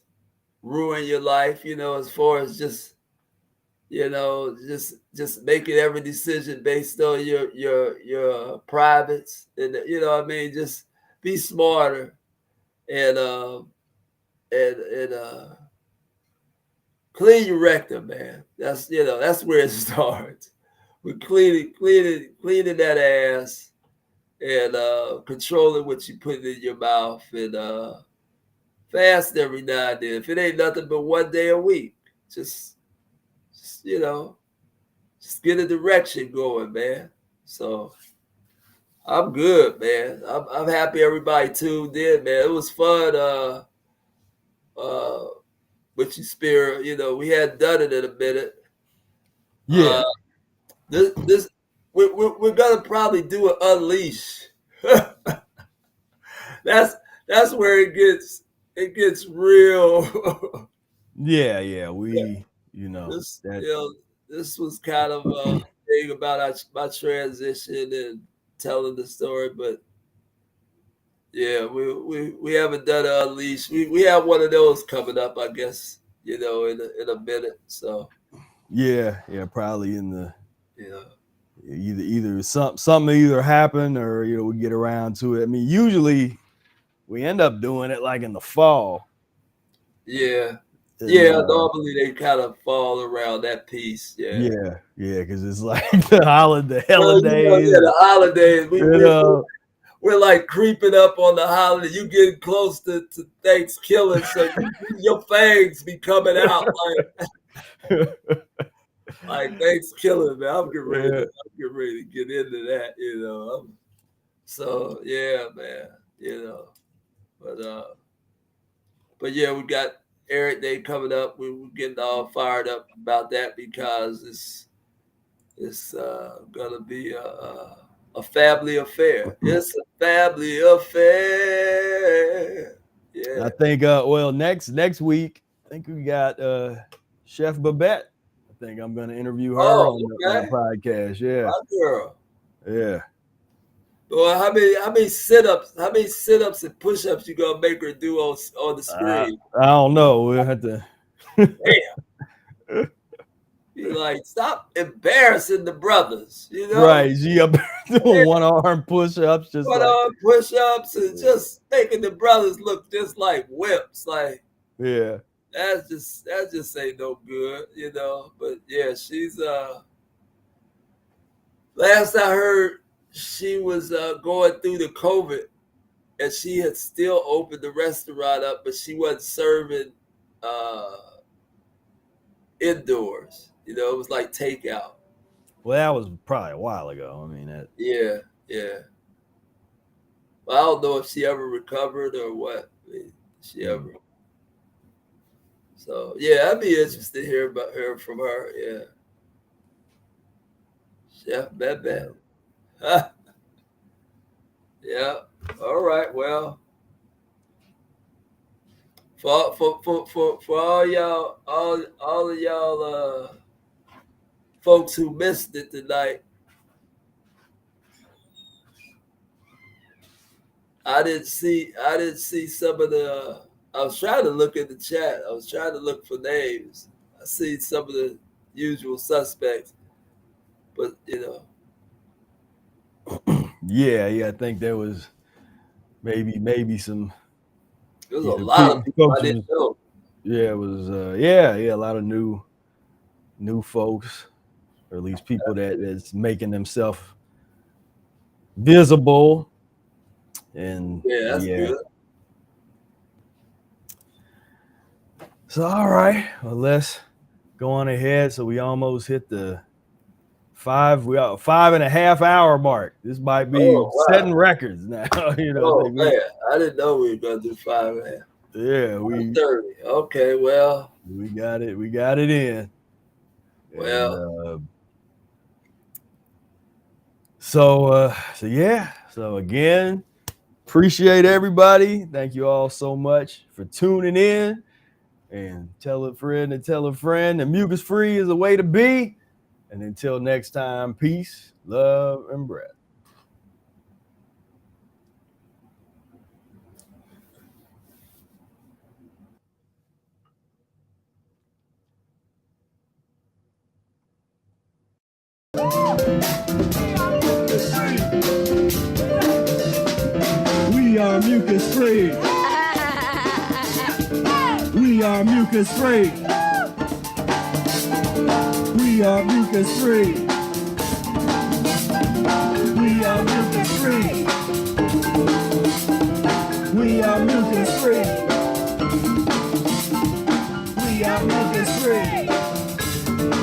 ruin your life, as far as just making every decision based on your privates, and just be smarter and clean your rectum, man. That's where it starts. With cleaning that ass and controlling what you put in your mouth, and fast every now and then. If it ain't nothing but 1 day a week, just get a direction going, man. So I'm good, man. I'm happy everybody tuned in, man. It was fun with you, Spira. We hadn't done it in a minute. Yeah. We're gonna probably do an unleash. That's where it gets real. Yeah. This was kind of a thing about my transition and telling the story, but yeah, we haven't done an unleash. We have one of those coming up, I guess, in a minute. So yeah, probably in the yeah. Either something either happen, or we get around to it. I mean, usually we end up doing it like in the fall. Yeah. Normally they kind of fall around that piece. Yeah, because it's like the holidays. The holidays. We're like creeping up on the holiday. You getting close to Thanksgiving, so your fangs be coming out like Thanksgiving, man. I'm getting ready to get into that, So yeah, man, but yeah, we got Eric Day coming up. We're getting all fired up about that because it's gonna be a family affair. It's a family affair. Yeah. I think next week, I think we got Chef Babette. I think I'm gonna interview her on the podcast. Yeah. My girl. Yeah. Well, how many sit-ups and push-ups you gonna make her do on the screen? I don't know. We'll have to. Damn. Be like, stop embarrassing the brothers, Right. She up doing one-arm push-ups, just one-arm push-ups, and just making the brothers look just like whips. Like, yeah. That just ain't no good, But yeah, she's last I heard, she was going through the COVID, and she had still opened the restaurant up, but she wasn't serving indoors. It was like takeout. Well, that was probably a while ago. I mean, yeah. Well, I don't know if she ever recovered or what. mean, she ever. So yeah, I'd be interested to hear from her. Yeah, Chef Bebe. Yeah. All right. Well, for all y'all, all of y'all folks who missed it tonight, I didn't see some of the. I was trying to look at the chat. I was trying to look for names. I see some of the usual suspects, but Yeah, I think there was maybe some. There was a lot of people I didn't know. Yeah, it was a lot of new folks, or at least people that's making themselves visible. And that's good. So all right, well, let's go on ahead. So we almost hit the 5.5 hour mark. This might be setting records now. Man, I didn't know we were gonna do 5.5. Yeah, 30. Okay, well, we got it. We got it in. Well, and, so again, appreciate everybody. Thank you all so much for tuning in. And tell a friend and tell a friend that mucus-free is a way to be. And until next time, peace, love, and breath. We are mucus-free. We are mucus-free. We are mucus-free. We are mucus-free. We are mucus-free.